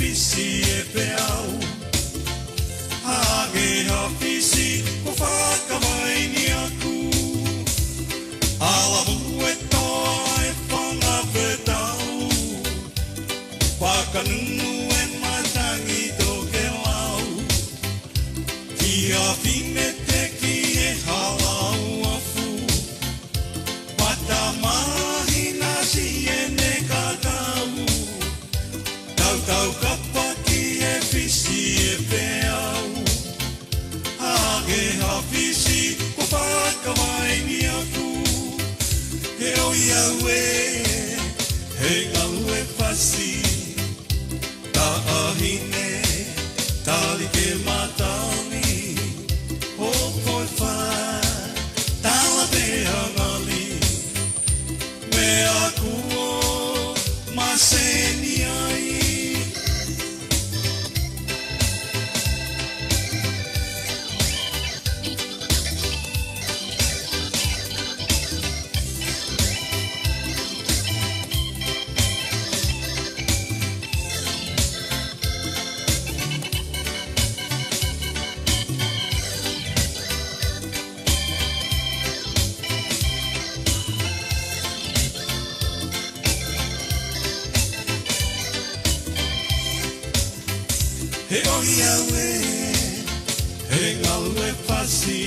fisi e peau. Hage ha fisi ko whakamai ni aku. Ala mu e toa e whanga whetau. Whakanunu e matangi toke lau. Kia whine te ki e halau afu. Wata mahina si e ne kakau. Tau tau kapa ki e fisi e peau. Hage ha fisi ko whakamai ni aku. He oi au he ngau e whasi. Ta ahine, tali ke matani. Ho koi wha, tala te hangali. Me aku o maseni ai. He oi au he ngau e whasi.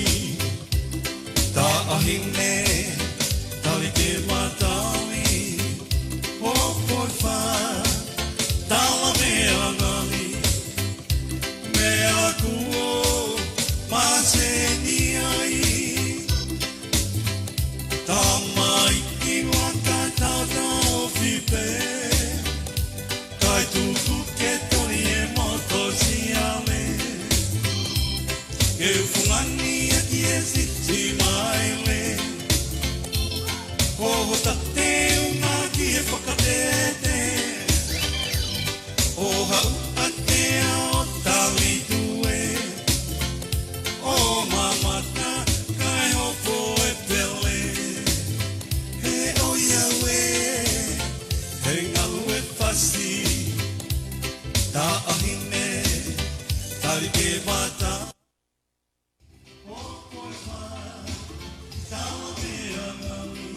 Ta ahine, tali ke matami. Ho koi wha, tala me angali. Me aku o maseni ai. Ta mai ki waka tata o whipe. Kai tuku ke tori e moto siale. Ke ufungani e ki e siti mai le. Koho ta te unga ki e whakatete. O hau a te ao tali tue. O mamata kai hopo e pele. He oi au he ngau e whasi. Ta ahine, tali ke mata. Ho koi wha, tala me angali.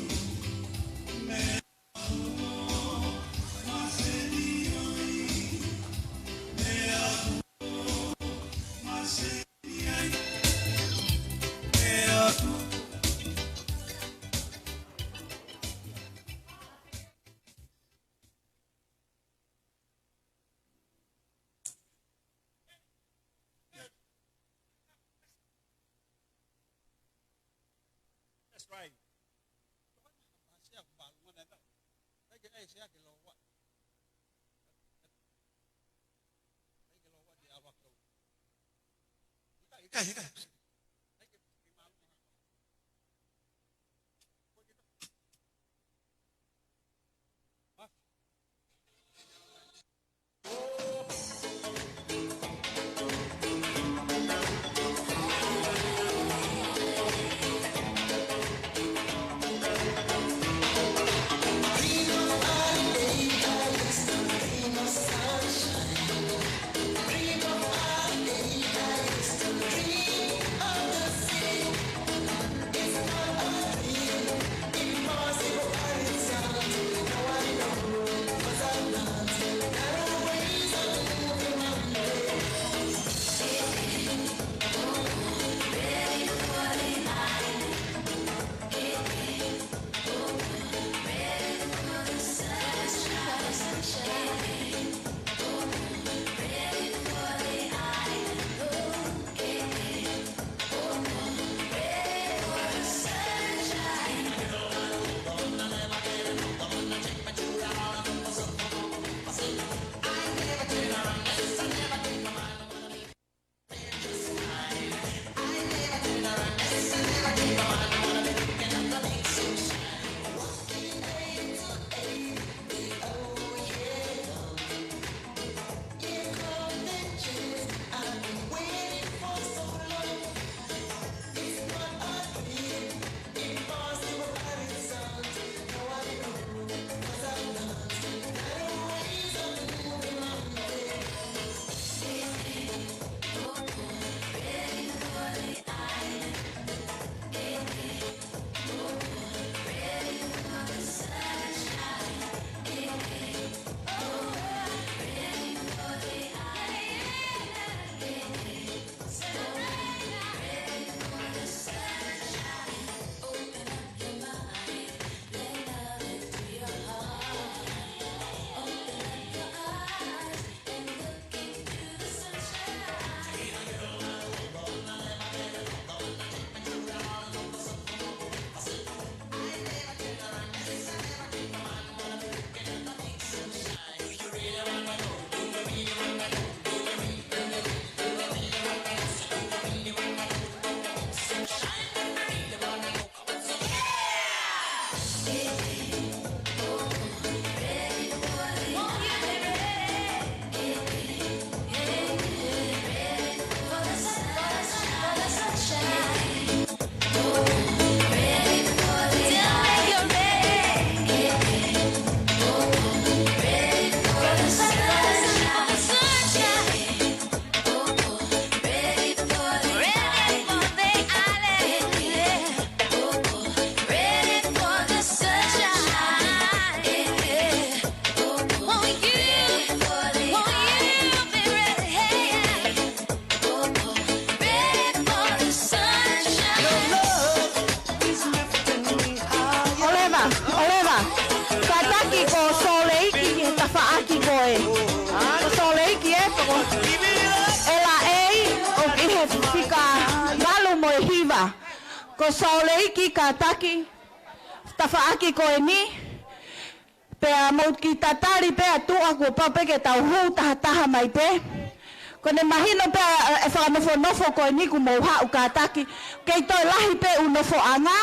Me aku o maseni ai. Me aku o maseni ai. Me aku That's right. Siya bago mo na ito. Ay siya kilowa. Ay kilowa di awak daw. Ika. ela ei o ki he fika walu mo e hiva. Ko saoleiki ka taki, tawhaaki ko e ni, pea mo ki tatari pea tua ko papeke tau hou taha mai pe. Ko ne mahino pea e whakanofo ko e ni ku mou hau ka taki, kei toi lahi pe unofo anga,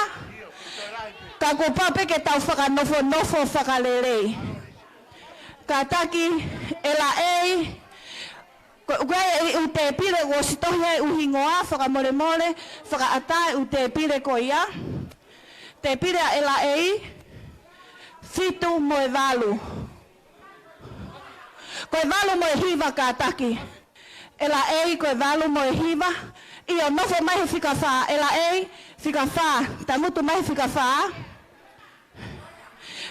ka ko papeke tau whakanofo whakalelei. Ka taki ela ei, Koe u te pire o sitohe u hingoa, whakamore more, whakaatai u te pire ko ia. Te pire a ela ei, fitu mo e walu. Koe walu mo e hiva ka taki. Ela ei, koe walu mo e hiva. Io nofo mai whika wha, ela ei, whika wha, tamutu mai whika wha.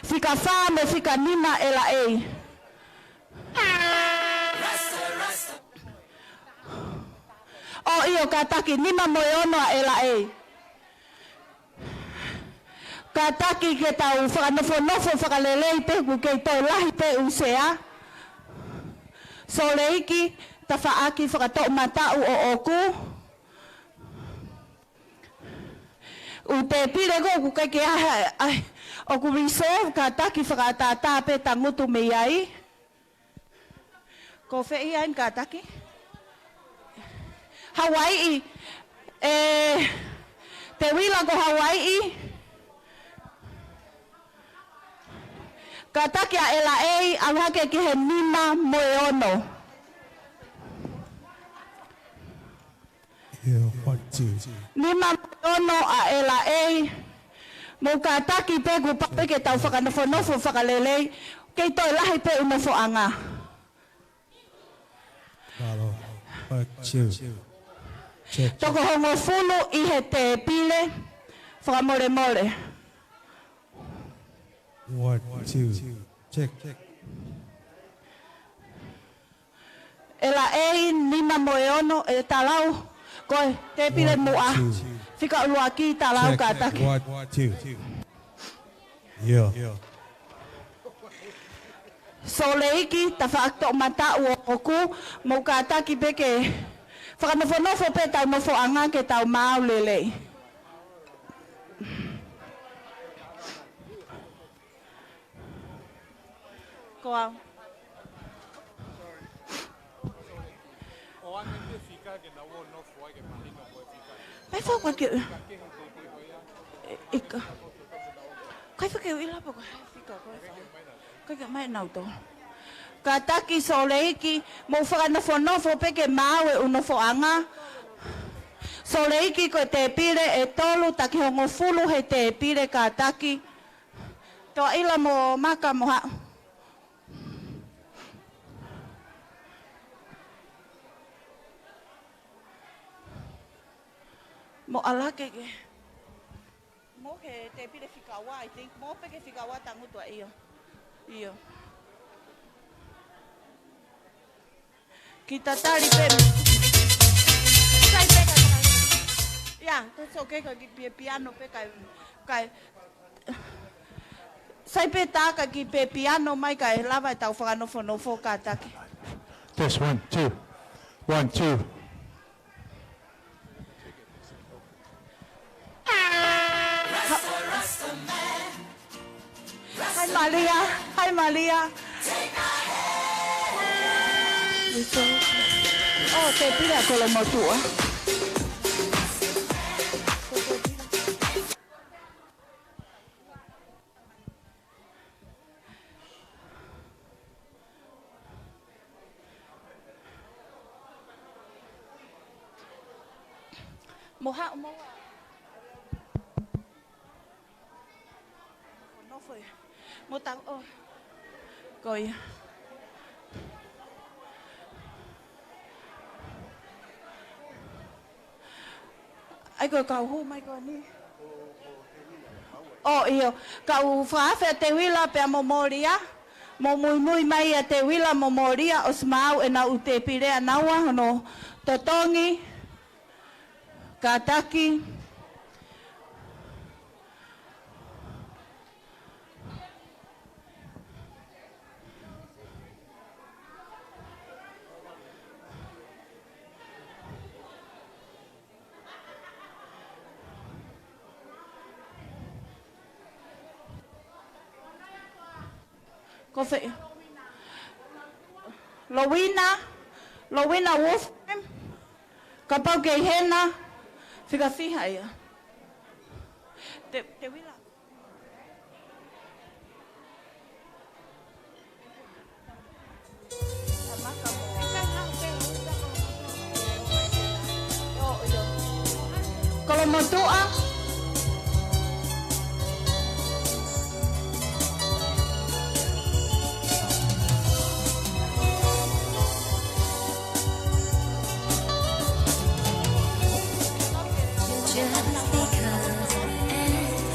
Whika wha me whika nima ela ei. O io ka taki nima mo e ono a ela ei. Ka taki ke tau whakanofo whakalelei te ku kei tau lahi pe usea. So leiki ta whaaki whakatou matau o oku. U te pire ko ku kei ke ai o ku resolve ka taki whakatata pe tangutu me iai. Ko whei ain ka taki? Hawaii, te wila ko Hawaii, ka taki a ela ei, alhake ki he nima mo e ono. Nima mo e ono a ela ei, mo ka taki pe ku papeke tau whakanofo whakalelei, kei toi lahi pe unofo anga. Toko hongo fulu I he te pile, whakamore more. 1, 2, check. Ela ei, nima mo e ono, e talau, koe, te pile mua. Whika ulua ki talau ka taki. 1, 2. Yeah. So leiki, ta whaakto mata ua oku, mo ka taki peke. Whakanofo pe tau nofo anga ke tau mau lelei. Ko au. Pai fo kwa ke. Ika. Kai fa ke ila pa ko fika ko. Kai ka mai nau to. Ka taki so leiki mo whakanofo peke mau e unofo anga. So leiki ko te pire e tolu taki hongo fulu he te pire ka taki. Toa ila mo maka mo ha. Mo alake ke. Mo ke te pire whikawa, I think. Mo peke whikawa tangutua iyo. Iyo. Kita tari pe. Sai pe ka. Ya, that's okay ka ki piano pe ka. Sai pe ta ka ki pe piano mai ka lava tau whakanofo ka taki. Test 1, 2. 1, 2. Hi Maria. Oh, te pide con lo motua. Moha. No foi. Motang oh. Coi. Ai coi cau hu mai coi ni. Oh io, cau fa fe te wila pe momoria. Mo mui mai te wila momoria os mau e na ute pire anawa no totongi. Kataki. Kofi. Lowina Wolf. Kapau ke hena. Fica fiha ia. Te wila. Kalau mau doa,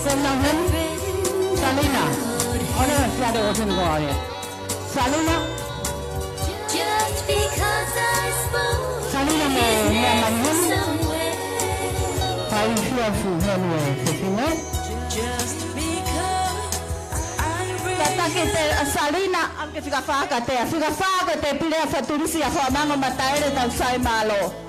senangan Salina. Orang siapa orang kau ni? Salina. Salina memang Paling siapa henwe sesine? Kata kita Salina, angke fica faca te pilih faturisi ya fa mango mataere tau sai malo.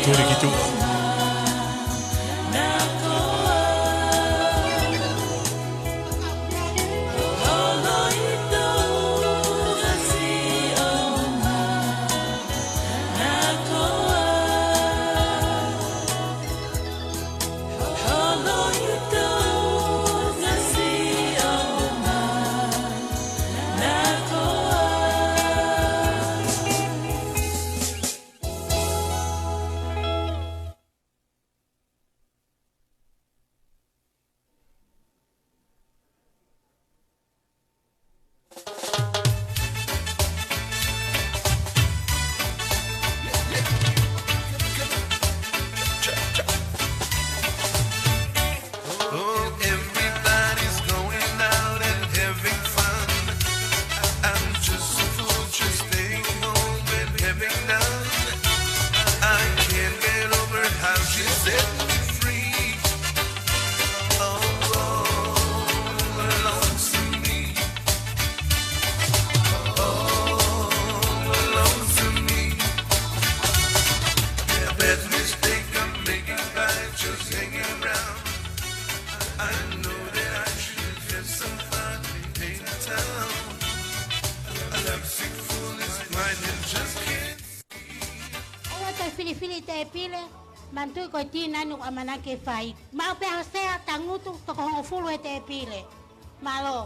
Kia ora ki tō. Mantui ko tina nuk amanake fai. Mau pe hosea tangutu to ko fulu ete pile. Malo.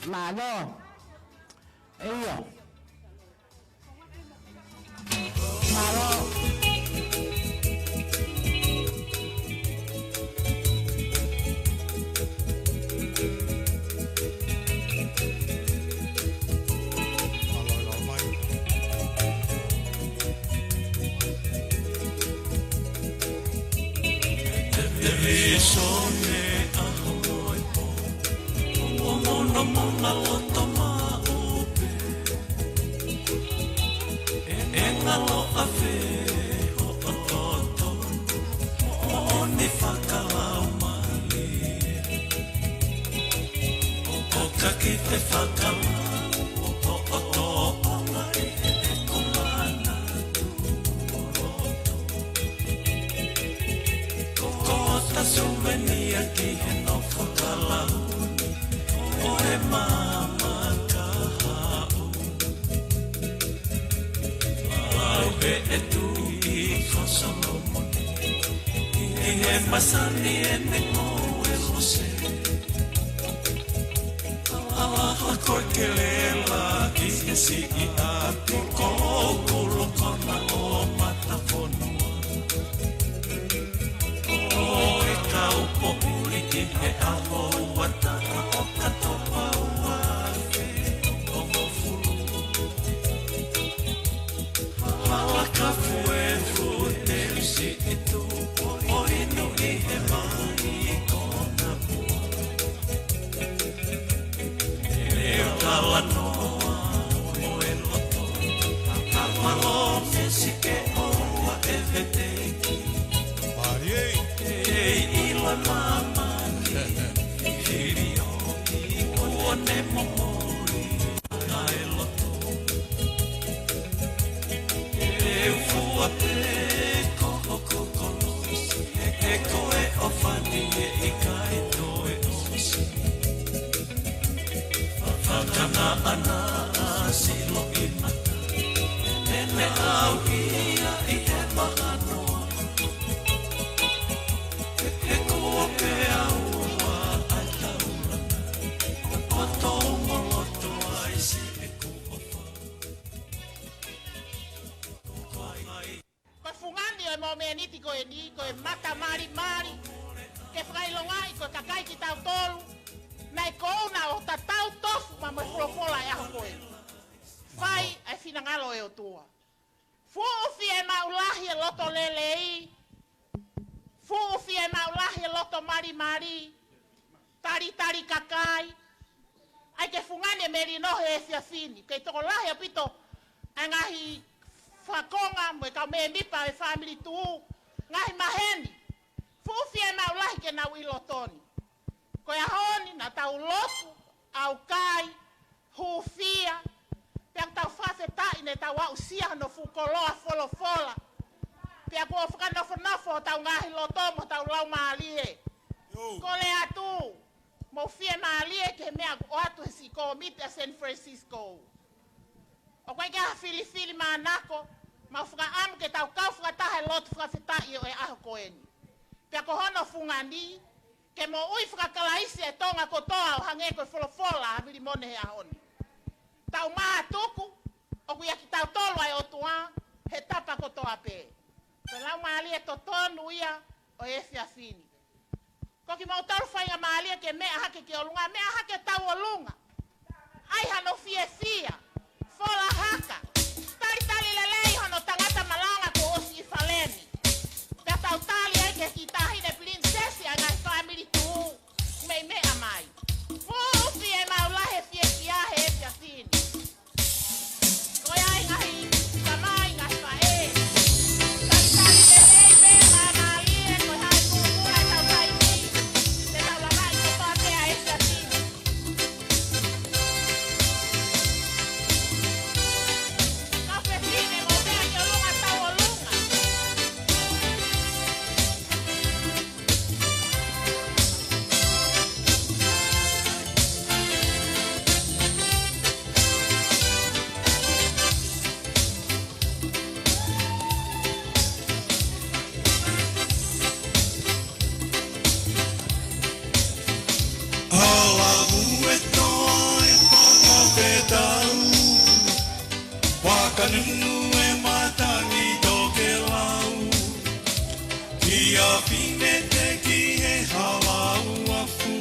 Malo. Iyo. Malo. ne momori ai loto e ufua pe koko kolosi e koe o fani e kai toe osi Fakana ana silo i mata Ene au ia i he mahanoa E koa pe aua ai taurana O tō moloto ai si e koa Ko fungani o mo meniti ko ni ko mata mari mari ke whailongai ko kakai ki tau tolu Nai kouna o ta tau tofu ma mo folofola e aho koe. Whai ai whina ngalo e o tua. Fuufi e maulahi e loto lelei. Fuufi e maulahi e loto mari mari. Tari tari kakai. Ai ke fungani e meri nohe e fiafini. Kei toko lahi o pito angahi whakonga mo e kau me mipa e family tuu. Ngahi maheni. Fuufi e maulahi ke nau i lotoni. Ko ia honi na tau lotu, au kai, hufia, piang tau whawhetai ne tau au sia no fukoloa folofola. Pia kua whakanofo tau ngahi lotomo tau lau maalie. Ko le atu, mo fie maalie ke mea o atu hesi ko mite a San Francisco. O koe kia whili maanako, ma whaka amu ke tau kau whakatahe lotu whawhetai o e aho koeni. Pia ko hono fungani, ke mo ui whakakalaisi e tonga kotoa o hange koe wholofola a miri mone he ahoni. Tau maa tuku, o kuia ki tau tolu ai o tua, he tapa kotoa pē. Pe lau maali e totonu ia o e fiafini. Ko ki mau taru whainga maali e ke mea hake ki o lunga, mea hake tau o lunga. Ai hano fia, fola haka. Tali lelei hano tangata malanga ko osi i faleni. Pea tau tali e ke ki tahine prinsesi a ngai family tu mei mea mai. Fuufi e maulahe fie kiahe e fiafini. Koe ai ngahi samai ngahi fae. Tali lelei me maamalie koe hai kumura tau taimi. Te tau lamai ko toatea e fiafini. Kau fiafini mo mea ki o lunga tau o lunga. Ala mue toa e whanga petau Wakanunu e matangi toke lau Kia whine te ki he halau afu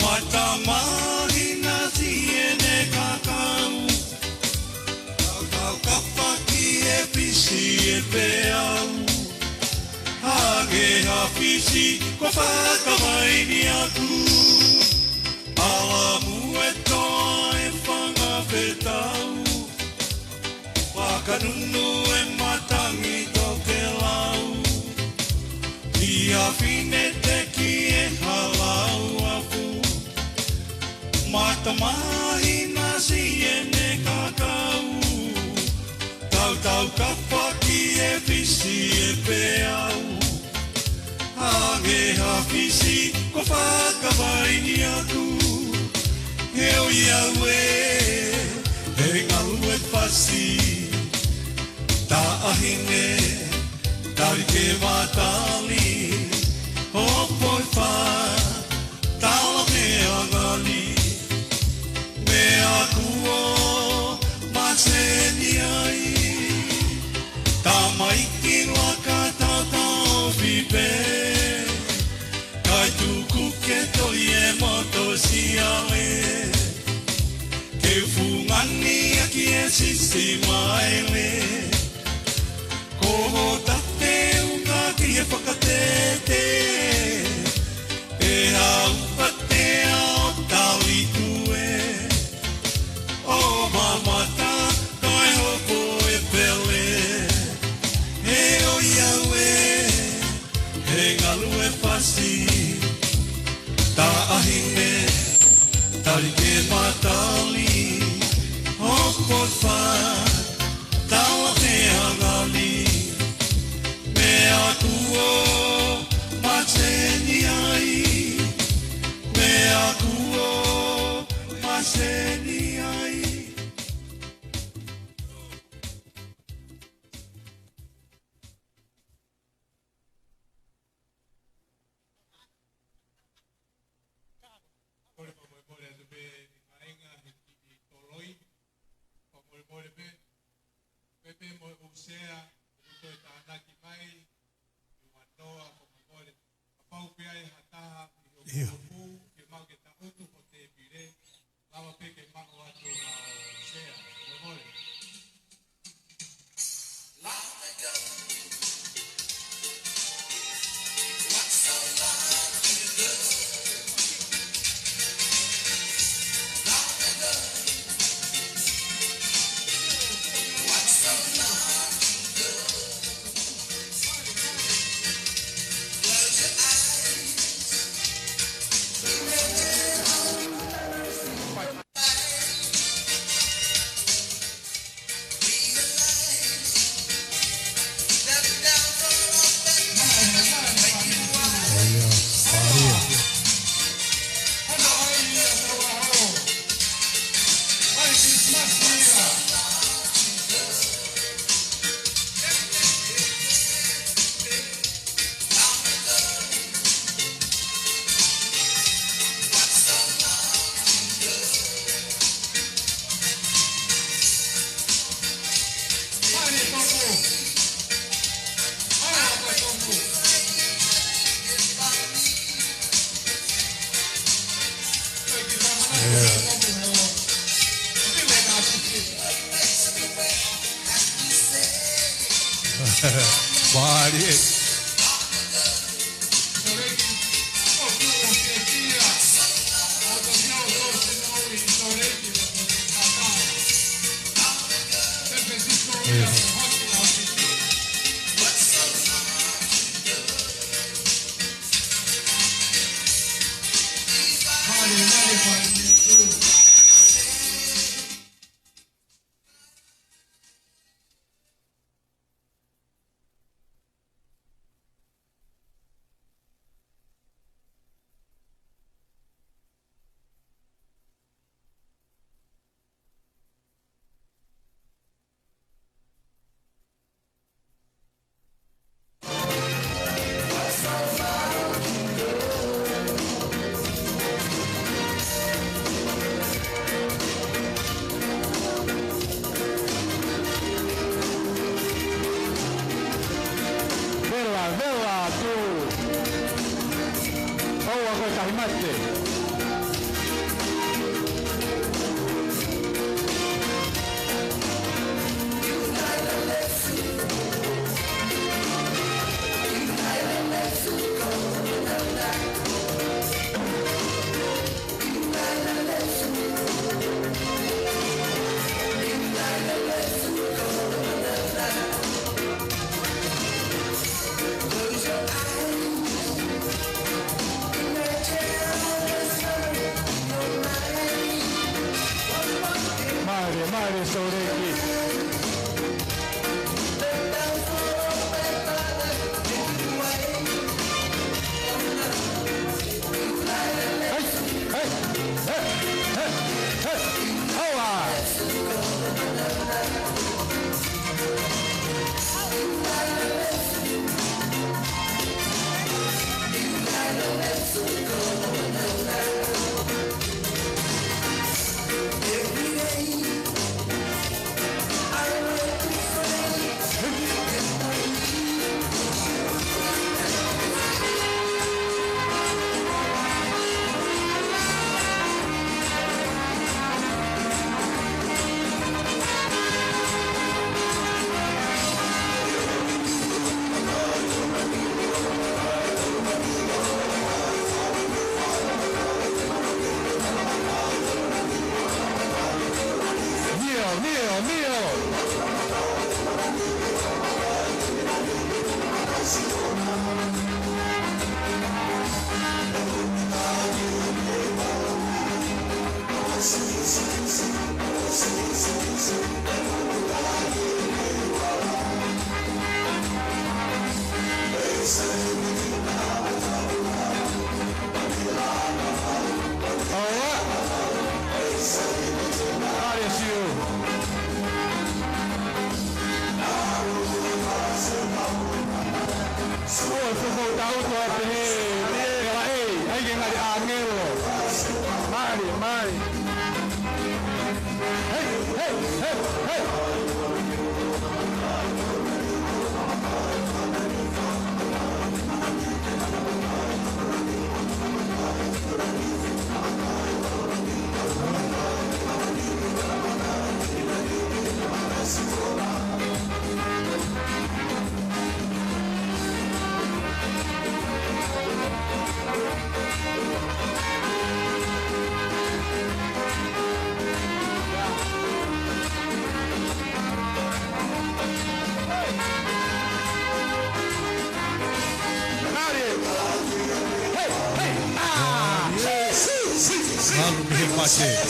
Mata mahina si e ne kakau Kau kapa ki e pisi e peau Hage hawhisi ko whakamaini aku Ala mue toa e whanga petau Wakanunu e matangi toke lau Ia whine te ki e halau afu Mata mahina si e ne kakau Tau kapa ki e visi e peau Hage hawhisi ko whakawaini aku Heo iau he ngalu e whasi Ta ahine, tari ke matali Hopoi wha, tala me angali Me aku o mateni ai Tamaiki waka tau whipe Kai tuku ke toi e moto siale Ke fungani aki e sisi maele Koho tate unga ki e whakatete E hau patea o tali tue O mamata kai hopo e pele E o iaue he ngalu e whasi Ta ahine Mari ke matali Hokpot fa Tawa te hagali Mea kuo Maseni ai Mea kuo Maseni ai Malu mihimake.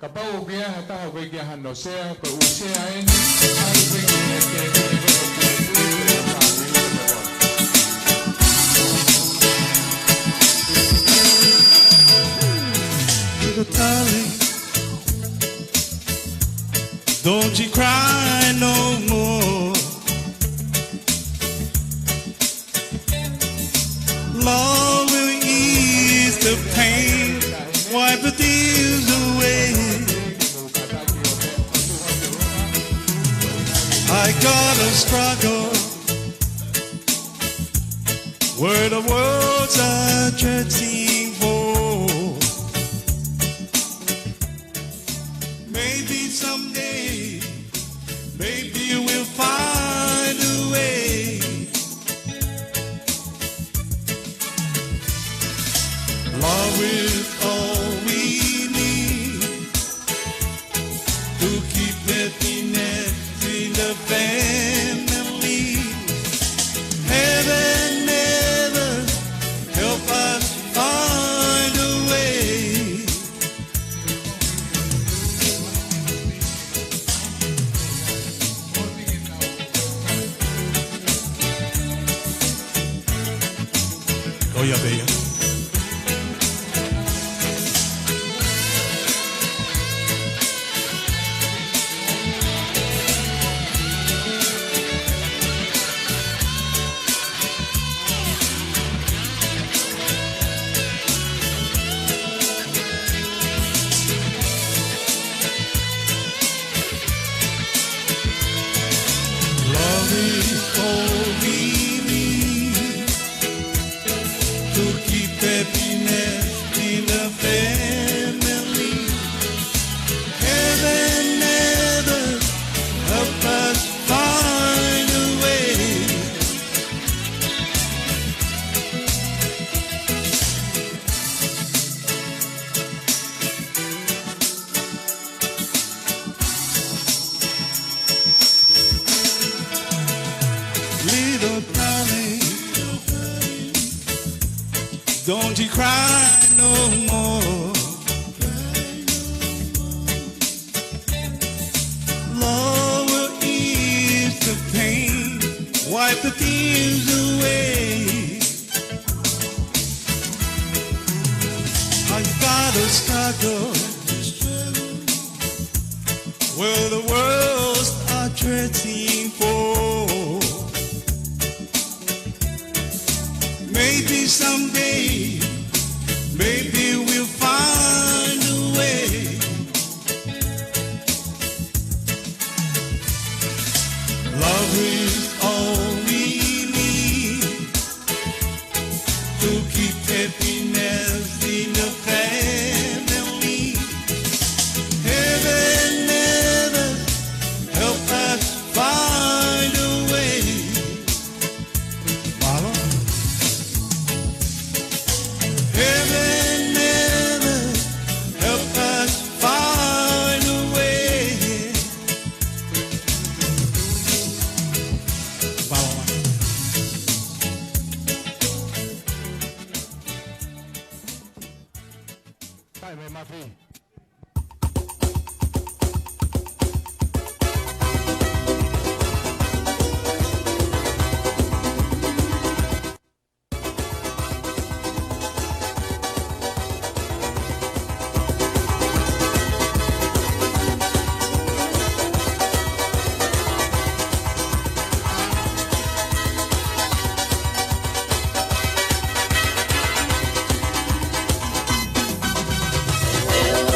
Kapau kia hata kowe kia hano sea ko usea ini ai kowe kia Little darling, don't you cry no more. Love will ease the pain, wipe the tears away. I gotta struggle where the world's are dreading for. Maybe someday, maybe we'll find a way. Love is all we need to keep happiness in the family. Heaven never help us find a way. Oh yeah, baby. Love is all we need to keep happiness in the family. Heaven never help us find a way. Little darling, don't you cry no more. Love will ease the pain, wipe the tears away. I gotta struggle where the world's are dreading for. Maybe someday, maybe we'll find a way. Love is all we need to keep happiness in the family. Heaven never help us find a way. Mama? Heaven never help us find a way. Mama. Kai me mafi. Love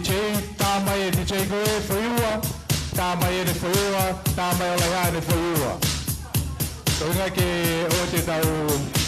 DJ, tamai e DJ koe whaiua, tamai e whaiua, tamai o lai hane whaiua. Toinga ke o te tau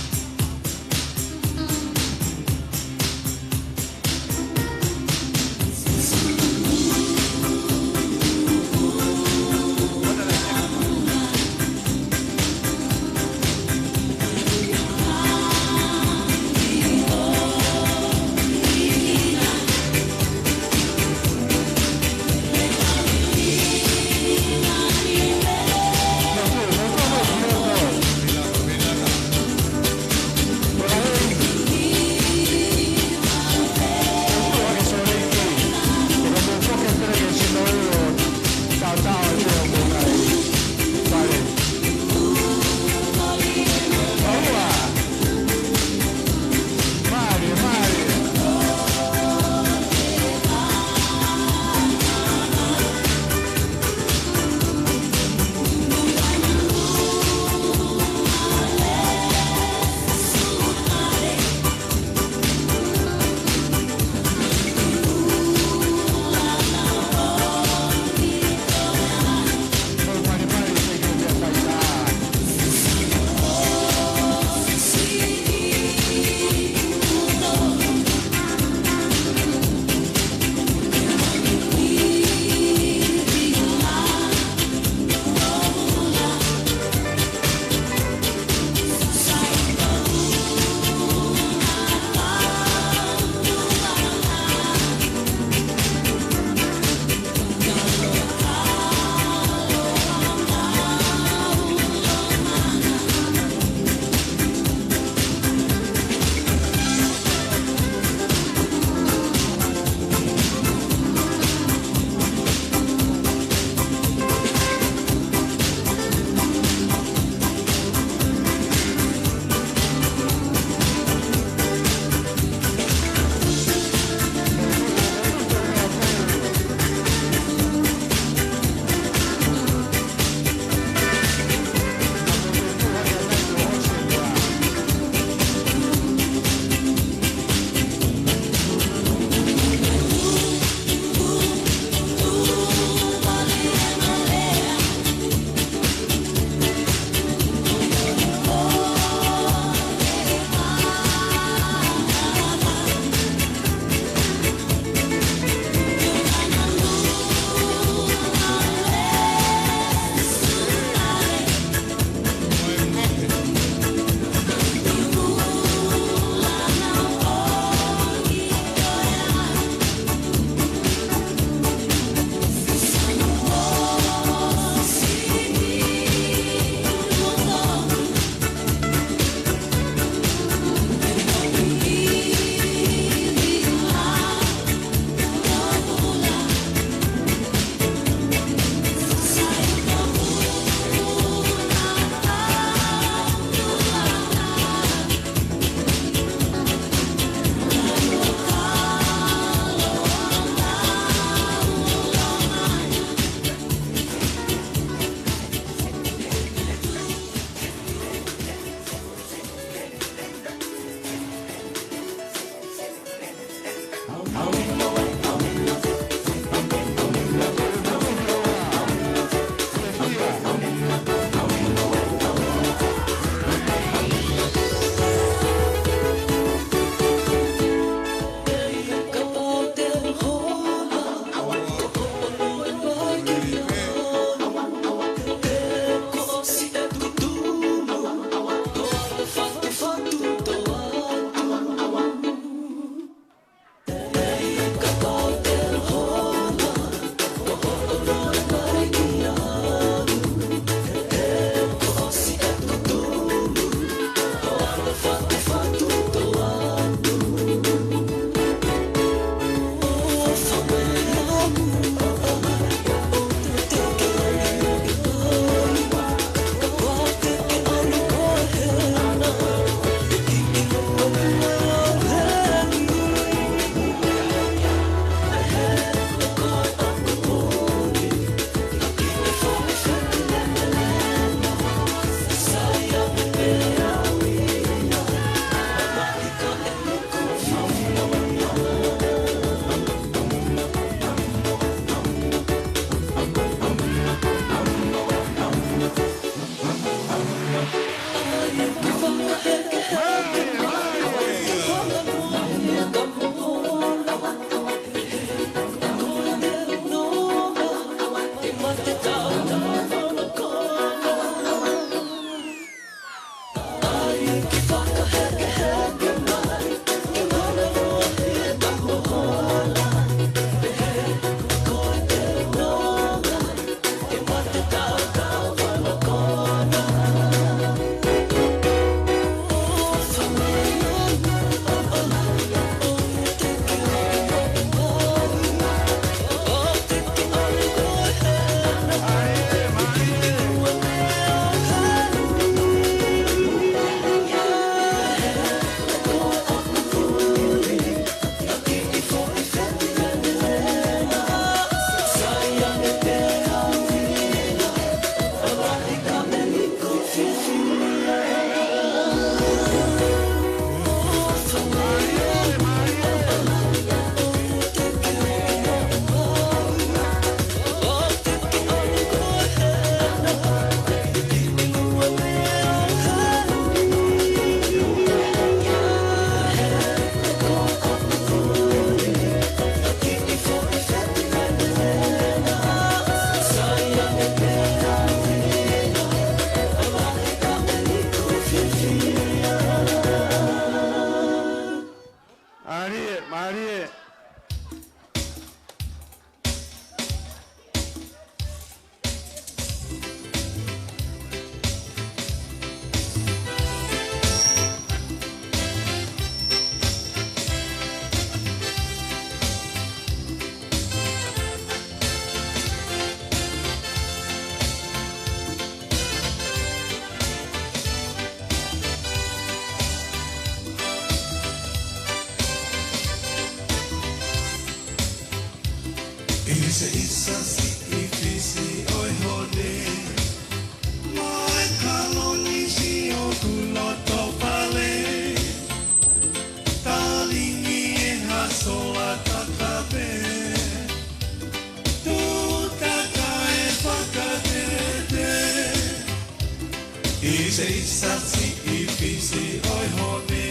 se isasi I pisi oi hone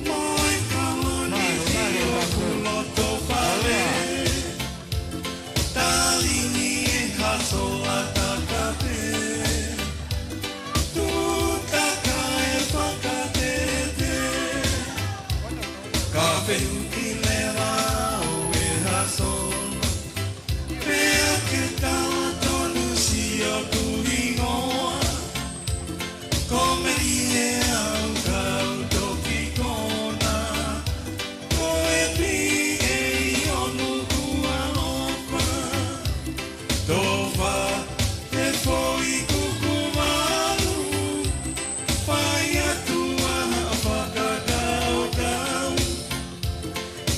Moi kaloni Hio kuloto pale Talini e hasoa takate Tutaka e whakatete Ka whenki lewa o e haso Pea ke tawa tonu si o kuhingoa Komeri e au kau toki kona Koe pi e ionu kua opa Tofa e foi kukumaru Pai atua whakakau kau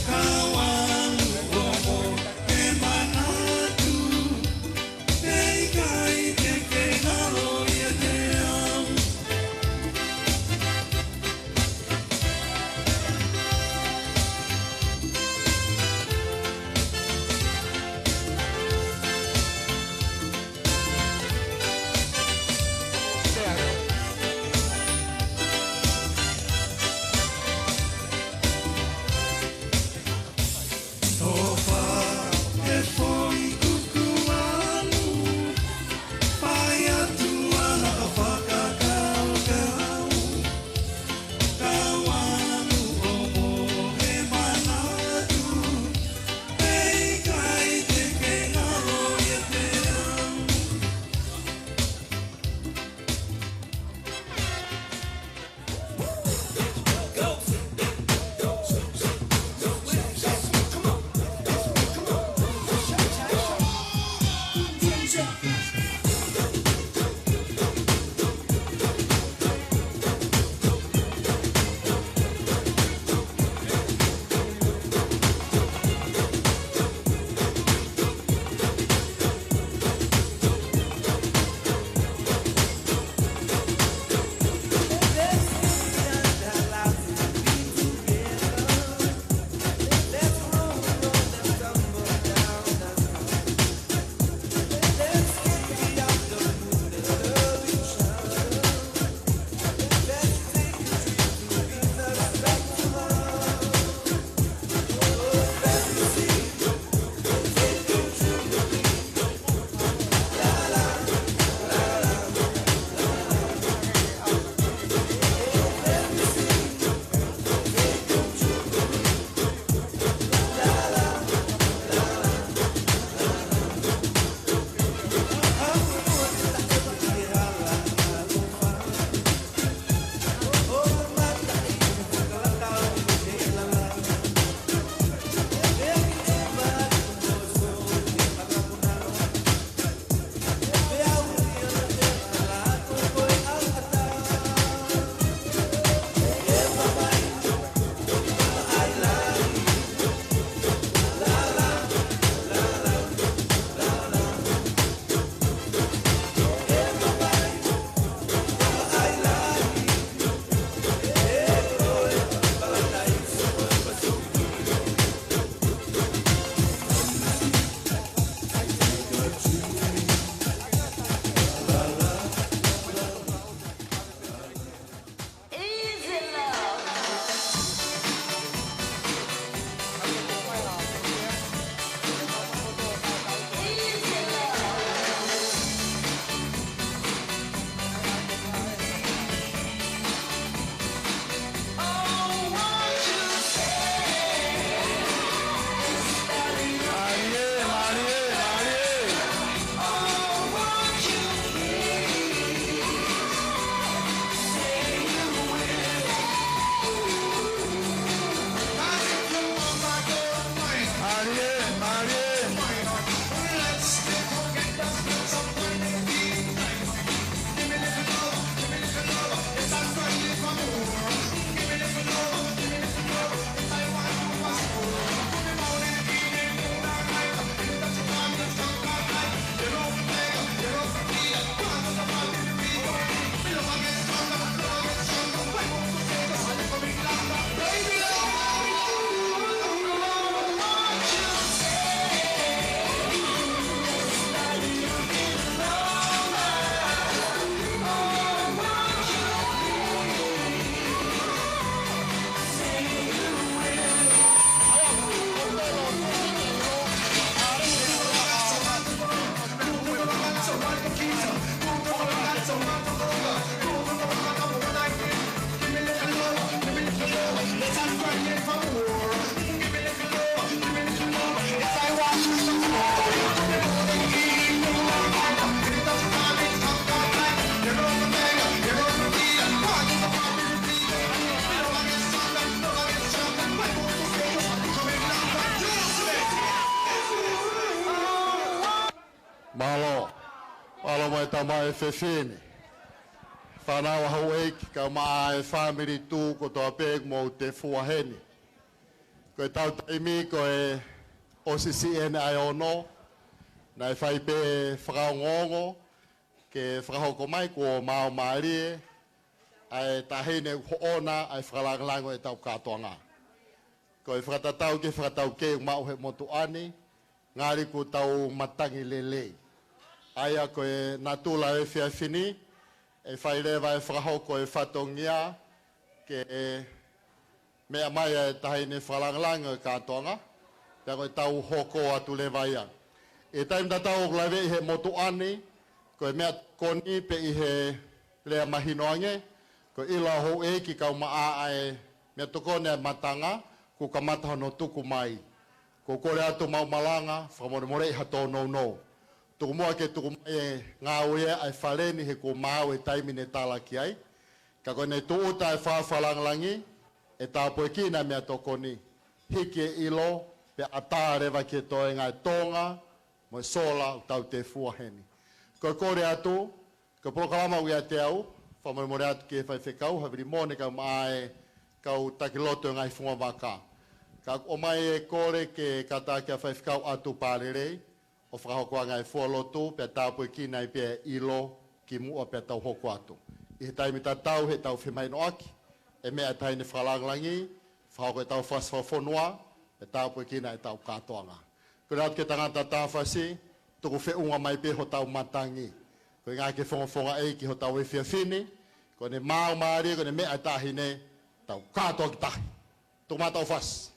Kawalu omo e manatu Ei kai te ke halo ia te au Malo. Malo mai tama e fefine. Whanau hau eiki ka maa e family tū ko toa pēk mō te fuaheni. Ko e tau taimi ko e OCCN ai ono. Nai whai pē whakaongongo ke whakahoko mai ko Mao Marie. Ai tahine hoona ai whakalanglango e tau katoanga. Ko e whakatatau ke Mao he motu ani. Ngāri ko tau matangi lelei. Aia ko e natula e whiawhini, e whairewa e whakahoko e whatongia, ke e mea mai e tahine whalanglanga kātonga, pia ko e tau hoko atu lewa ia. E taim tatau o lawe i he motu ani, ko e mea koni pe i he lea mahinoange, ko ila ho e ki kau maa e mea tokone matanga, ko ka matahono tuku mai. Ko kore atu maumalanga, whakamore i hato no. Tuku mua ke tuku mai e ngā oe ai whaleni he ko māu e taimine tāla ki ai. Ka koe nei tuuta e whawhalanglangi, e tāpo e kina mea tokoni. Hiki e ilo, pe atarewa ke toe ngai tonga, mo e sola o tau te fuaheni. Ko kore atu, ko prokalama ui a te au, whamore atu ke whaiwhekau, hawiri mōne kau maae kau takiloto ngai funga waka. Ka o mai e kore ke kata kia whaiwhekau atu pārerei, o whakahokoa ngai fualotu, pe tāpu e kinai pe ilo ki mua pe tau hoko atu. I he taimi tatau he tau whemaino aki, e mea taine whalanglangi, whakahoko e tau whaswhafonua, pe tāpu e kinai tau kātoanga. Kore atu ke tangata tāwhasi, tuku whiunga mai pe ho tau matangi. Koe ngā ke whonga ei ki ho tau e whiawhini, ko ne Mao Marie, ko ne mea tahine, tau kātoa ki tahi. Tuku mā tau whas.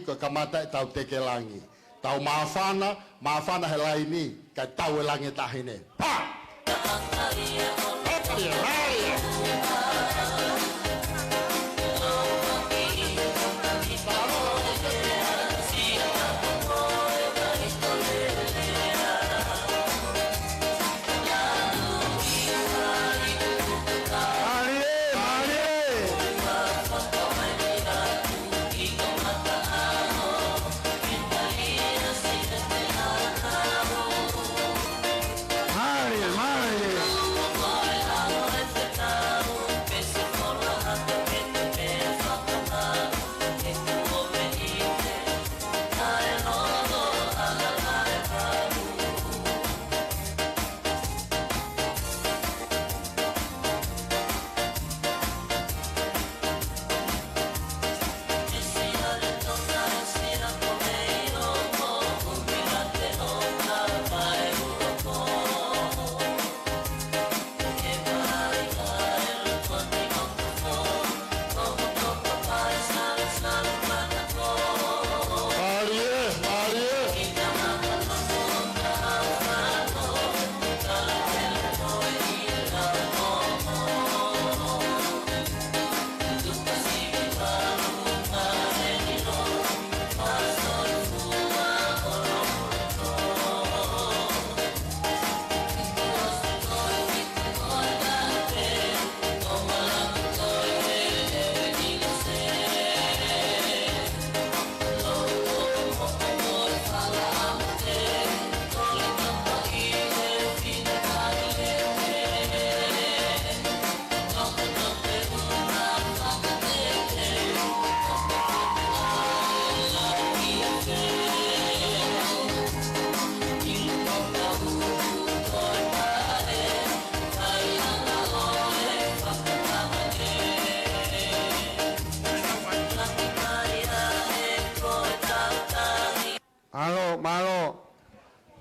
Ko kamata e tau teke langi. Tau maafana he laini, kai tau e langi tahine. Pa!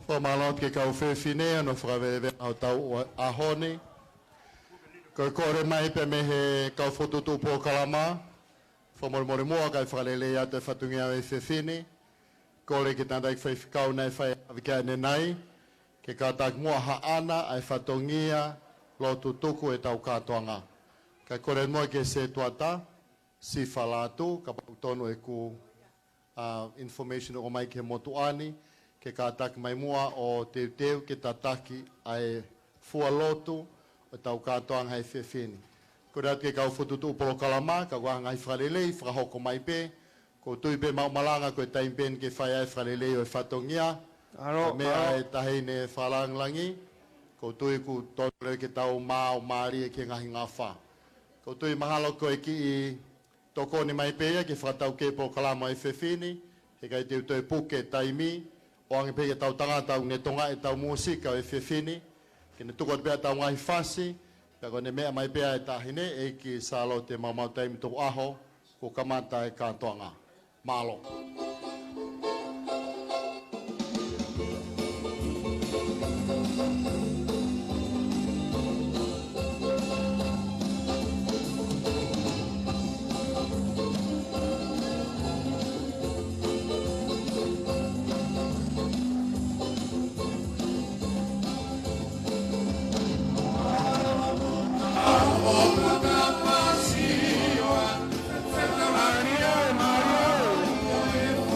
Whamalot ke kau whewhine no whakaweve au tau ahone. Ko kore mai pe me he kau whututu po kalama. Whamoremore mua kai whakalele ate whatungia e whewhine. Kore ki tanda ik whewhikau nei whai awikia ne nai. Ke kātak mua haana ai whatongia lo tutuku e tau kātoanga. Kai kore mua ke se tuata, si whalatu, ka pautonu e ku information o mai ke motuani. Ke kātaki mai mua o teu ke tataki ai fualotu o tau kātoanga hei whewhini. Ko reat ke kau whututu upolo kalama, ka wahanga i whalelei, whahoko mai pe, ko tui pe maumalanga ko e taimpen ke whai ai whalelei o e whatongia, ka mea e tahine whalanglangi, ko tui ku tōre ke tau mao maari e ke ngahi ngā wha. Ko tui mahalo ko e ki i tokoni mai pe ke whatau ke po kalama i whewhini, he kai teu toi puke taimi, o ange peke tau tangata ne tonga e tau musika e whewhini, ke ne tukot pia tau ngahi whasi, pia ko ne mea mai pia e tahine e ki salo te maumau taimi tō aho, ko kamata e kātoanga. Malo. Mario, Mario.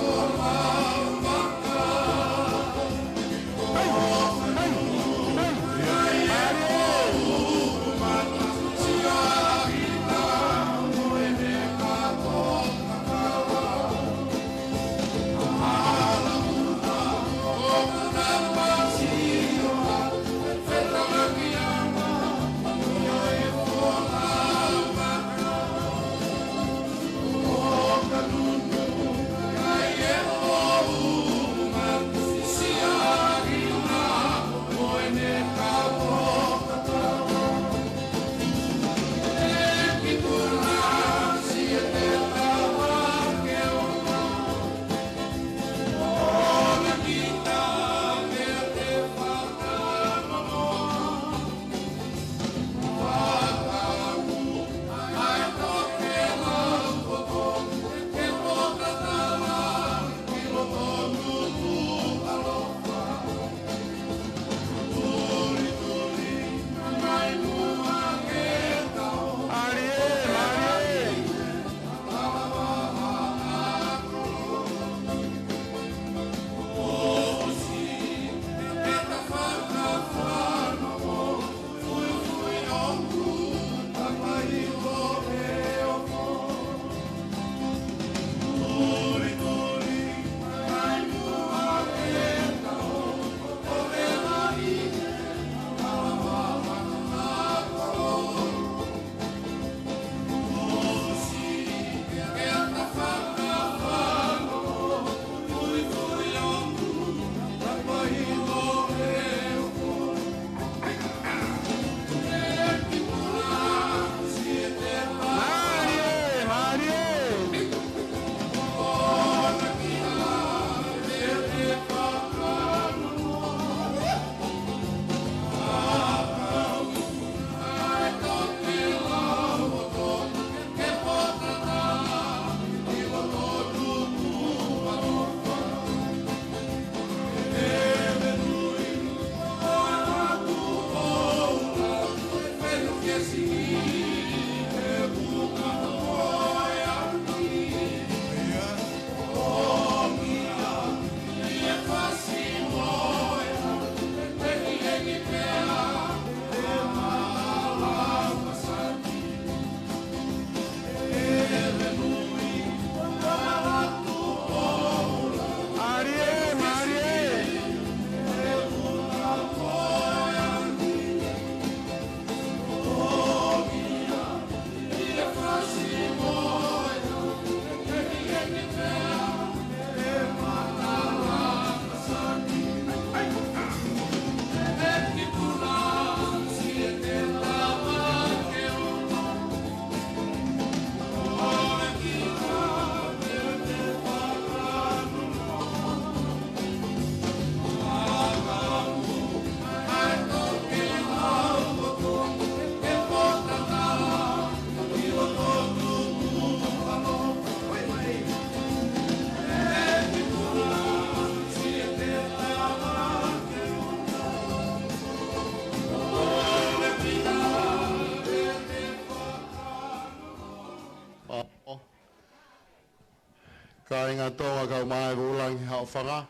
Ka inga tonga ka mai ulang hau whanga.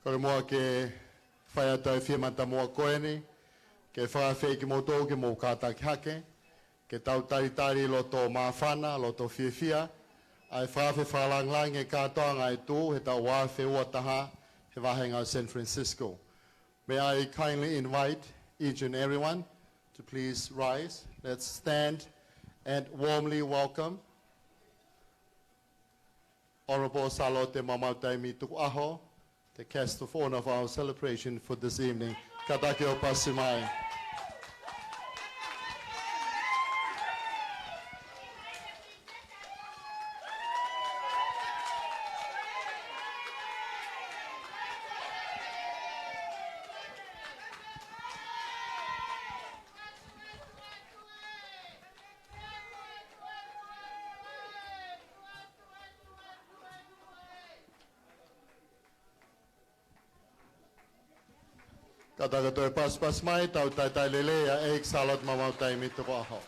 Kore mua ke whaiatai whimata mua koeni, ke whawhi ki moto ki mo kata ki hake, ke tau taritari loto mawhana, loto whiwhia, ai whawhi whalanglang e katoanga e tū, he tau wāwhi ua taha, he wahenga o San Francisco. May I kindly invite each and everyone to please rise. Let's stand and warmly welcome Honorable Salote Mamautai Tuku Aho, the guest of honor of our celebration for this evening. Katakio Pasimai. Katakato e pas mai, tau tai lele a eik salot mamautai Tuku Aho.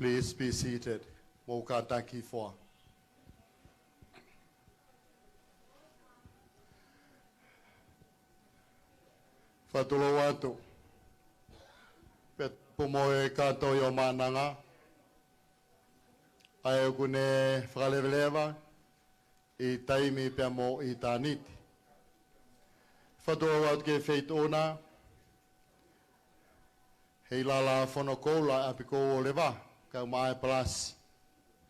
Please be seated. Moka taki for. Fatulo watu. Pet pumoe kato yo mananga. Ayo kune fraleveleva. I taimi pemo I taniti. Fatulo watu ke feit ona. Hei lala fonokola apiko o leva. Ka mai plus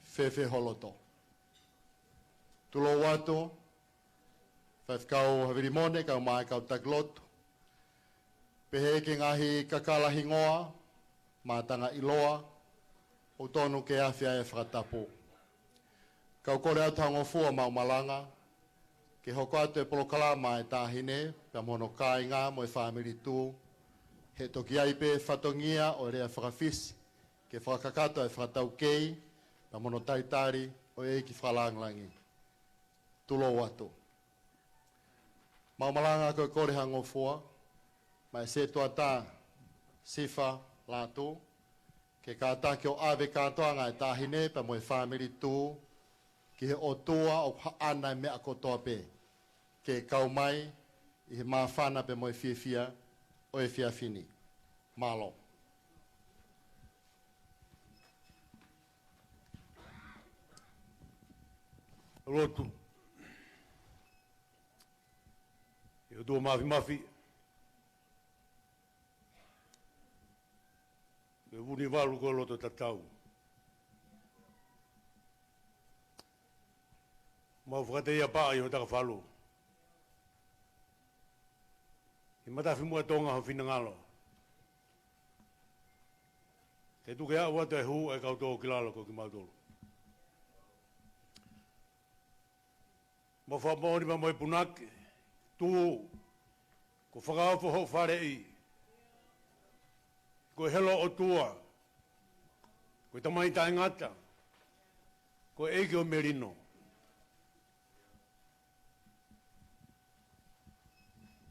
fefe holoto. Tulo watu, fef kau havirimone ka mai kau tagloto. Pehe ke ngahi kakalahi ngoa, matanga iloa, o tonu ke awhia e whakatapo. Kau kore atango fua mau malanga, ke hoko atu e polokala mai tāhine, pia mono kāinga mo e whamiri tū, he toki aipe whatongia o rea whakawhisi, ke whakakato e whakatau kei, na mono taitari o e ki whalanglangi. Tulo watu. Maumalanga koe kore hango fua, mai se tua tā sifa lātu, ke kātā ki o ave kātoanga e tāhine, pa mo e whamiri tū, ki he o tua o haana mea kotoa pē, ke kau mai, i he mawhana pe mo e whiawhia, o e whiawhini. Malo. Rotu. Eu dou mafi. Eu vou nivar o goloto tatau. Mau whakateia pā i o taka whalu. I matafi mua tonga ho whina ngalo. Te tuke a wata e hu e kautou ki lalo ko ki mautolu. Mo whamoni ma moe punake, tū, ko whakaawho ho whare i, ko helo o tua, ko tamai tai ngata, ko eike o merino.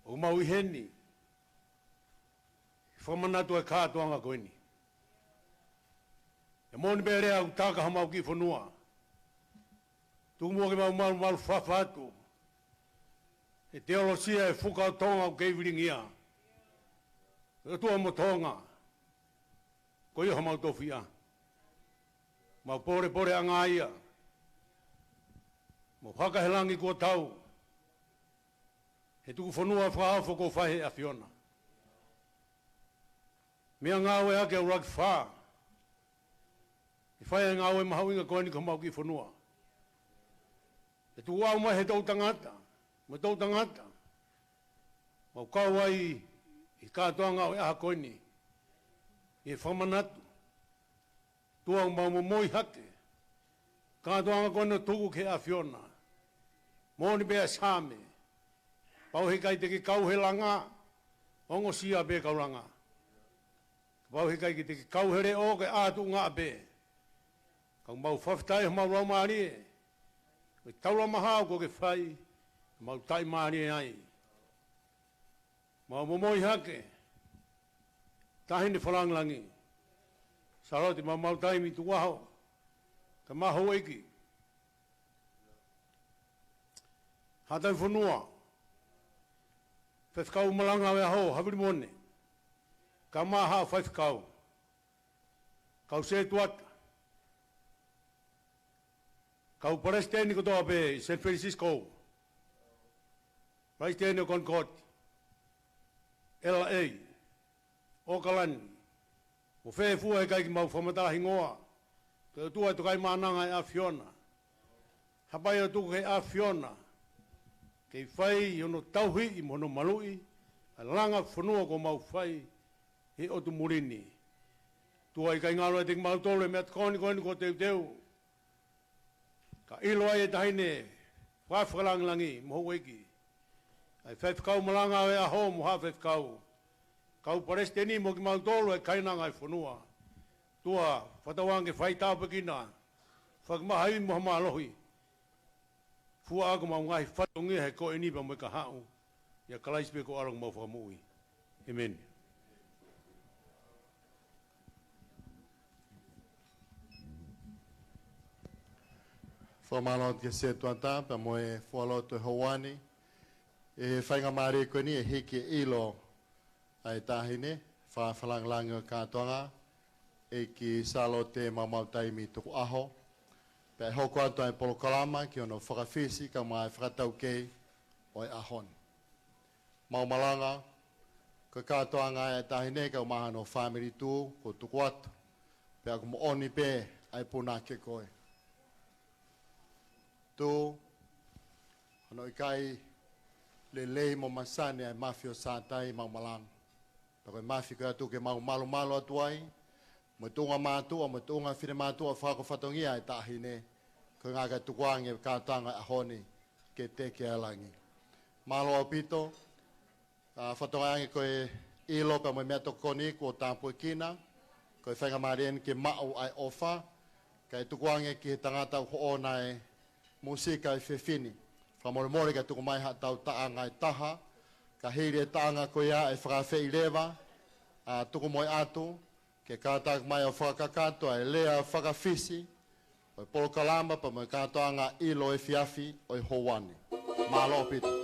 O mau i heni, whamanatu e kātuanga ko eni. E moni bere au taka hamau ki whanua, tu mua ke mau malu whawhatu. E teolosia e whukau tonga o keiwiringia. E tua mo tonga. Ko iho mau towhia. Ma pore anga ia. Mo whakahelangi kua tau. He tuku whanua whaafo ko whahe a Fiona. Mea ngāwe ake au raki whaa. I whae ngāwe mahauinga koe ni ka mau ki whanua. E tuku au mai he tau tangata. Ma tau tangata. Mau kau ai i kātoa ngāwe aha koe ni. I whamanatu. Tua au mau moi hake. Kātoa ngā koe no tuku ke a Fiona. Mōni bea sāme. Pau he kai te ki kau he langa. Ongo sia be kau langa. Pau he kai ki te ki kau here o ke ātu ngā be. Kau mau whaftai mau rau maari e. Me taura mahau ko ke whai. Mau tai maari e ai. Mau momoi hake. Tahini whalanglangi. Saroti mau tai mi tu waho. Ka maho eki. Hatai whanua. Whewhkau malanga wea ho, hawiri mone. Ka maha whewhkau. Kau se tuata. Kau paresteni ko toa pe San Francisco. Paresteni o Concord. LA. Oakland. O whewhua he kai ki mau whamata hingoa. Ka tua tu kai mananga e a Fiona. Hapai o tuku he a Fiona. Kei whai i ono tauhi i mono malui. A langa whanua ko mau whai he o tu murini. Tua i kai ngaro e te mau tolo e mea tkoni ko teu. Ka ilo ai e tahine whawhakalangi moho eki. Ai whewhkau malanga e a ho moha whewhkau. Kau paresteni mo ki mau tolo e kainanga e whanua. Tua whatawange whai tāpakina. Whakmahai moha malohi. Fua ako mau ngai whatongi he ko enipa mo ka hau. Ia kalaispe ko arang mau whamui. Amen. Whamalot ke se tuata, pa mo e whalot e Hawani. E whainga maare koe ni e hiki ilo ai tahine. Whawhalanglangi o kātoanga. E ki salote mamau taimi tuku aho. Pe hoko atu ai polo kalama ki ono whakawhisi ka mai whakatau kei o e ahon. Mau malanga, ka kātoanga e tahine ka umaha no whamiri tū ko tuku atu. Pe ako mo oni pe ai puna ke koe. Tu, ano ikai le lei mo masane ai mafio sātai mau malanga. Pako e mafi koe atu ke mau malo atu ai. Mo tunga mātua, mo tunga whine mātua whako whatongia e tahine. Ko ngā kai tukuange kātanga a honi ke te ke alangi. Malo au pito, whatonga koe ilo pa mo mea tokoni ko tāpua kina. Koe whainga marien ke mau ai ofa. Kai tukuange ki he tangata hoona e musika e whiwhini. Whamore ka tuku mai hatau taanga e taha. Ka hiri e taanga koe a e whakawhi lewa. Tuku moi atu. Ke kātak mai o whakakato e lea whakawhisi. O polo kalama pa mo kātoanga ilo e fiafi o i Hawani. Malo pito.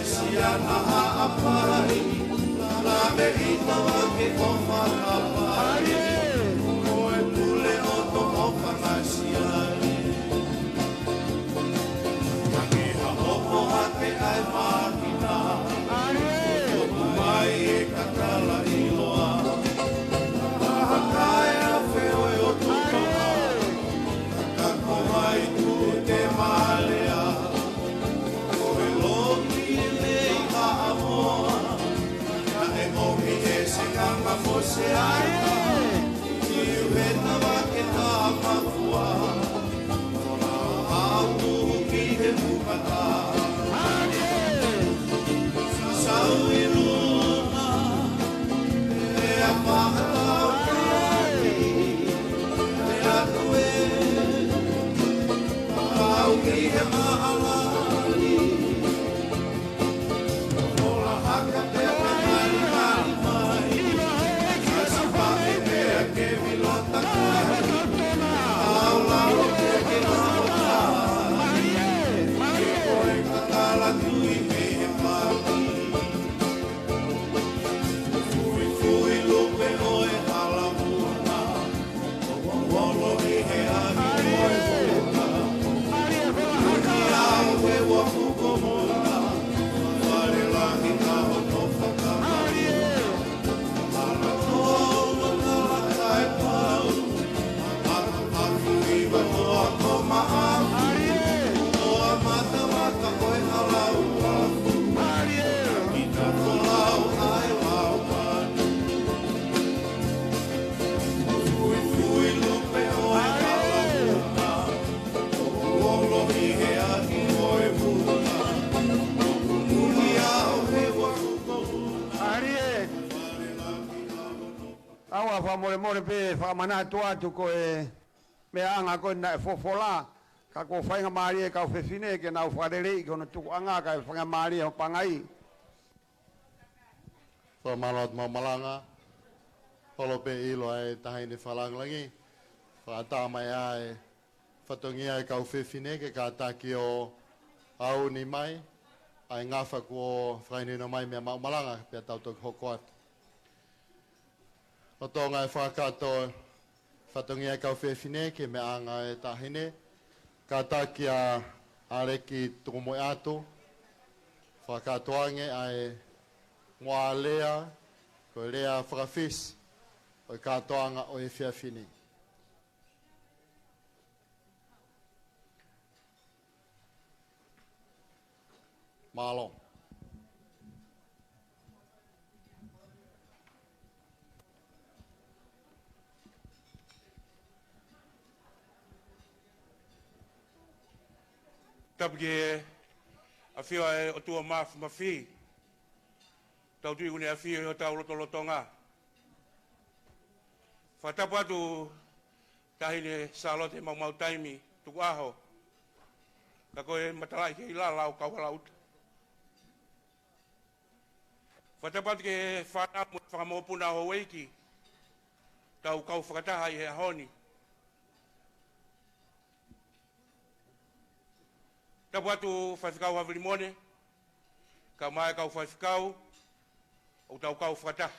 Sia Awa fa more pe fa mana tu ko e me anga ko na fofola ka ko fa nga mari ka fefine ke na fa dele ko no tu anga ka fa nga mari o pangai. Fa malot malanga. Polo pe ilo ai tahine falang lagi. Fa ta mai ai fatongi ai ka fefine ke ka ta ki o au ni mai. Ai ngafa ko fraini no mai me malanga pe tau to hokot. O tonga e whakato whatongi e kau whewhine ke me anga e tahine. Ka taki a areki tukumoe atu. Whakatoange ai ngoa lea, ko lea whakawhis, o katoanga o e whewhine. Malo. Tapke a fio e o tua maf mafi. Tau tui une a fio o tau lotonga. Whatapu atu tahine salote mau taimi tuku aho. Ka koe matalai ke ila lau kauhalauta. Whatapu atu ke whakamopuna ho weiki. Tau kau whakataha i he ahoni. Tapu atu whaifikau hawiri mone, ka mai kau whaifikau, o tau kau whakata.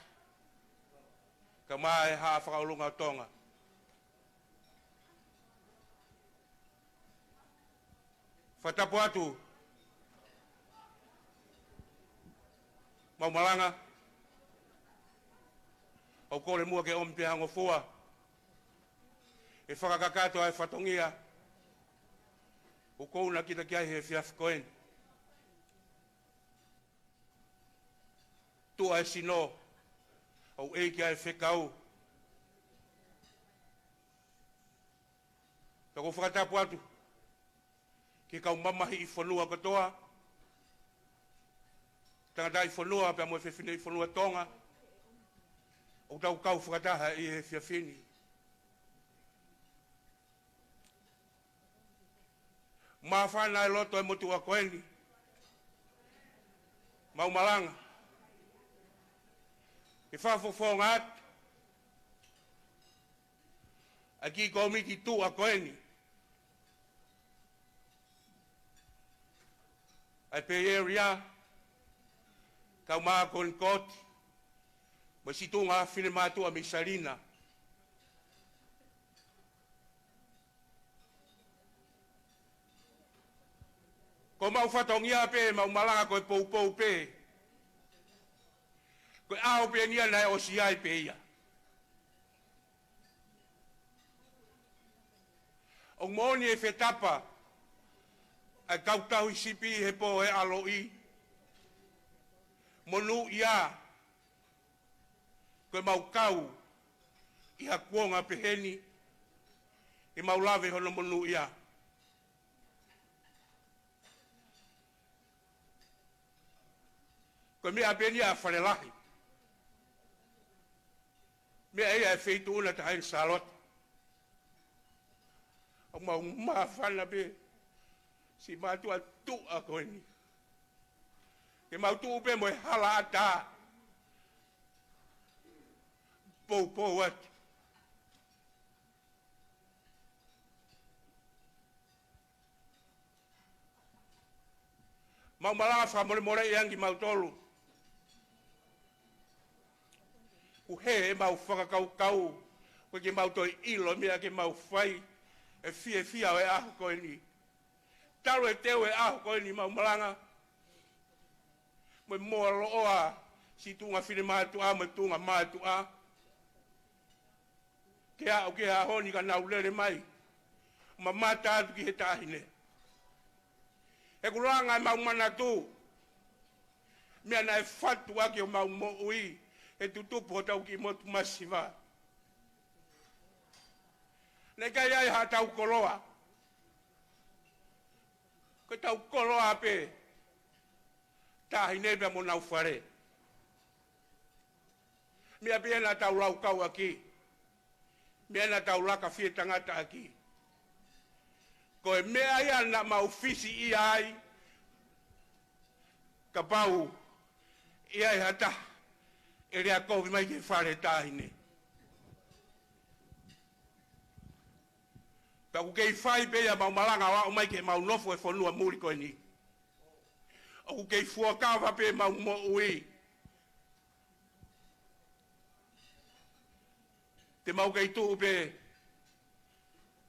Ka mai haa whakaulunga o tonga. Whatapu atu, maumalanga, au kore mua ke ompe hango fua, e whakakakato ai whatongia, o kouna kita kia he fiafkoen. Tu ai sino, au e kia e whekau. Tako whakatapu atu, ki kau mamahi i whanua katoa, tangata i whanua, pia mo e whewhine i whanua tonga, o tau kau whakataha i he fiafini. Mawhana e loto e motu a koeni. Maumalanga. E whawhawhonga at. A ki komiti tu a koeni. Ai pe area. Kau maa kon koti. Masitunga fine matu a misalina. Ko mau whatongia pe, mau malanga koe pou pe. Koe aho pe nia nai o siai pe ia. O moni e whetapa, ai kautau i sipi he po e alo i. Monu ia, koe mau kau, i hakuonga pe heni, i mau lave hono monu ia. Ko mea penia a whanelahi. Mea ea e wheitu una ta hain salot. O mau maa whana pe. Si mātua tu a koeni. Ke mau tu upe mo e hala ata. Pou ati. Mau malanga whamore iangi mau tolu. Ku he e mau whakakau, koe ke mau toi ilo mea ke mau whai, e fia o e aho koe ni. Taro e teo e aho koe ni mau malanga. Moe moa looa, si tunga whine mātua, moe tunga mātua. Ke a o ke a honi ka nau lere mai, ma mata atu ki he tahine. E kuranga e mau mana tu, mea na e whatu ake o mau mo ui, e tutupu o tau ki motu masiva. Ne kai ai ha tau koloa. Ko tau koloa pe. Tahi nebea mo nau whare. Mea pena tau lau kau aki. Mea na tau laka fie tangata aki. Ko e mea ia na maufisi ia ai. Ka pau ia e hata. E rea kovi mai ke whare tāhine. Ka ku kei whai pea mau malanga wa o mai ke mau nofo e whanua muri koe ni. O ku kei fuakawa pe mau mo ui. Te mau kei tuu pe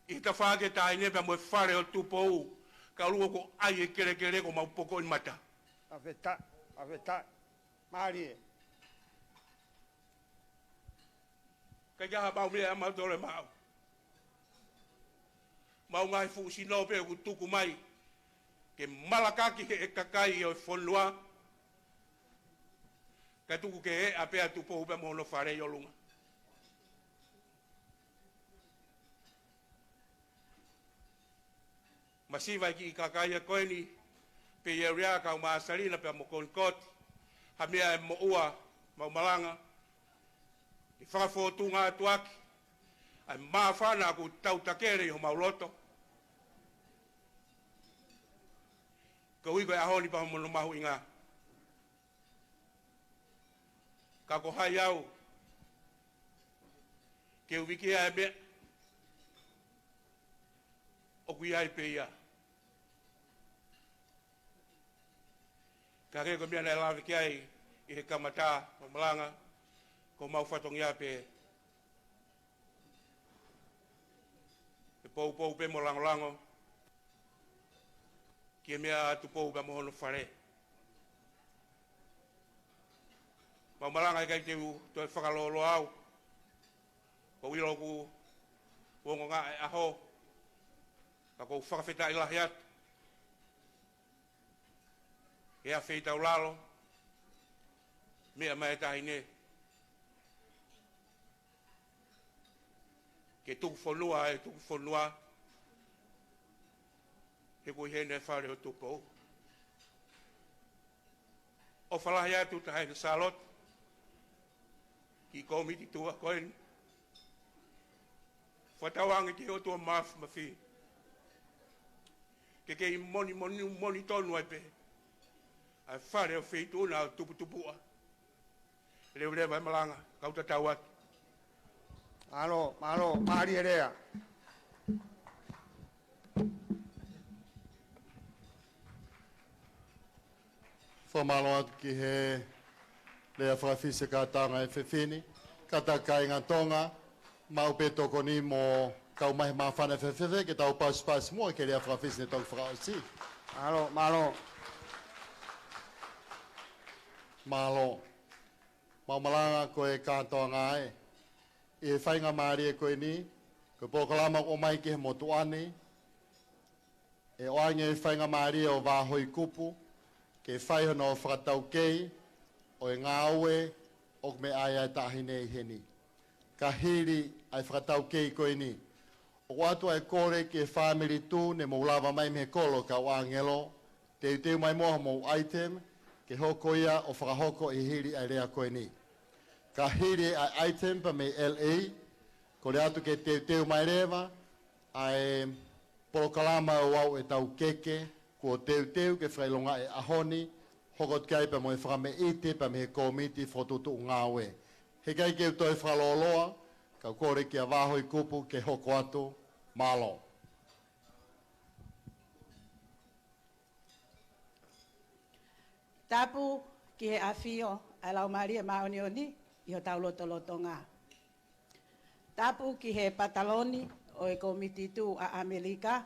i ta whake tāhine pe mo e whare o tupou. Ka lua ko ai e kere kere ko mau poko in mata. Aveta, Marie. Ka jaha mau mea mau tore mau. Mau ngai fu sino pe ku tuku mai. Ke malakaki he e kakai o whonua. Ka tuku ke he a pea tupo upe mono whare i olunga. Masiva ki i kakai a koeni. Pe i rea ka o maasarina pe a mo konkoti. Ha mea e mo ua mau malanga. I whakafotunga atuaki. Ai mawhana ku tau takere i ho mauloto. Ka ui koe ahoni pa mono mahu inga. Ka ko hai au. Ke uwiki ai mea. O kui ai pe ia. Ka reko mea nei lawe ki ai i he kamata o malanga. Ko mau whatong ia pe. E pou pe mo lango. Ki mea atu pou ka mohono whare. Mau malanga i kai te u, to e whakalolo au. Ko wilo ku uongo ngā e aho. Ka kou whakawheta i lahi atu. E a wheita u lalo. Mea mai tahine. Ke tuku whanua e tuku whanua. He kui hene whare o tupo. O whalahi atu ta haina salot. Ki komiti tua koen. Whatawangi te o tua maaf mawhi. Ke kei moni tonu ai pe. Ai whare o whetu na o tupu tupua. Leo vai malanga. Kauta tau atu. Malo, Marie rea. Whamalo atu ki he lea whawhise ka tanga e whewhini. Kata kai ngā tonga, mau pe toko ni mo kau mahi maa whana whewhewe, ke tau pas mua ke lea whawhise ne tau whakaosi. Malo. Mau malanga koe kātoa ngāe. I he whainga maari e koe ni, koe pōkalama o mai ki he motuane. E oange e whainga maari o wāhoi kupu, ke whaihono o whakatau kei, o e ngāue, o me ai ai tahine i heni. Ka hiri ai whakatau kei koe ni. O atu ai kore ki e whamiri tū, ne mō lava mai me kolo ka wāngelo, te uteu mai moha mō item, ke hoko ia o whakahoko i hiri ai rea koe ni. Ka hiri ai item pa me LA, ko le atu ke te uteu mai rewa, ai polokalama o au e tau keke, ko te uteu ke whailonga e ahoni, hokot kai pa mo e whakame ite pa me he komiti whotutu ngāwe. He kai ke utoi whaloloa, ka kore ki a wāhoi kupu ke hoko atu, malo. Tapu ki he awhio a lau Maria Maonioni i ho tau loto ngā. Tapu ki he pataloni o e komiti tū a Amerika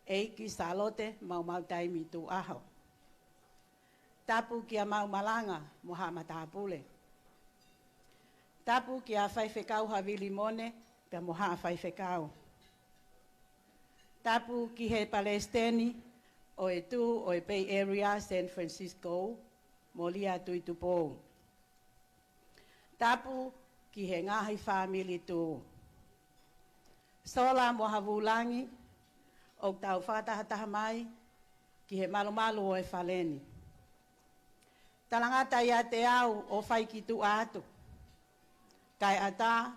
e ki salote mau taimi tū aho. Tapu ki a mau malanga moha matapule. Tapu ki a whaiwhekau havili mone pe moha whaiwhekau. Tapu ki he Palestini o e tū o e Bay Area, San Francisco, molia tui tupou. Tapu ki he ngahi whamili tū. Sola moha vulangi, o tau whakatahataha mai, ki he malu o e whaleni. Talangata ia te au o whai ki tu atu. kai ata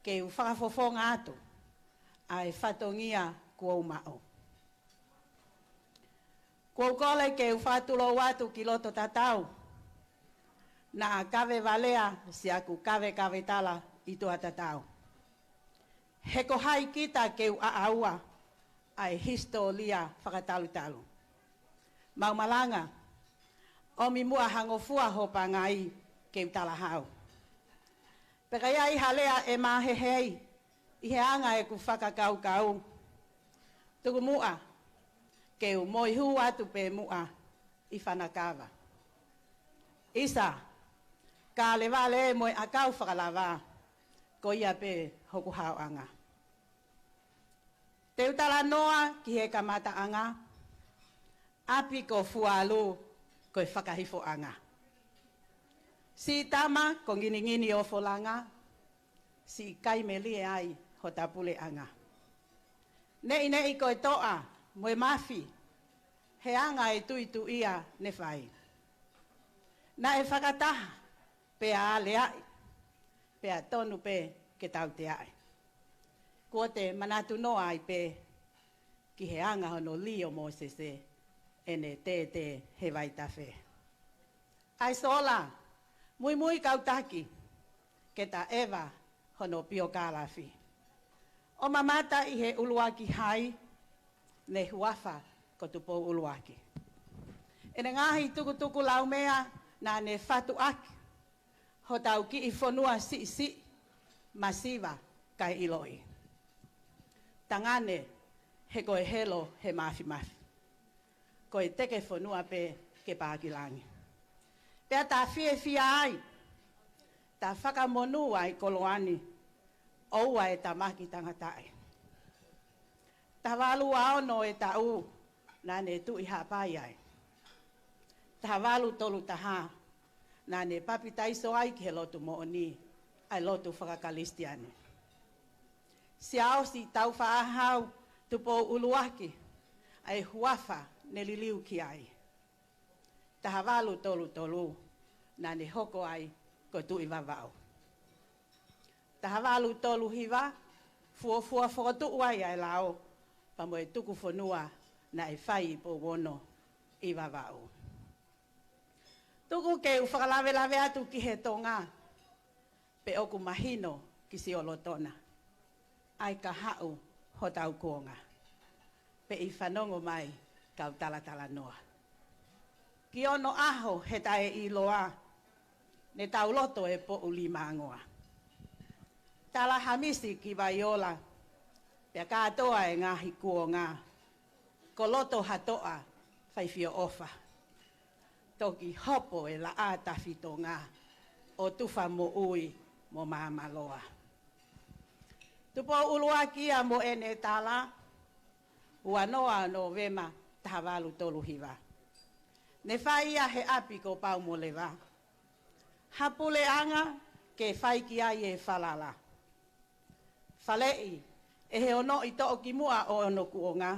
ke u whakafofonga atu ai whatongia kua umao. Kua kole ke u whatulo watu ki loto tatau na kawe valea si aku kawe tala i tua tatau. Heko hai kita ke u aaua ai historia whakatalu-talu. Maumalanga, o mi mua hangofua hopa ngai ke u talahau. Pekaya i halea e mahehei, i he anga e ku whakakau-kau. Tuku mua, ke u moihu atu pe mua i whanakawa. Isa, ka lewale moe akau whakalawa, ko ia pe hoku hao anga. Te utala noa ki he kamata anga, api ko fualu ko e whakahifo anga. Si tama ko ngini o folanga, si kaimeli e ai ho tapule anga. Nei ko e toa, moe mafi, he anga e tuitu ia ne whai. Na e whakataha, pe a leai, pe a tonu pe ke tau te ai. Ko te manatu noa ai pe, ki he anga hono lio mo sese, ene te he vai tawhe. Ai sola, mui kautaki, ke ta ewa hono pio kālafi. O mamata i he uluaki hai, ne huafa ko tupo uluaki. Ene ngahi tuku lau mea, na ne fatu aki, ho tau ki i whonua si masiva kai iloi. Tangane, he koe helo he mafi. Koe teke whonua pe ke pākilangi. Pea tā fia ai, tā whakamonua ai koloani, oua e tā maki tangatai. Tā walu aono e tā u, nā ne tu i hapai ai. Tā walu tolu taha, nā ne papitaiso ai ki he lotu mooni, ai lotu whakakalistiani. Si ao si tau whaahau tupo uluaki, ai huafa ne liliu ki ai. Taha walu tolu, nā ne hoko ai ko tu i wawau. Taha walu tolu hiwa, fua whakatu ai ai lao, pa moe tuku whanua na e whai po wono i wawau. Tuku ke u whakalawe atu ki he tonga, pe oku mahino ki si olotona. Ai ka hau ho tau kuonga. Pe i whanongo mai kau tala noa. Ki ono aho he tae i loa, ne tau loto e po uli mangoa. Tala hamisi ki vaiola, pia katoa e ngahi kuonga. Ko loto hatoa whaifio ofa. Toki hopo e la a tawhito ngā, o tuwha mo ui mo mamaloa. Tupo uluakia mo ene tala, ua noa no vema tahawalu tolu hiwa. Ne whaia he api ko pau mo lewa. Hapule anga ke whaiki ai e whalala. Whalei, e he ono i to o ki mua o ono kuonga.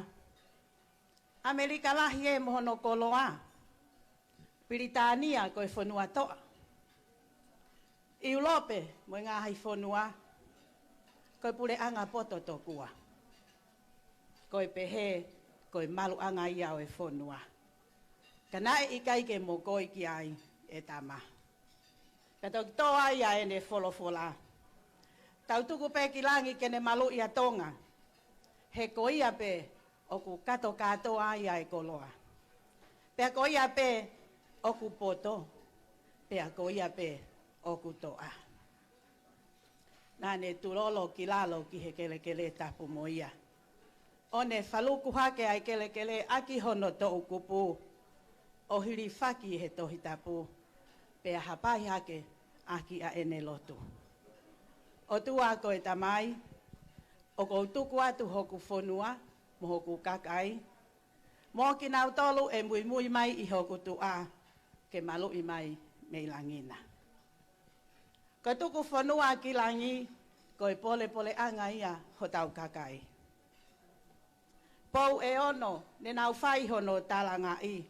Amerika lahi e mohono koloa. Piritania ko e whanua toa. I ulope mo ngā hai whanua. Ko e pule anga poto tokua. Ko e pehe, ko e malu anga ia o e whanua. Kana e ikai ke mo koi ki ai e tama. Kato ki toa ia e ne wholofola. Tau tuku pe ki langi ke ne malu ia tonga. He ko ia pe o ku kato katoa ia e koloa. Pea ko ia pe o ku poto. Pea ko ia pe o ku toa. Nā ne turolo ki lalo ki he kele tapu mo ia. O ne whaluku hake ai kele aki hono to ukupu. O hiri whaki he tohi tapu. Pea hapai hake aki a ene lotu. O tua ko e tamai. O ko tuku atu hoku whonua. Mo hoku kakai. Mo ki nau tolu e mui mai i hoku tua. Ke malu i mai mei langina. Ko tuku whanua ki langi, ko e pole anga ia ho tau kakai. Pou e ono, ne nau whai hono talanga i.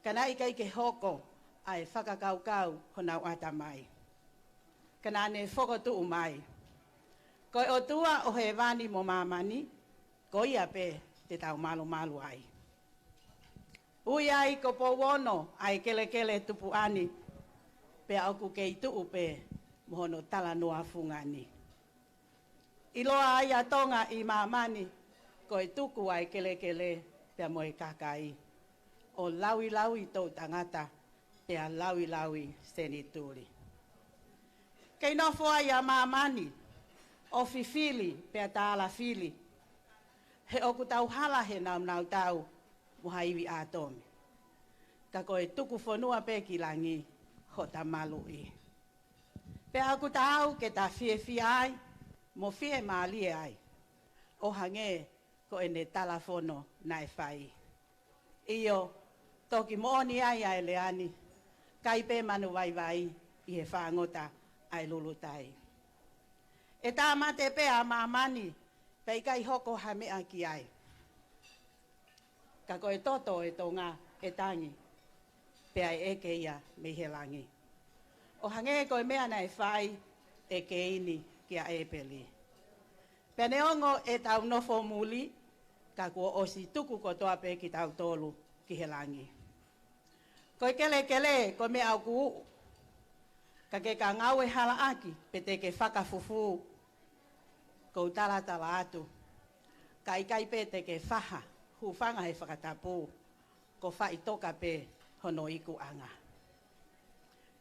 Kana ika ke hoko, ai whakakaukau ho nau atamai. kana ne whokotu umai. Koe o tua o he wani mo mamani, ko ia pe te tau malu malu ai. Ui ai ko po wono ai kele kele tupu ani, pe au ku kei tuu pe mohono tala noa fungani. Iloa ai atonga i mamani, koe tuku ai kele kele pe moe kakai. O lawi lawi tau tangata, pe a lawi lawi seni tuli. Kei nofo ai a mamani, o fifili pe a taala fili. He oku tau hala he nau tau, muhaiwi atomi. Ka koe tuku whanua pe ki langi, ho ta malu i. Pe aku tau ke ta fie ai, mo fie maali ai. O hange ko ene talafono na e whai. Iyo, toki mooni ai ai leani, kai pe manu vai i he whaangota ai lulutai. E tā mate pe a mamani, pei kai hoko ha mea ki ai. Ka koe toto e tō ngā e tangi, pe ai eke ia me he langi. O hange koe mea nei whai e ke ini ki a epeli. Pene ongo e tau nofo muli, ka kua osi tuku kotoa pe ki tau tolu ki he langi. Koe kele kele koe mea au kuu, ka ke ka ngau e hala aki, pe te ke whakafufu, kou tala atu, ka ikai pe te ke whaha, hufanga he whakatapu, ko whai toka pe hono iku anga.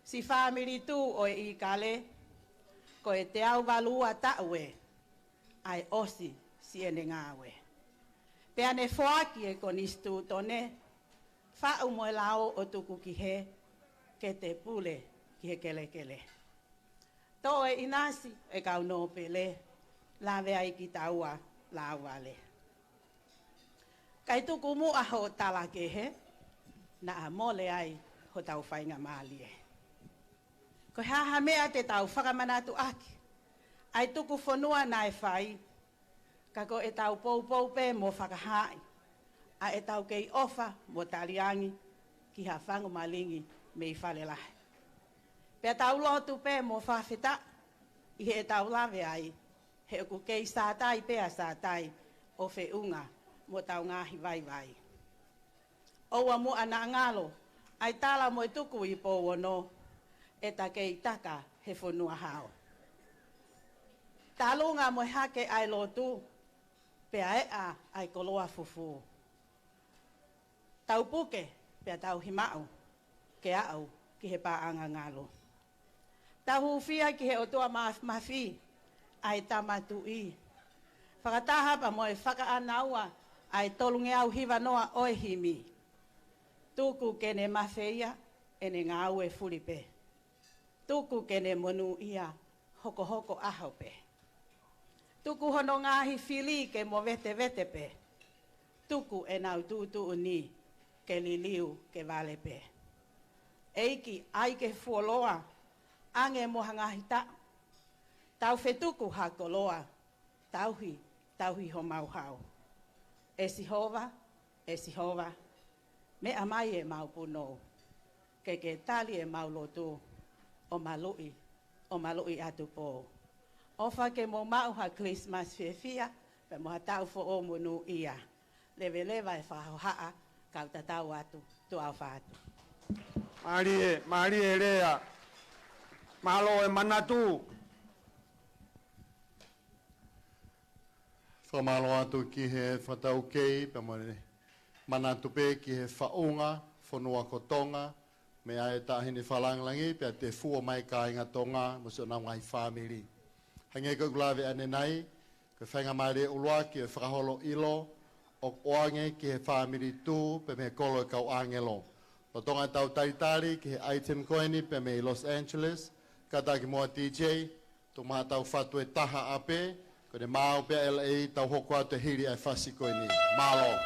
Si whamiri tu o e i kale, ko e te au walua taue, ai osi si ene ngāwe. Pe ane whoaki e ko nistu tone, whau moe lao o tuku ki he, ke te pule ki he kele kele. Tō e inasi e kau no pele, lawe ai ki taua la wale. Kai tuku mu aho tala ke he, na a mole ai ho tau whainga maali e. Ko haha mea te tau whakamanatu aki, ai tuku whanua na e whai, ka ko e tau pou pe mo whakahai, a e tau kei ofa mo taliangi ki ha whangu malingi me i whale lahe. Pea tau lotu pe mo whawhita, i he tau lawe ai, he oku kei sātai pea sātai o whiunga mo tau ngahi vai. Oua mu ana ngalo, ai tala mo tuku i pōwono, e ta kei taka he whanua hao. Talunga mo hake ai lotu, pea e a ai koloa fufu. Tau puke, pea tau himau, ke au ki he paanga ngalo. Tau hufia ki he otua mafi, ai tamatu i. Whakataha pa mo e whakaanaua, ai tolunge au hiva noa oe himi. Tuku kene mawheia, ene ngāu e furipe. Tuku kene monu ia, hoko hoko aho pe. Tuku hono ngāhi fili ke mo vete pe. Tuku e nau tutu ni, ke liliu ke vale pe. Eiki ai ke fuoloa, ange mo hangahita. Tau whetuku ha koloa, tauhi ho mauhau. E sihova, me amai e mau puno, ke tali e mau lotu, o malui atu po. Ofa ke mo mauha Christmas fia, pe mo hatau fo o munu ia. Lewa e whahohaa, kau tatau atu, tu au whātu. Marie rea, malo e manatu. Whamalo atu ki he whatau kei, pe mo manatu pe ki he whaunga, whanua kotonga, me ai tahini whalanglangi, pe te fua mai ka inga tonga, mo se o ngai whamiri. Hange ko gulawe ane nai, ko whainga maire ulua ki e whakaholo ilo, o oange ki he whamiri tū, pe me kolo e kau angelo. O tonga tau taritari ki he Aitan Koini, pe me Los Angeles, kata ki moa DJ, tu maha tau whatu e taha ape, ko ne māo pe LA, tau hoko atu e hiri ai whasi koini. Mālo.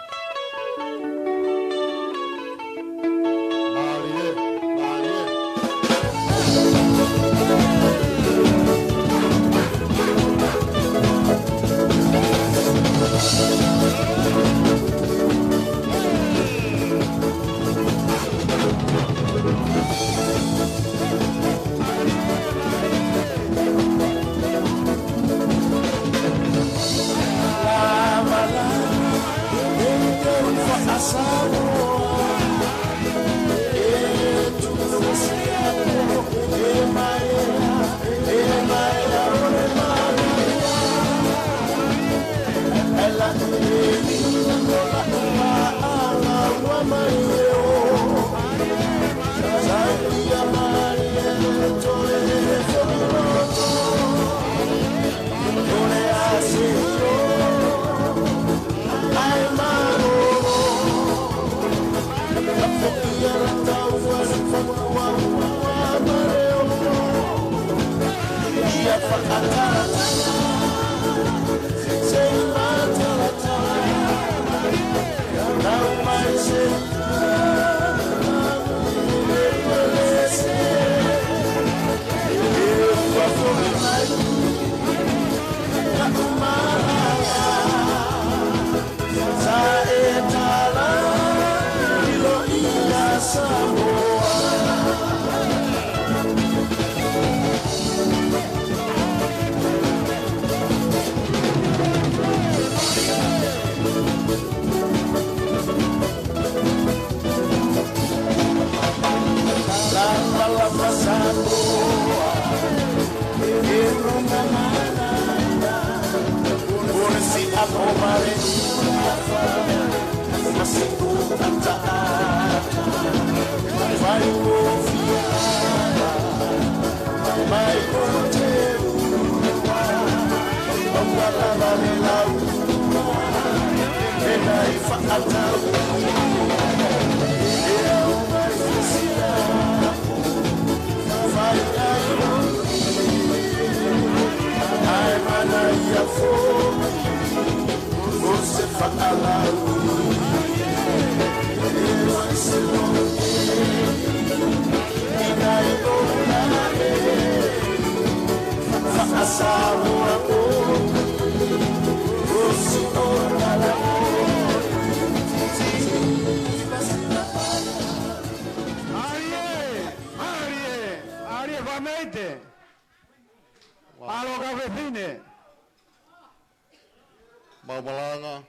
Maumalanga,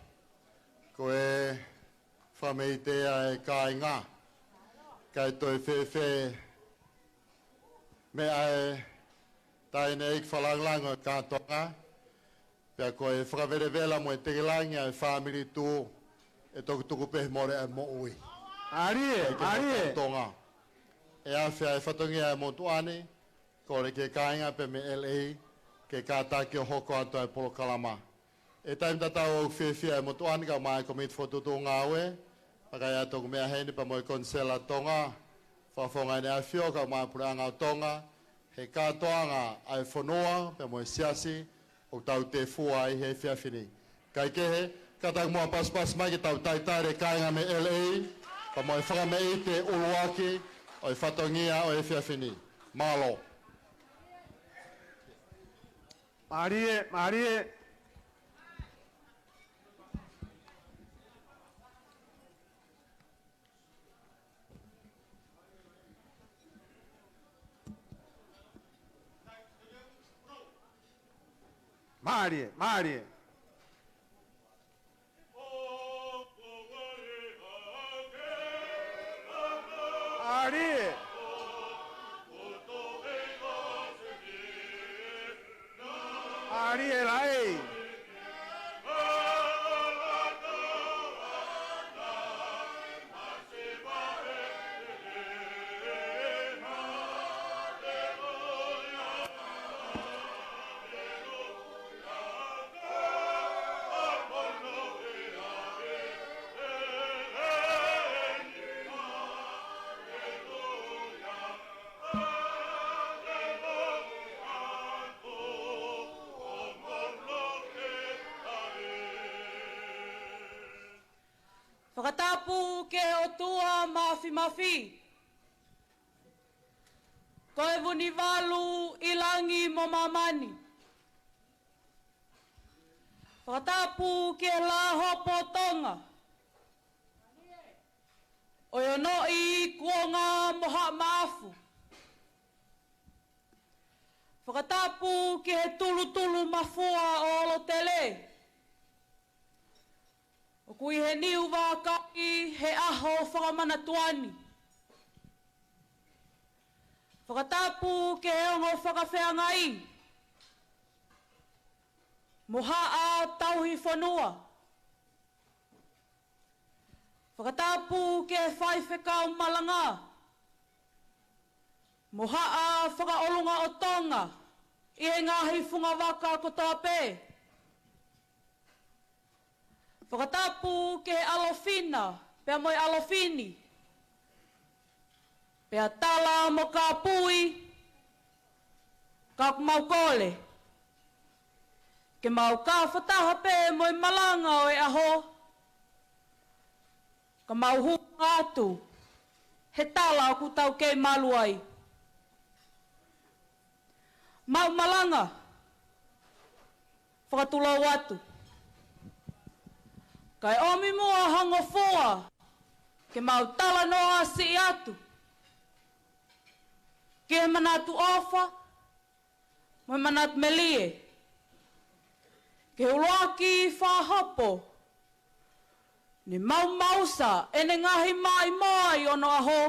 koe whameitea e kāinga, kai toi whewhe, me ai taine ik whalanglango kātonga, pia koe whakawerewela mo e tegelangi ai whamiri tū, e toku tuku pehi more ai mo ui. Arie. Tonga. E awhia e whatongi ai mo tuane, kore ke kāinga pe me LA, ke kātaki o hoko ato ai Polo Kalama. E taim tatau au whiawhia e motu anika mai komit fotutu ngāwe, pakai ato kumea heni pa moi konsela tonga, whawhonga ene a whio ka mai puranga o tonga, he kātoanga ai whanua, pe moi siasi, o tau te fua i he whiawhini. Kai kehe, katak mua pas mai ki tau taitaire kāinga me LA, pa moi whakamei te uluaki, o i whatongia o e whiawhini. Malo. Marie. Marie. Arie lai. Whakatapu ke o tua mafi. Koe vuni walu ilangi mo mamani. Whakatapu ke la hopo tonga. Oyono i kuonga moha maafu. Whakatapu ke he tulu mafua o Olotele. O kui he niu wākai he aho whakamanatuani. Whakatapu ke he ongo whakawheangai. Moha a tauhi whanua. Whakatapu ke whai whekau malanga. Moha a whakaolunga o tonga. I he ngahi whunga waka kotoa pē. Whakatapu ke alofina, pea moi alofini. Pea tala mo ka pui, ka kumaukole. Ke mau ka whataha pē mo i malanga o e aho. Ka mau hunga atu. He tala ku tau kei malu ai. Mau malanga. Whakatulau atu. Kai omi mua hango foa. Ke mau tala noa si atu. Ke manatu ofa. Mo manat melie. Ke uloaki whahapo. Ni mau mausa ene ngahi mai mai ono aho.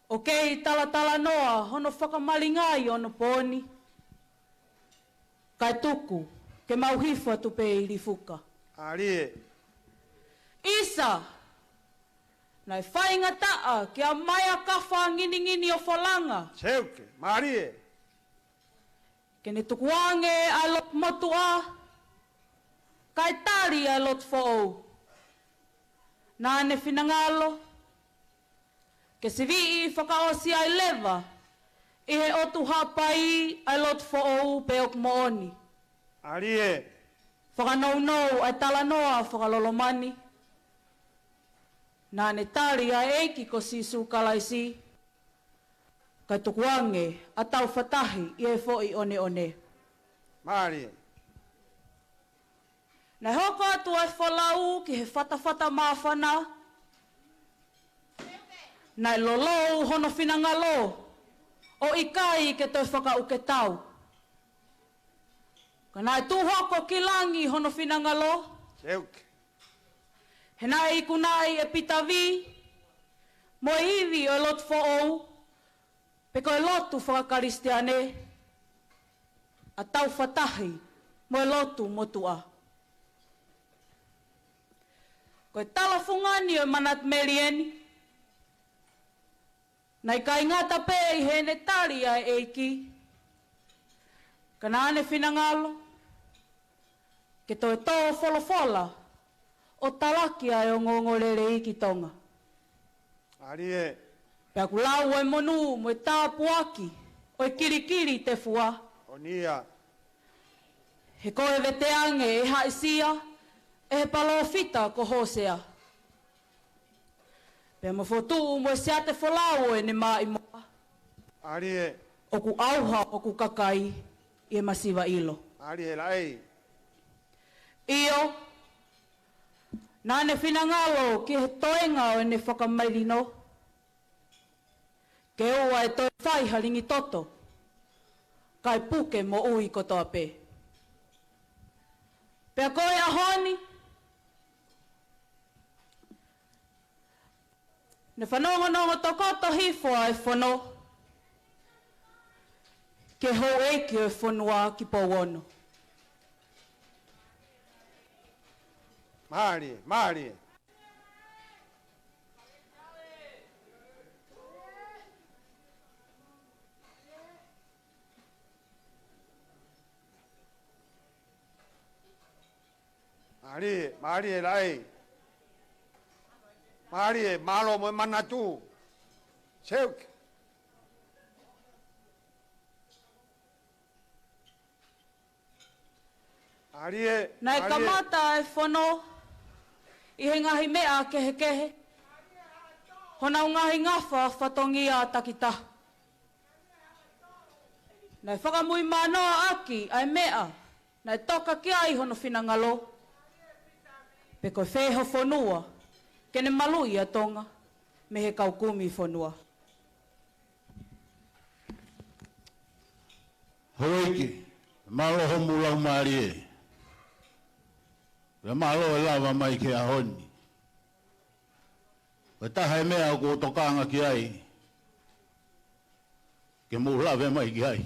O kei tala noa hono whakamalingai ono poni. Kai tuku ke mau hifa tupe i rifuka. Arie. Isa. Nai whainga taa ke a mai a kawha ngini o whalanga. Seuke, Marie. Ke ne tukuange a lot motua. Kai tari a lot fo'ou. Nā ne whinangalo. Ke se vii whakaosi ai lewa. I he otu hapai a lot fo'ou pe ok mooni. Arie. Whakanau ai talanoa whakalolomani. Nā ne tari a eiki ko sisu kalaisi. Kai tukuange a tau whatahi i e fo'i one. Marie. Nei hoko atu ai whalau ki he whatawhata māwhana. Nei lolou hono whinangalo. O ikai ke toi whakauke tau. Ka nai tūhoko ki langi hono whinangalo. Seuke. He nai ikunai e pitavi. Mo iwi o lot fo'ou. Peko e lotu whakakaristiane. A tau whatahi mo e lotu motua. Koe tala whungani o manat merieni. Nai kai ngata pē i hene tari ai eiki. Ka nāne whinangalo. Ke toi tō wholofola. O talaki ai o ngongorere i ki tonga. Arie. Pea ku lau e monu mo e tāpuaki. O e kirikiri te fua. Onia. He koe veteange e haisia. E he palofita ko hosea. Pea mo fotu mo e sea te wholau e ne mai moa. Arie. O ku auha o ku kakai i e masiva ilo. Arie lai. Io. Nā ne whinangalo ki he toenga o ne whakamairino. Ke ua e toi whai haringi toto. Kai puke mo ui kotoa pē. Pea koe ahoni. Ne whanongonongo tokoto hifua e whono. Ke hou eiki o e whonua ki Pauono. Marie, Marie. Marie lai. Marie, malo mo manatu. Seuke. Marie. Nai kamata e whono. I he ngahi mea kehe. Hona ngahi ngawha whatongi a takita. Nai whakamui manoa aki ai mea. Nai toka ki ai hono whinangalo. Pe koe wheho whonua. Kene malui a tonga. Me he kaukumi whonua. Hoiki. Malo homu lau Marie. Pe malo e lava mai ke ahoni. Pe taha mea ko tokanga ki ai. Ke mu lave mai ki ai.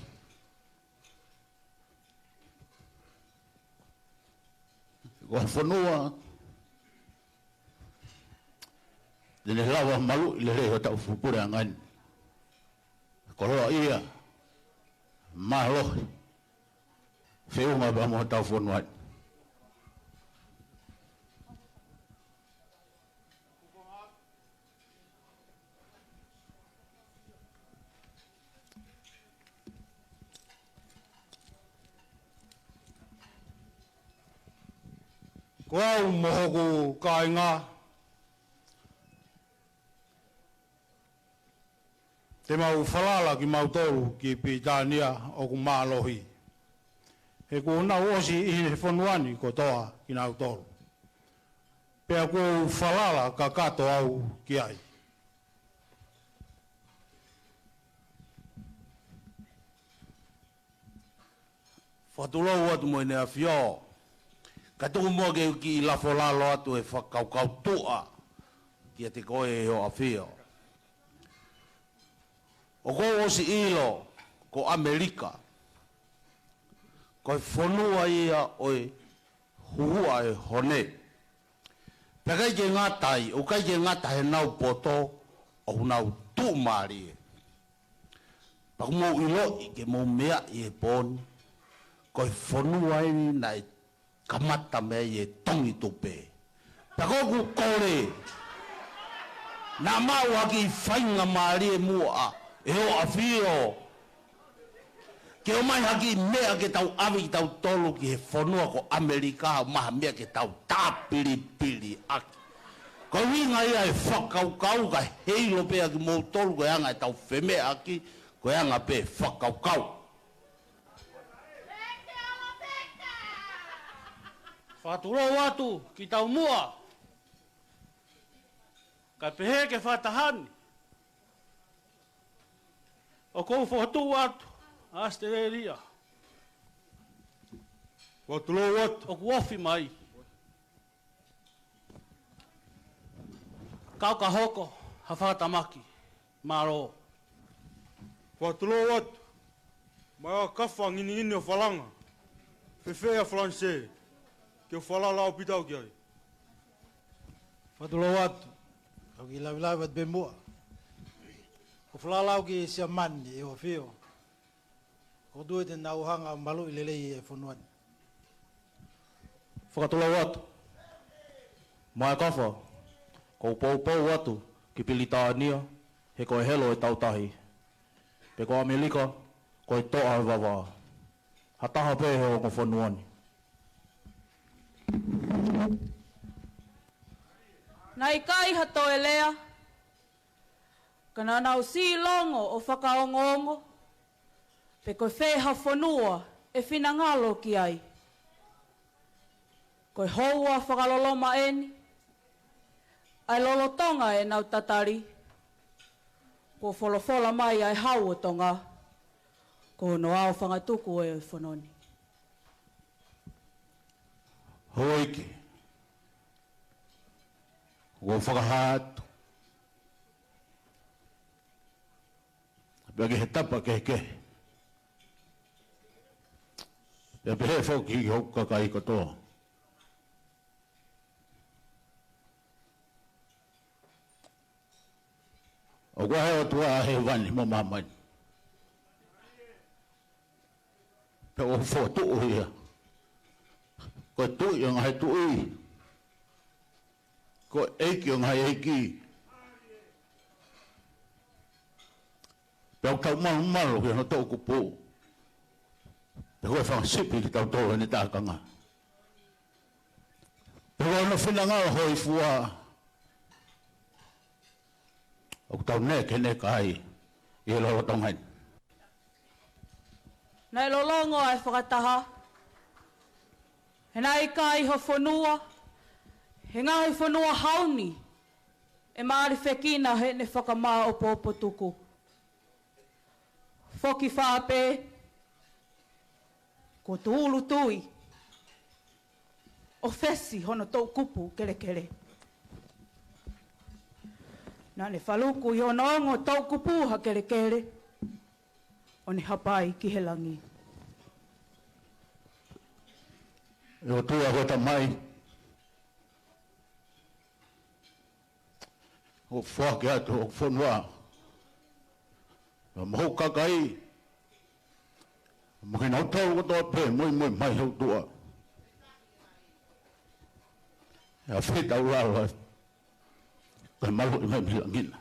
Ko whanua. Dene lava malu le reho tau fupure angani. Ko roa ia. Malo. Feunga ba mo tau whanua. Ko au mohoku kainga. Te mau whalala ki mau tolu ki Pitania o ku mālohi. He ku una osi i he whanuani ko toa ki nau tolu. Pea ku whalala ka kato au ki ai. Whatulau atu mo i nea whio. Ka tuku mua ke ki la whalalo atu e whakaukau tua ki a te koe e o a whio. O ko osi ilo ko Amerika. Ko e whanua ia o e hua e hone. Pea kai ke ngatai, o kai ke ngatai nau poto o nau tu maari e. Paku mau ilo i ke mau mea i e poni. Ko e whanua e na e kamata mea i e tongi tupe. Pea koku kore. Nā mau haki i whainga maari e mua e o a whio. Ke o mai haki mea ke tau awi ki tau tolu ki he whanua ko Amerika maha mea ke tau tāpiri piri aki. Ko winga ia e whakaukau ka heilo pea ki mou tolu ko anga e tau whemea aki ko anga pe whakaukau. Whāturo atu ki tau mua. Ka pehe ke whatahani. O kou whatu atu, Australia. Whatulo atu. O kuofi mai. Kau ka hoko, ha whatamaki, maro. Whatulo atu. Mai a kawha ngini o whalanga. Whewhea Francais. Ke o whalala o pitau ki ai. Whatulo atu. Kau ki lawilawi at bemua. Ko whalalau ki sia mani e o whio. Ko due te nauhanga malu i lelei e whanuani. Whakatulau atu. Mai kawha. Ko pou atu ki Pilitania he koe helo e tautahi. Pe ko Amerika ko e toa e wawa. Hataha pe he o ko whanuani. Nai kai hato e lea. Kana nau si longo o whakaongongo. Pe koe wheha whanua e whina ngalo ki ai. Koe houa whakaloloma eni. Ai lolotonga e nau tatari. Ko wholofola mai ai hau o tonga. Ko no ao whangatuku e whanoni. Hoiki. Wo whakahatu. Pea ke he tapa ke ke. Pea pehe whoki ki hoka kai katoa. O kua heo tua he wani mo mamani. Pea o whotu ia. Ko tui o ngai tui. Ko eiki o ngai eiki. Pea o tau malu ki no tau kupu. Pea koe whangasipi ki tau tau hene tākanga. Pea koe no whinanga hoi fua. O tau ne kene kai i e lolo tongain. Nei lolongo ai whakataha. He nai kai ho whanua. He ngahi whanua hauni. E maari whekina he ne whakamaa opo opo tuku. Whoki whāpe. Ko tuulu tui. O whesi hono tau kupu kere kere. Nā ne whaluku i hono ongo tau kupu ha kere kere. O ne hapai ki he langi. E o tua hota mai. O whake atu o whanua. O mahu kakai. O mahi nau tau o toa pe, moi mai hau tua. E a whetau rāua. Kai malu i mai milangina.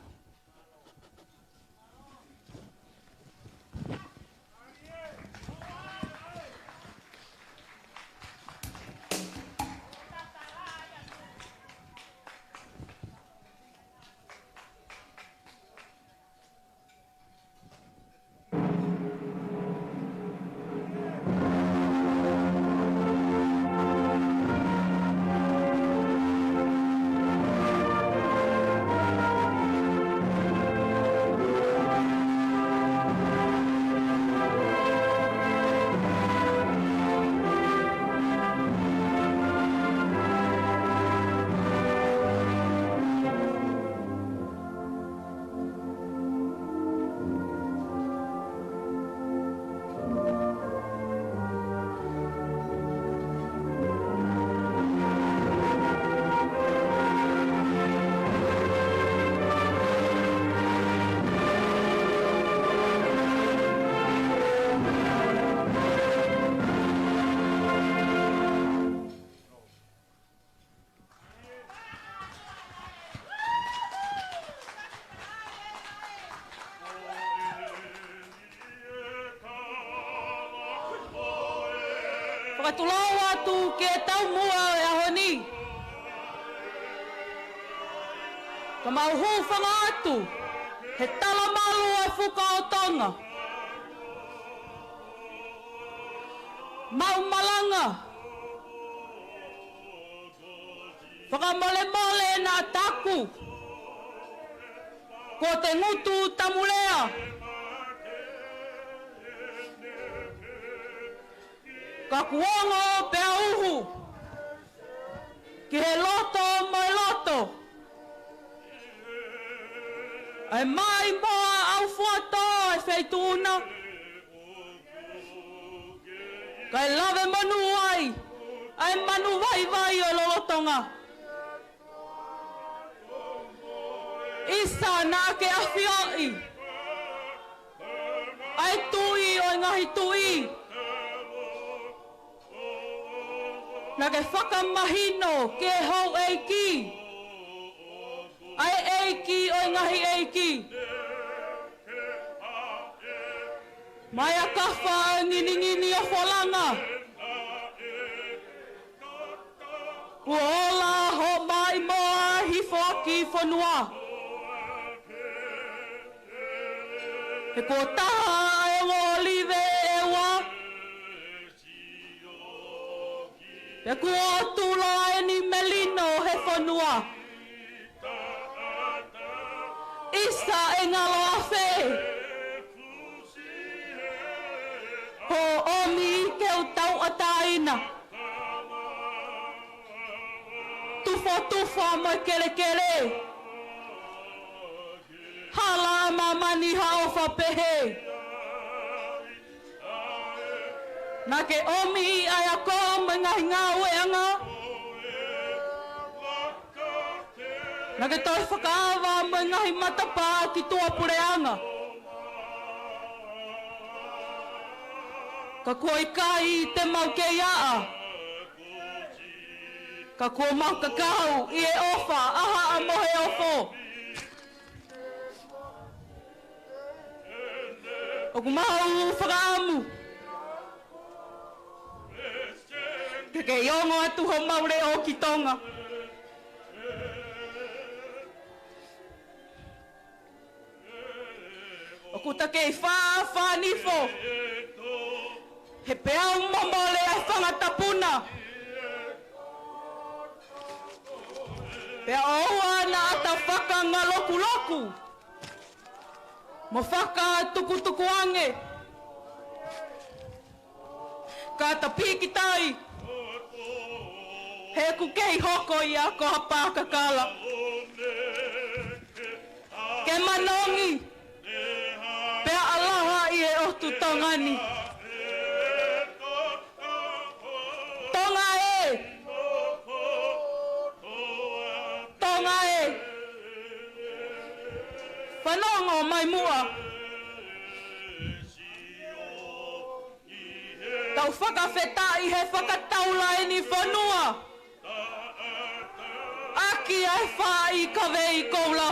Whakatulawa atu ke tau mua e ahoni. Ka mauhu whanga atu, he tala malu e whuka o tonga. Mau malanga. Whakamole mole na taku. Ko te ngutu tamulea. Ka kuongo pe auhu. Ki he loto mai loto. Ai mai moa au fuata e feituna. Kai lave manu ai. Ai manu vai vai o lolotonga. Isa na ke awhioi. Ai tui o ngahi tui. Na ke whakamahino ke hau eiki. Ai eiki o ngahi eiki. Mai a kawha ngini o wholanga. Uola ho mai moa hi whaki whanua. He ko taha e ngolive e wa. He kua tula e ni melino he whanua. Isa e ngalo a whe. Ho omi ke o tau a taina. Tufa mai kere kere. Hala mamani hao whapehe. Na ke omi ai a ko mai ngahi ngā weanga. Na ke toi whakaawa mai ngahi matapa ki tua pureanga. Ka koi kai te mau ke iaa. Ka kua mau kakau i e ofa aha a mohe ofo. O ku mau whakaamu. Ke iongo atu ho maure o ki tonga. O ku take i whanifo. He peau momole ai whangatapuna. Pea oua na ata whaka ngā loku loku. Mo whaka tuku ange. Ka ta piki tai. He ku kei hoko ia ko hapa kakala. Ke manongi. Pea alaha i e otu tongani. Tonga e. Tonga e. Whanongo mai mua. Tau whakawhetai he whakataula e ni whanua. Aki ai whai ka vei koula.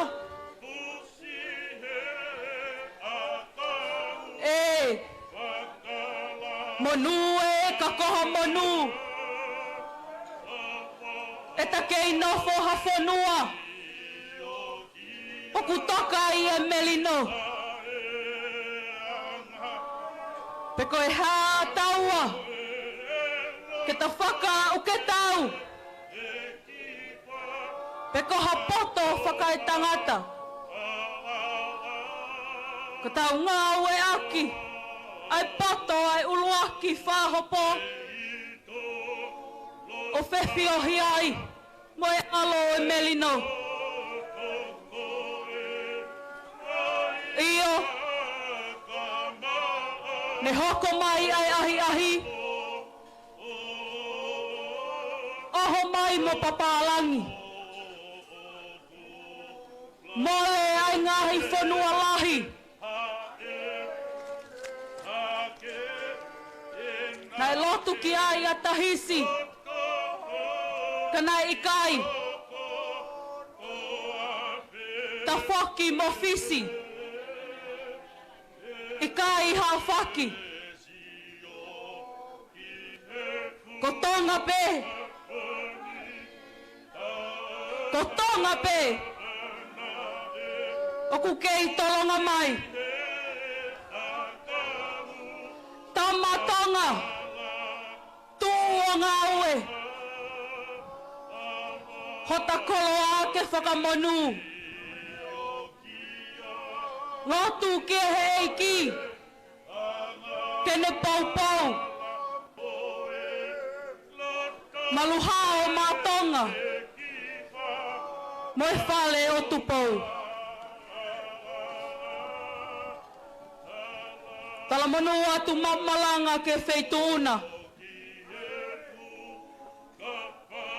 E. Monu e ka koha monu. E ta kei nofo ha whanua. Oku toka i e melino. Peko e hā taua. Ke ta whaka o ke tau. Peko ha poto whaka e tangata. Ka tau ngā ue aki. Ai poto ai uluaki whahopo. O whewhi o hiai. Mo e alo e melino. Iyo. Me hoko mai ai ahi. Oho mai mo papalangi. Mole ai ngahi whanua lahi. Nai lotu ki ai a tahisi. Kanai ikai. Ta whaki mo fisi. Ikai hao whaki. Ko tonga pe. Ko tonga pe. O ku kei tolonga mai. Tama tonga. Tuonga ue. Hota koloa ke whakamonu. Ngotu ke heiki. Kene pau pau. Maluhao matonga. Moe whale o tupou. Tala manu atu mamalanga ke feituuna.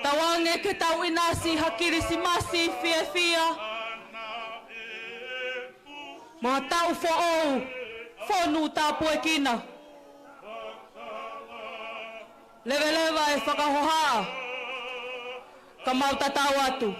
Tawange ke tau inasi hakiri si masi fia fia. Mga tau fo'ou. Fonu tapu e kina. Lewe lewa e whakahoha. Ka mau tatau atu.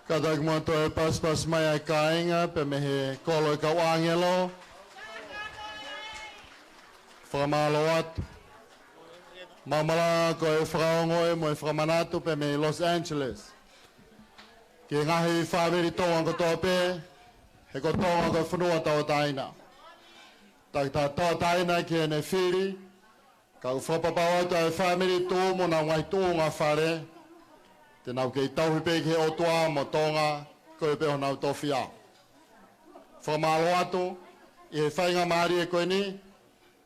Katak mo to e pas mai ai kainga pe me he kolo ka wangelo. Whamalo atu. Mamala ko e whakaongo e mo e whakamanato pe me Los Angeles. Ki ngahi whaweri tonga ko tope, he ko tonga ko whanua tau taina. Tak ta tau taina ki ene whiri, ka u whapapau atu e whameri tō mo na ngai tōnga whare, te nau kei tauhi peke o toa mo tonga, ko e peho nau tōwhia. Whamalo atu, i he whainga maari e koe ni,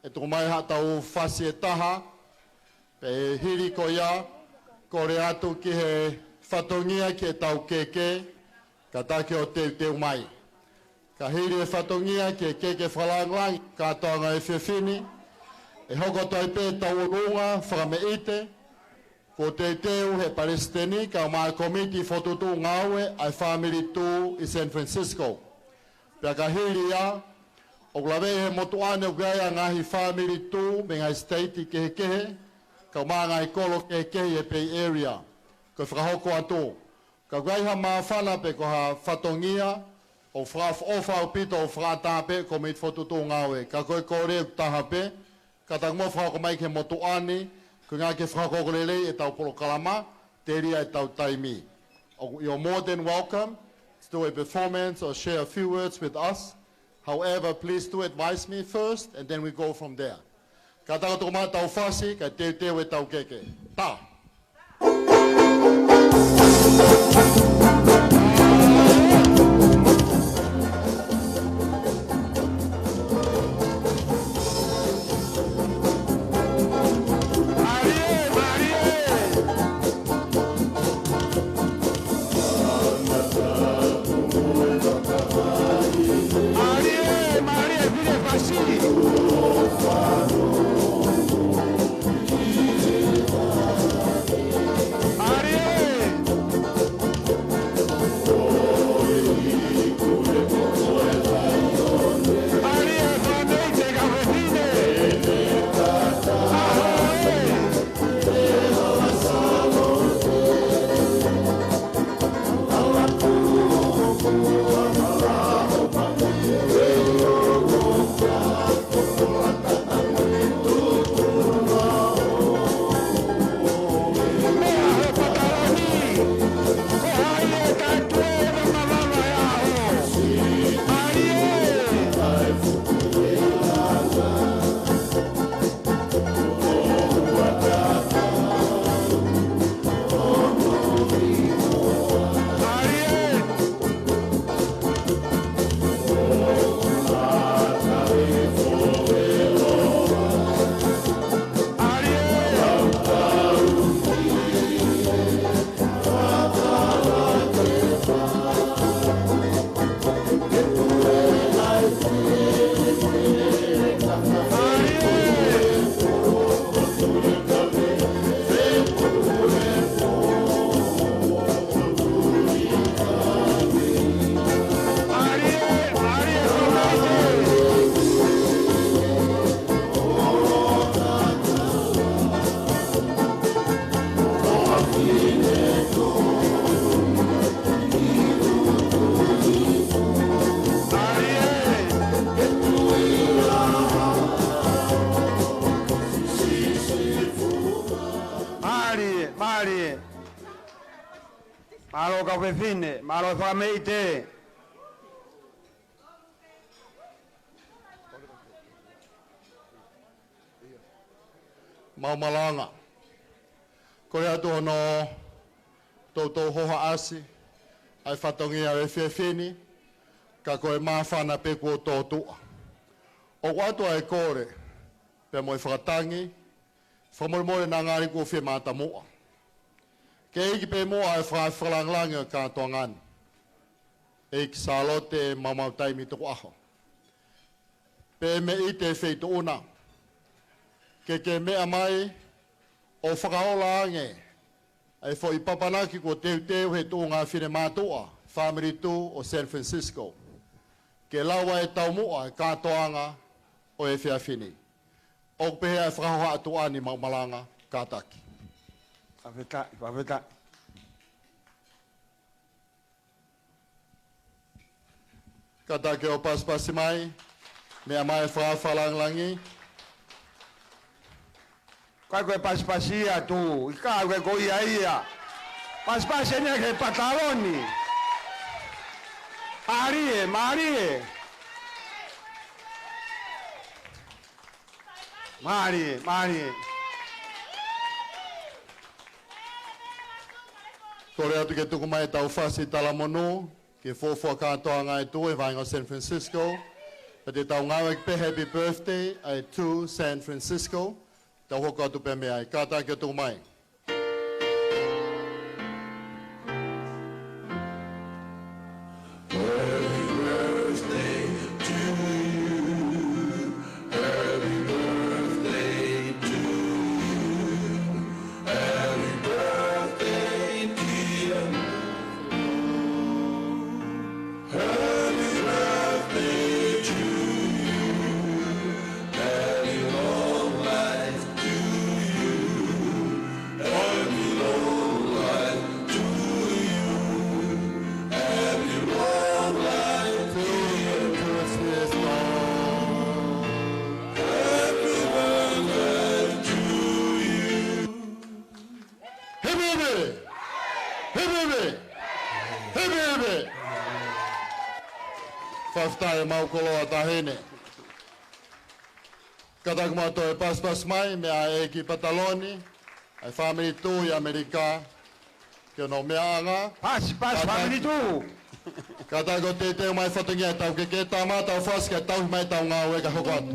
e tō mai ha tau whasi e taha, pe e hiri ko ia, kore atu ki he whatongia ki e tau keke, ka take o teu mai. Ka hiri e whatongia ki e keke whalanglang, ka tonga e whiwhini, e hoko toi pe tau runga, whakame ite, ko teu he Palestini, ka mai komiti whotutu ngawe, ai family tu i San Francisco. Pea ka hiri ia, o lawe he motuane o gaya ngahi family tu, me ngai state i kehe kehe, ka maa ngai kolo kehe kehe e pei area, ko whakahoko atu. Ka gaiha maa whana pe ko ha whatongia, o wha o pito o whatape, ko meit whotutu ngawe. Ka koe kore taha pe, ka tak mo whako mai ke motuane, ko ngā ke whakako lelei e tau polo kalama, te ria e tau taimi. You're more than welcome to do a performance or share a few words with us. However, please do advise me first, and then we go from there. Ka taka toko maa tau whasi, ka teu e tau keke. Ta! Malo ka fefine, malo fa meite. Maumalanga. Koe atu no tautou hoha asi, ai whatongia e whiawhini, ka koe mawhana pe kua tōtua. O watu ai kore, pe moe whakatangi, whamoremore nā ngāri kua whi māta mua. Ke iki pe mua ai whalanglangi o kātoa ngani. Eiki sālote mamau taimi tuku aho. Pe me ite wheito una. Ke mea mai, o whakaola ange, ai fo i papanaki ko teu he tō ngā whine mātua, Family 2 o San Francisco. Ke lawa e tau mua e kātoanga o e whiawhini. O pehe ai whakahoha atu ani Maumalanga, kātaki. Whaweta. Kātaki o paspasi mai, mea mai whawhalanglangi. Kai koe paspasia tu, i kā koe ko ia. Paspasia nia ke pataloni. Marie. Kore atu ke tuku mai tau whasi talamonu, ke fōfua kātoa ngai tu e vainga San Francisco. Pate tau ngāwek pe happy birthday ai to San Francisco. Tau hoka atu pe mea, kātā ke tuku mai. Whaftai mau koloa tahene. Kataku mato e paspas mai, mea e ki Pataloni, ai Family 2 i Amerika, ke no mea anga. Paspas Family 2! Kataku te teo mai whatungia tau ke tā mātau whaska tau mai tau ngā weka hoko atu.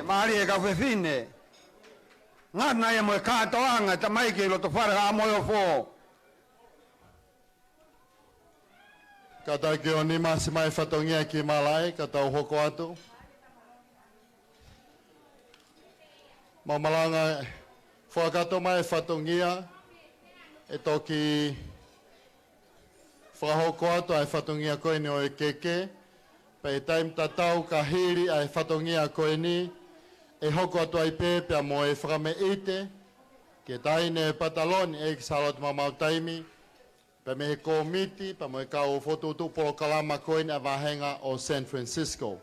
Mari e ka fefine. Ngana e mo ka toanga ta mai ke lo to fara a moyo fo. Kata ke o ni masi mai whatongia ki malai, kata o hoko atu. Mamalanga, whakato mai whatongia, e toki whahoko atu ai whatongia koe ni o e keke, pei taim tatau ka hiri ai whatongia koe ni, e hoko atu ai pēpea mo e whakame ite, ke taine pataloni e kisalot mamau taimi, pe me he komiti, pa mo e kau fotutu polo kalama koe ni a wahenga o San Francisco.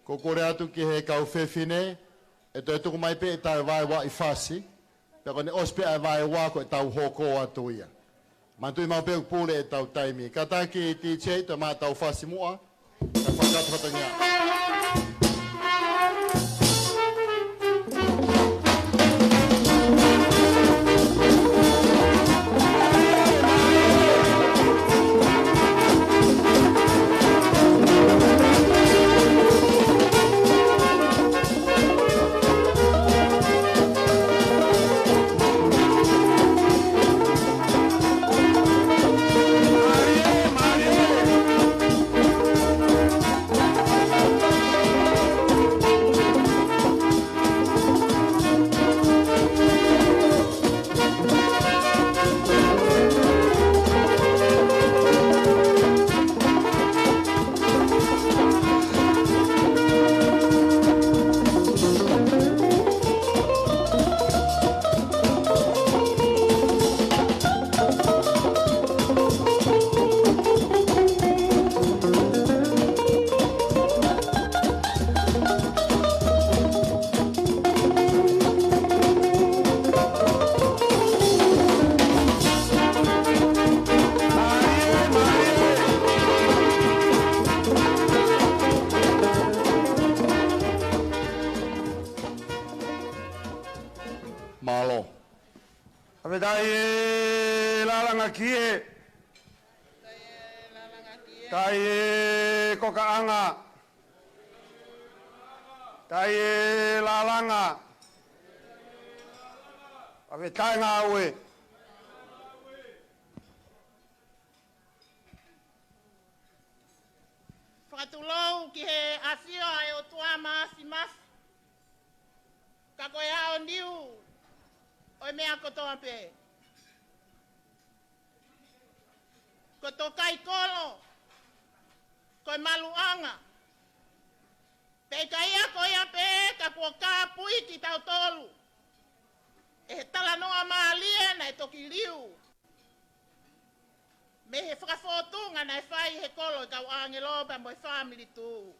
Ko kore atu ki he kau whewhine, e toi tuku mai pe e tau vai wa i whasi, pe kone ospe ai vai wa ko e tau hoko atu ia. Mantui mau pe pule e tau taimi. Ka taki TJ, to maa tau whasi mua, ka whakatu hatangia. Whakatulou ki he asio ai o tua maasi masi. Ka koe hao niu, oi mea kotoa pe. Ko to kai kolo, koe maluanga. Pe kai a koe a pe, ka kua ka pui ki tau tolu. E he talanoa maalie na e toki liu. Me he whakafotunga na e whai he kolo i kau angeloba mo e family tu.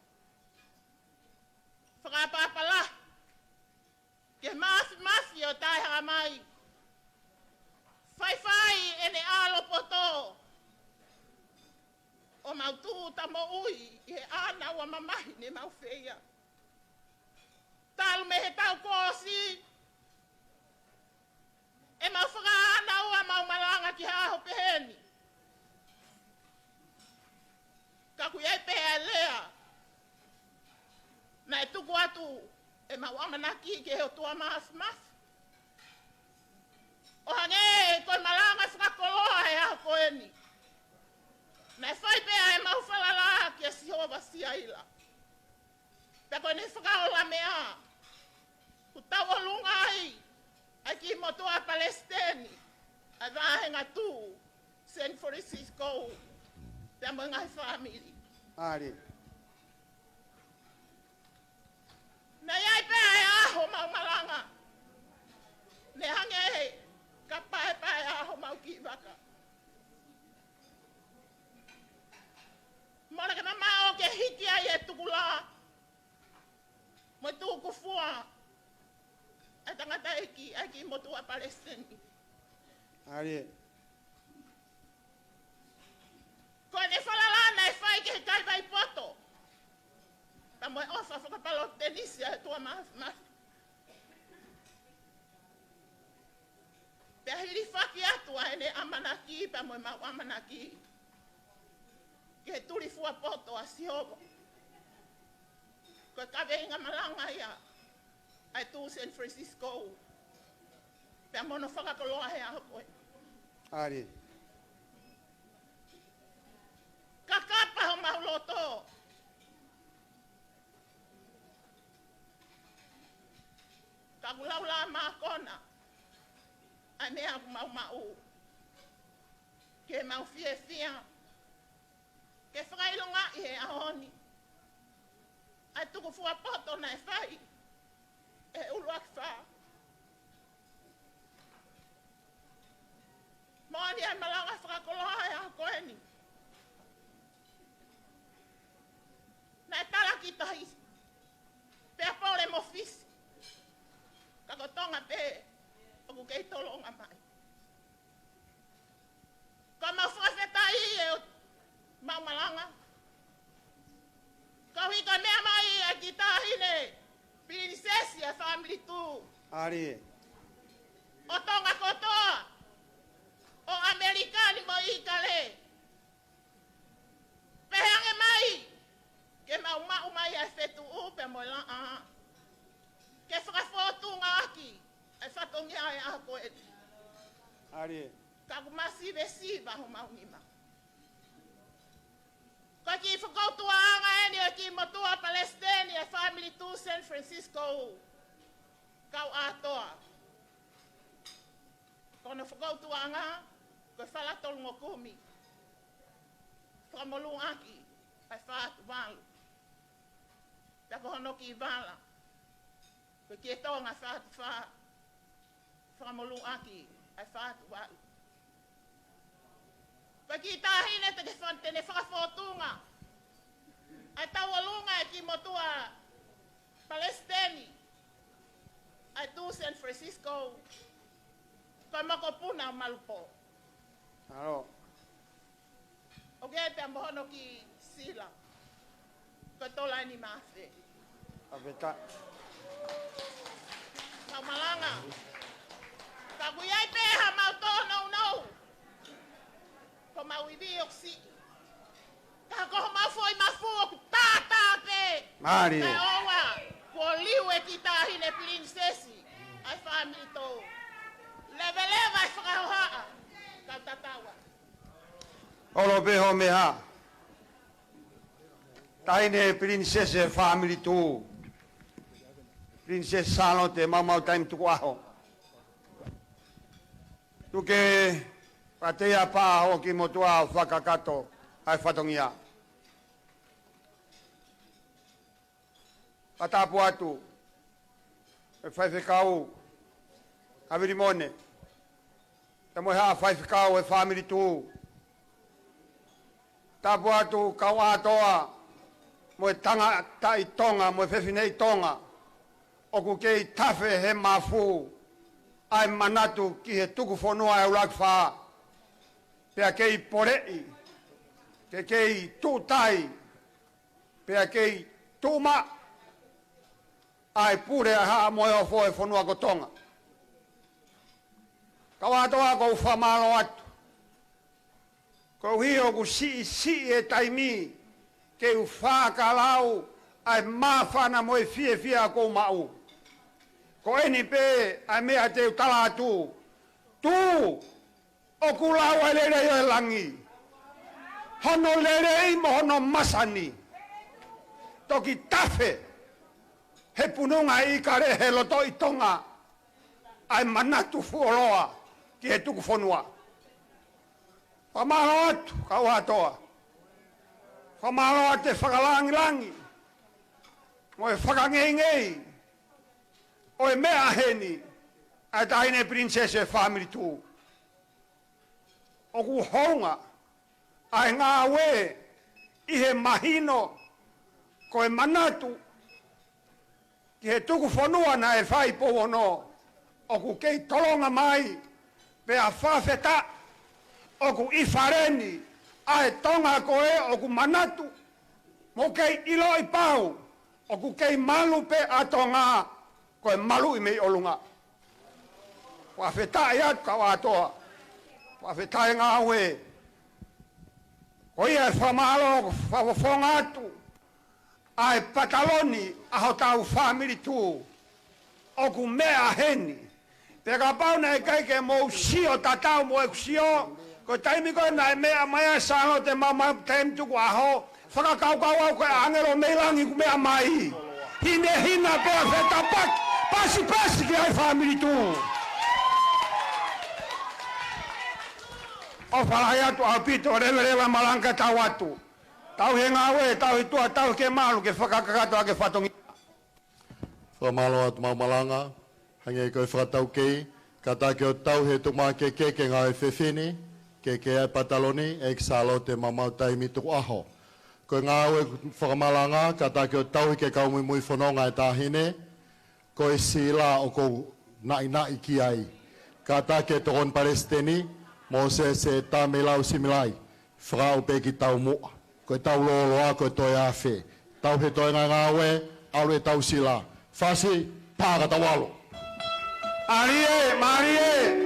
Whakapapala. Ke masi o tai hara mai. Whai ene alo poto. O mautu ta mo ui i he ana ua mamahi ne mau feia. Talu me he tau kosi. E mau whakaana ua mau malanga ki haho peheni. Ka kuiai pehe lea. Na e tuku atu e mau amanaki ke heo tua mas. O hange koe malanga whakakoloa he aho koeni. Na e whai pehe e mau whalala ki a sihova siaila. Pe koe ne whakaola mea. Ku tau o lunga ai. Ai ki motoa Palestini. henga tu San Francisco te mo ngai family Ari. na yai pe ai aho mau malanga ne hange ka pai pai aho mau ki waka mora ka mau ke hiti ai e tukula mo tu ku fua ai tangata aki mo tu a Palestine Ari. ko ne falala na fai ke kai vai poto ta mo ofa fa palo tenis ya tu ma pe hiri faki atu ene amanaki pa mo ma amanaki ke turi fua poto asiobo ko ka venga malanga ya ai tu San Francisco pe mo no faka ko lo ya ko Ari. kakapa ho mauloto kagulaula makona ane aku mau ke mau fia ke fai longa e ahoni atu ko fua poto na fai e uluak fa moni ai malanga fra koloha ya koeni na tala kita his pe pole mo fis kagotonga pe o ke tolonga mai kama fafeta i e malanga kawi ka me mai a kita hine princesa family tu Ari. o tonga kotoa o americani mo ikale pehange mai ke mau mai a fetu u pe mo la a ke fra foto ngaki e fatongi ai a ko e Ari. ka kumasi besi ba ho mau ngima ka ki fo tu anga eni ki mo tu a Palestine e family tu San Francisco ka atoa kono fo tu anga ko fala tol ngokumi fra molu aki ai fa tu valu ta ko no ki vala ko ki to nga fa fra molu aki ai fa tu valu pa ki ta hine te fonte ne fra fotunga ai ta walunga ki motua Palestine ai tu San Francisco ko makopuna malupo Aro. okay pe ambono ki sila ko tola ni mafe Abeta. ka malanga ka kuyai pe ha mauto no ko mauibi oksi ka ko mafoi mafu tata pe Mari. ka owa ko liwe kita hine princesi ai family to leva fra ha ka tatawa Olo beho meha. Taine princesse family tu. Princess Salote mamau time tu aho. Tu ke patea pa ho ki motua fakakato ai fatongia. Atapu atu. E fai kau. Aviri mone. Te mo ha fai kau e family tu. Tapu atu kau atoa. Mo tanga tai tonga mo fefine tonga. O ku kei tafe he mafu ai manatu ki he tuku fonua e ulakfa pea kei porei ke kei tutai pea kei tuma ai pure a haa moe o foe fonua kotonga kawatoa ko ufamalo atu ko hio ku si e taimi ke ufaka lau ai mafana moe fie ko mau ko eni pe ai mea te utala tu o kulau ai lere yo langi hono lere i mo hono masani toki tafe he pununga i kare he loto i tonga ai manatu fuoloa ki he tuku fonua Whamalo atu, kau atoa. Whamalo ate whakalangi-langi. Mo e whakangei-ngei. O e mea heni. A taine princese family tu. O ku honga. A e ngā we. I he mahino. Ko e manatu. Ki he tuku whanua na e whai powono. O ku kei tolonga mai. Pea whawheta. O ku iwhareni. A e tonga koe o ku manatu. Mo kei ilo i pau. O ku kei malu pe atonga. Ko e malu i mei olunga. Whawheta i atu ka watoa. Whawheta i ngā we. Ko ia e whamalo whawhonga atu. A e pataloni a ho tau family tu. O ku mea heni. Peka pauna e kai ke mou sio tatau mo e kusio. Ko taimi koe na e mea mai sano te mama taim tuku aho. Whakakaukau au koe angelo meilangi ku mea mai. Hine hina pea wheta pak. Pasi ki ai family tu. O whalai atu au pito rewa malanga tau atu. Tau he ngāwe, tau he tua, tau ke malu ke whakakakato a ke whatongi. Whamalo atu malanga. Hange koe whakatau kei. Kata ke o tau he tuma ke ngā e whewhini. Ke ai pataloni, e kisalo te mamau taimi tuku aho. Koe ngāwe whakamalanga, kata ke o tau ke kaumui mui whanonga e tāhine. Koe sila o kou nai ki ai. Kata ke tokon Palestini, mo se tā me lau similai. Whakau pe ki tau mua. Koe tau loloa, koe toi awhi. Tau he toi ngāwe, alu e tau sila. Whasi, pāka tawalo. Marie, Marie.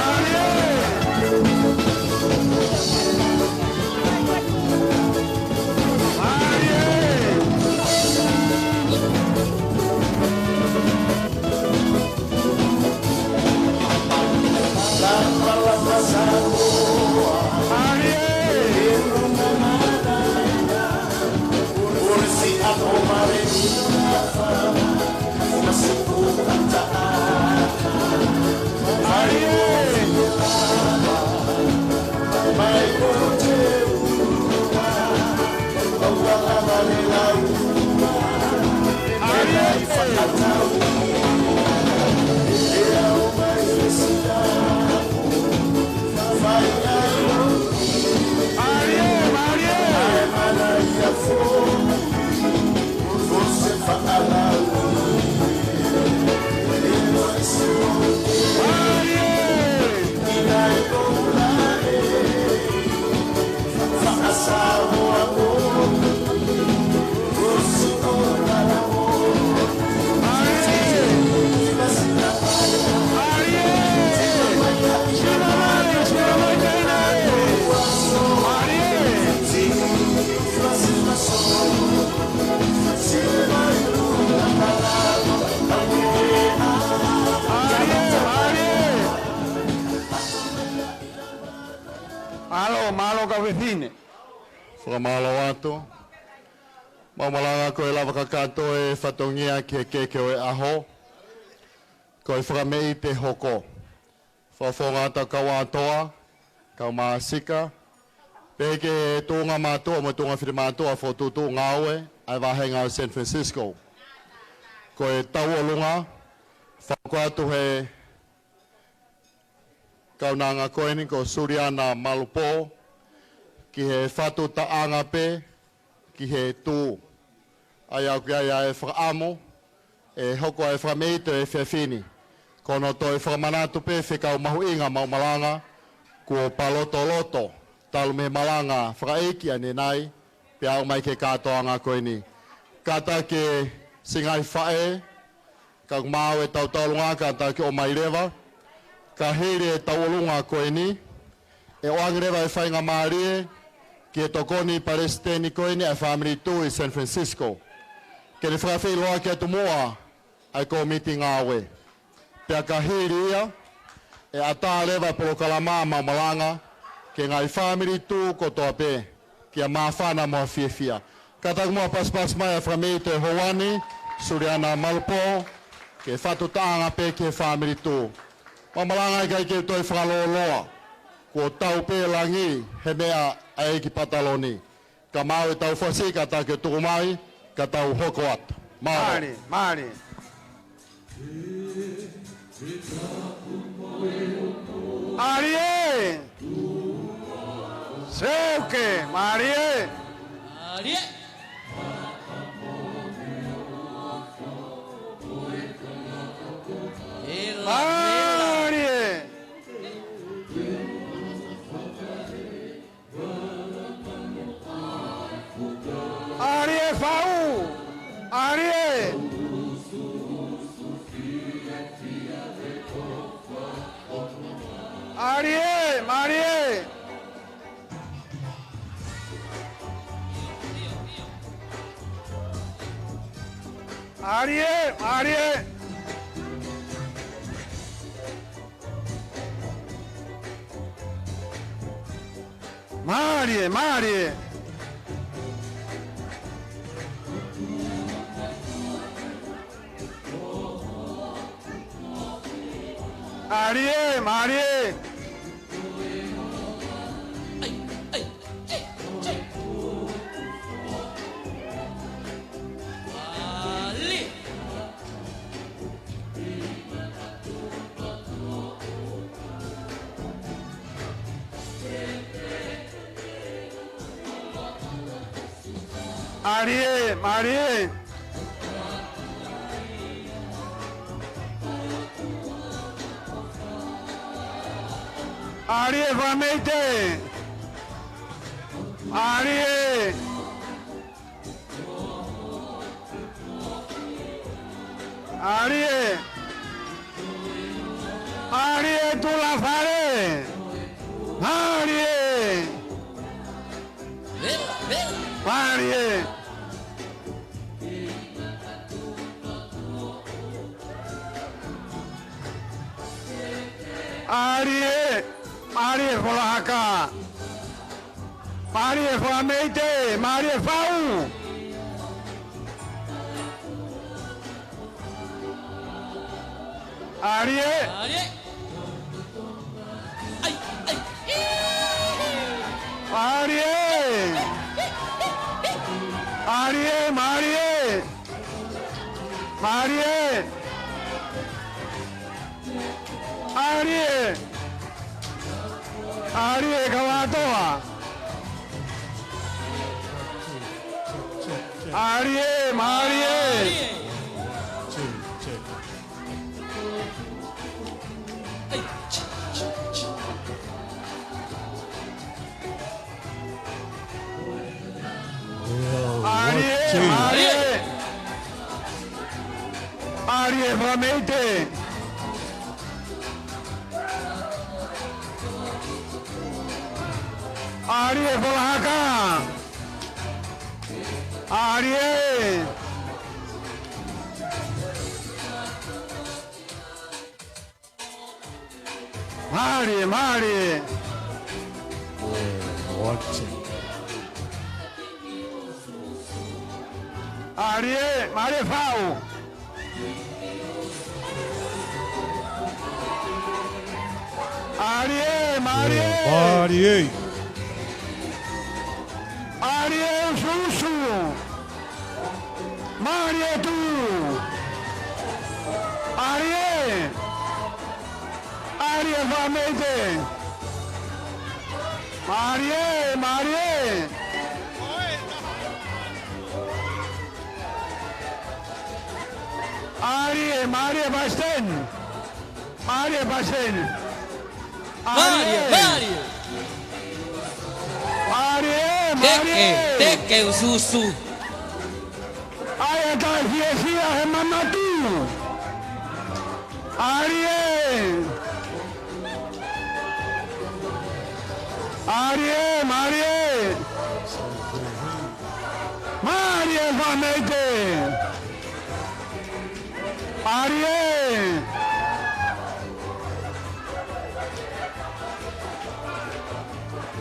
Maria, malo ka whewhine. Whakamalo atu. Maumalanga ko e lava kakato e whatongia ki e keke o e aho. Ko e whakamei te hoko. Whawhonga ata kawatoa, kau maasika. Peke e tōnga mātua, mo tōnga whiri mātua, whotutu ngāwe, ai wahenga o San Francisco. Ko e tau o lunga, whako atu he kaunanga koeni ko Suriana Malupo, ki he whatu taanga pe, ki he tū. Ai au ki ai e whakaamo, e hoko e whakameito e whiawhini. Kono to e whakamanatu pe, whikau mahu inga maumalanga, ko paloto loto. Talu me malanga whakaeki ane nai, pe au mai ke katoa ngā koeni. Kata ke singai whae, ka mau e tau taulunga, kata ke o mai rewa, ka here e taulunga koeni, e oangi rewa e whainga maarie, ki e tokoni Palestini koeni a family tu i San Francisco. Ke ne whakawhi loa ki atu mua, ai ko miti ngāwe. Pea ka here ia, e ata rewa polo kalama malanga, ke ngai family tu ko toa pe, ki a mawhana moa whiawhia. Kataku moa paspas mai a whamei te Hawani, Suriana Malupo, ke whatu taanga pe ke family tu. Mamalanga i kai ke toi whakaloloa, ko tau pe langi he mea a eki pataloni. Ka mau e tau whasi ka ta ke tuku mai, ka tau hoko atu. Māre, māre. Arie! Seuke, Marie! Marie! Marie! Arie Fau! Arie! Arie! Marie! Arie! Arie! Marie! Marie! Arie! Marie! Marie, Marie. Marie, famete. Marie. Marie. Marie, tu la fare. Marie. Marie. Marie, Marie Folaka, Marie Flamete, Marie Fau. Marie, Marie, Marie, Marie, Marie. Arie! Arie kawatoa! Arie! Marie! Arie! Marie! Arie veramente! Arie Folaka! Arie! Marie, Marie! Arie, Marie Fau. Arie, Marie. Marie. Arie Susu. Marie tu. Arie. Arie Famete. Marie, Marie. Arie, Marie Basten. Marie Basten. Marie, Marie. Marie, Marie. Teke o susu. Aia ta fia he manatu. Arie. Arie, Marie. Marie Famete. Arie.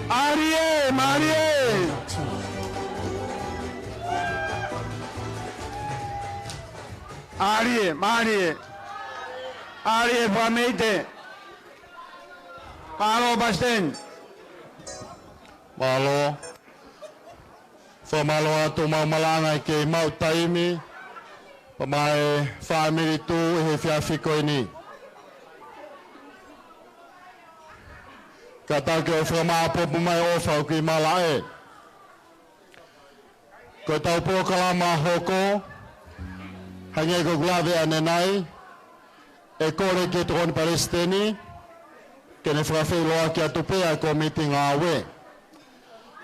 Arie, Marie. Arie, Marie. Arie Famete. Malo Basten. Malo. Whamalo atu maumalanga ke mau taimi. Pamai family tu he fiafiko ini. Kata ke o whamapo pumai ofa o ki malae. Ko tau po kalama hoko. Hange ko glave anenai. E kore ke tokon Palestini. Kene whawhi loa ki atupea ko meeting awe.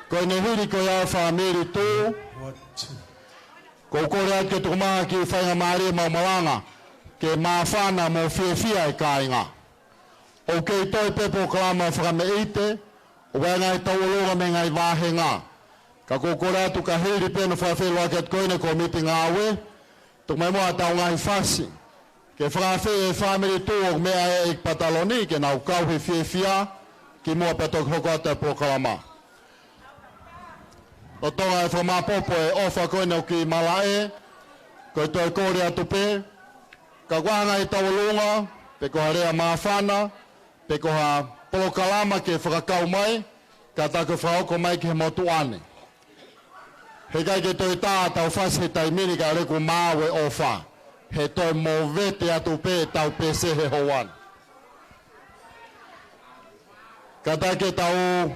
Ko ne huri ko ia family tu. Ko kore ake tukumaa ki whainga maare maumalanga. Ke mawhana mo whiawhia e kāinga. O kei toi pepo kalama whakameite. O wenga i taualoga me ngai wāhenga. Ka ko kore atu ka hiri pēna whawhi ake koine ko meeting awe. Tukumai moa tau ngai whasi. Ke whakawhi e family tu o mea e pataloni. Ke nau kau he whiawhia. Ki mua patok hoko ata po kalama. O tonga e whamapopo e ofa koina o ki malae, ko i toi kore atu pē, ka wānga i tawalunga, pe ko harea mawhana, pe ko ha polokalama ke whakakau mai, ka tako whaoko mai ki he motu ane. He kai ke toi tā tau whasi he taimini ka reku māwe ofa, he toi mō vete atu pē tau pēse he hoan. Ka take tau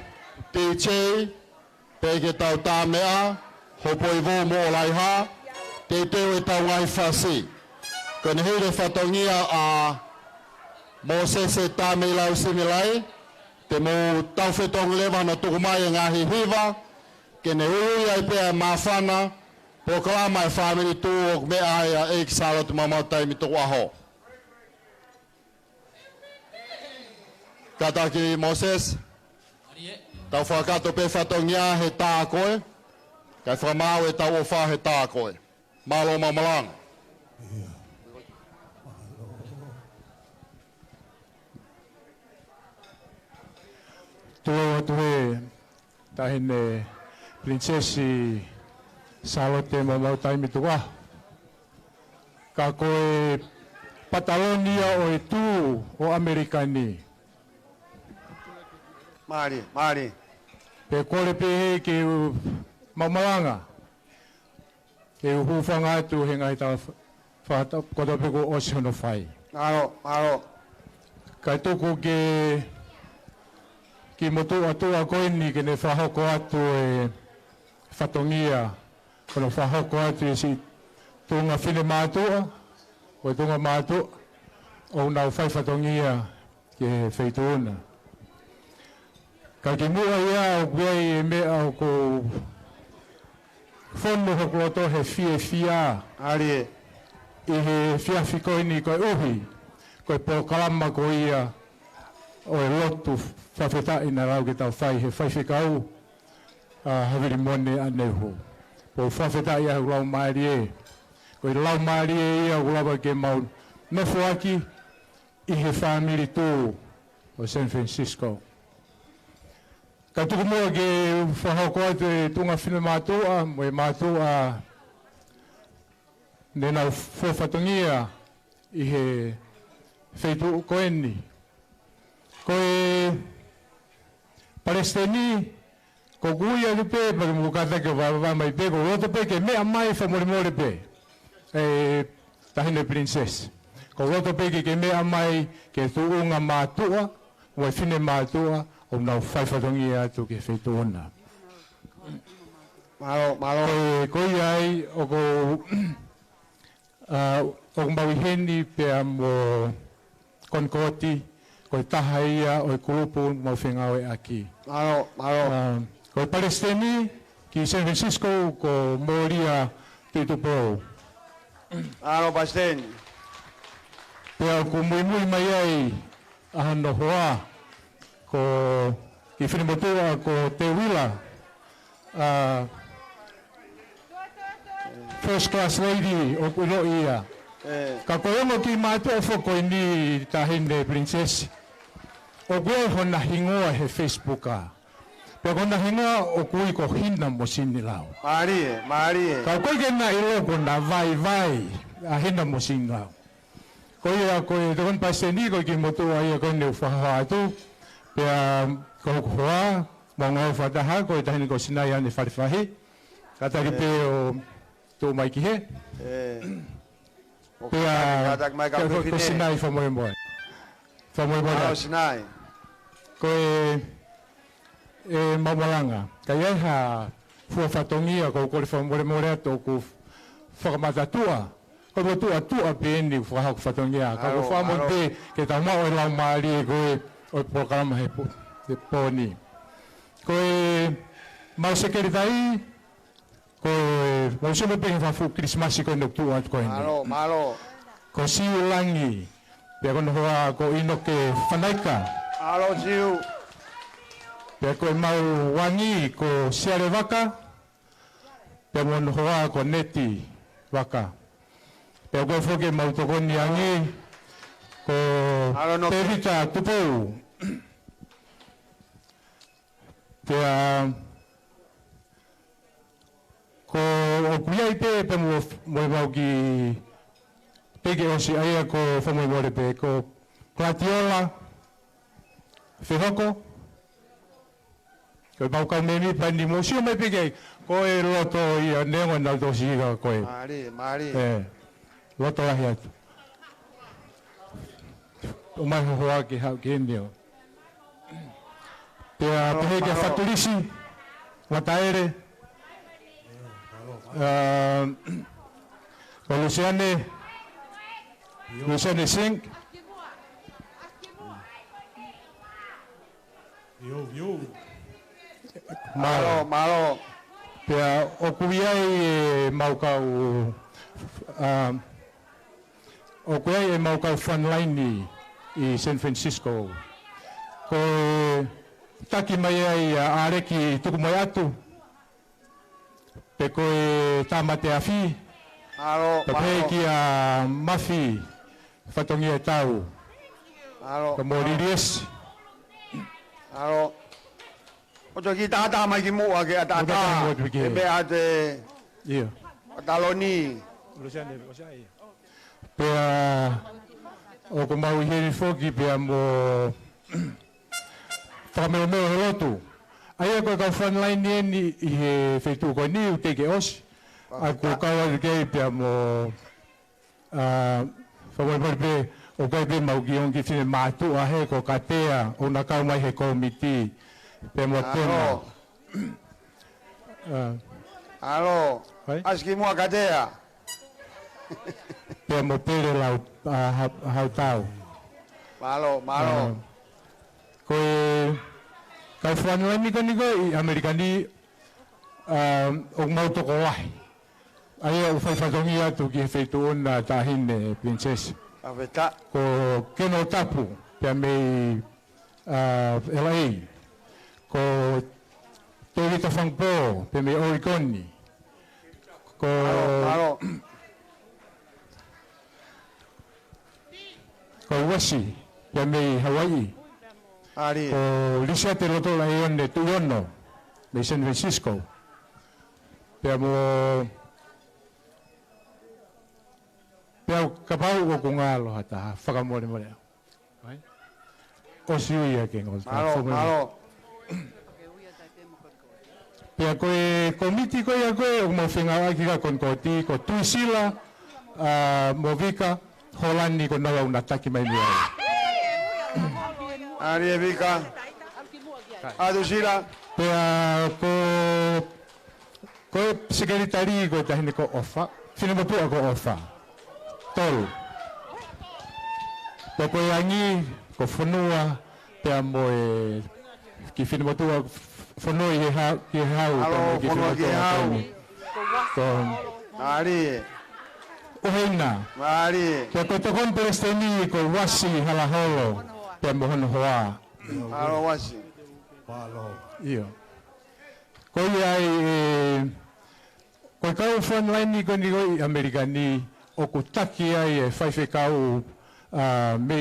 TJ, Peke tau tā mea, hopo i vō mō laiha, te teo e tau ngai whasi. Kone hire whatongia a Moses e tā mei lau similai, te mō tau whetong lewa na tuku mai e ngahi hiva, kene ui ai pēa mawhana, po kalama e whamini tū o mea ai a eik sāra tu mamau taimi tuku aho. Kataki Moses, tau whakato pe whatongia he tā koe, kai whamau e tau o wha he tā koe. Malo maumalanga. Tue o tue, tahine princesi Salote mamau taimi tuwa. Ka koe Patalonia o e tū o Amerikani. Mari, Mari. Pe kore pe he ke mamalanga. Ke hufanga atu he ngai ta whata kota pe ko osi hono whai. Aro, aro. Kai tuku ki motu atu a koini ke ne whahoko atu e whatongia. Kono whahoko atu e si tunga whine mātua, o tunga mātua, o nau whai whatongia ke whaituuna. Ka ki mua ia o kuei e mea o ko whono hoko ato he whia. Arie. I he whiawhi koini koe uhi, koe po kalama ko ia o e lotu whawhetai na rau ke tau whai he whaiwhikau hawiri mone anehu. Po whawhetai ahu lau maari e. Koe lau maari e ia ulawa ke mau nofo aki i he whamiri tū o San Francisco. Ka tuku mua ke whahoko atu e tunga whina mātua, mo e mātua nena whawhatongia i he whaitu koeni. Ko e Palestini, ko kuia lupe, pake mukata ke wawa mai pe, ko roto pe ke mea mai whamoremore pe. E tahine princess. Ko roto pe ke mea mai ke tuunga mātua, o e whine mātua, o nau whaifatongi atu ke whaituona. Malo. Ko ai, o ko mawiheni pea mo konkoti, ko taha ia o kulupu mo whengau e aki. Malo. Ko Palestini, ki San Francisco, ko Moria Tutupo. Malo, Palestini. Pea ko mui mai ai, ahano hoa, ko ki whinemotua ko Te Wila, First Class Lady o kulo ia. Ka koengo ki mātua whoko ni tahine princess. O koe hona hingoa he Facebooka. Pea kona hingoa o kui ko hina mo sini lau. Marie. Ka koe kena ilo kona vai, a hina mo sini lau. Koe a koe te kon paseni koe ki motua ia koe neu whahaha atu. Pea koe hoa, maunga o whataha, koe tahini ko sinai ane whariwhahi. Katari pe o tō mai ki he. Pea ko sinai whamoe moe. Whamoe moe. Sinai. Koe e mamalanga. Kai ai ha fuawhatongia ko kore whamoe moe ato ko whakamatatua. Ko tua pēni whahau whatongia. Ka ko whamoe te ke tau mao e lau maari e koe o programa he pōni. Koe mau sekeritai, koe mau sema pengen whafu Krismasi koe nok tua atu koe. Malo. Ko siu langi, pia kono hoa ko ino ke whanaika. Malo siu. Pia koe mau wangi ko siare waka, pia kono hoa ko neti waka. Pia koe whoke mau tokoni angi, ko Perita Tupou. Pea ko o kuiai pe mo mau ki peke osi aia ko whamoe more pe ko Glatiola Whihoko ko mau kau memi pandi mo sio mai peke ko e loto ia nengo nau tosi ika koe. Mari. Loto ahi atu. O mai hoa ki hau ki enio. Pea pehe ke whatulisi, wataere, ko Luciane Sink. Malo. Pea o kuiai e maukau, o kuiai e maukau Funline i San Francisco. Ko taki mai ai a areki tuku mai atu. Pe koe tamate afi. Pe ki a mafi whatongi e tau. Ka moriries. O to ki tata mai ki mua ke atata. E be ate. Ia. Taloni. Pea o ko mau heri foki pea mo whakameo he lotu. Aia koe kau Funline ni i he whaitu koe ni u teke osi. A ko kau atu kei pia mo whakameo pe o kai pe mau ki onki whine mātua he ko katea o na kau mai he komiti pe mo tena. Alo. Aski mua katea. Pea mo pere lau hau tau. Malo. Koe kau Funline niko i Amerikani o mau toko wahi. Aia u whaifatongi atu ki he whaitu ona tahine princess. Ko Keno Tapu pia mei LA. Ko Torita Whangpo pia mei Origoni. Ko Wasi pia mei Hawaii. Ari. O lisa te roto la ione tuono me San Francisco. Pea mo pea kapau o kungalo hata whakamore more. O siuia ke ngol. Malo. Pea koe komiti koe a koe o mo whengawa ki ka kon koti ko tuisila mo vika holani ko nawa una taki mai mua. Ari e vika. Adu sila. Pea ko sekretari ko tahine ko ofa. Fina mapua ko ofa. Tolu. Pea koe angi ko whanua pea mo e ki fina mapua whanua i he hau. Alo, whanua ki he hau. Ari. Oheina. Ari. Pea ko te kompresteni ko wasi halaholo. Pea mo hono hoa. Alo wasi. Iyo. Koi ai ko kau frontline ko ni ko Amerikani o ku taki ai e fai kau me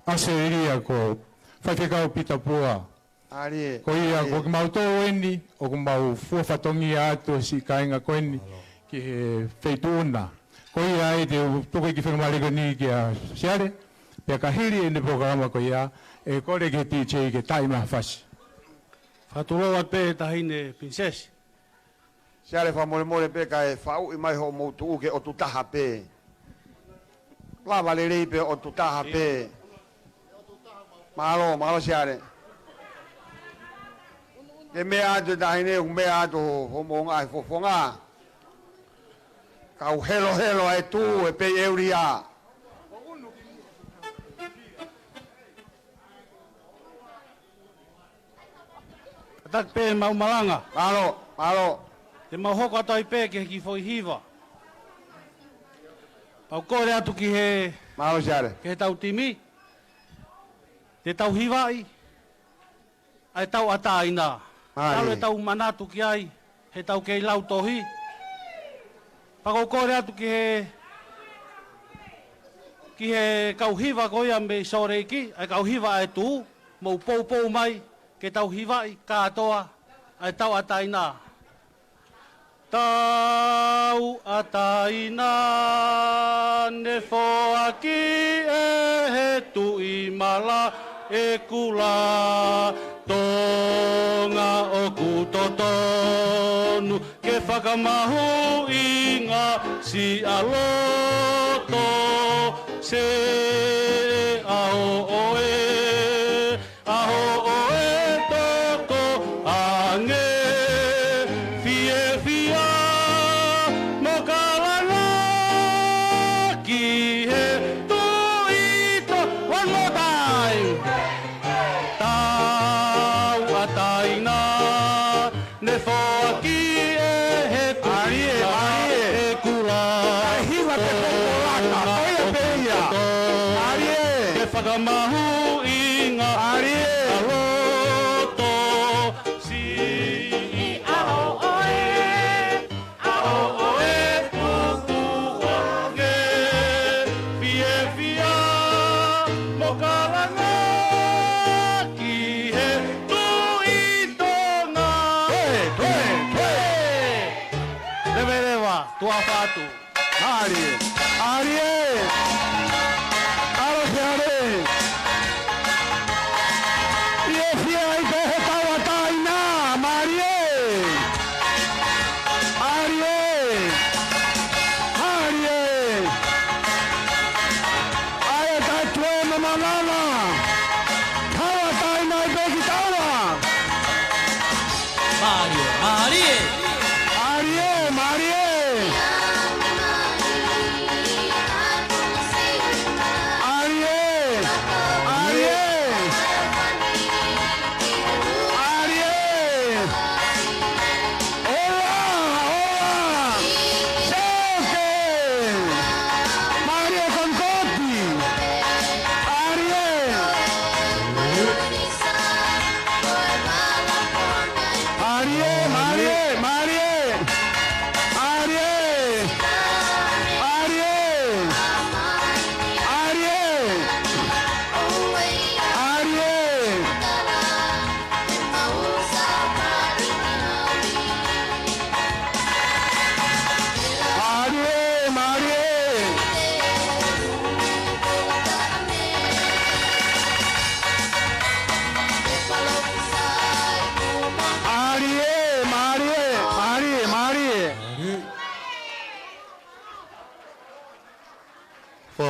aseria ko fai kau pitapua. Ari. Ko ia ko mau to eni o ko mau fu fatongi atu si kainga ko eni ki feituna. Ko ia ai te to ki firmale ko ni ki a siare. Pe ka hiri ni programa ko ia e kore ke tiche ke taima fasi. Fatuloa pe tahine princess. Siale fa mole pe ka e fau i mai ho mo tu ke o tu taha pe. Lava le rei pe o tu taha pe. Malo siale. Ke me atu tahine un me atu ho mo ngai fo fonga. Kau helo e tu e pe euria. Tak pe mau malanga. Malo. Te mau hoko atai pe ke ki foi hiva. Pau kore atu ki he... Malo siare. Ke he tau timi. Te tau hiva ai. Ai tau ata aina. Tau e tau manatu ki ai. He tau kei lau tohi. Pau kore atu ki he... Ki he kau hiva koia me sore iki. Ai kau hiva e tu. Mau pou mai. Ke tau hiwai katoa ai tau ataina. Tau ataina ne foaki e he tui mala e kula tonga o kutotonu ke whakamahu inga si aloto se ao oe Mahu inga aloto si ao oe tutu wange fia mokalanga ki he tuitona lewa tua fatu Arie Marie,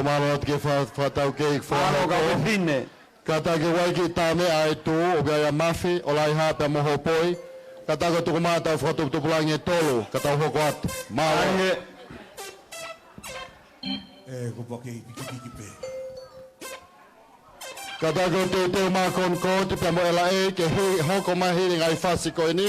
malo ke fatau ke Malo ka fine. Kata ke wai ki tame ai tu o ga mafi o lai ha pe mo hopoi. Kata ko tu mata foto tu pulange tolo kata ho kwat. Malo. Ko pake piki pe. Kata ko te ma kon ko te pe mo ela e ke ho ko ma hi ngai fasi ko ini.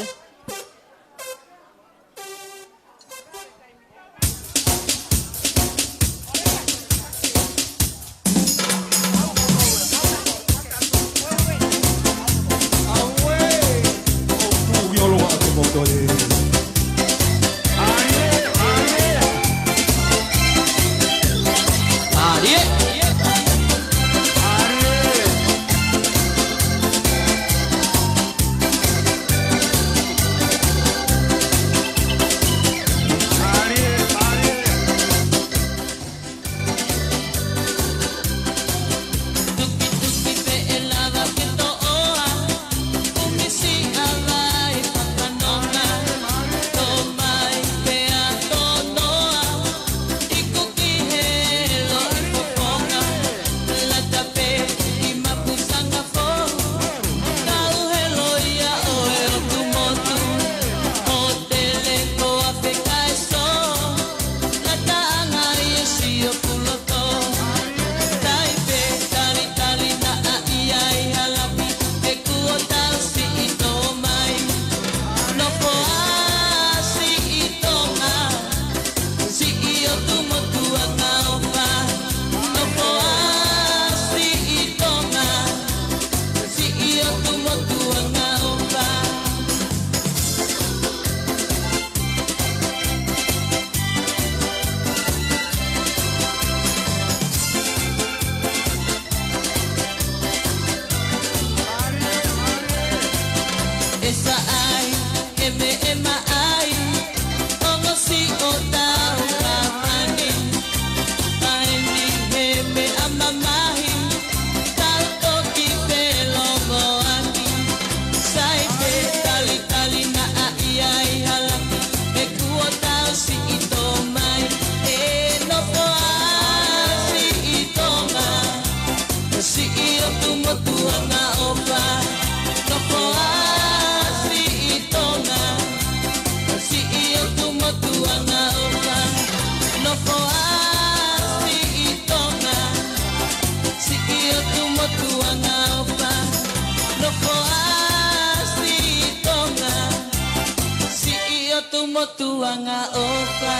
Tuanga opa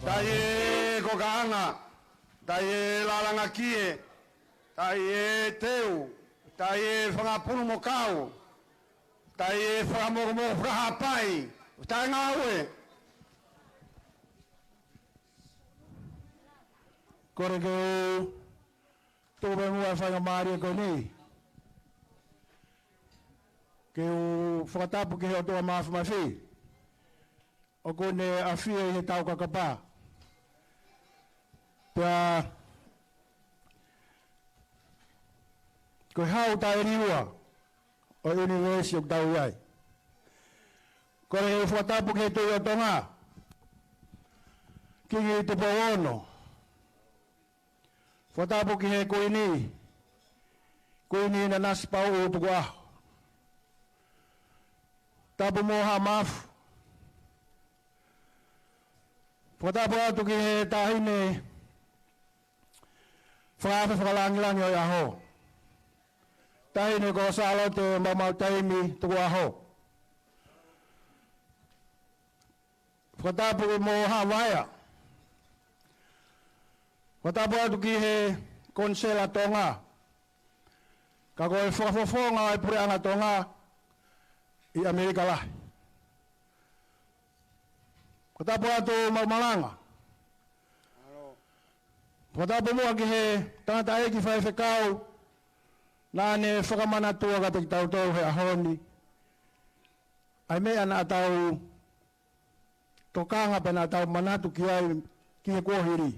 Taie kokanga, taie lalanga kie, taie teu, taie whangapunu mo kau, taie whangamogomo whahapai, taie ngawe. Kore ko tōpe mua whangamari ko ni. Ke o whakatapu ke heo toa maafu mawhi. O kone a whia i he tau kakapā. Pea koe hau ta e riua o University of Tau Iai. Kore he whakatapu ke he toa tonga. Kingi te pauono. Whakatapu ke he koini. Koini na nasi pau o tuku aho. Tapu moha mafu. Whatapu atu ki he tahine whaafe whakalangilangi o aho. Tahine ko salo te mamau taimi tuku aho. Whatapu ki moha waya. Whatapu atu ki he konsela tonga. Ka koe whakafofonga e pureanga tonga i Amerika lahi. Whatapu atu maumalanga. Whatapu mua ki he tangata eki whaiwhekau nāne whakamanatua ka te ki tautau he ahoni. Ai mea nā tau tokanga pe nā tau manatu ki ai ki he kohiri.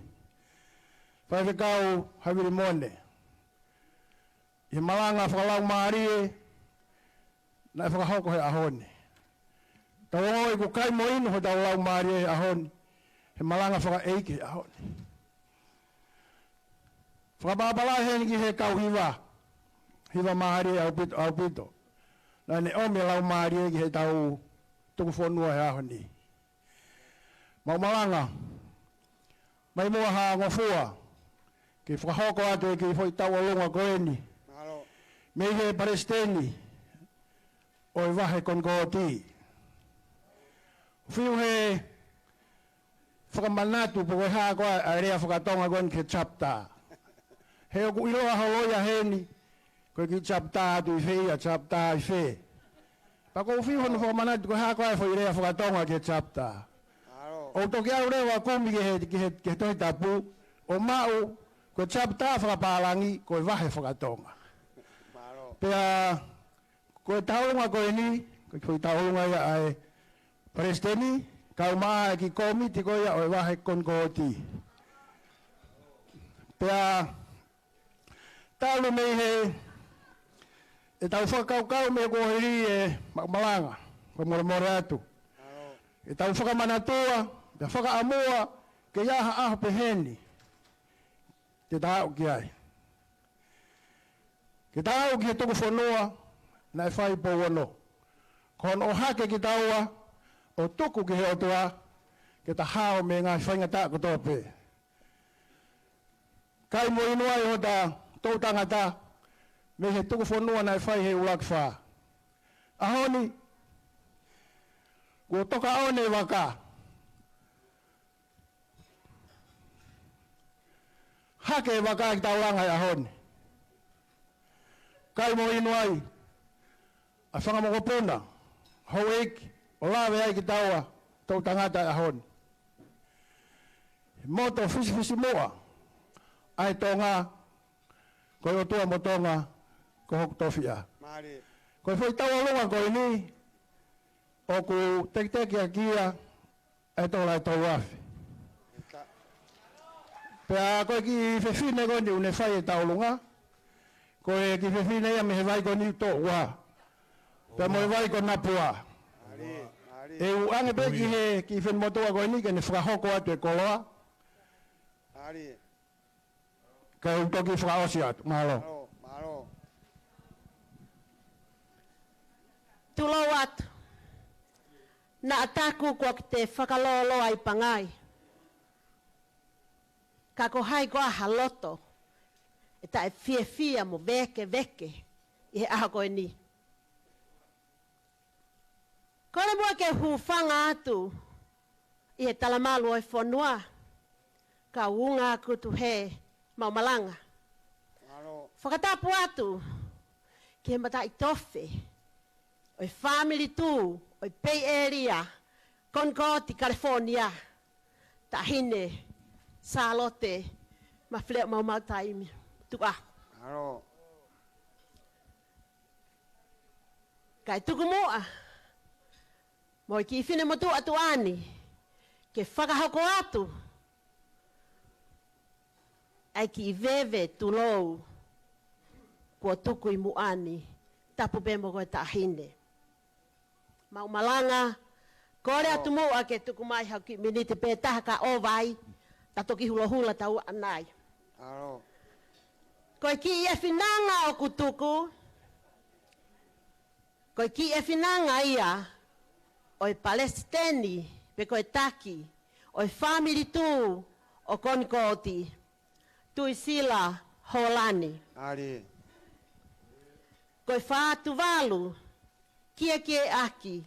Whaiwhekau hawiri mone. I malanga whakalau maarie na whakahoko he ahoni. Tau ngoi ku kai mo inu ho tau lau maarie he ahoni. he malanga whakaeiki ahoni. Whakapapala he ni he kau hiwa mahari au pito. Na ne ome lau mahari he tau tuku whonua he ahoni. Malanga, mai mua ha ngofua, ki whakahoko atu ki whoi tau alunga koeni. Mei he Palestini, o i wahe Konkoti. Whiu he whakamanatu po koe haa koa a rea whakatonga koen ke chapta. He oku iloa haloia heni, koe ki chapta atu i whea, chapta i whea. Pako whiu hono whakamanatu koe haa koa e whoi rea whakatonga ke chapta. O toki au rewa kumi ke toi tapu, o mau koe chapta whakapalangi koe wahe whakatonga. Pea koe taulunga koe ni, koe taulunga ia ai Palestini, kau maa ki komiti koe ia o wahe Konkoti. Pea taulu mei he, e tau whakaukau me ko hiri e malanga, koe more atu. E tau whakamanatua, te whakaamua, ke iaha aho peheni, te tau ki ai. Ke tau ki he tuku whanua, na e whai po wano. Kon o hake ki taua, o tuku ki he otua, ke ta hao me ngā whainga tā kotoa pē. Kai mo inua i ho ta tau tangata, me he tuku whanua na e whai he ulak whā. Ahoni, kua toka aone waka. Hake waka ki tauranga i ahoni. Kai mo inu ai, a whangamokopuna, hau eiki, o lawe ai ki taua, tau tangata i ahoni. Moto fisi moa, ai tonga, koe o tua mo tonga, ko hoku tofia. Koe whai taua lunga koe ni, o ku teki a kia, ai tau lai tau wafi. Pea koe ki whewhine koe ni une whai e tau lunga, koe ki whewhine ia me he vai koe ni tō ua. Pea mo he vai koe napua. E u ange pe ki he ki whenmotua koe ni, ke ne whakahoko atu e koloa. Ka u toki whakaosi atu, mahalo. Tulo atu. Na ataku kua ki te whakalolo ai pangai. Ka ko hai koa haloto. E ta e fia mo veke. I he aha koe ni. Kore mua ke hufanga atu. I he talamalu e whanua. Ka unga kutu he maumalanga. Whakatapu atu. Ki he mata i tofe. Oi family tu. Oi Bay Area. Konkoti, California. Tahine. Salote. Maflea maumataimi. Tuka. Kai tuku mua. Moi ki whine motu atu ani. Ke whakahoko atu. Ai ki veve tulou. Kua tuku i muani. Tapu bemo koe tahine. Maumalanga. Kore atu mua ke tuku mai hau ki minite pe taha ka o vai. Ta toki hula tau anai. Koe ki e whinanga o kutuku. Koe ki e whinanga ia. Oi Palestini, pe koe taki. Oi family tu o Konkoti. Tui sila Holani. Koe whātu walu. Kia aki.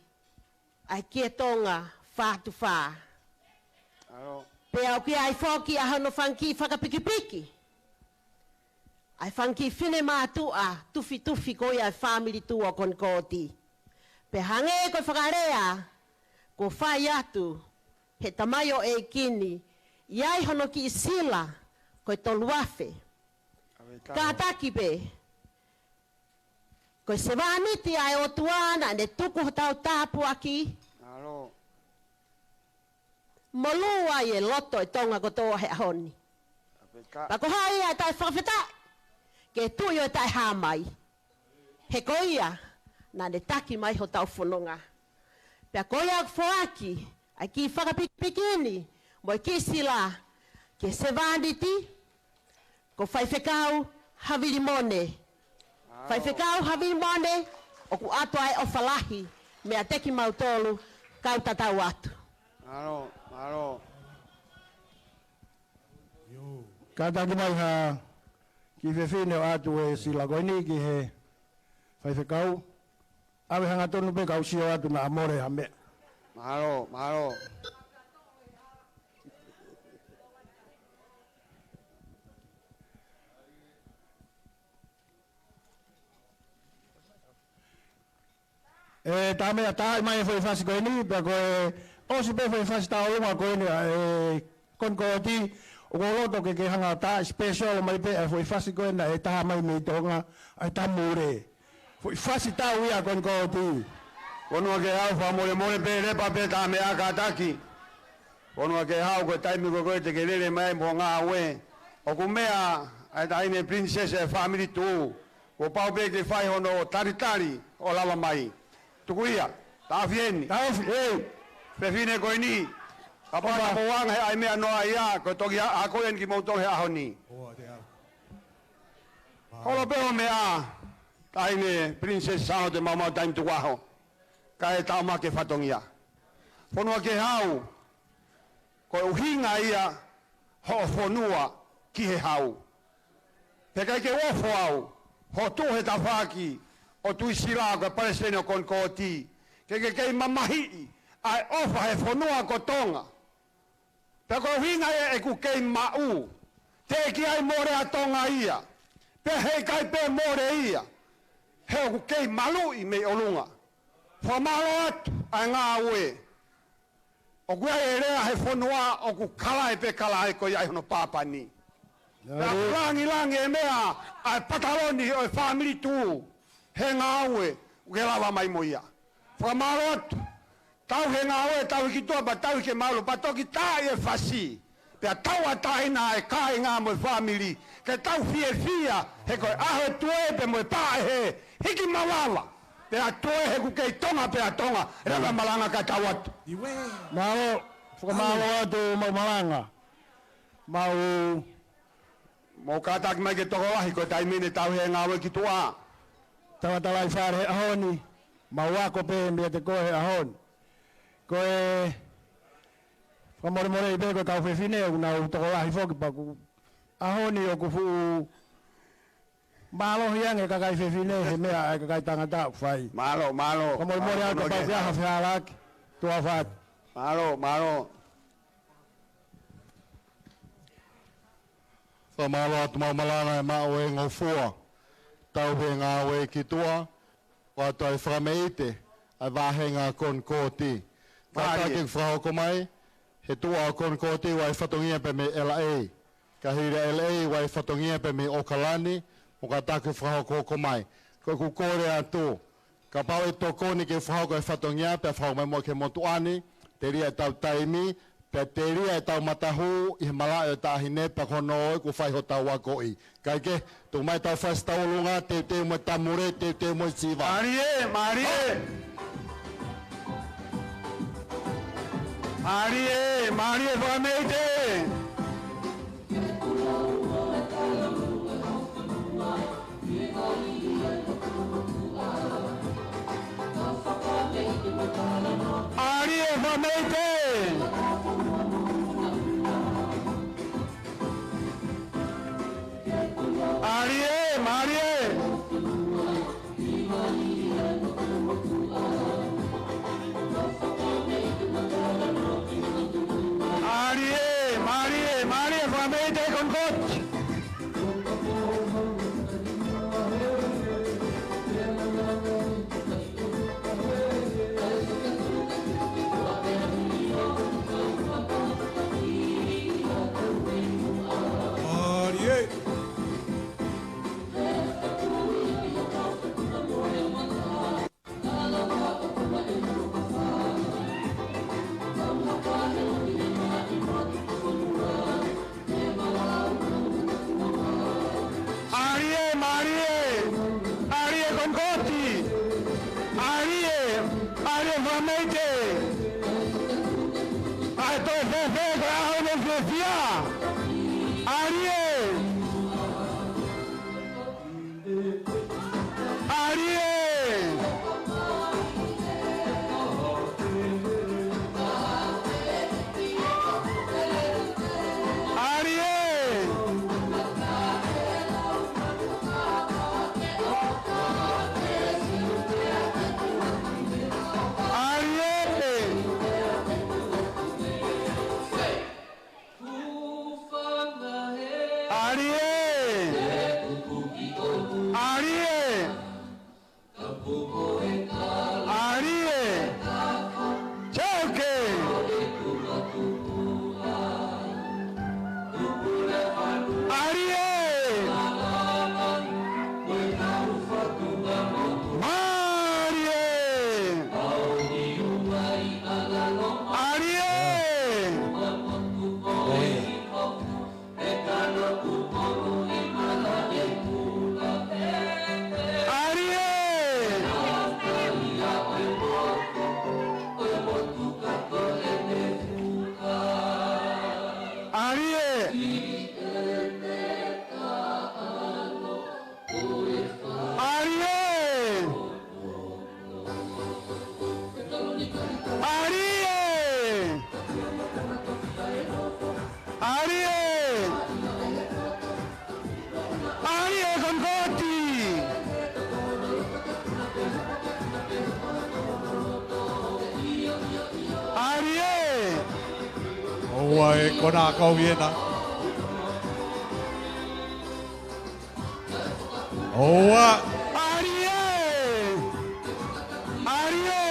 Ai kia tonga whātu whā. Pe au ki ai whoki a hano whanki whakapikipiki. Ai whanki whine mātua tufi koe ai family tu o Konkoti. Pe hange koe whakarea, ko whai atu, he tamayo e kini, iai hono ki sila, koe toluafe. Ka taki pe, koe se wāniti ai o tuana, ne tuku tau tāpu aki. Molua i e loto e tonga kotoa he ahoni. Pako hai ai tai whawhetai, ke tuyo e tai hāmai. He koia, na ne taki mai ho tau whanonga. Pea koia whaaki, ai ki whakapikini, Mo kisi la ke se vanditi ko fai fekau havili mone. Fai fekau havili mone o ku ato ai o falahi me a teki mautolu kau tatau atu. Alo. Kata ki mai ha ki fefine o atu e sila koini ki he fai fekau. Awe hanga tonu pe kau sio atu na amore hame. Mahalo. Tame a tai mai foi fasi ko ni pe ko o si pe foi fasi ta o ma ko ni kon ko ti o lo to ke hanga ta special mai pe foi fasi ko na ta mai me tonga ai ta mure foi fasi ta uia kon ko ti ono ke au fa more pe le pa pe ta me aka taki ono ke hau ko tai mi ko te ke le mai mo nga we o ku mea ai ta ine princess family tu o pau pe ke fai hono taritari o lava mai tukuia ta vieni fefine ko ni apa pa wang ai me no ia ko to ya a ko en ki mo to he ahoni Holo pe me a taine princess sao de mama time tu waho kai ta ma ke fatongia fono ke hau ko uhinga ia ho fonua ki he hau pe kai ke wo fo ho tu he ta faki o tu sila ko palestino kon koti ke mamahi ai ofa he fonua ko tonga pe ko hinga e ku ke mau te ki ai more a tonga ia pe he kai pe more ia he ku ke malu i me olunga fo malot anga we o ku ai ere he fonua o ku kala e pe kala e ko ia no papa ni langi e mea ai pataloni o family tu he ngawe ke lava mai moia fo malot tau he ngawe tau ki to ba tau ke malo pa to ki tai e fasi pe tau atai na e kai nga mo family ke tau fia he ko aho tue pe mo pa he hiki mawala pe atoe he ku ke tonga pe atonga rega malanga ka tawat malo fo malo atu mo malanga mau mo kata ki mai ke toko wahi ko tai mine tau he ngawe ki tua tawa talai fare ahoni mawako pe me te ko he ahoni ko e more be ko ka fefine na to la hi foki pa ku ahoni o ku fu malo hiang e ka ka fefine he me a ka ka tanga ta fai malo ko more a ko pa ya ha falak to afat malo fa malo at malana ma o ngo fua tau he nga we ki tua wa toi frameite a va henga kon koti ka ke frau ko mai he tua kon koti wa fatongia pe me LA ka hira LA wa fatongia pe me Okalani o ka ta ke frau ko mai ko ku kore atu ka pau e toko ni ke frau ko fatongia pe frau mai mo ke motuani te ria tau taimi pe te ria e tau matahu i mala e ta hine pa kono ku fai ho tau ko i kai ke tu mai tau fas tau lunga te mo tamure te mo siva Marie famete Marie famete con coach Konkoti. Arie. Oa e kona kau iena. Oa. Arie. Arie.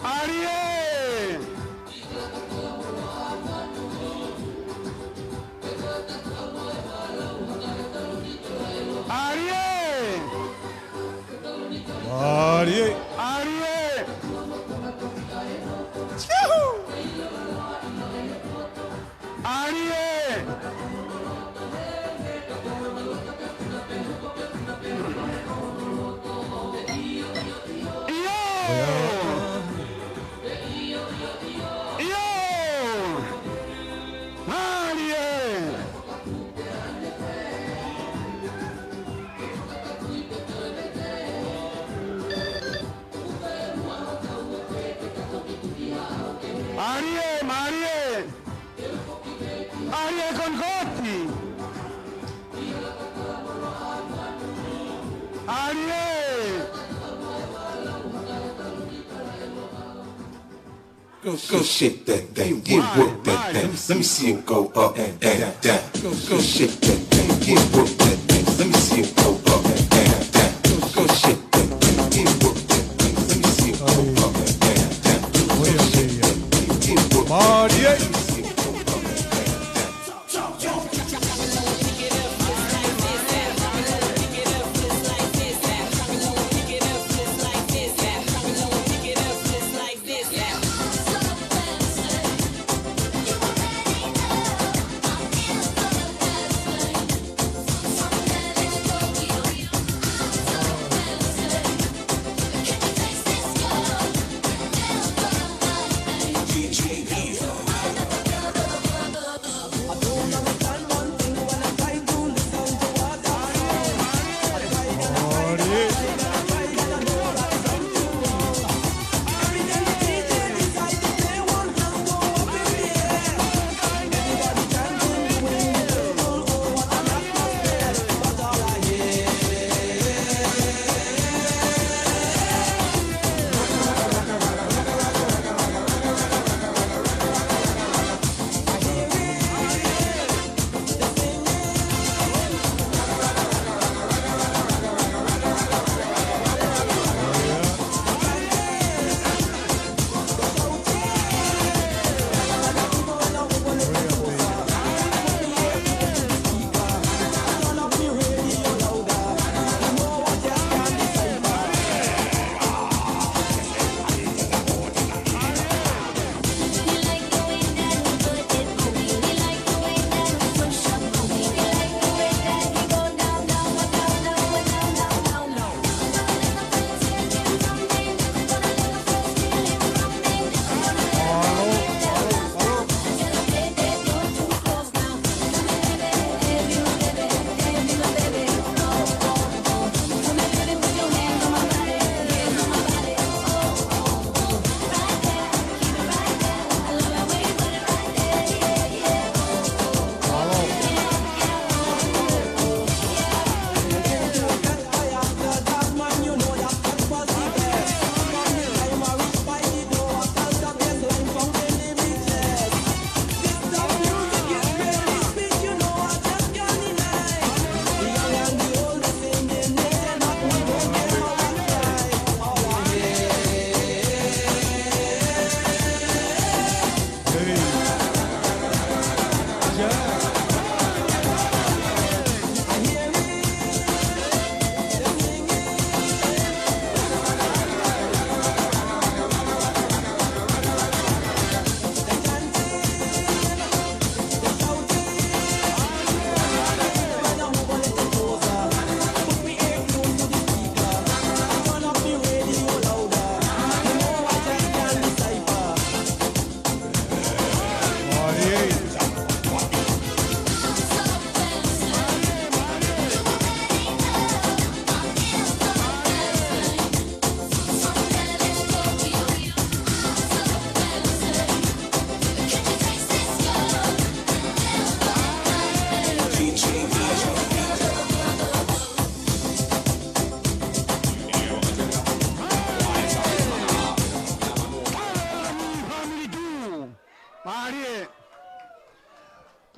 Arie. Arie. Arie. Arie. Arie, Marie! Arie Concotti! Arie! Go shake that thing, get whoop that thing. Let me see it go up and down. Go shake that thing, get whoop that thing. Let me see it go up and down. Go shake that thing, get whoop that thing. Let me see it go up and down. Go shake that thing, get whoop that thing.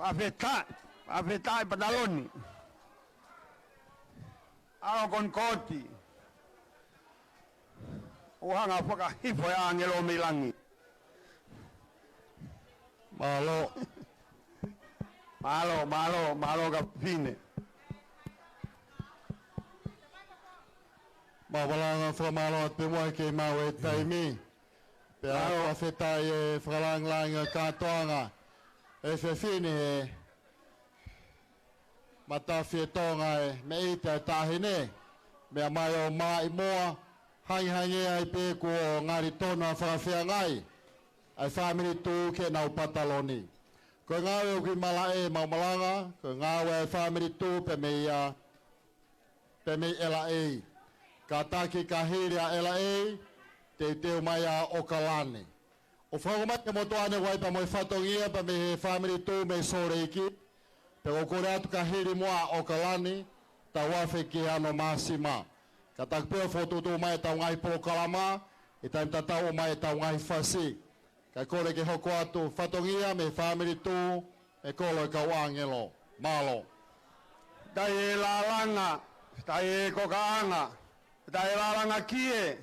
Afetai Padaloni. Ao kon koti. Uhanga whaka hifo e angelo milangi. Malo ka pine. Mabalanga whamalo at pimoi ke mau e taimi. Pe ao awhetai e whalanglanga kātoanga. E whiwhine e matawhi tonga e me ita e tahine. Mea mai o mai moa. Hangi ai pe ko ngari tona whakawhia ngai. Ai whamiri tū ke nau Pataloni. Ko ngāwe o ki mala e maumalanga. Ko ngāwe ai whamiri tū pe mei ela e. Ka taki ka hiri a ela e, te teo mai a Okalani. O whangomai ke moto ane wai pa moi whatongia pa me he whamiri tū me sore iki. Pe o kore atu ka hiri moa a Okalani, ta wafe ki ano Masima. Ka takpea whotutu mai tau ngai Pokalama, e taim tatau mai tau ngai Whasi. Ka kore ke hoko atu whatongia me whamiri tū, e kolo e kau angelo. Malo. Tai e lalanga, tai e kokaanga. Tai e lalanga kie,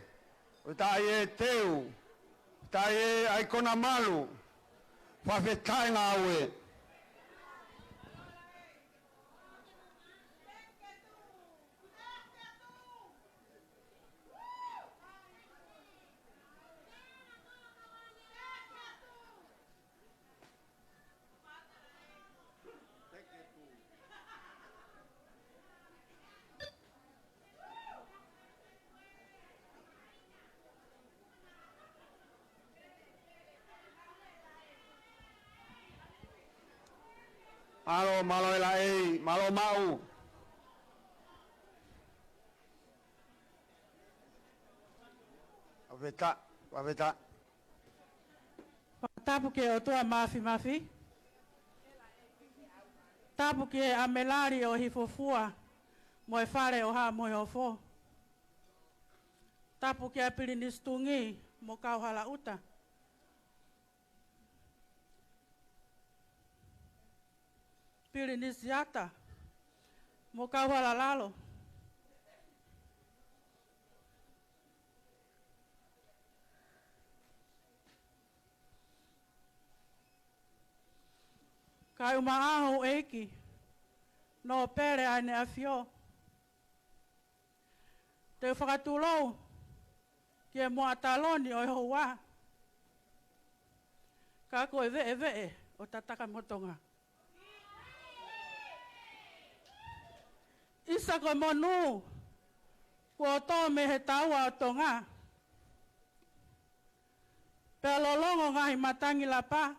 tai e teu, tai e aikona malu, whawhetai ngā ue. Malo ela ei, malo mau. Aveta. Tapu ke o tua mafi. Tapu ke a melari o hifofua, mo e whare o ha mo e ofo. Tapu ke a pirinistungi, mo kauhala uta. Pirinisiata, mo kauhala lalo. Kai umaaho eki, no pere ane afio. Te whakatulou, ki e mua taloni o hoa. Ka koe vee o tataka motonga. Isa ko monu, ko to me he taua o tonga. Pe lolongo ngahi matangi lapa.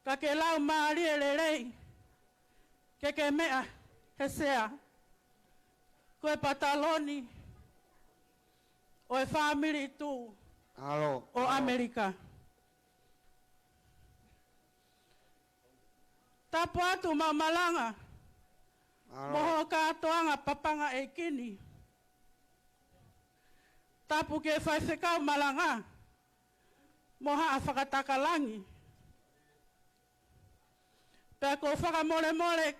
Ka ke lau maari e lerei. Ke mea he sea. Ko e Pataloni. O e whamiri tu. O Amerika. Tapu atu mamalanga. Moho katoanga papanga e kini. Tapu ke whaifekau malanga. Moha a whakatakalangi. Pea ko whakamore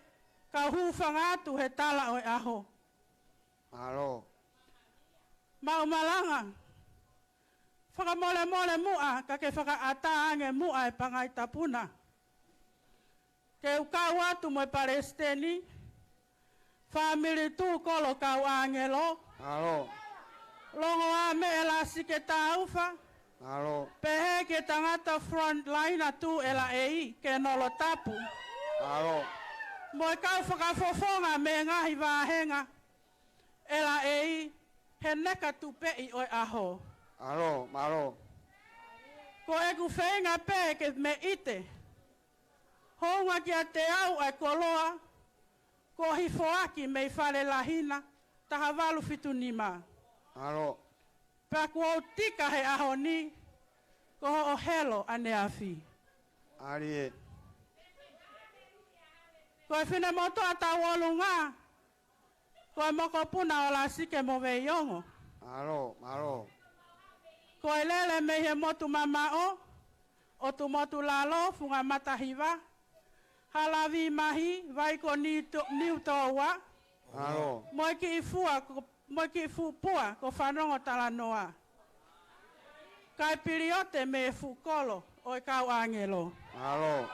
ka hūwhanga atu he tala o e aho. Mau malanga. Whakamore mua ka ke whakaataange mua e pangai tapuna. Ke ukau atu mo e Palestini. Family tu kolo kau angelo. Longo a me ela sike taufa. Pehe ke tangata front line atu ela ei ke nolo tapu. Mo kau whakafofonga me ngahi wahenga. Ela ei he neka tupei oi aho. Ko eku whenga pe ke me ite. Honga ki a te au ai koloa. Ko hifoaki mei whare lahina, taha walu fitu nima. Pea kua tika he aho ni, ko ho o helo ane awhi. Ko e whine moto a ta wolu ngā, ko e moko puna o la sike mo vei yongo. Ko e lele me he motu mamao, o tu motu lalo funga matahiwa, halavi mahi, vai ko niu toa. Alo. Moi ki i fupua ko whanongo talanoa. Kai piriote me fukolo o i kau angelo. Alo.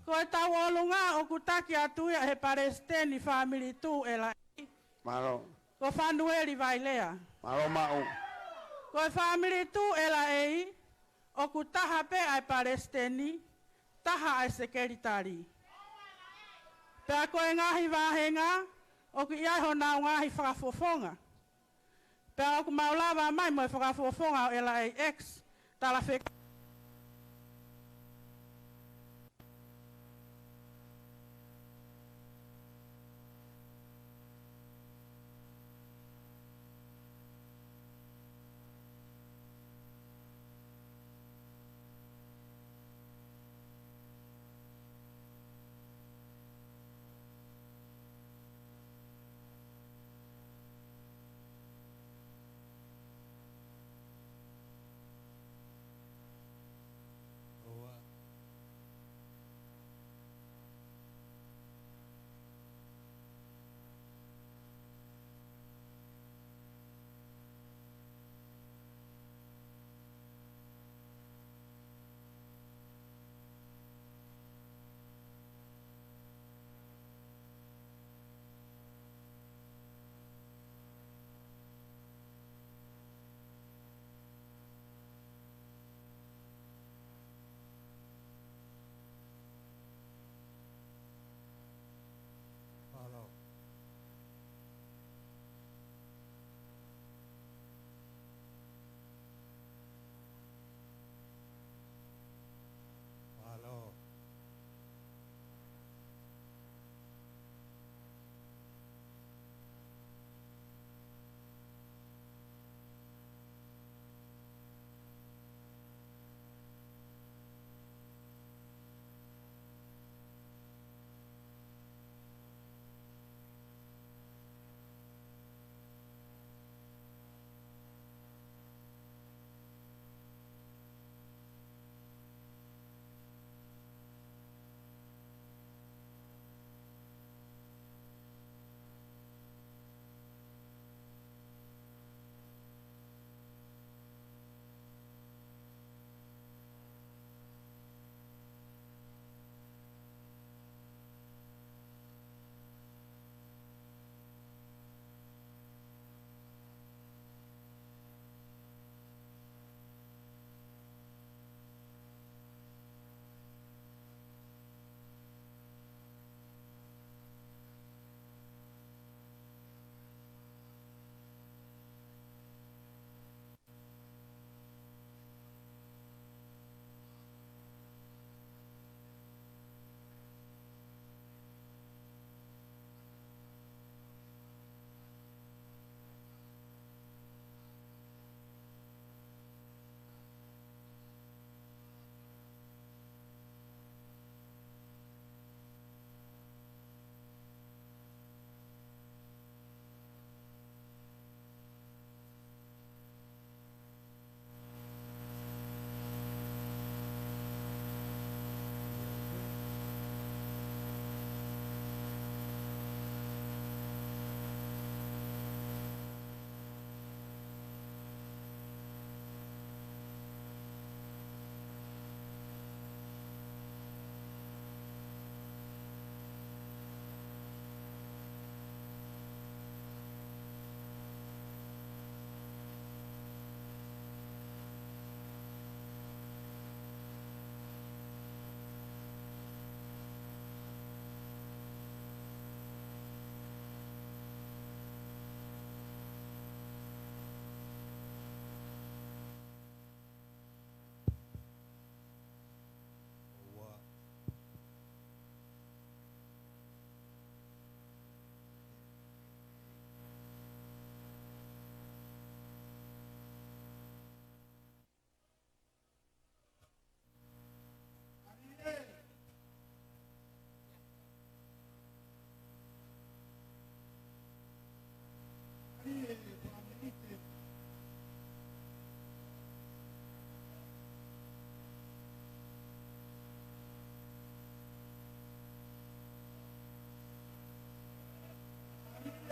Ko e tau olunga o kutaki atuia he Palestini family tu e la. Malo. Ko whanueli vai lea. Malo mau. Ko e family tu e la ei, o kutaha pe ai Palestini, taha ai sekeritari. Pea ko e ngahi wahenga, o ku iai ho nao ngahi whakafofonga. Pea o ku maulawa mai mo e whakafofonga o e la ei ex, tala whek.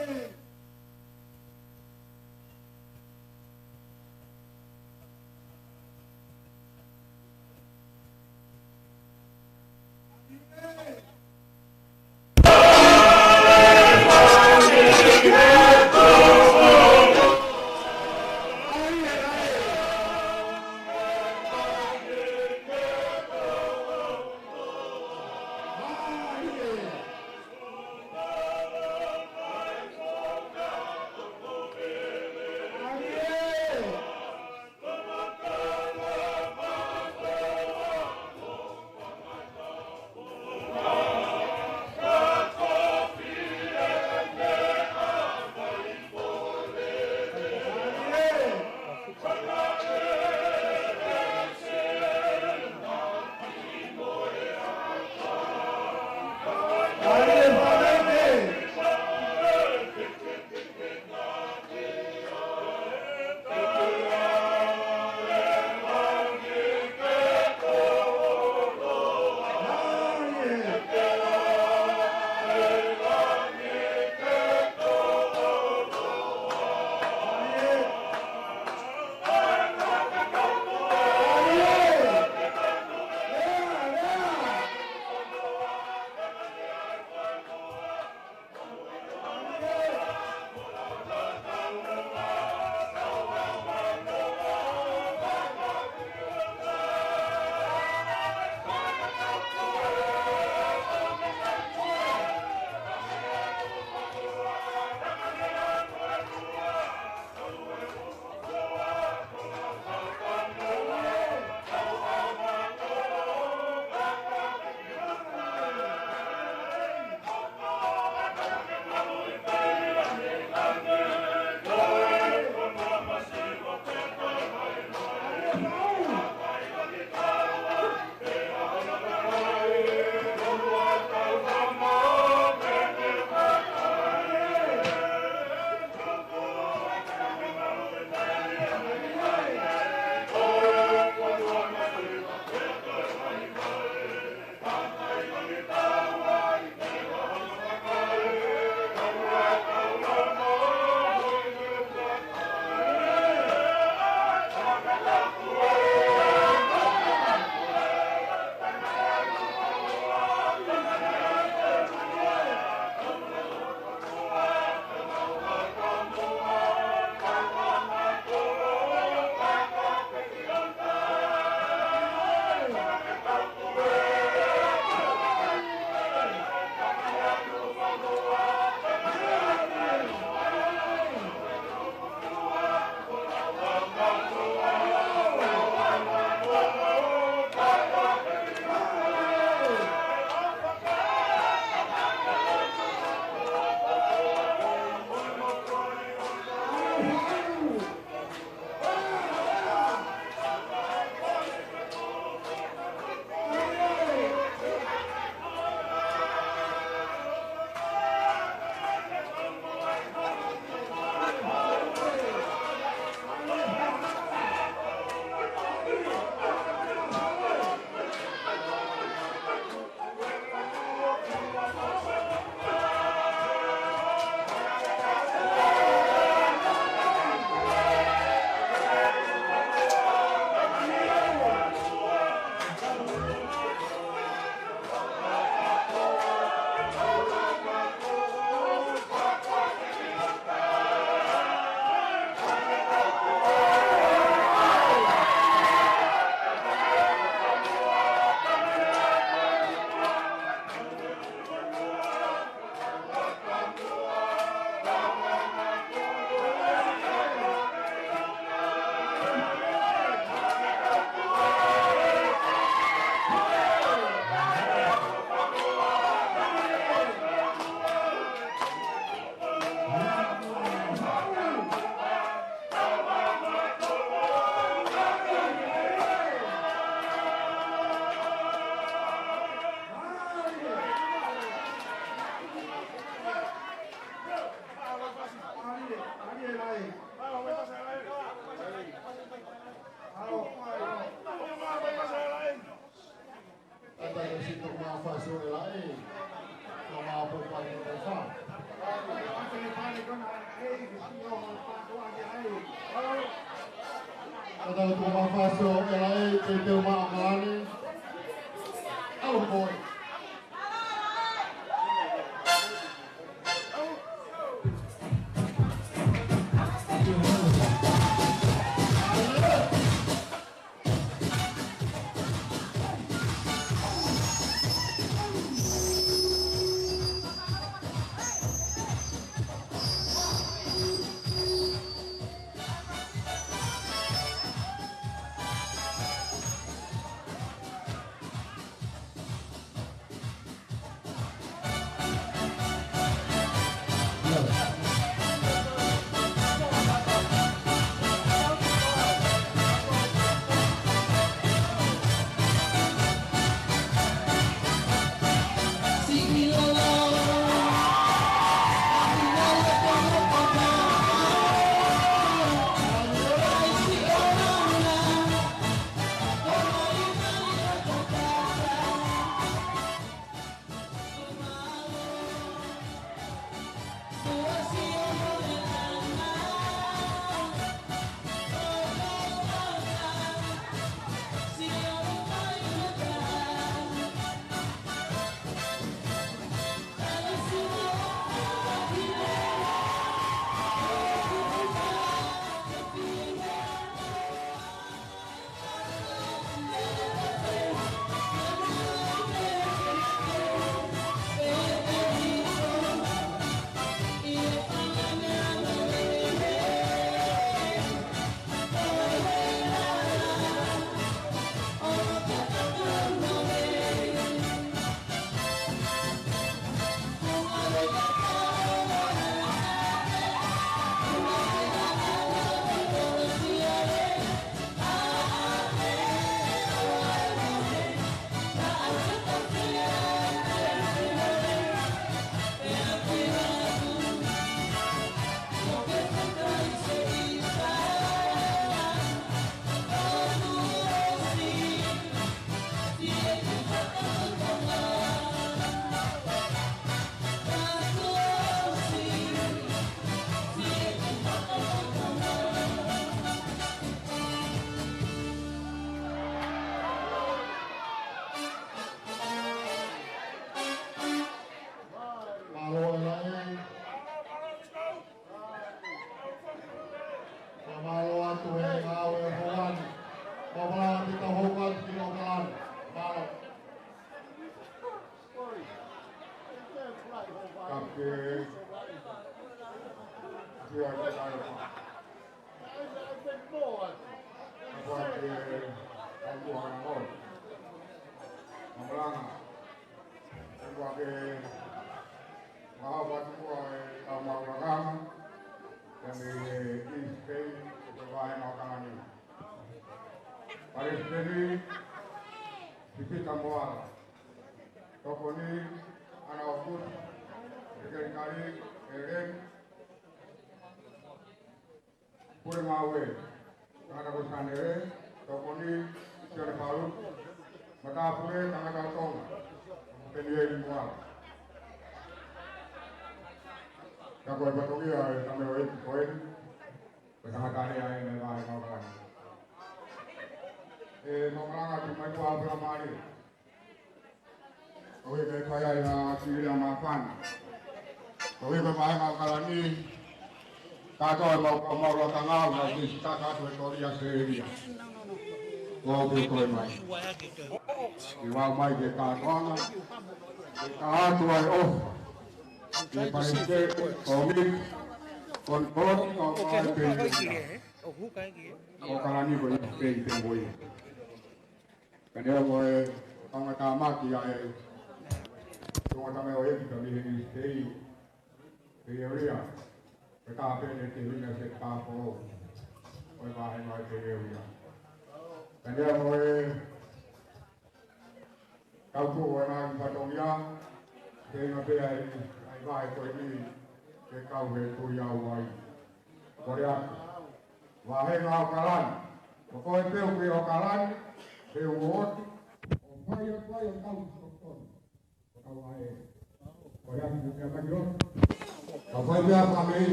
Wow. Kata Tuma Faso, LA, Tete Uma Akalani. Oh boy.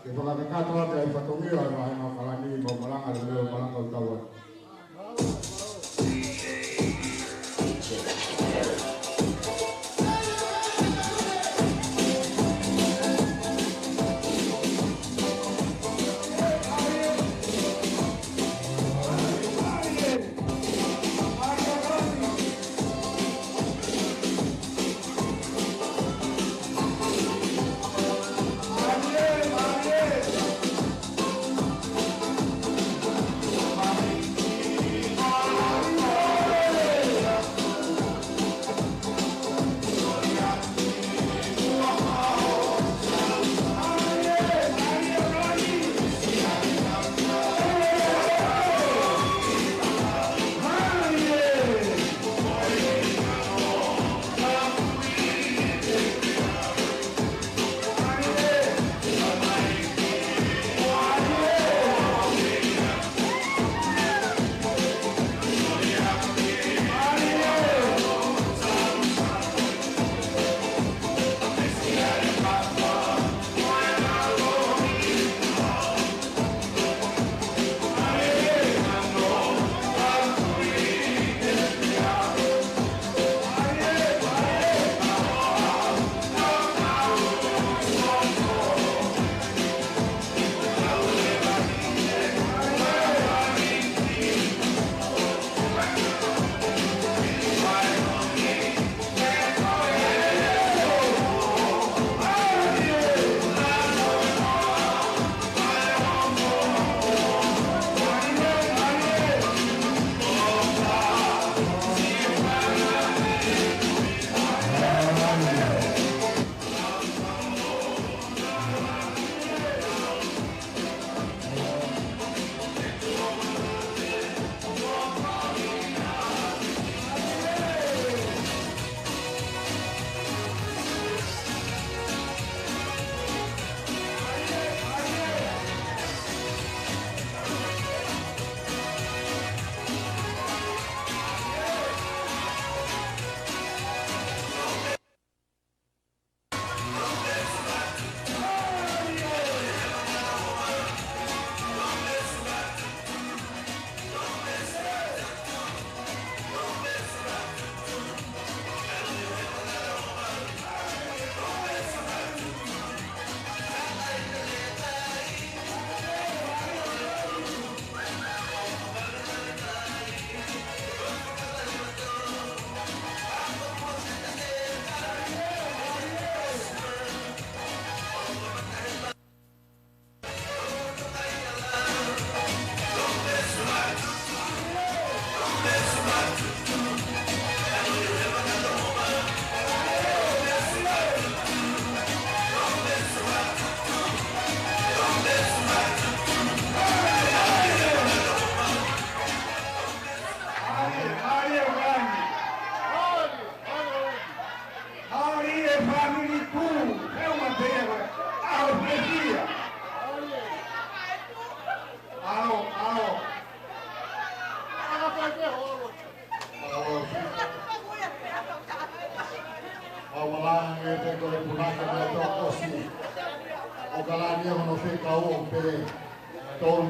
Di pagkakataon ay patungi ay mahalin ang kalani, mamalangal,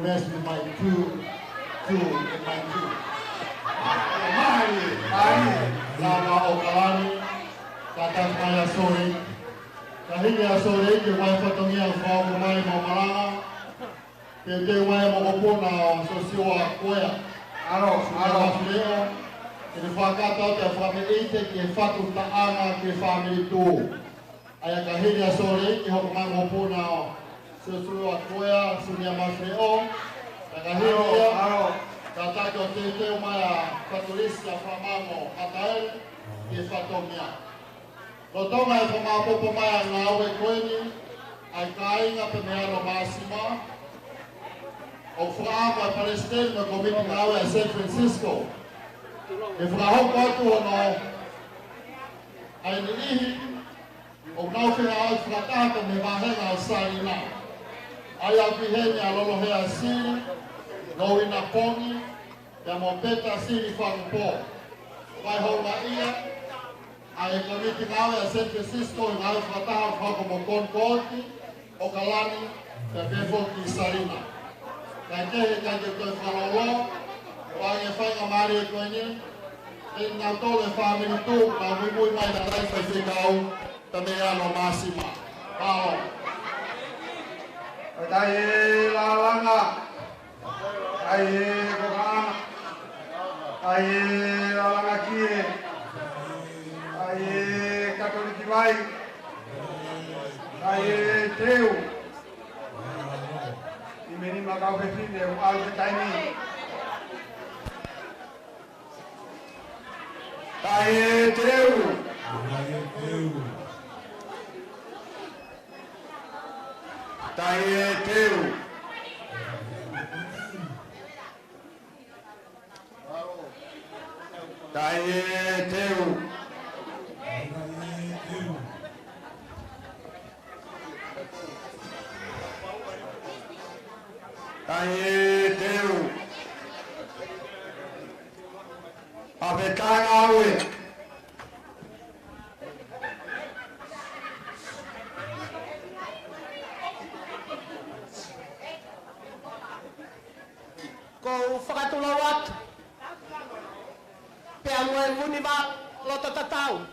mess with my two and my two. Lama o kalani, katas maya sore. Kahiga sore ke wai patongia whao mai mo maranga. Ke wai mo kopona sosiwa koea. Aro. Leo, ke whakata te whameite ke whatu taanga ke whamiri tū. Aya kahiga sore ke hoko mai mo kopona sosiwa koea, sunia mafreo. Kahiga, Katato te umaya katolisia famamo atael ke fatomia. Lotonga e famapopo maya ngawe kweni ai kainga pe mearo masima. O frama Palestine me komiti ngawe a San Francisco. E frahoko atu ono ai nilihi o nau whina au fratata me mahenga o sarina. Ai au piheni a lolo hea siri. No ina pongi, ya mo peta siri whangpo. Vai honga ia, a e komiti ngawe a San Francisco i ngawe whataha whako mo konkoti, o kalani, te pefo ki sarina. Kai tehe kai te koe whalolo, wai e whainga maari e koe ni, e ngā tole whamiri tū, ngā mui mai na rai kai whikau, ta me ano masima. Pao. Tai e la langa. Ai kokana, ai alanga kie, ai katoliki vai, ai teu. Imeni makau fefine o alve taimi. Ai teu. Tai teu. Tai teu. Tai teu. Apetai awe. Ko whakatulawat. Pea moe muni ba loto tatau.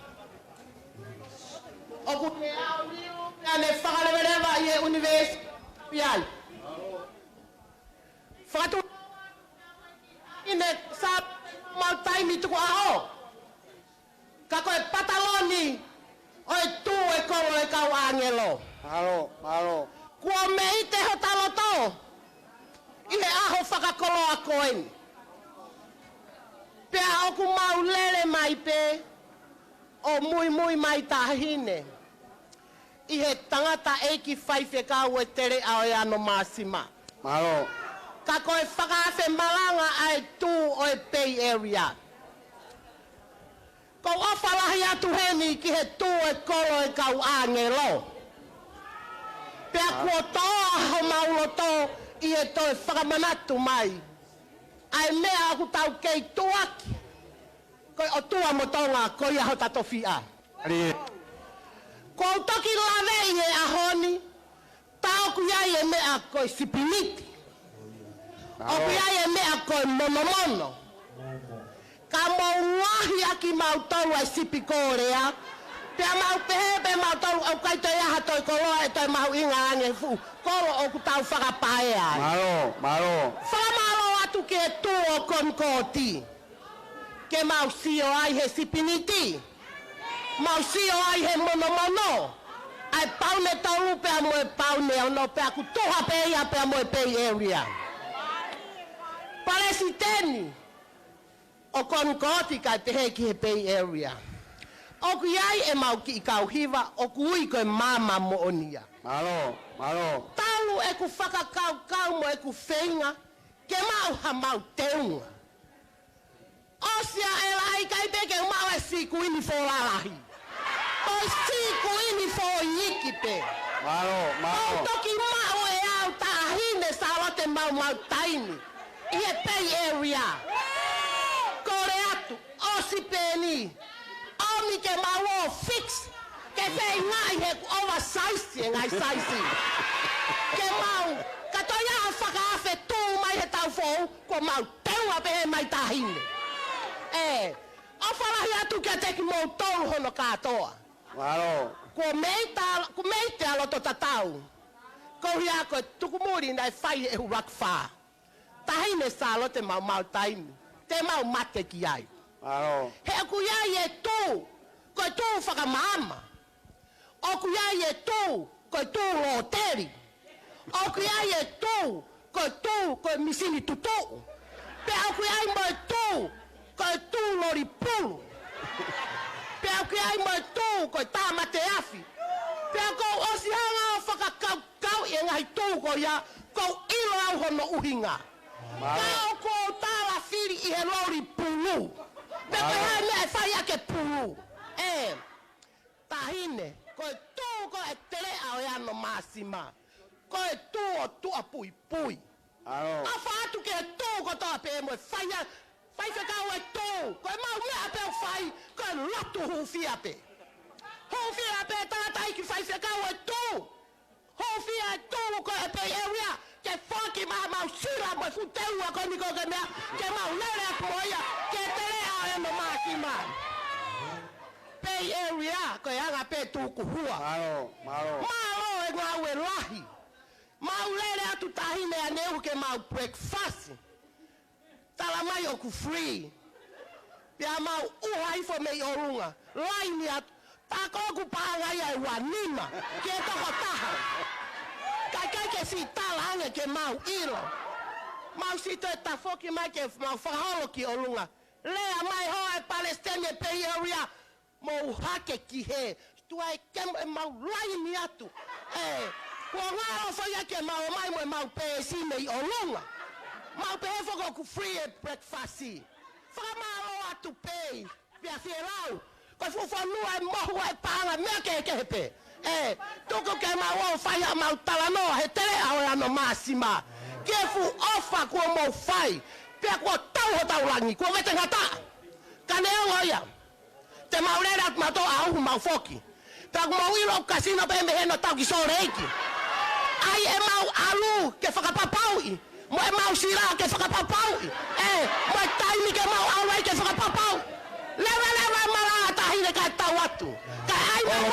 O ku te au niu, pea ne whakalewerewa i e universe piai. Whakatulawat, ine sa mau taimi tuku aho. Ka koe pataloni, o e tū e koro e kau angelo. Maro. Kua me i te hotaloto, i he aho whakakolo a koeni. Pea oku mau lele mai pe, o mui mai tahine. I he tangata eiki whaife kau e tere ao e ano masima. Maro. Ka koe whakaafe malanga ai tū o e Bay Area. Ko awhalahi atu heni ki he tū e kolo e kau angelo. Pea kua toa aho mauloto i e toi whakamanatu mai. Ai mea aku tau kei tuaki. Koe o tua motonga koi aho tato fia. Ko toki lawe i e ahoni, tau kuiai e mea koe sipiniti. O kuiai e mea koe monomono. Ka mau ngahi aki mau tolu ai sipi korea. Pea mau pehepe mau tolu au kai toi aha toi koloa e toi mau inga ange fu. Kolo o ku tau whakapae ai. Maro. Whamalo atu ke tū o konkoti. Ke mau sio ai he sipiniti. Mau sio ai he monomono. Ai paune tolu pea moe paune ono pea ku tuha peia pea moe Bay Area. Palesiteni. O konkoti kai te hei ki he Bay Area. O ku iai e mau ki i kauhiwa, o ku ui koe mama mo onia. Maro. Talu e ku whakakau mo e ku whenga, ke mau ha mau teunga. Osia e lai kai peke mau e siku ini fo lalahi. O siku ini fo yiki pe. Maro. O toki mau e au tahine sa wate mau taini. I he Bay Area. Kore atu, osi peni. Omi ke mau o fix. Ke fei ngai he oversize ngai size. Ke mau, katoia a whakaafe pe tū mai he tau fōu, ko mau teua pe he mai tahine. O whalahi atu kia teki mō tōru hono kātoa. Waro. Ko mei te aloto tatau. Ko hia koe tukumuri nai whai e hurak whā. Tahine sa alote mau taimi. Te mau mate ki ai. Waro. He aku iai e tū, koe tū whakamama. O ku iai e tū, koe tū roteri. O ku iai e tū, koe misini tutu. Pe au ku iai mo e tū, koe tū lori pulu. Pe au ku iai mo e tū, koe tāmate afi. Pe au kou osi hanga o whakakau i ngai tū ko ia, kou ilo au hono uhinga. Kau kou tāla whiri i he lori pulu. Pe koe hai mea e whai ake pulu. Tahine. Koe tū ko e tere au e ano māsima. Koe tū o tua pui pui. A whaatu ke tū ko toa pe mo e whaia. Whai whekau e tū. Koe mau mea pe o whai. Koe lotu hūwhia pe. Hūwhia pe tātai ki whai whekau e tū. Hūwhia e tū ko e pe area. Ke whaki maha mau sira mo e futeua ko niko ke mea. Ke mau lere a kumoia. Ke tere au e ano māsima. Pei area, koe anga pe tūku hua. Malo e ngā ue lahi. Mau lere atu tahine a nehu ke mau breakfast. Tala mai o ku free. Pia mau uhaifo mei orunga. Laini atu. Tako ku pāngai ai wanima. Ke toko taha. Kai ke si tala ange ke mau ilo. Mau si to e tafoki mai ke mau whaholo ki orunga. Lea mai hoa e Palestine pei area. Mo hake ki he. Tua e kem e mau laini atu. Kua ngā o whaia ke mau mai mo e mau pe si mei o longa. Mau pe he whako ku free e breakfast. Whakamaro atu pei. Pia whierau. Koe fuwhanua e mohua e pānga mea ke he pe. Tuku ke mau o whaia mau talanoa he tere au e ano māsima. Ke fu ofa kua mo whai. Pia kua tau ho taulangi. Kua wete ngata. Kane au hoia. Te maurera at mato au mau foki. Pea ku mau ilo kasino pe me heno tau ki soreiki. Ai e mau alu ke whakapapaui. Mo e mau sira ke whakapapaui. Mo e taimi ke mau alu ke whakapapau. Lewa mara tahine kai tau atu. Kai ai mau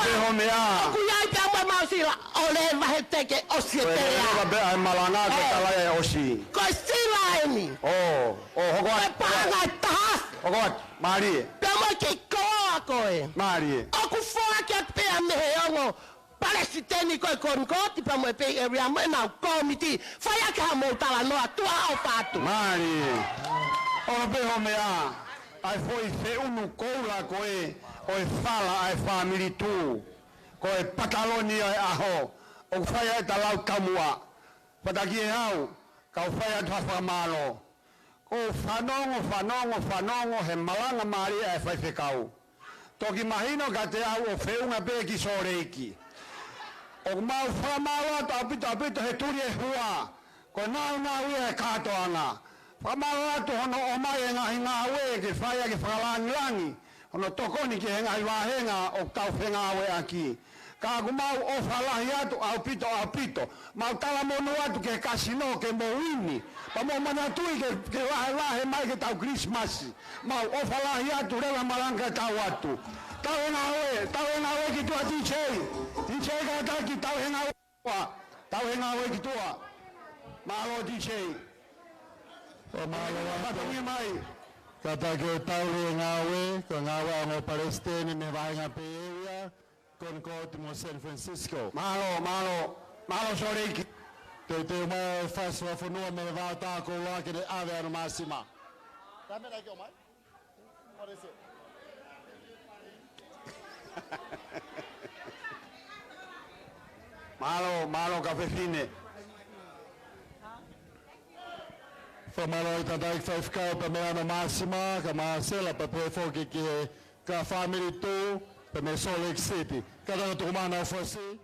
oku iai pea mo e mau sira. O le vahe teke osi e tere a. Lewa ai malanga ke tala e osi. Koe sila e ni. Hoko at. E panga e tahas. Hoko at, Marie. Pea mo ke koa koe. Marie. Oku fua ke pea mehe ongo. Palestini koe konkoti pa mo e pei area mo e nau komiti. Whaia ke ha mo tala noa tua au pātu. Marie. Ora peho mea. Ai foi fe unu koula koe. Oe whala ai family tu. Koe Patalonia e aho. O whaia e talau kamua. Pataki e au. Kau whaia tua whamalo. Ko whanongo he malanga mari e whaifekau. Toki mahino ka te au o whiunga pe ki soreiki. O mau whamalo atu apito he turi e hua. Ko nau e katoanga. Whamalo atu hono o mai e ngahi ngā ue ke whaia ke whakalangi. Hono tokoni ke he ngahi wahenga o tau whenga ue aki. Ka ku mau o whalahi atu apito. Mau tala monu atu ke kasino ke mouini. Pa mo manatui ke lahe mai ke tau Christmas. Mau o whalahi atu rewa malanga tau atu. Tau henga ue ki tua DJ. DJ ka taki tau henga ue. Tau henga ue ki tua. Malo DJ. O malo atu. Mai. Kata ke tau henga ue. Ko ngā ue ango Palestine me vahenga pe area. Concorde mo San Francisco. Malo soreiki. Te mai faso whanua me vā tāko wake ne ave ano māsima. Dame like your mic. What is it? Malo kawhewhine. Whamalo i tātai whaifkau pa me ano māsima, ka māsela pa pue whoki ki ka family tū, pa me Salt Lake City. Ka tanga tuku mana o whasi.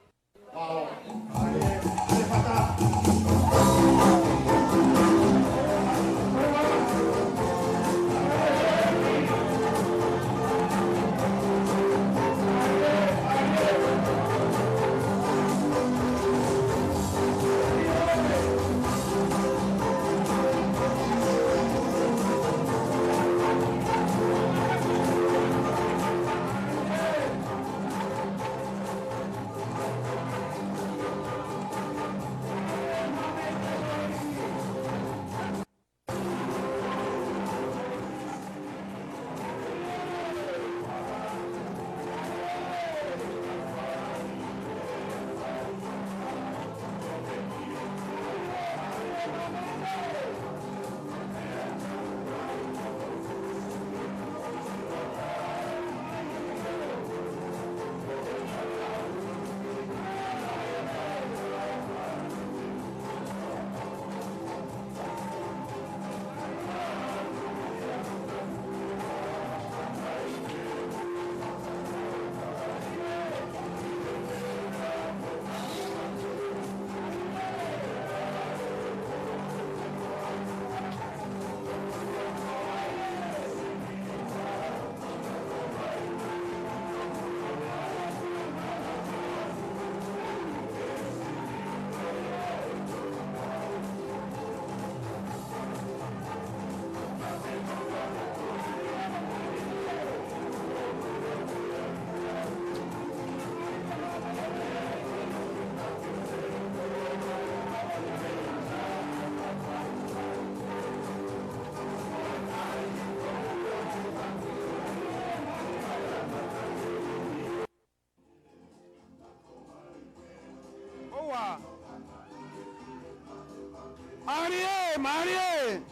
Marie.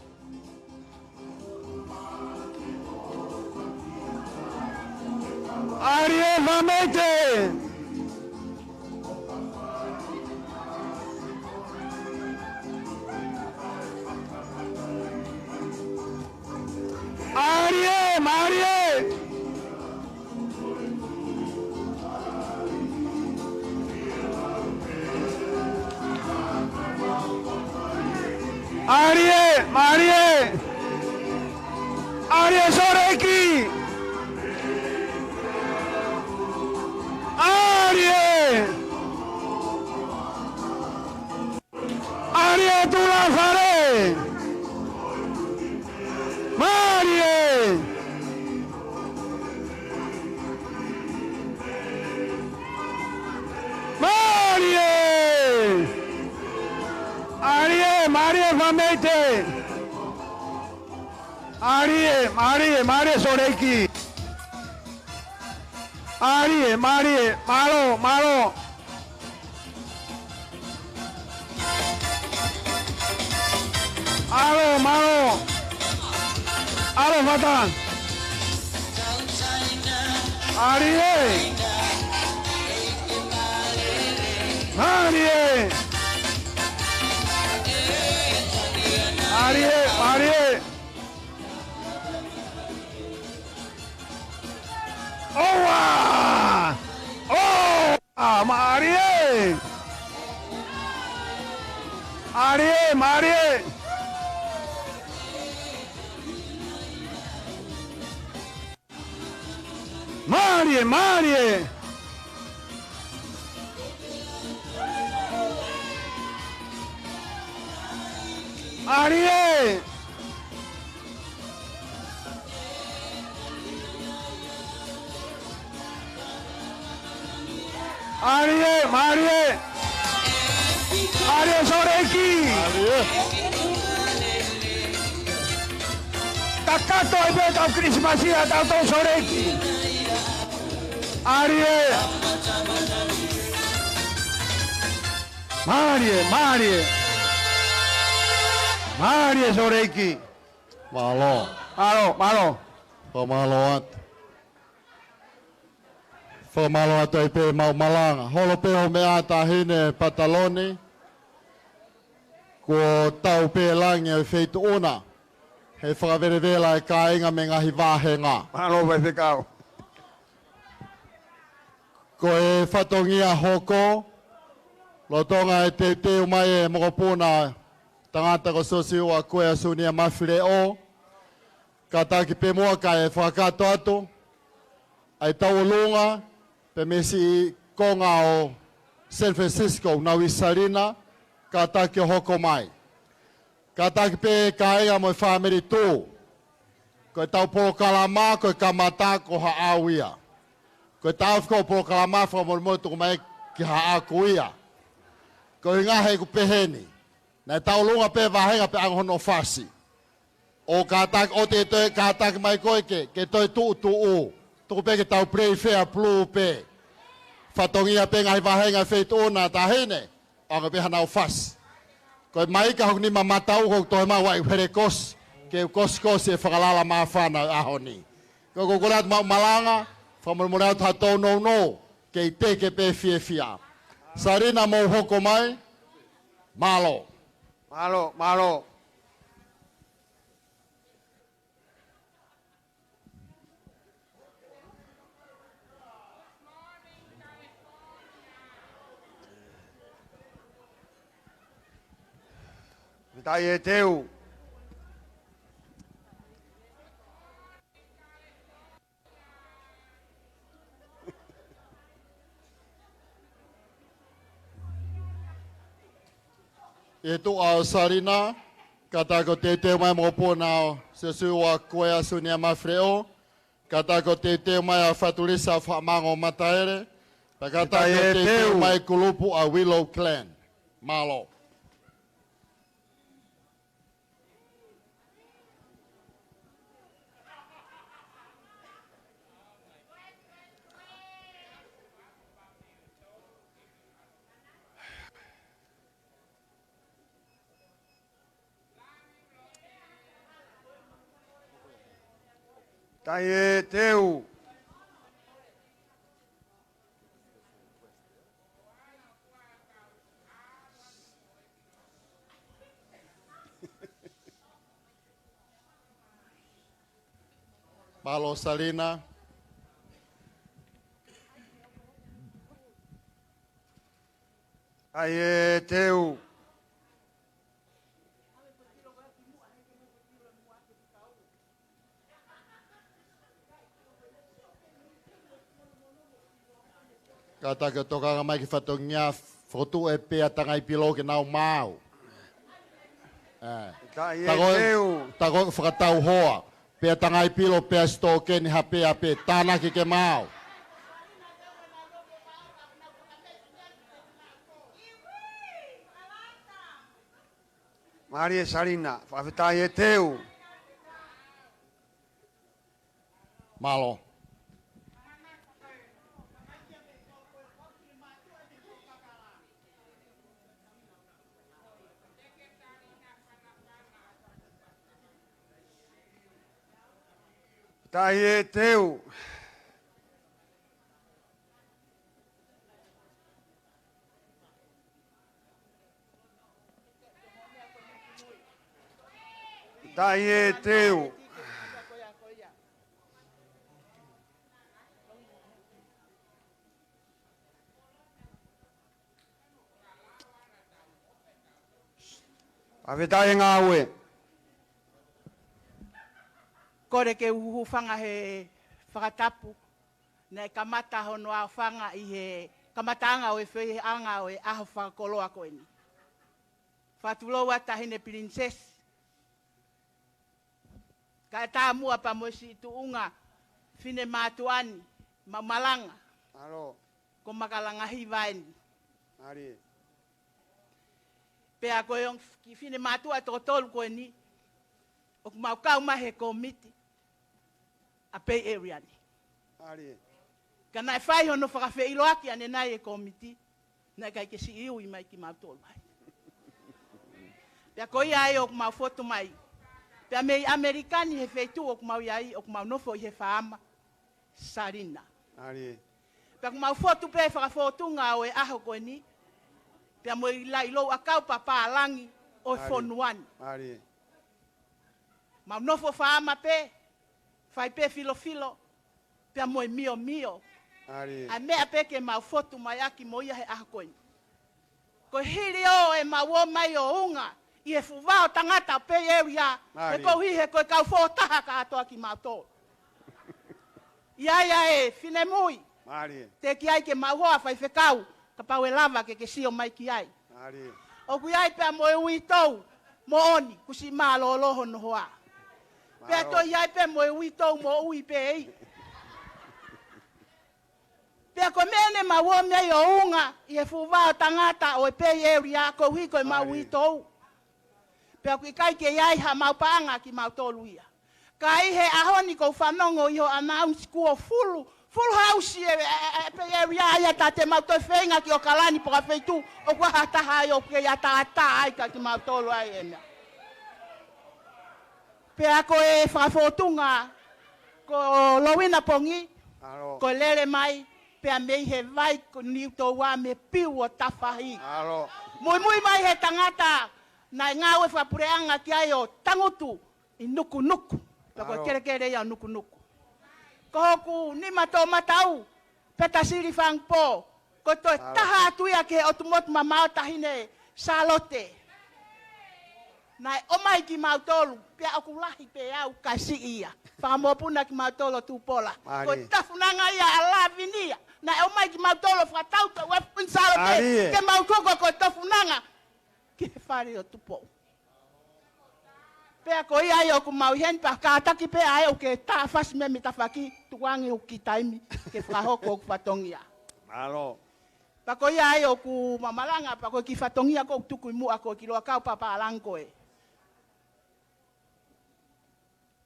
Arie Vamete. Arie, Marie. Arie, Marie. Arie Soreki. Arie. Arie Tulafare. Marie. Marie. Arie, Marie Vamete. Arie, Marie, Marie Soreki. Arie, Marie, Malo, Malo. Alo, Malo. Alo, Fatan. Arie. Marie. Marie, Marie. Oh, oh, Marie. Marie, Marie. Marie, Marie. Marie. Marie, Marie. Marie Soreki. Takato ibe tau Krismasia tau Soreki. Marie. Marie, Marie. Marie Soreki. Malo. Malo, malo. Pamaloat. Pamaloat ai pe mau malanga. Holo pe o me ata hine pataloni. Ko tau pe langi ai feitu ona. He whakaverevela e ka inga me ngahi wāhenga. Malo vai kau. Ko e whatongia hoko. Lotonga e te teo mai e mokopuna. Tangata ko sosiu a koe asunia mawhire o. Ka taki pe mua ka e whakato atu. Ai tau lunga. Pe mesi konga o San Francisco na Wisarina. Ka taki hoko mai. Ka taki pe ka inga mo i whamiri tū. Ko e tau polo kalama, ko e kamata ko haawia. Ko e tau whiko polo kalama whamori tuku mai ki haakuia. Ko i ngahe ku peheni. Na e tau lunga pe wahenga pe angohono whasi. O ka taki, o te toi ka taki mai koe ke toi tuu. Tuku pe ke tau prei whea plu pe. Whatongia pe ngahi wahenga wheitu ona ta hene. Anga pe hanau whasi. Ko mai ka hok ni mamatau hok toi ma wai pere kos ke kos e whakalala maa whana ahoni. Ko kukurat ma malanga whamurumurau ta tau no ke i teke pe fia. Sarina mo hoko mai malo. Malo, malo. Tai e teu. E tu au Sarina, kata ko te teo mai mo pōna se sua koe asu ni a mawhreo, kata ko te teo mai a whatulisa whamango mataere, pa kata ko te teo mai kulupu a Willow Clan. Malo. Tai e teu. Malo Salina. Tai e teu. Kata ke toka mai ki whatongia fotu e pea tangai pilo ke nau mau. Tai e teu. Tako whakatau hoa. Pea tangai pilo pea stoke ni hape ape tana ki ke mau. Maria Salina, whawhetai e teu. Malo. Tai e teu. Tai e teu. Awhetai ngā ue. Kore ke uhu whanga he whakatapu. Nei kamata hono a whanga i he kamataanga o e whi anga o e aho whakakoloa koe ni. Whatuloa tahine princess. Ka tā mua pa mosi tu unga whine mātuani, mamalanga. Aro. Ko makalanga hiwaini. Ari. Pea koe on ki whine mātua toko tolu koe ni. O kumau kau mahe komiti. A pay area ni. Ari. Ka nai whai hono whakawhi iloaki ane nai e komiti. Nai kai ke si iu i mai ki mau tolu hai. Pea koe ai o kumau foto mai. Pea mei Amerikani he wheitu o kumau iai o kumau nofo i he whaama. Sarina. Ari. Pea kumau foto pe whakafotunga o e aho koe ni. Pea mo i lai lou akau papa alangi o e whonuani. Ari. Mau nofo whaama pe. Whai pe filo filo. Pea mo e mio mio. Ari. A mea pe ke mau foto mai aki mo ia he aho koe ni. Ko hiri o e mau o mai o unga. I e fuwao tangata pe area. E kou hihe koe kau whotaha ka atoa ki mau tō. Ia e, whine mui. Ari. Te ki ai ke mau hoa whai whekau. Ka pau e lava ke sio mai ki ai. Ari. O kui ai pea mo e ui tau. Mo oni, kusi maa lo loho no hoa. Pea to iai pea mo e ui tau mo ui pe ei. Pea ko mene ma wo mei o unga. I e fuwao tangata o e pe area. Ko hui koe ma ui tau. Pea kui kai ke iai ha mau paanga ki mau tolu ia. Kai he ahoni ko whanongo iho announce kuo fulu. Full house e pe area ia ta te mau toi whenga ki o kalani poka wheitu. O kua hataha i o ke ia ta ai ka ki mau tolu ai e mea. Pea ko e whakafotunga. Ko lowina pongi. Aro. Ko lere mai. Pea mei he vai ko niu tō wā me piu o tawhahi. Aro. Mui mai he tangata. Nai ngā ue whapureanga ki ai o tangutu i nuku nuku. Pea koe kere kere ia nuku nuku. Ko hoku nima tō matau. Peta siri whangpō. Ko toi taha atuia ke o tumotu ma mao tahine Salote. Nai o mai ki mau tolu. Pea oku lahi pe au ka si ia. Whakamopuna ki mau tolo tūpola. Ko tafunanga ia a lavinia. Nai o mai ki mau tolo whakatauta wepun Salote. Ke mau koko ko tafunanga. Ke whare o tupo. Pea ko ia i oku mau hen pa kātaki pea ai o ke tā whasi me mi tawhaki tuangi o ki taimi ke whahoko o ku whatongia. Alo. Pa ko ia ai oku mamalanga pa ko ki whatongia ko tuku i mua ko ki loa kau papa alango e.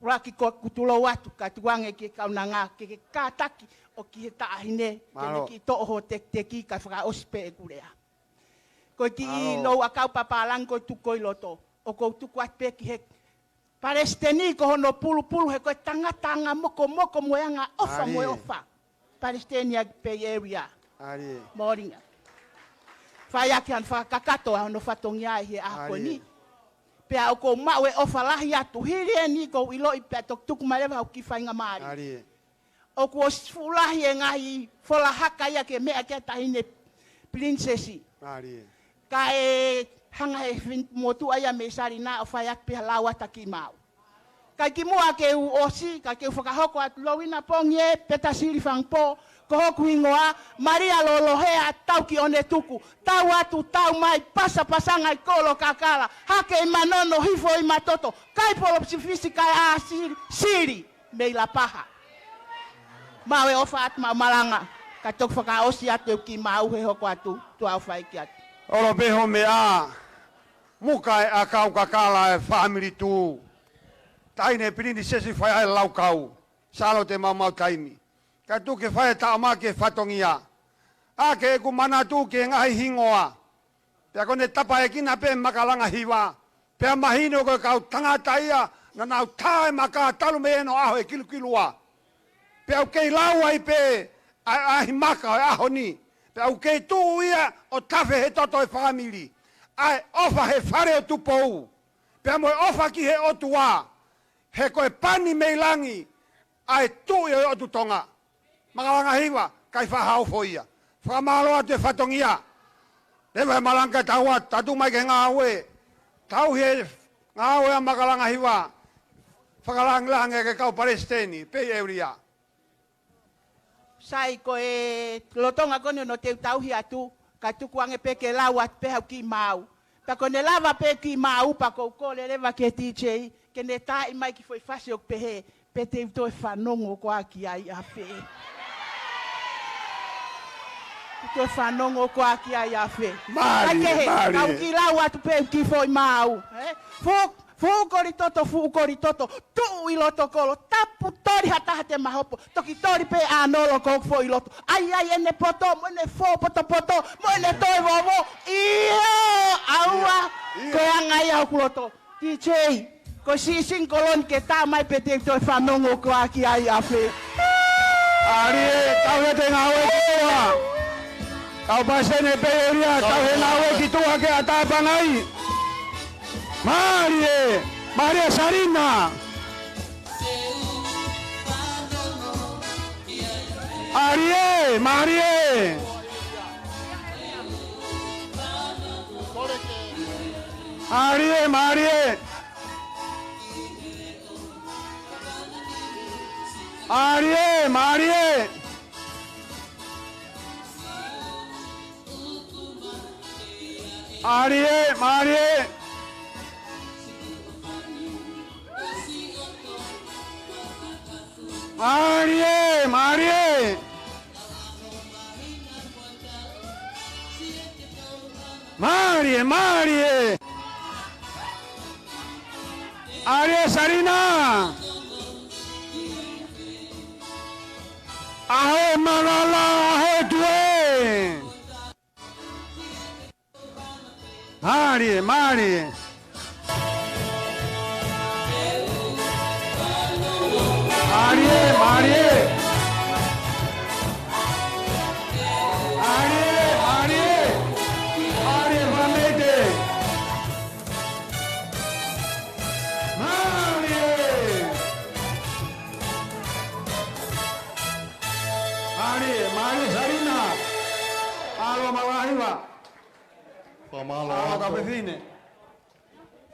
Raki ko kutulo watu ka tuangi ki kaunanga ke kātaki o ki he tāhine ke ki toho te ki ka whaka ospe e kurea. Ko ki i lo akau papa alango tuko i loto. O ko tuku atpe ki he Palestini ko hono pulu he ko tanga moko mo anga ofa mo ofa. Palestinian Bay Area. Ari. Moringa. Faya kian fa kakato hono fatongia he ako ni. Pe au ko mawe ofa lahi atu hiri ni ko ilo I pe tok tuk maleva o ki fainga mari. Ari. O ko fulahi ngai fola haka ya ke me ke tahine princesi. Ari. Ka e hanga he motu aya me sari na o faya pe lawa taki mau. Ka ki mua ke u osi ka ke whakahoko atu lowina pongie peta siri fangpo ko hoku ingoa Maria lolohea tau ki one tuku tau atu tau mai pasanga I kolo kakala hake I manono hifo I matoto kai polo psifisi kai a siri me la paha mawe ofa at malanga ka tok whakaosi atu ki mau he hoko atu tu au whaiki atu Olo beho me a mukai a kau kakala e family tu taine prini sesi fai ai lau kau salo te mamau taimi ka tu ke fai ta ama ke fatongia a ke ku mana tu ke ngai hingoa pe ko ne tapa e kina pe makalanga hiwa pe mahino ko kau tanga taia na nau tae maka talu me no aho e kilua pe au ke lau ai pe a himaka aho ni pe au ke tu ia o tafe he toto e family ai ofa he fare o tu pou pe mo ofa ki he o tua he koe pani meilangi ai tu i o tu tonga. Makalanga hiwa, kai whahau foia. Whamalo atu e whatongia. Lewa he malanga taua, tatu mai ke ngā aue. Tau he ngā aue a makalanga hiwa. Whakalangilange ke kau Palestini, pei euria. Sai ko e lotonga kone no te tauhi atu, ka tuku ange peke lawa pehau ki mau. Pa kone lava pe ki mau pa ko kole lewa ke TJ. Ke ne tai mai ki foi fase o pehe pe te toi whanongo ko aki ai a fe. Toi whanongo ko aki ai a fe. Mari. Kau ki lau atu pe ki foi mau. Fukori toto, tu i loto kolo, tapu tori hataha te mahopo, toki tori pe anolo ko fo i loto. Ai ene poto, mo ene fo poto, mo ene toi vovo, iyo, aua, ko angai au kuloto. DJ, ko sising kolon ke ta mai pete toi whanongo ko aki ai afe. Ari, tau he te ngawe ki tua. Kau pasene pe eria, tau he ngawe ki tua ke atapangai. Maria Sarina. Marie. Marie. Maria Sarina. Ahe malala, ahe due. Marie. Marie.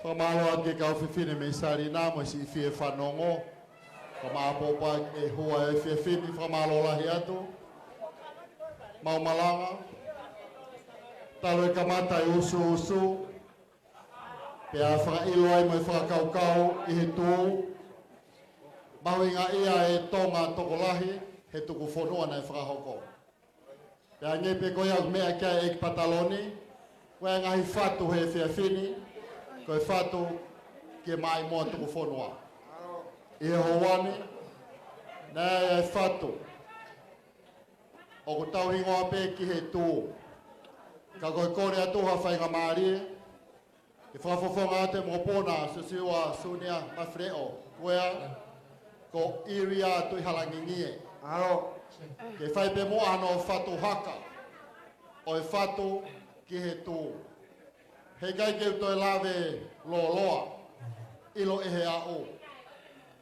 Pamalo ake kau fifine me Sarina mo si fie whanongo. Pamapopa e hua e fifine whamalo lahi atu. Maumalanga. Talo e kamata e usu. Pea whakailo ai mo e whakaukau I he tū. Mahuinga ia e tonga tokolahi he tuku whanua nei whakahoko. Pea ngepe koe au mea kia e pataloni. Koe ngahi whatu he fifine. Koe whatu ke mai moa tuku whanua. I he hoani, nea e whatu. O ko tauringoa pe ki he tū. Ka koe kore atuha whainga maari. Ke whafofonga te mopona se siwa sunia mafreo. Wea ko iria tui halangi ngie. Aro. Ke whai pe mo ano whatu haka. O e whatu ki he tū. He kai keu toi lawe loa. Ilo e he a o.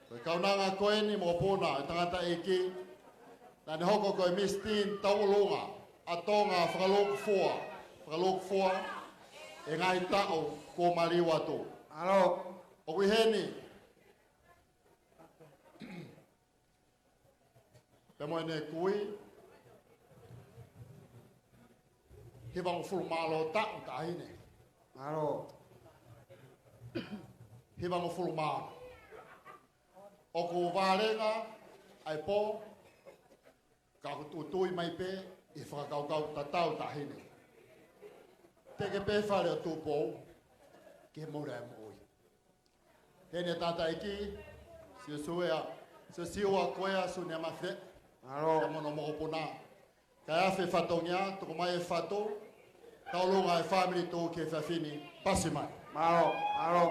Koe kaunanga koe ni mopona e tangata eki. Nane hoko koe mistin tau ulunga. A tonga whakalok fua. Whakalok fua. E ngai tau ko mariwa tō. Aro. O kui heni. Pe moe ne kui. Hibang fulu malo tau tahine. Aro. Hibang fulu malo. O ko varenga ai po. Ka tutui mai pe. I whakakaukau tatau tahine. Teke pe whare o tūpou. Ke mora e moi. Hene tata iki. Si suea. Se siwa koea su ne mawhe. Aro. Ka mono moho puna. Ka awhi whatongia. Toko mai e whato. Taulunga e whamiri tō ke whawhini. Pasi mai. Aro. Aro.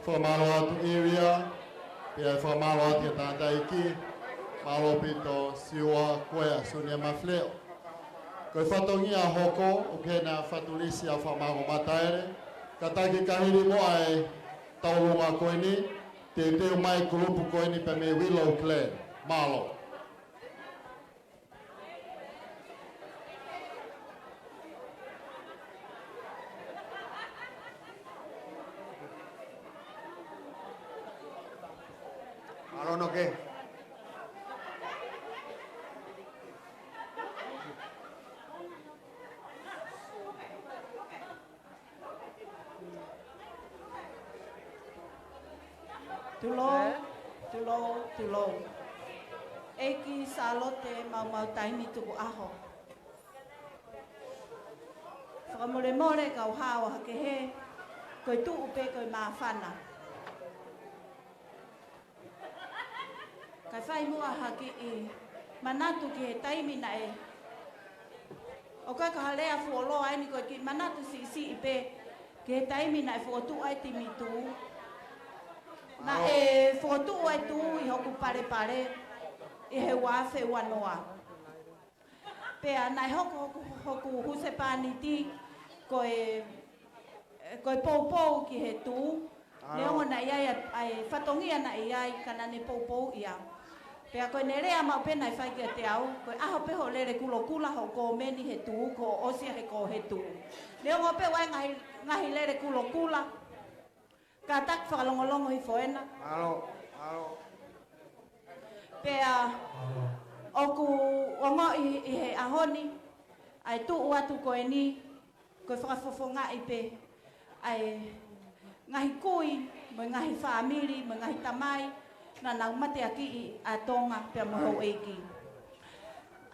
whamalo atu area, pia whamalo atu tātaiki, malo pito siwa koea sunia mafleo. Koe whatongia hoko, o kena whatulisi a whamalo mataere, kataki kahiri mo ai taurunga koe ni, te teo mai kurupu koe ni pe me Willow Clan, malo. Alono ke? Tulo. Eki salote mau taimi tuku aho. Whakamore kau hawa hake he, koe tu upe koe maafana. Kai whai mua haki I manatu ki he taimi na e. O kai ka halea fuoloa aini koe ki manatu si ipe ki he taimi na e fuotu ai timi tu. Na e fuotu ai tu I hoku pare I he wafe wanoa. Pea nai hoku huse pāniti koe pou ki he tu. Leongo na iai ai whatongia na iai kana ne pou ia. Pea koe ne rea mau pena I whai kia te au, koe aho peho lere kula ho ko meni he tu, ko osia he ko he tu. Leongo pe wai ngahi lere kula, ka tak whakalongolongo I foena. Alo. Pea oku ongo I he ahoni, ai tu uatu koe ni, koe whakafofonga I pe, ai ngahi kui, mo ngahi whaamiri, mo ngahi tamai, na nau mate aki I a tonga pia moho eiki.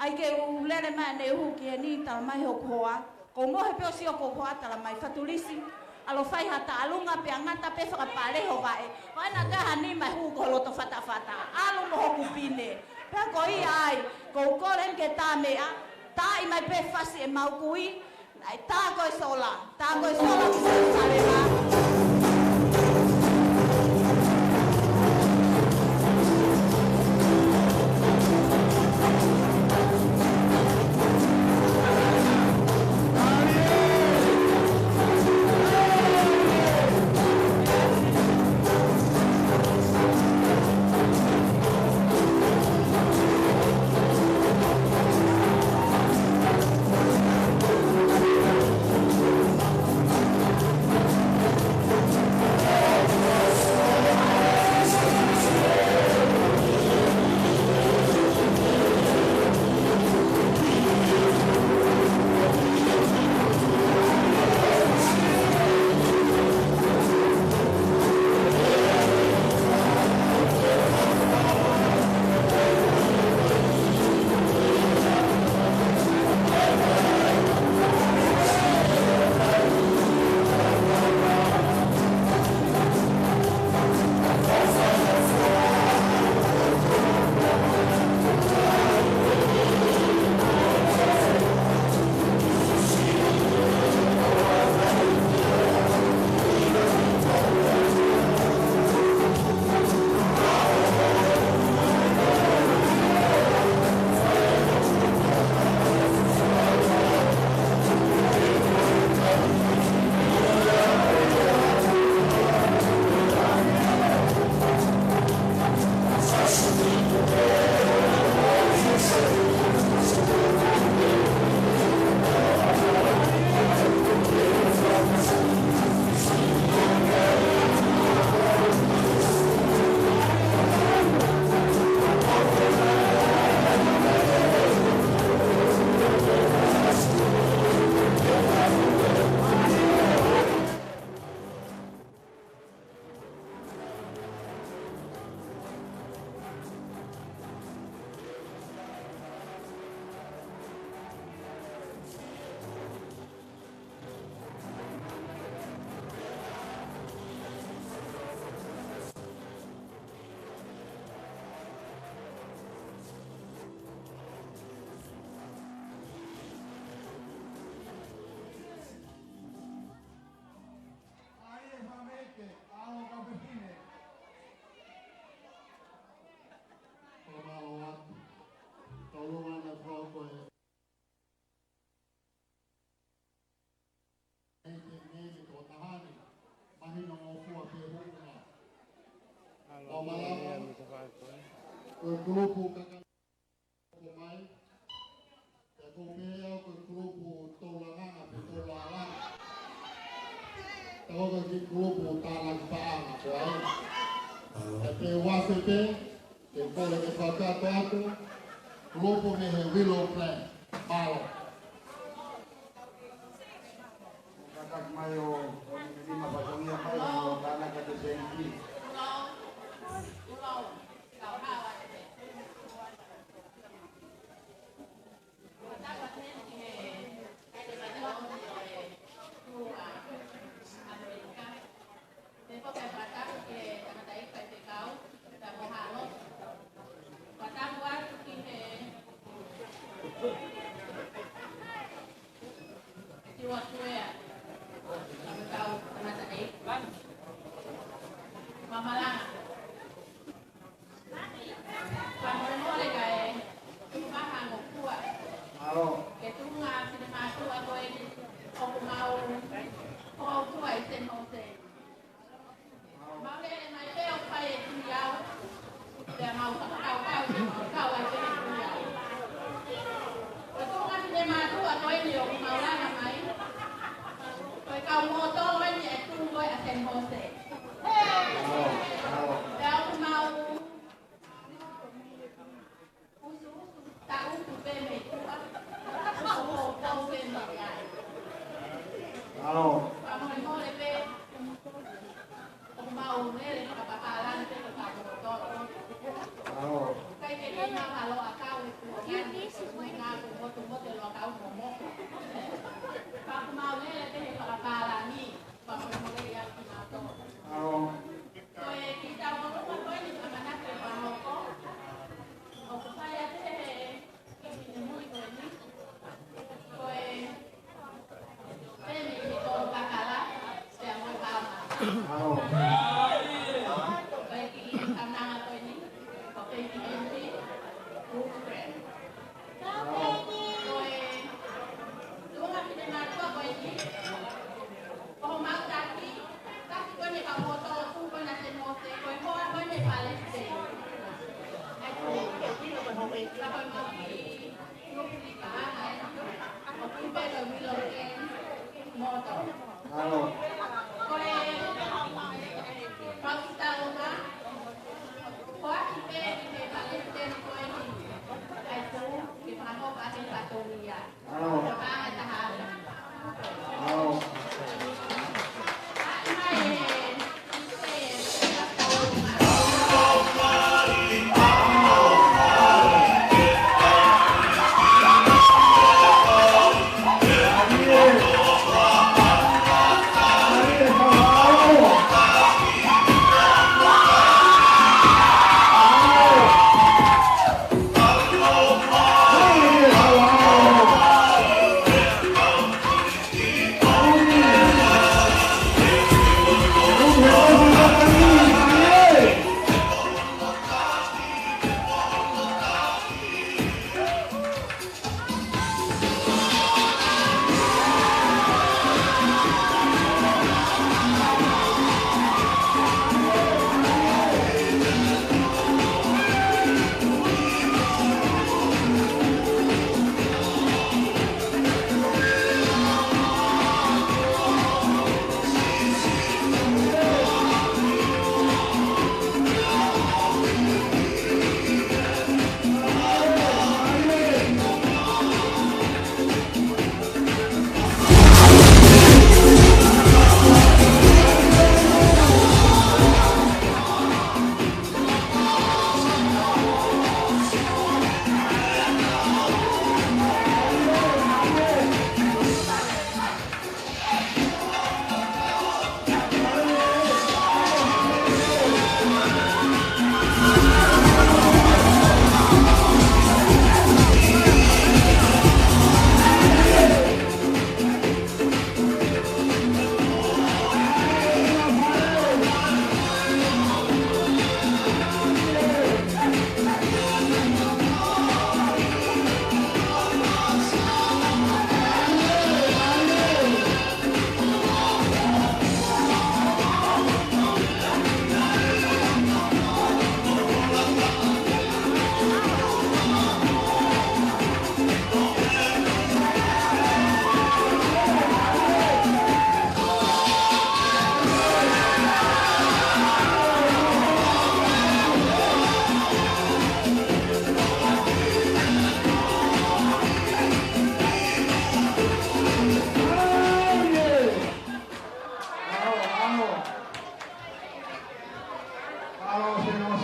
Ai ke ulere mai ne uhu ki he ni tala mai hoku hoa, ko mohe peo si oko hoa tala mai whatulisi, alo whai hata alunga pia ngata pe whakapareho vae, waina kaha ni mai hu koloto whata, alu mo hoku pine. Pea ko I ai, ko ukoren ke tā mea, tā I mai pe whasi e mau kui, ai tā koe sola ki sare ha. O grupo Kakamai, e comeu o grupo Tolangana, Tolangana. Tao cái grupo Talangpaanga, poai. E pe wasete, e pole ke whakato atu, grupo me he Willow Plan, malo. Kakak mayo, lima pasangnya mayo, tanah kata senti.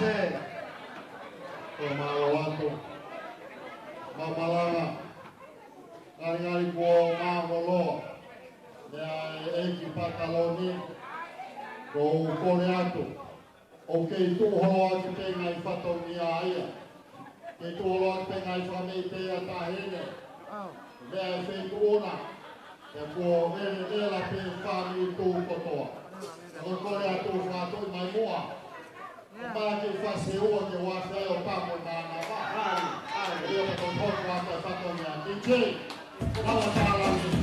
se. O malo Mamalanga. Ngari ko mangolo. Ya eki pataloni. Ko kone atu. O kei tu holo atu te ngai whatau ni a ia. Kei tu holo atu te ngai whamei te a tahene. Vea e whei tuona. E kua vene ela pe whami tu kotoa. O kone atu whatau mai mua. Para que faça o que o afé o papo na nava. Eu tô com o afé papo na. DJ, fala para mim.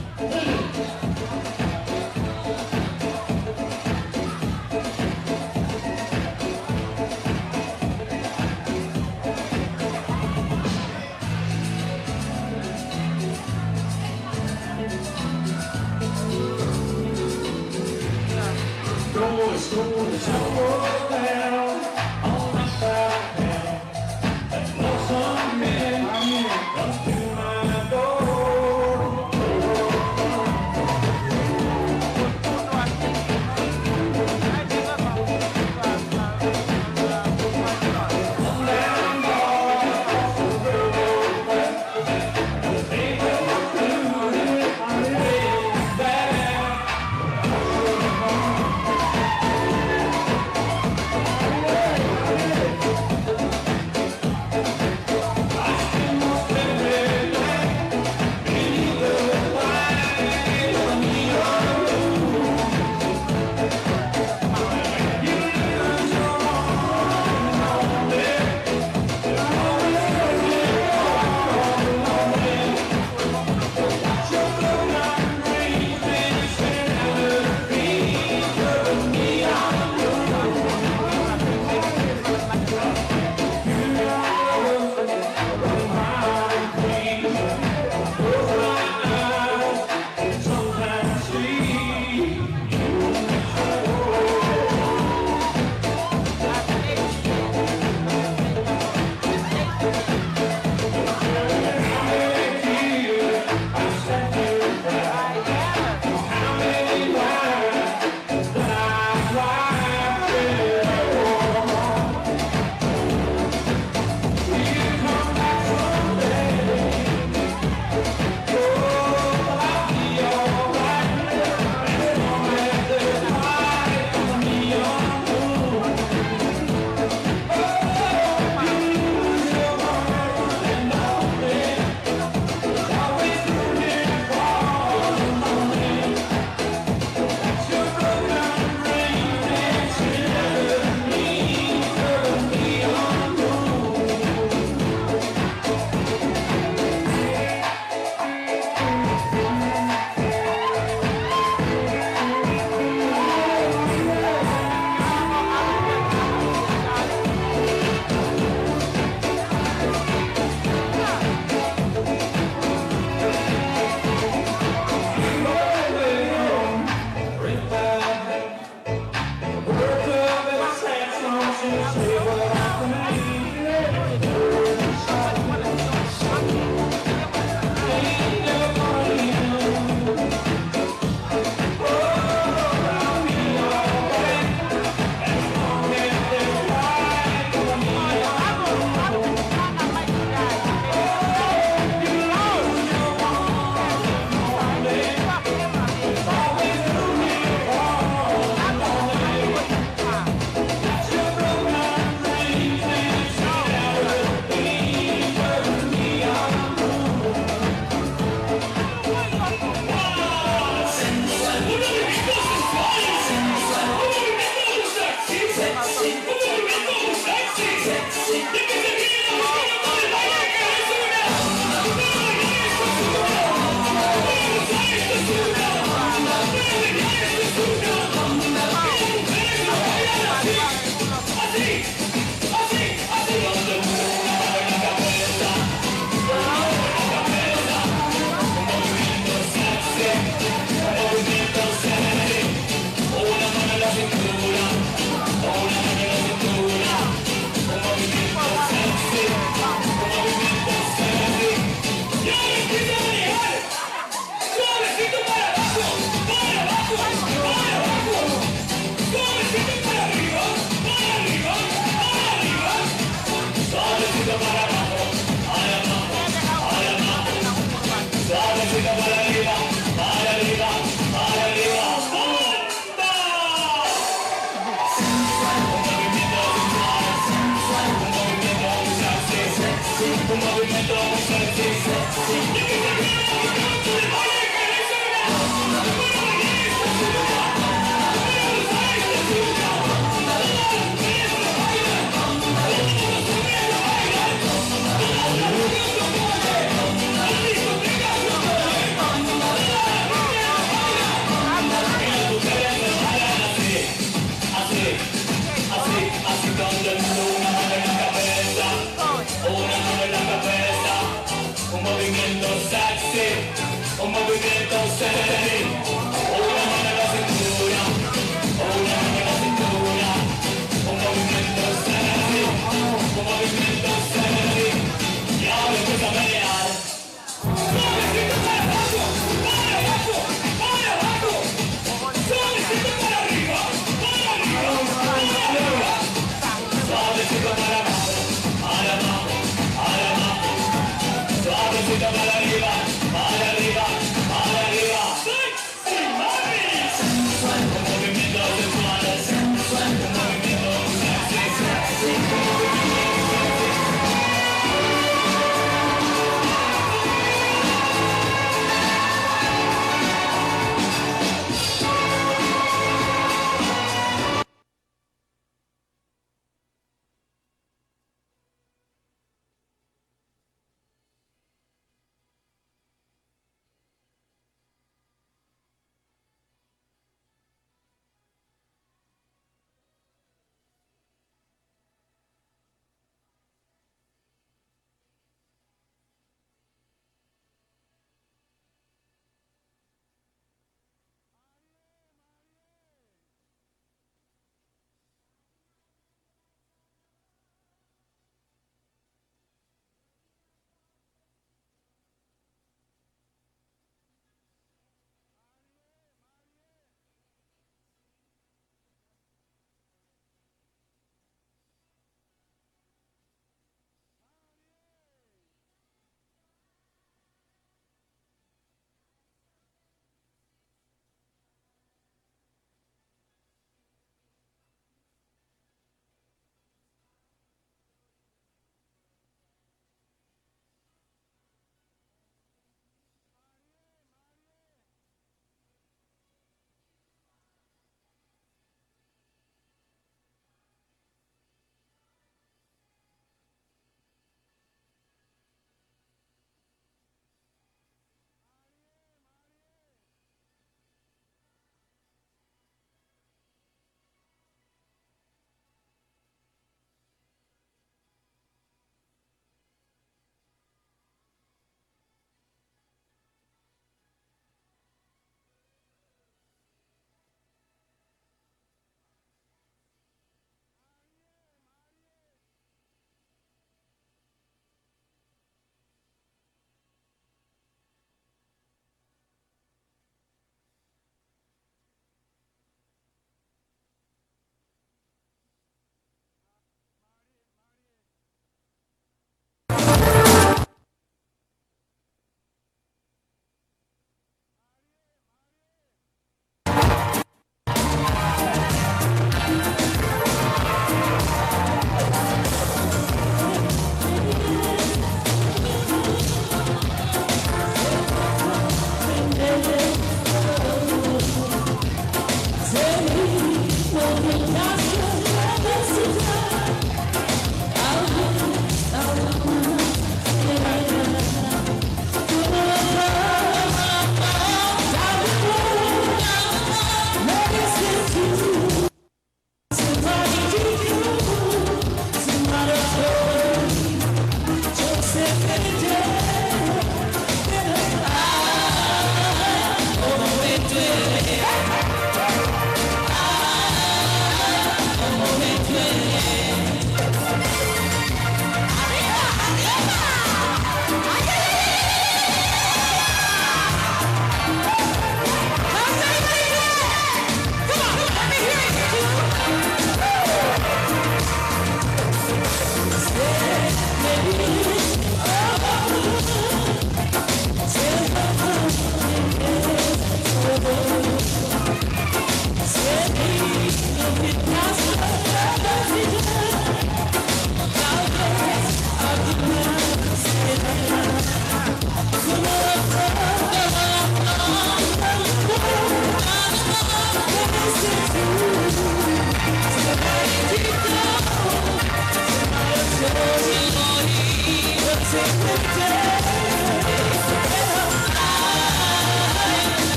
Yeah.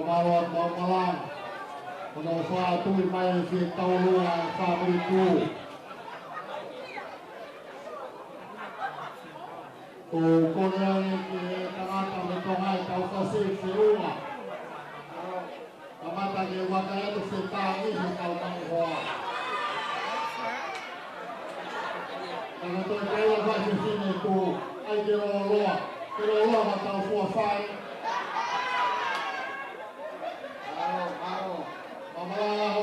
Malot Malang, Penova Tui Mayan Si Taulua Fabriku, Tu Korean Tangata Metongai Tau Kasih Siuma, Kamata Ke Wakaya Tu Setang Ini Tau Tangwa, Karena tu kaya bagi sini tu, ai kira Allah matau puasai. Mamalala ho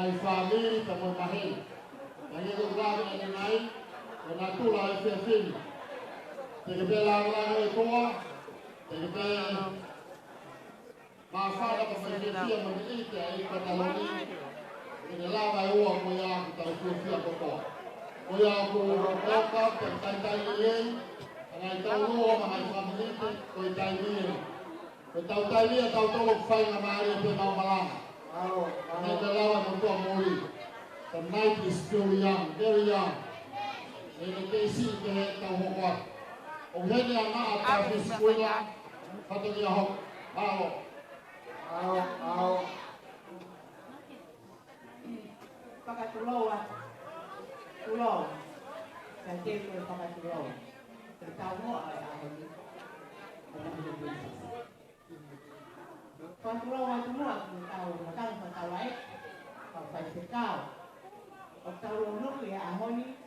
ngai family ta mo mahen ngai ko grave ni nai na tu la fin te ke bela la ngai ko te ke ma fa la ko me sia mo ni te ai ko ta lo ni ni la va o mo ya ta ko sia ko ko o ya ko ko ka te tai ni ngai ta lo ma ngai family te ko tai ni ko tai ni ta to lo fai na ma ri pe ma malang ngai ta la wa ko mo ri. The night is still young, very young. Ini kesi ke tahu kuat. Ohnya anak atas sekolah, kata dia hok, au. Pakai tulau. Nanti kalau pakai tulau, tertahu ada ni. Pakai tulau itu muat, tahu, macam tahu lain, pakai sekau. Tahu lu ya ahoni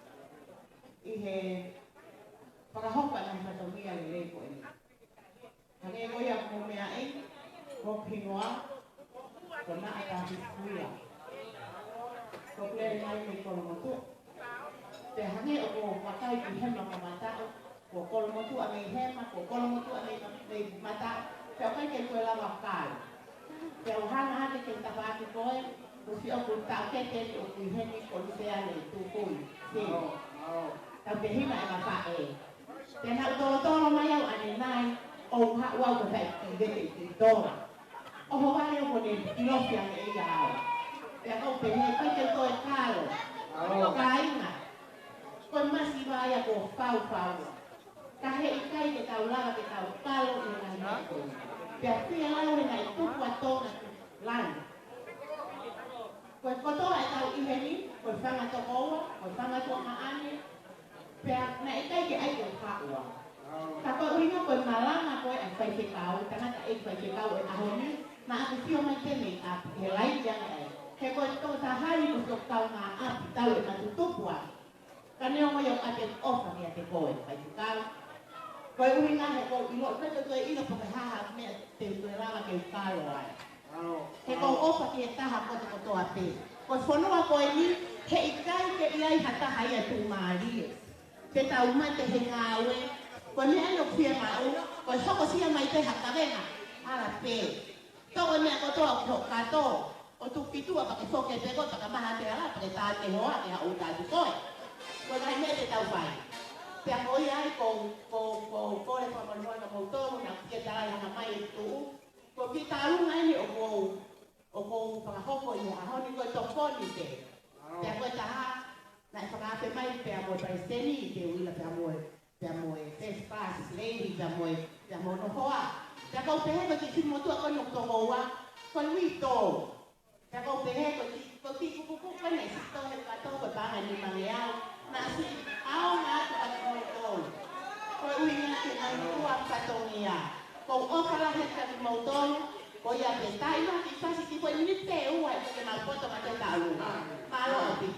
ihe pagahok ng patumiya ni ko ini. Kani ko ya mo meain ko pinwa ko na ata kuya. Ko play ngai ni ko mo tu. Te hani ko pakai ki hem na mata ko mo tu ami hem ko mo tu ami mata. Te kai ke ko la bakal. Te hana ke ta ba ki ko si aku tak kete aku ini konsea ni tukun si tapi hina apa dan hak tolo mayau ane nai oh hak wau ke sai de tora oh wa yo ko ni los yang ya ya ko pe ni pa ke to kalo kai na kon masih vaya ko pau kahe ikai ke tau la ke tau kalo ni na ya si ala ni nai tu kwato lan Kau koto ay tahu ini, kau sangat tokowa, kau sangat tuaani, pihak na ikai ke ay kawa. Tapi urinya kau malam aku ay pay kau, karena ay pay kau ay ahoni, na aku siyo man kene at helay yang ay. Kaya kau sahari usok tau na at tahu ay matutupwa. Kanyo mo yung atin off ang yate ko ay pay kau. Kau urinya kau ilo, pero kau ilo paghahat me te tuwa kay kau ay. He kau opa ki taha ko to ate. Ko fonua ko ni he ikai ke iai hata hai tu mari. Te tau mai te he ngawe. Ko ni ano pia mau, ko hoko sia mai te hata venga. Ala pe. To ni ko to kato. O tu pitu apa ke foke te ko ta maha te ala te ta te hoa te au ta tu koi. Ko dai me te tau pai. Te ko iai ko le pa mo mo to na ke ta la na mai tu. Ko kita lu ngai ni ogo pagahoko ni ahoni ko toponi te. Te ko ta na pagape mai pe amo paisteni te uila pe amo te spas lady pe amo no hoa. Te ko pe ko ti mo tu ko no to wa ko wi to. Te ko pe ko ti ku ko ne si to he ka to ko pa ni mangiao na si ao na ko to. Ko wi na ke na tu a patonia. Kung okala heta ni motor, ko ya betai no ki pasi ki ko ni te uwa ke na foto ma te talu. Malo ati.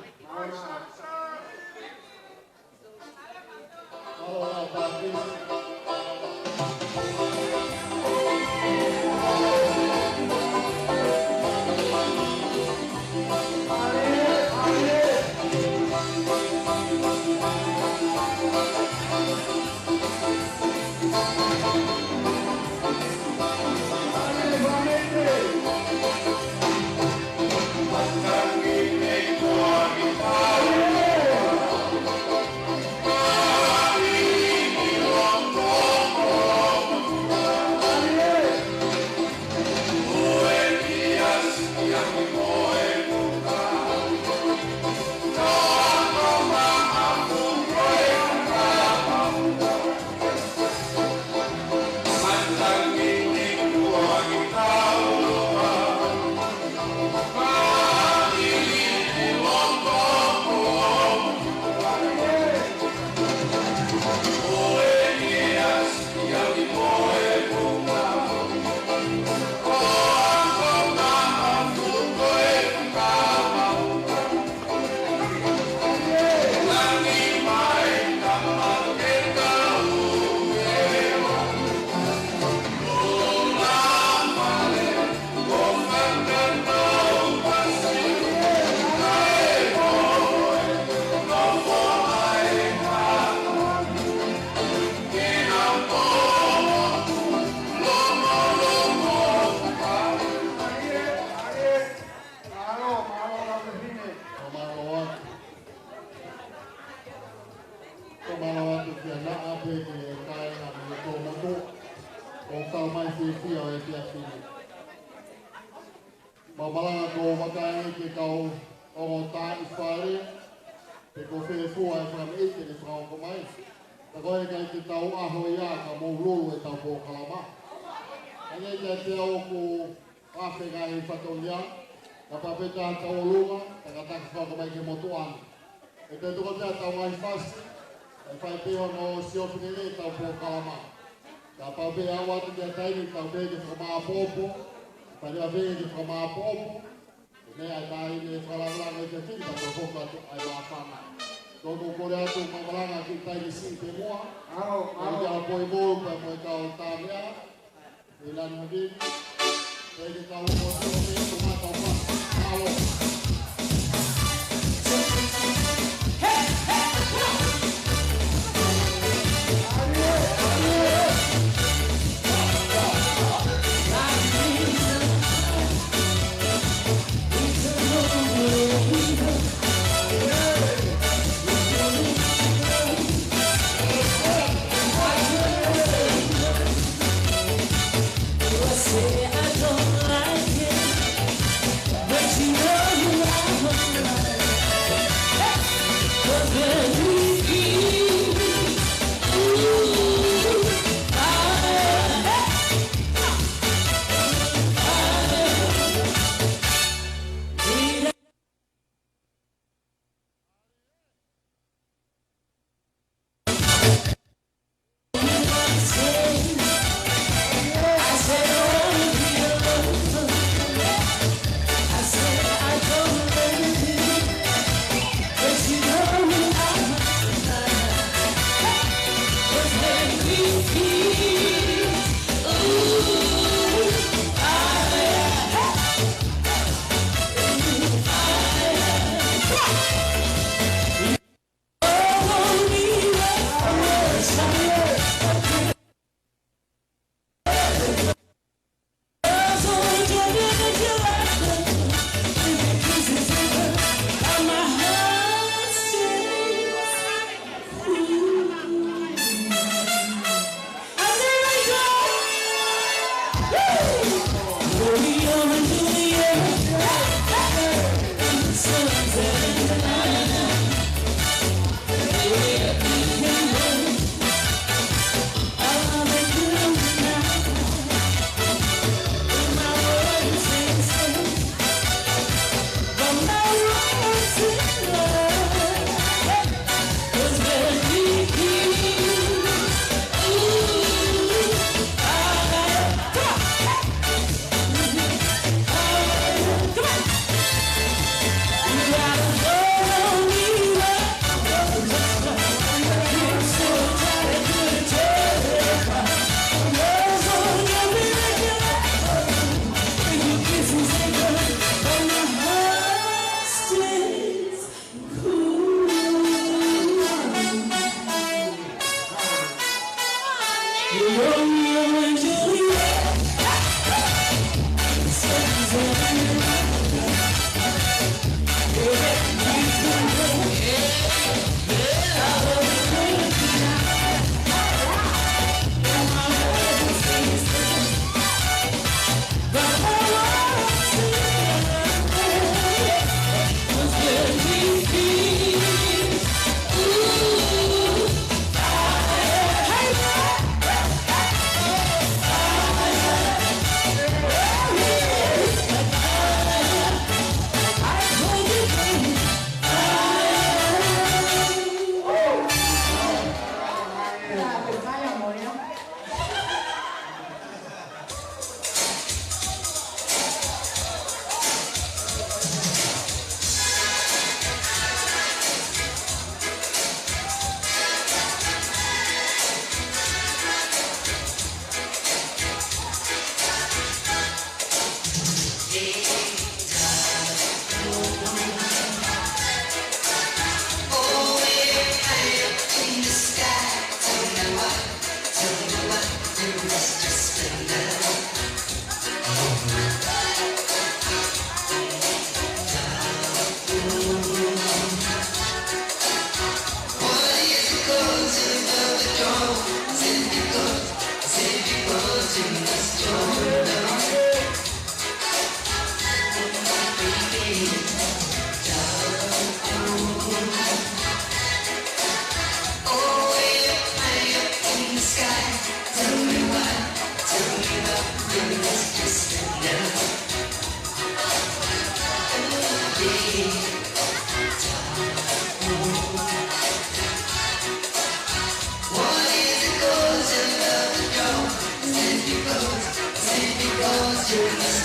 Long mai fini. Mamalanga ko wakai ke kau o ta ifare te ko fe fua e from ite ni frau ko mai. Ta ko e kai te tau aho ia ka mo lulu e tau po kalama. Ane te au ko afe ngai fatonia. Ta papeta tau lunga ta ka tak frau ko mai ke motuan. E te tuko te tau ngai fasi. E fai te ono siofine tau po kalama. Ta pape awa te te taini tau te ke frama popo. Pai a vei de frama popo. Ne ai tai ne whalalanga te whita ko hoka ai wā whana. Tōku kore atu mamalanga ki taini si te moa. Ai te apoi mōu pa moe kau tāmea. E lana vini. Tei te kau mo tō me tu mata wha. Alo.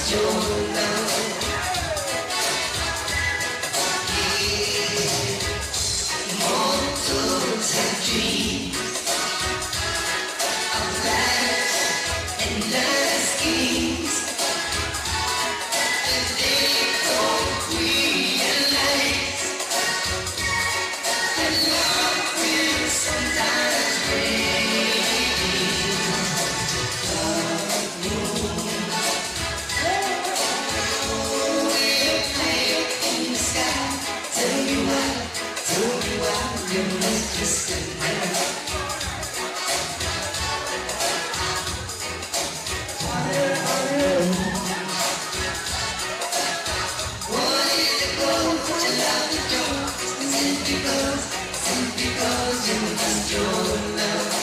just your love. Mortals have dreams of life and love schemes. And they don't realize that love will sometimes break. Love moon, we'll play in the sky. Tell me why you must just stand there. Wanted to go to love the door, simply because you must your love.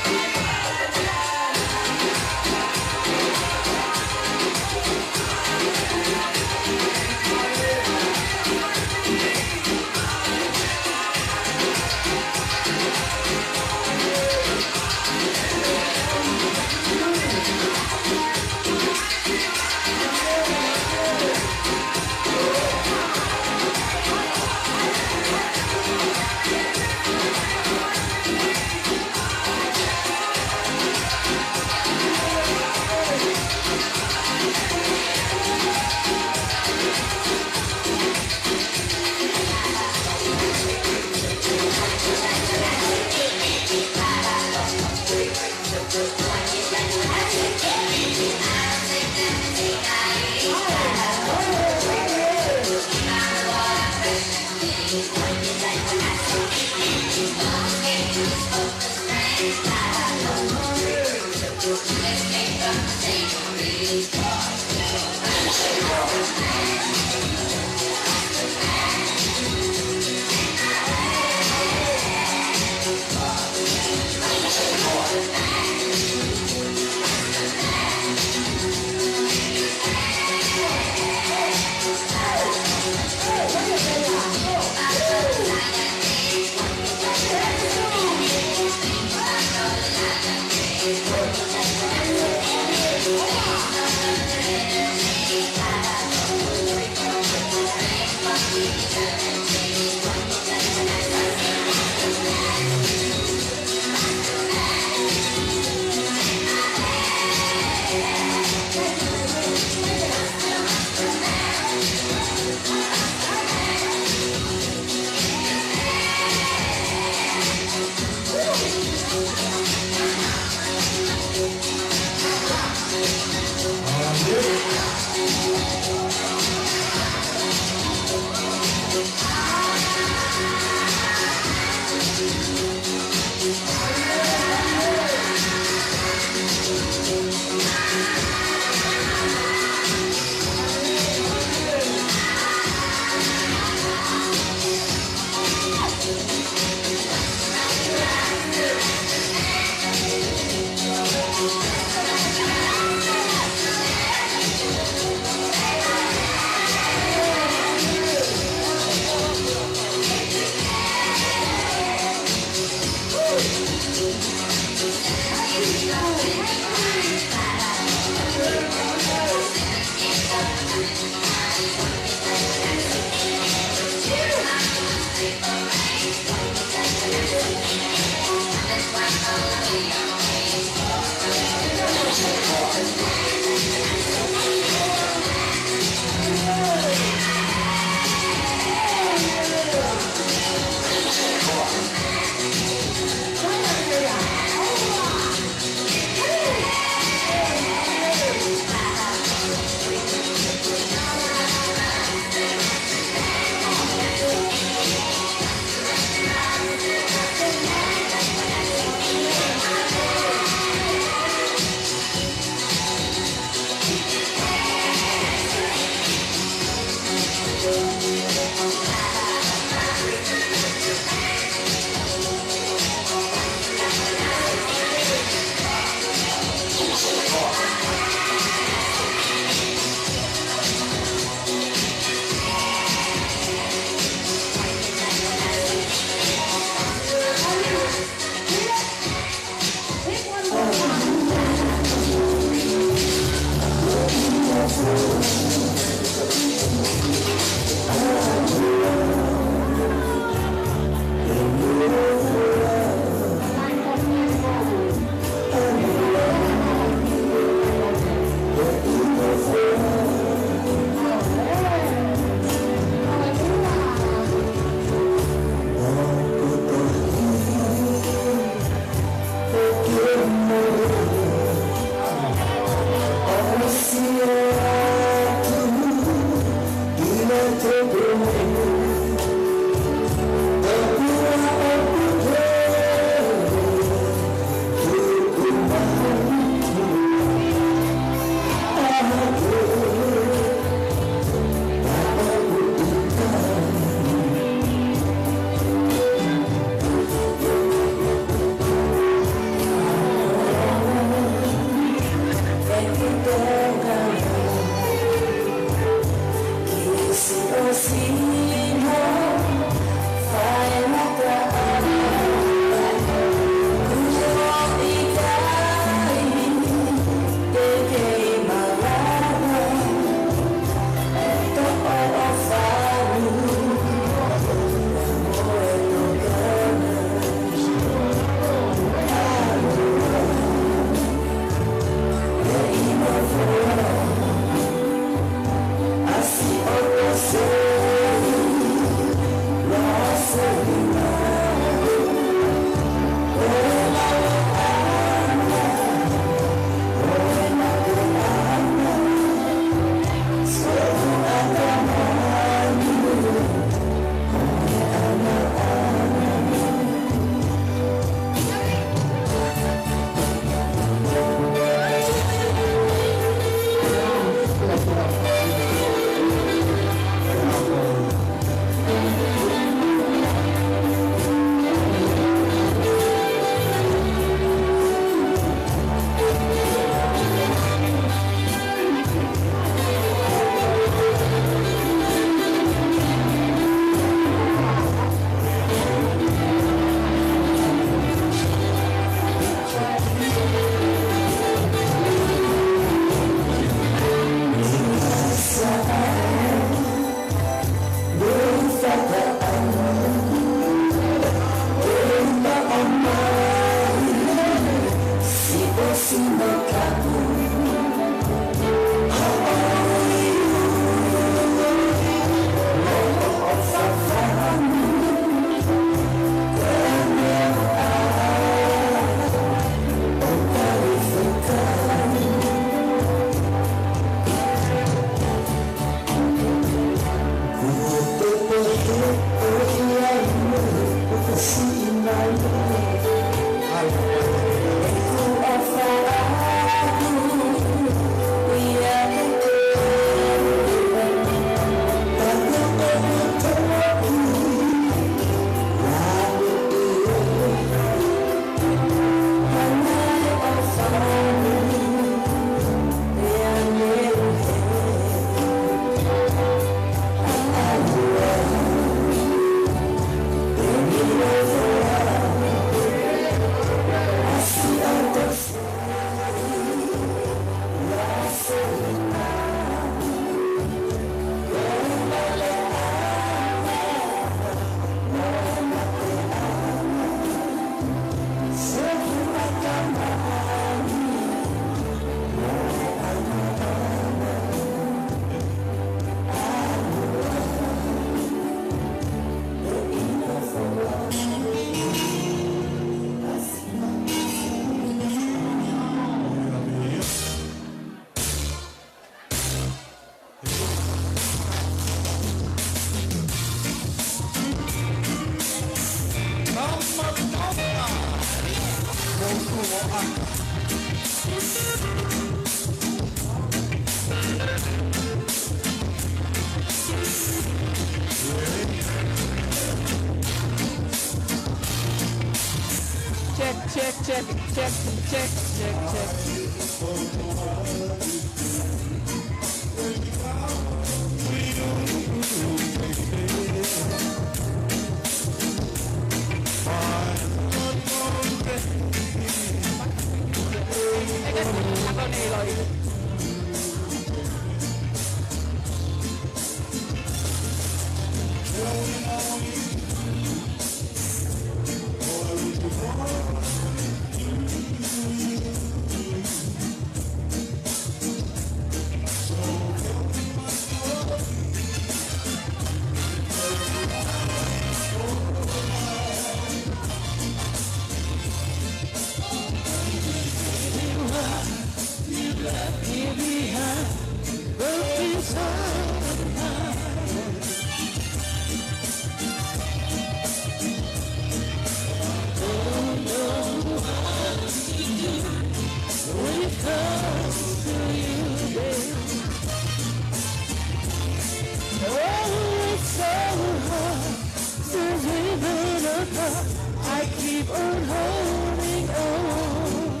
I keep on holding on.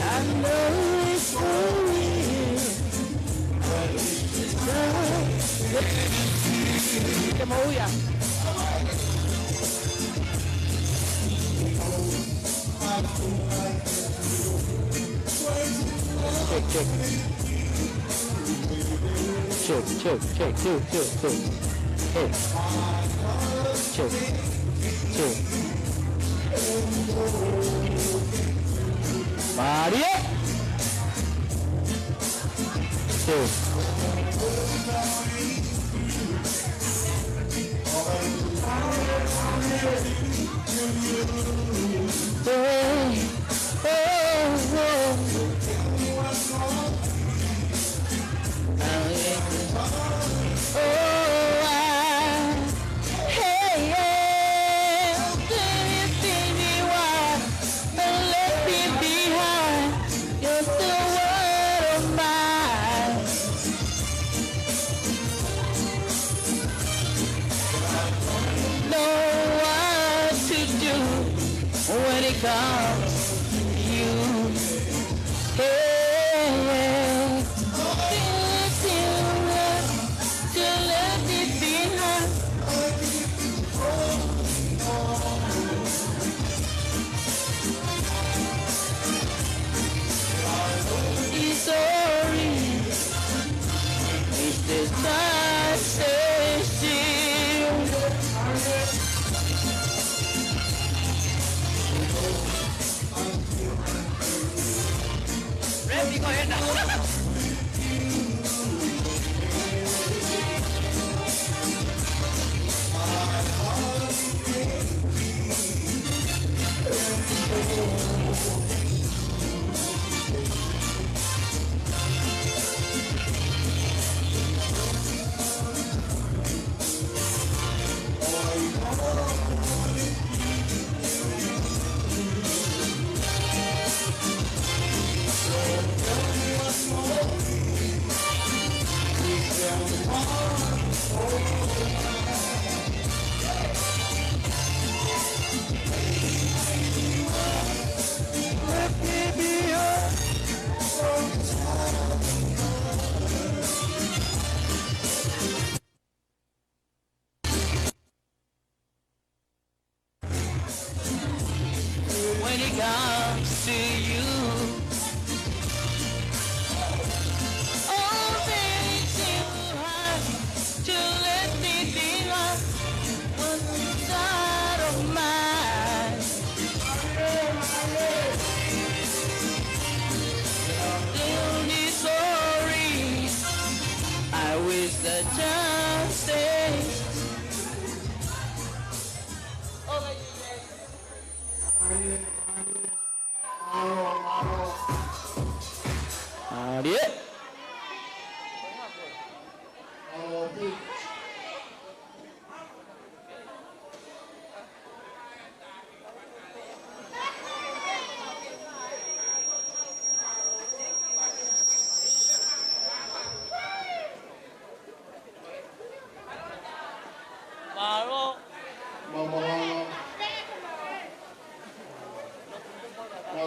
I know it's for real, but it's time. Come on, yeah. Check. Hey. Check. Mario. When it comes to you, hey, to let it behind. It's sorry, it's the time stay still. Ready, go ahead now. When it comes to you, oh baby, too hard to let me behind one side of mine. Still sorry, I wish the chance stays. Dia.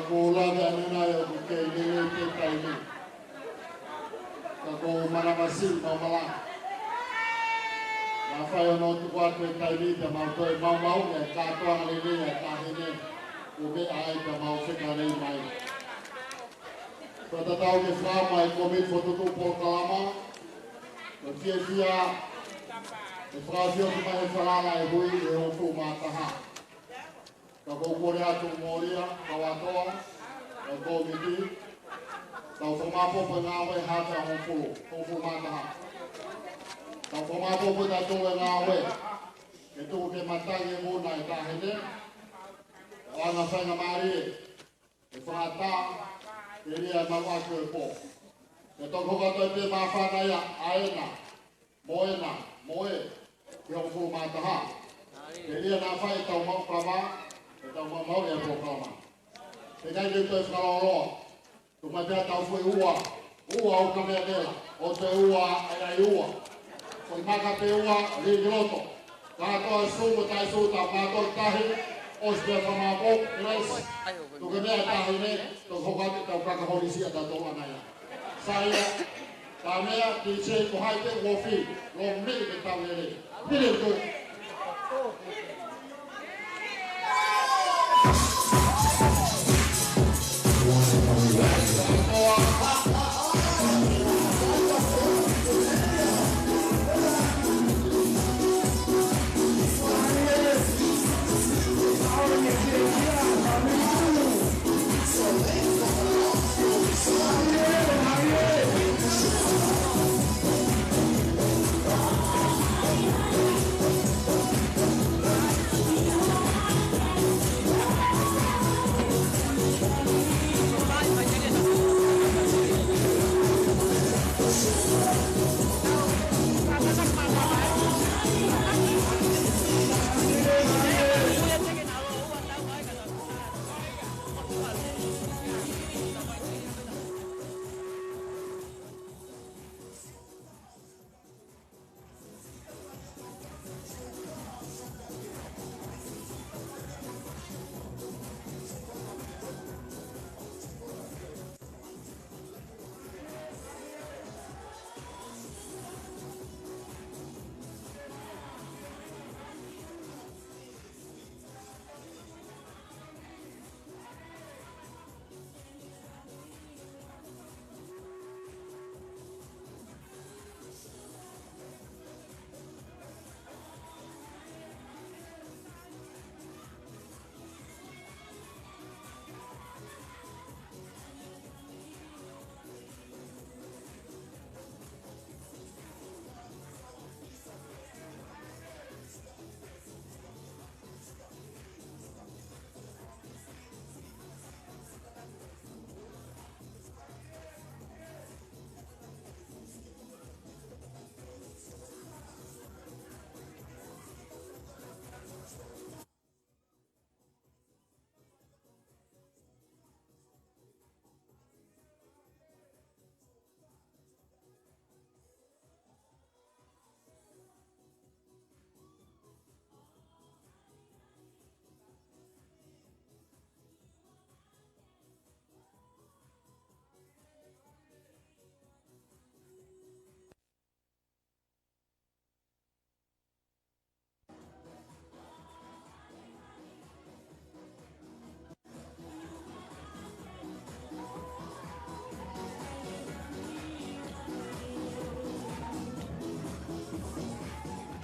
Kakulaga nuna yo kay lele kay tayo. Kako manamasin mamala. Mafayo no tuwa kay tayo ya mautoy mamau ya kato ang lele ya kahine. Ube ay ka mau sekare mai. Patatau ke flama ay komit foto tu por kalama. Kia Efrazio ki mai falala e hui e ofu mataha. Kako kore atu moria kawatoa e komiti. Tau whamapo pa ngāwe hata ofu mataha. Tau whamapo pa tatu e ngāwe. E tuku ke matangi muna e tahene. O ana whainga maari e whangata e ria mawatu e po. E toko kato te mawhanaya aena, moena, moe. Ke ofu mataha. Ke ria nā whai tau mau kama, e tau mau e po kama. Te kai te te whakaroa, tu mai pia tau fui ua o ka mea nela, o te ua e ai ua. Ko i maka te ua, ri roto. Kātoa sumu tai suta, mātor tahi, o se whamako, kres. Tu ka mea tahi ne, tu hokati tau kakahorisia tatou anaya. Saia, tā mea, ki se ko haite wofi, lo mili ke tau nere. Mili tu.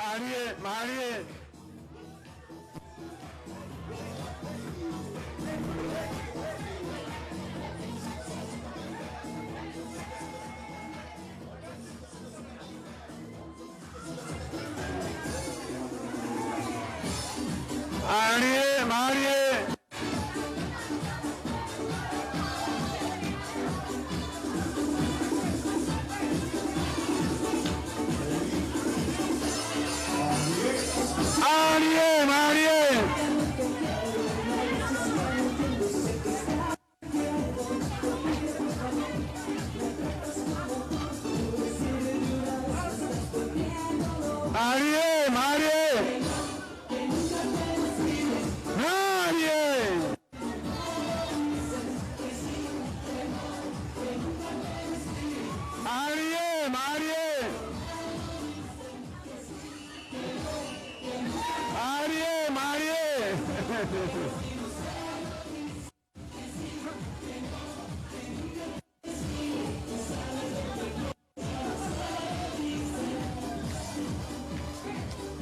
Marie. Marie.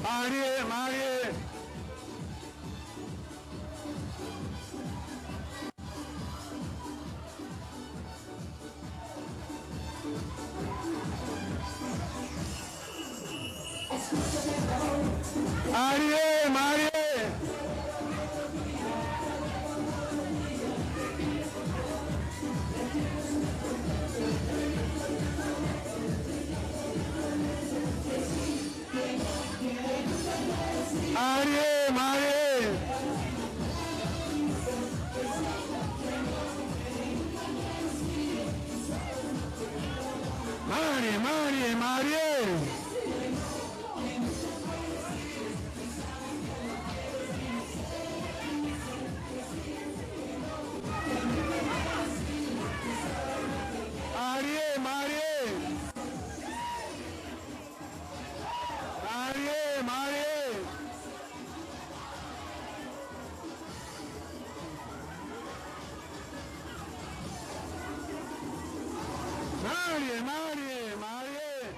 Marie, Marie. Marie, Marie. Marie, Marie. Marie, Marie, Marie. Marie, Marie. Marie, Marie. Marie, Marie, Marie.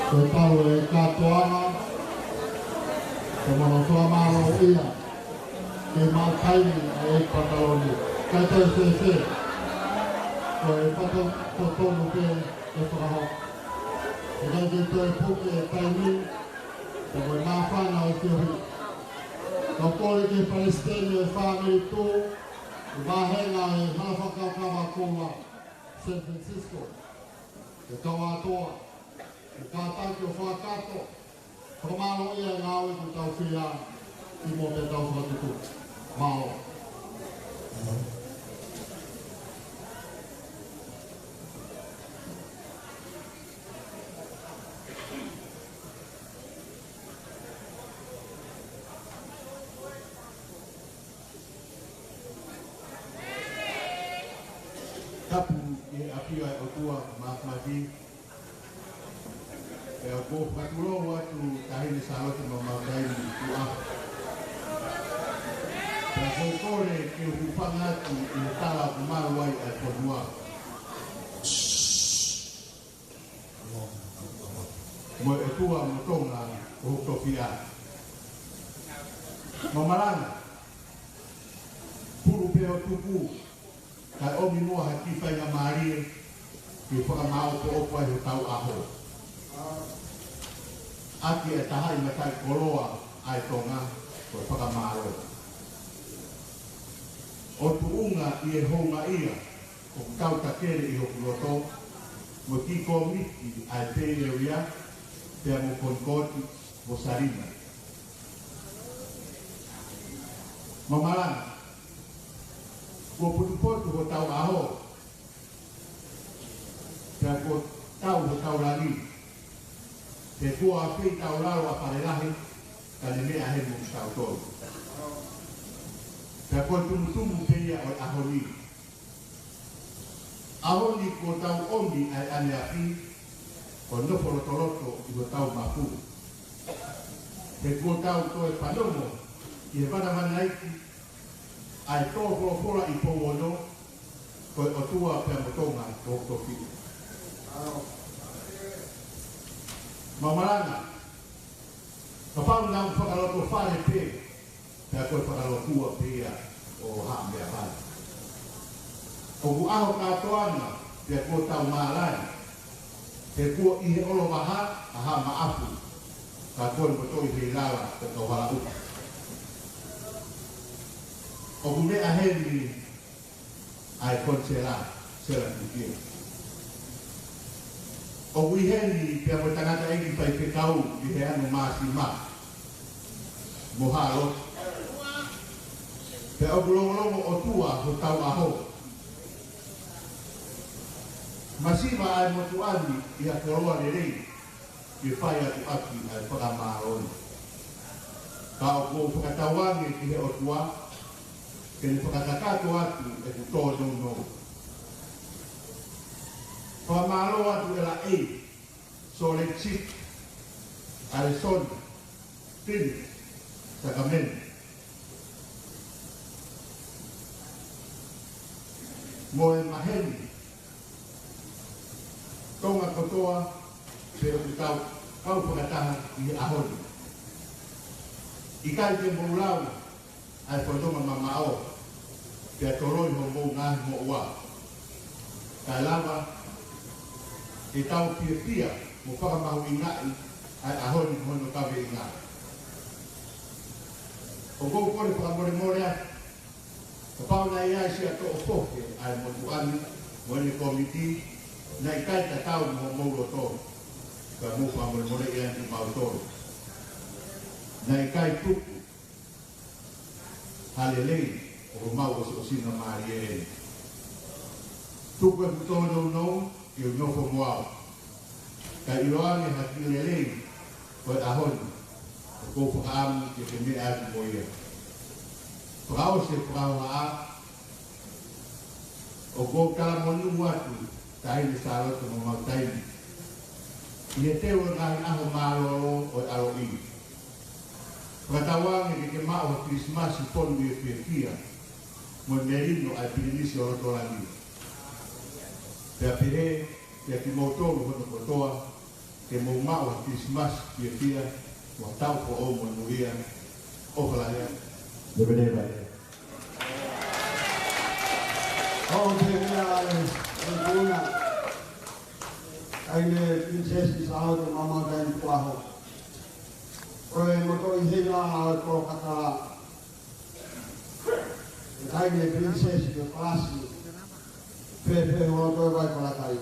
Koe tau e katoanga, te mono toa malo ia, ke mātaini e pantaloni. Kai tau se, koe pato tonu pe e whakaho. E kai ke toi puke e taimi, te koe māwhana o te hui. Ka kore ke Palestine e whāmeri tō, e wāhenga e halawhakaukawa kōwa San Francisco. Te kawatoa, te kātaki o whakato, whakamalo ia ngā ui ku tau whia i mō te tau whakatuku. Mao. Tapu e apia e otua maafmafi. E o ko whakuro watu tahine sālote ma maudaini tu aho. Pea koi kore ke upanga atu i he tala ku maruai ai konua. Mo e tua motonga o hukofia. Mamaranga. Puru peo tupu. Kai omi noa haki whainga maarie ki whakamao po opai ho tau aho. Aki e tahai matai koroa ai tonga ko whakamaro. O tuunga i e honga ia o tau takere i hoku roto mo tiko miki ai te reuia te amo konkoti mo sarina. Mamaranga. Ko putupotu ho tau aho. Pea ko tau ho tau rani. Te kua a pei tau raro a parelahi, ka ne mea he mu tau tolu. Pea ko tumutumu peia o ahoni. Ahoni ko tau omi ai ane api, ko noforo toloto i ko tau mafu. Te kua tau toe panomo, i he vana manaiki, ai tō fora i pōwono, koe o tua pia motonga o toki. Mamaranga, ka pāu nāu whakaloto whare pē, pia koe whakalokua pēia o hāmea whare. O ku aho kātoanga, pia koe tau mārai, te kua i he olo waha, a hama apu, ka koe motoi hei lawa, te kau wala upa. O ku mea heni ai konsela, sera kukia. O ku heni pia mo tangata egi pai pekau i he anu maasi maa. Mohalo. Pia o ku longolongo o tua ho tau aho. Masima ai motu ani i a koroa ne rei i whai atu aki ai whakamāroni. Ka o ku whakatawange ki he o tua, ke ni whakatakato atu e ku tō no. Whamaro atu e la ei, so le chik, ale son, tini, sakamene. Mo e maheni, tonga kotoa, pe o ku tau, kau whakataha i ahoni. I kai te moulau, ai whanonga mamao, pia toroi ho mou ngahi mo ua. Kai lava, e tau pia mo whakamahu i ngai, ai ahoni hono kawe i ngai. O kou kore whakamore more atu, ka pauna i ai sia to o poke, ai mo tuani, mo ene komiti, na i kai ta tau mo mou roto, ka mo whakamore more i anti mautoro. Na i kai tuku, halelei o mau o sina marie e. Tuku e putono no i o nofo moao. Ka iroane haki lelei o e ahoni o kou whakaamu ke te mea atu mo ia. Whakao se whakao haa o kou kalamonu atu taini sāroto mo mau taini. I he teo ngahi aho māroro o e aro i. Whakatawange ke ke mao ha Krismasi ponu i e whiawhia mo merino ai pirinisi o rotorangi. Pea pehe, pea ki mautoru hono kotoa, ke mo mau Christmas kia wa tau ko o mo nuria o kalaya de beneva Oh, Peguna, Aile Princess is out of Mama Dan Quaho. Oe moto I hila out ko kaka. Aile Princess is klasi. Pepe moto vai ko lakai.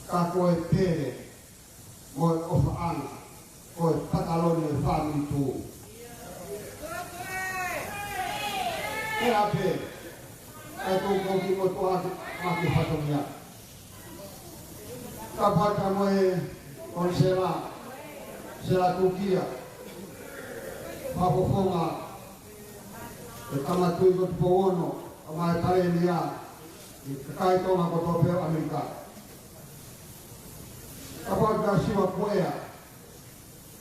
Ka ko e pere. Mo ofa an. Ko e patalone family tu. Kera pe. Ito ko mo to maki patomia. Kapag mo konsela sila Turkia. Papofonga. Kama tu ko pono, ama tare niya. Kai to ma ko to Amerika. Kapag ka siwa poya.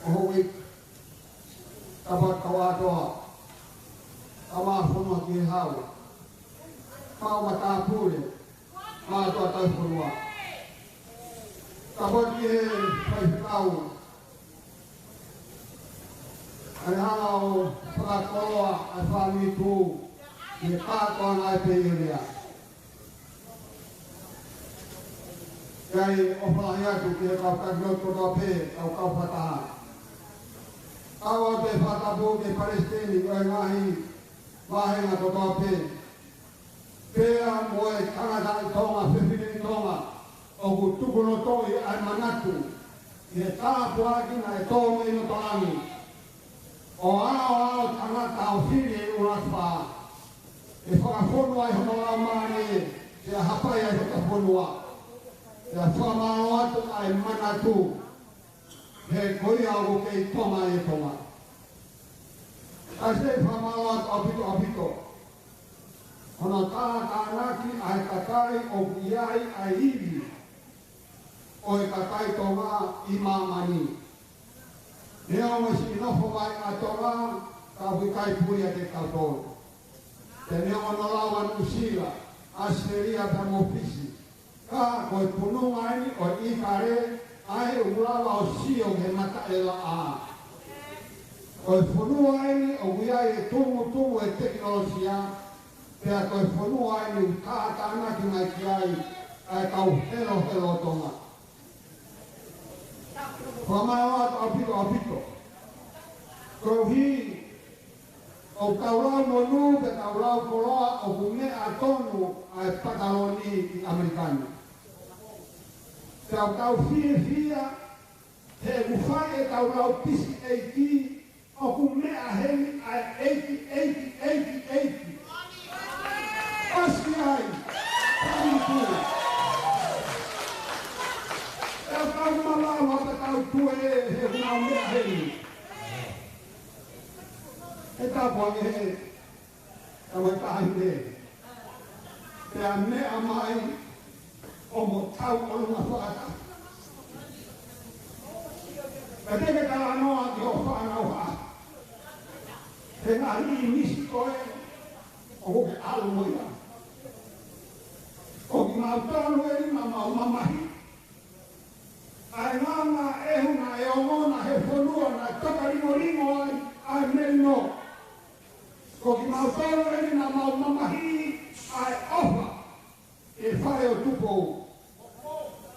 Owi kapag kawato. Ama fono ki hawo. Mau mata pule, mau tu atas pulua. Kapot dia kau, anau pelakola asal itu kita kau naik dia. Jadi opalanya tu dia kau kaget kau kau patah. Kau te patah bu ke Palestin kau ngahi, ngahi nak kau Pea moe Canada tonga, Fefine tonga, o kutuku no toi ai manatu, i tā puaki na e tonga ino tolangi. O ao tangata o whiri uratwha, e whakafono ai hono au mani, te a hapai ai whakafonua, te a whamano atu ai manatu, he koi au kei tonga e tonga. Ase whamano atu apito. Ono tānaki ai kakai o iai ai iwi o e kakai tonga I mamani. Neo mo si nofo mai a tonga ka wikai puia te kautoro. Te neo ono lawan usila aseria pa mofisi. Ka koe pununga ai o I kare ai ulawa o sio ke mata e la a. Koe pununga ai o iai e tumu e teknologia pea koe whanua ai ni tātana ki mai ki ai kau helo tonga. Whamao atu apito. Koe hi o kaurau monu pe kaurau koroa o kume a tonu ai pataloni I Amerikani. Pea kau fia he ufai e kaurau pisi eiki o kume a hemi ai 80. Aski ai, kami tu. E kau malawa pe kau tue he nau mea hei. E tapuangi he, kama tahi he. Pea mea mai, o mo tau olunga whaata. E teke tala noa ki o whanau haa. He ngari I misi koe, o hoke alu moia. O ki mautonu e ma mamahi. Ai nganga e huna e ongona he whanua na tokaringo ai merino. O ki mautonu e na mamahi ai ofa e whare o tupo.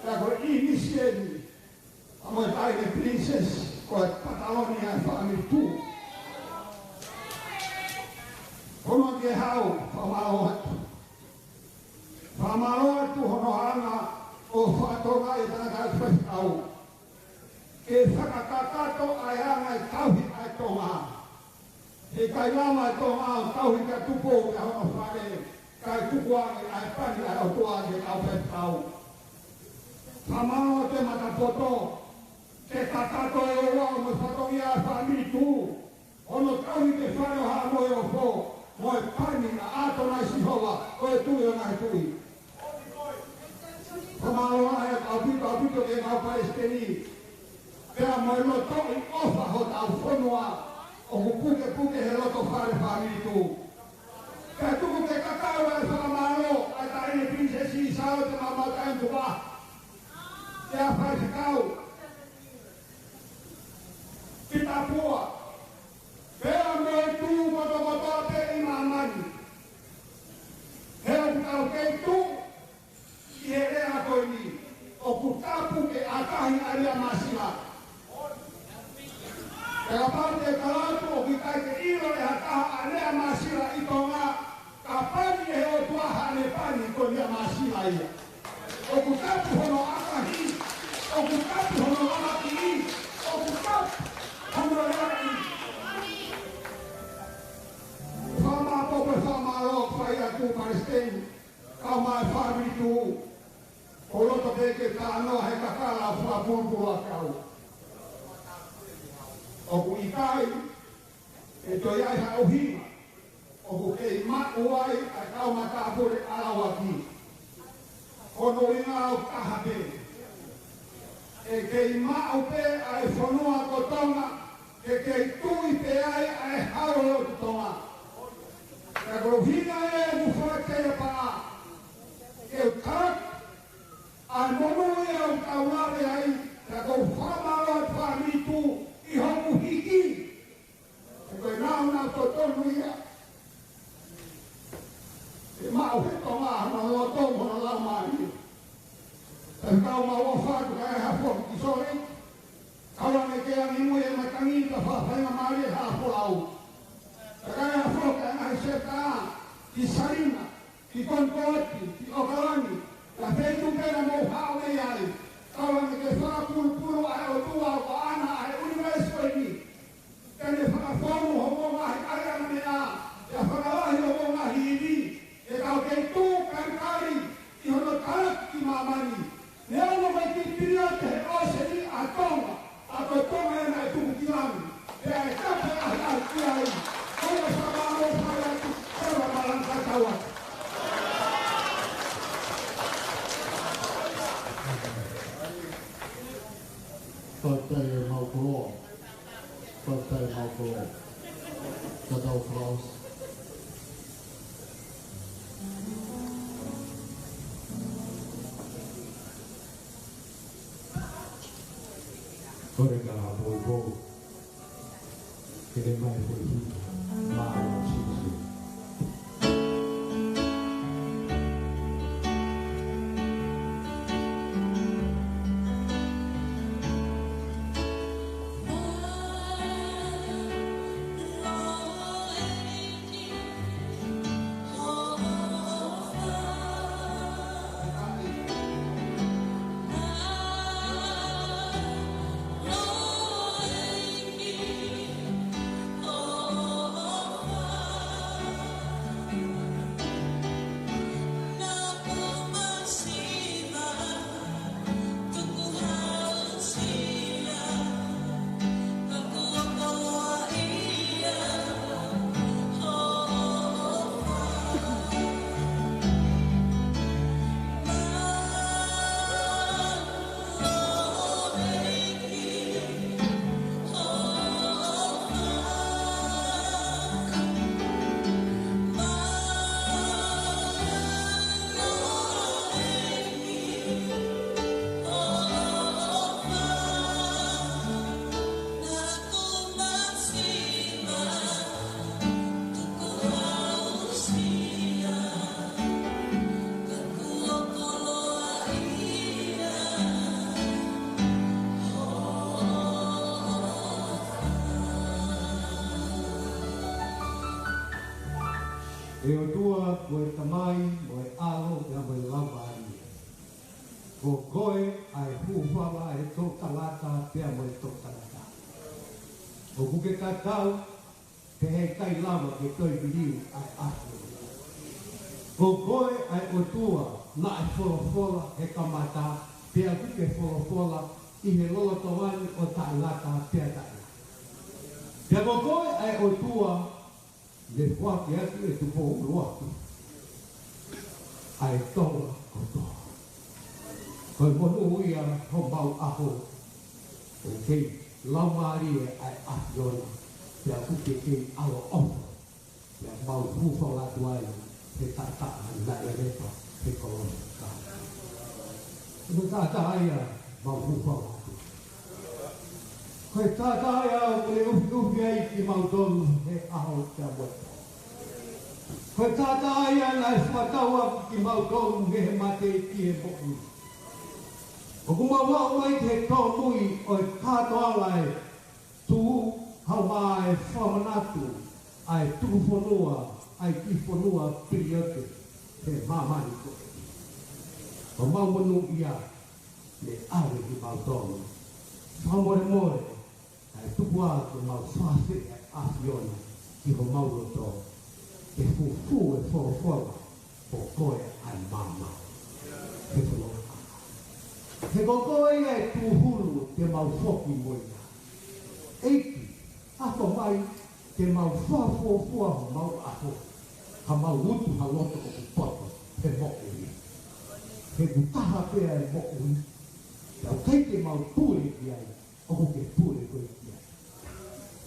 Ea koe I misieni. Amo e tae ke princess koe Patalonia e whaami tu. Hono ke hau whamaro atu. Whamaro atu hono hanga o whaatonga I tanaka whekau. Ke whakakakato ai hanga I tauhi ai tonga. He kai lama I tonga o tauhi ka tupo ke hono whare. Kai tupuangi ai pani ai o tuangi au whekau. Whamaro te matapoto. Ke kakato e o wau mo whatongi ai whaami tu. Ono tauhi ke whare o haa moe o fo. Moe pani na ato nai sihowa, koe tui o nai tui. Whamaro ai apito ke ngau Palestini. Pea moe loto I ofa ho tau whanua, o puke he loto whare whamiri tu. Pea tuku ke kakao ai whakamaro, ai taine princesi sao te mamau taim tuwa. Pea whare whakau, pua. Pea me tu koto te imamani. Hea kutau kei tu i he rea koe ni. O kutapu ke akahi aria masila. Pea parte kalatu o kitai ke ilo e hataha aria masila i tonga. Ka pani e o tuaha ne pani ko nia masila ia. O kutapu hono akahi. O kutapu hono amaki i. O kutapu hono laki. Fama popo fama lo fai aku Palestine. Kau mai family tu. O loto peke ka no he kakala fua pulpula kau. O ku ikai e toi ai ha ohima. O ku kei ma uai a kau mata apure alawaki. Kono inga o kahape. E kei ma upe ai whanua kotonga. E kei tui pe ai ai haro tonga. E koro hina e muwhakea paa. E o tarak. Ai mono e au kaunare ai. E koro whamaro e whamitu i homu hiki. E koe nao na totonu ia. E mau he tonga hana loa tonga hana lau maari. E kau ma ua whātu kai e hafo ki sore. Kaua me ke ani mui e matangi ka whawhainga maari e hafo lau. E kai e hafo kai ngahi seta ki Sarina, ki Kontoati, ki Okalani. La feitu pena mo hao me ai. Kaua me ke whakapuru ai o tua o ana ai universo e ni. Kene whakafomu ho mo ngahi ariana me a. E whakalahi ho mo ngahi i ni. E kau kei tū kankari i hono tarak ki mamani. Ne ono mai ki piria te he ose ni a tonga. A koe tonga e nai tuku ki lami. E ai kape a hau ki ai. Koe whamamo whai atu. Ewa malanka taua. Partij Maukolo. Partij Maukolo. Kadau Klaus. Koreka boibo. Kere mai boibo. Maro sisi. E o tua koe tamai, o e alo, e o e lawari. Ko koe ai huwhawa e tō talata, pia mo e tō talata. O kuke katau, te hei kai lama ke toi piriu ai afu. Ko koe ai o tua, na e wholofola he kamata, pia kuke wholofola, i he lolo tawani o talata, pia tai. Pia ko koe ai o tua, le whaki atu e tupo uruatu. Ai tonga kotoa. Koi monu ia ho mau aho. O kei laumari e ai afiona. Pea kuke kei alo opo. Pea mau hufo la tuai. He tata na e repa. He kolona ka. He tata aia mau hufo la tu. Koe tātai au kule upi ai ki mautonu he aho kia moe. Koe tātai ana e whataua ki mautonu he mate ki he moku. O kumawau mai te tōmui o e kātoa lai tū hau mā e whamanatu ai tuku whanua ai ki whanua piriote he māmani koe. O maumanu ia le awe ki mautonu. Whamore more ai tuku atu mau whawhi e awhiona ki ho mauroto e fufu e whorofora o koe ai mama. He whanua. He kokoe e tūhuru te mau whoki moina. Eiki, ako mai te mau whawhofua ho mau aho. Ha mau utu ha loto o kupoto he moku i. He kutaha pea e moku i. Tau kei te mau pūre ki ai, o ke pūre koe ki ai.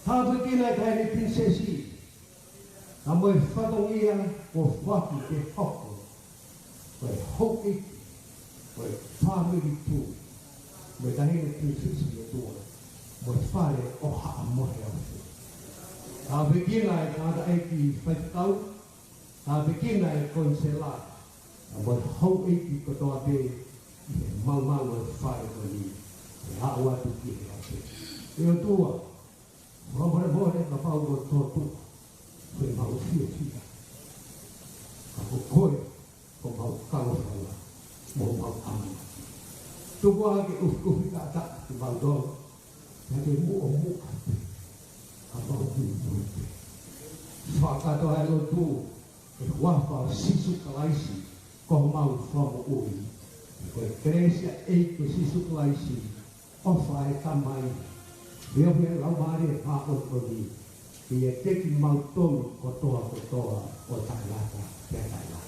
Tāpua kina kai ni prinsesi, na moe whatongia o whaki te hoko, koe hoki, koe whamiri tū, moe tahine prinsesi o tua, moe whare o haa mohe au fu. Tāpua kina e kāta eiki whaitau, tāpua kina e konsela, na moe hau eiki kotoa te, i he maumau e whae o ni, e hao atu ki he ate. E o tua, Robore more na pau o tōtu, koe mau fia fia. Ka ko koe, ko mau kawawala, mo mau ama. Tuku ake ufi kata, ki mau doro, na ke mua ate, ka mau ate. Whakato hai o tū, e wapa sisu kalaisi, ko mau whamu ui. Koe kresia eike sisu kalaisi, ofa e kamai, Veo lau mare e whaakotoni, ki e teki mautonu kotoa o tailata, kia tailata.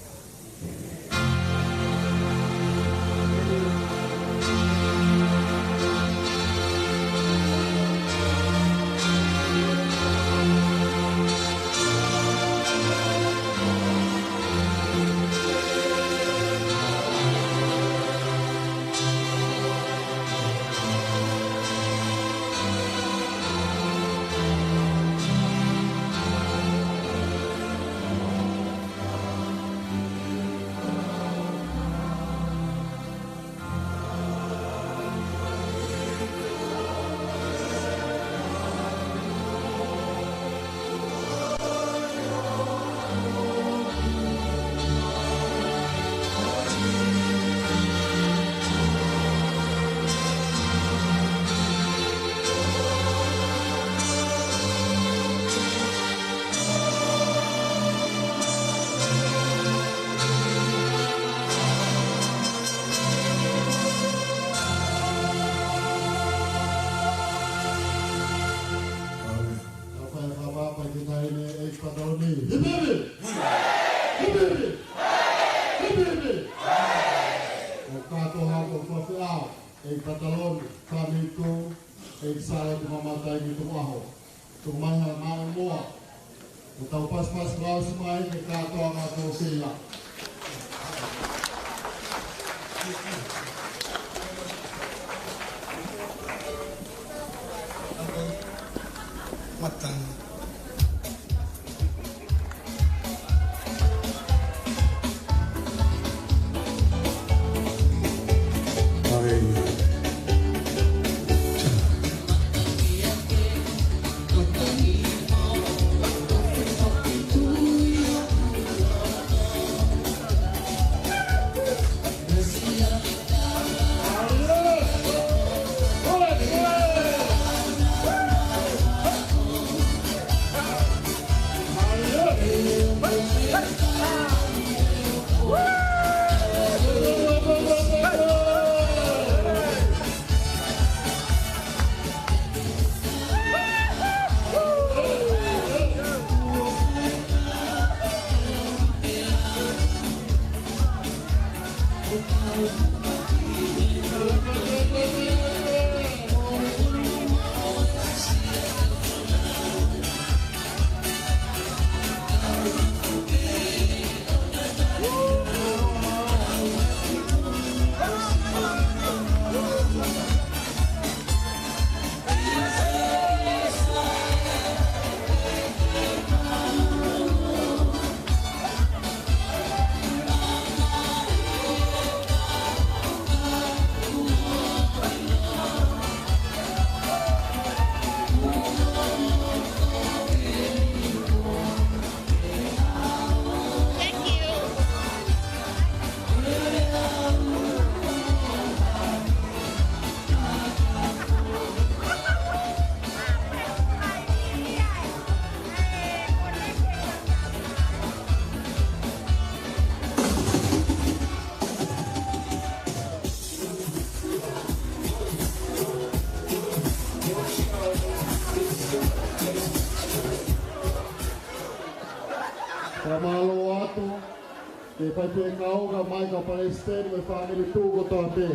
pai pe ngau ga mai ka Palestine me family tu ko to pe.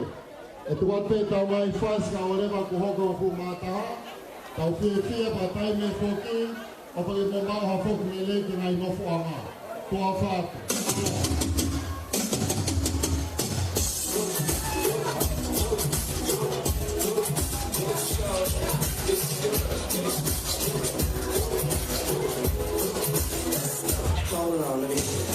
E tu pe tau mai fas ka ore ma ku hoko ku mata. Tau pia pa tai me foki o pa mo ma ha foki me le ki ngai no fo ama. Tu a fa. Hold on, let me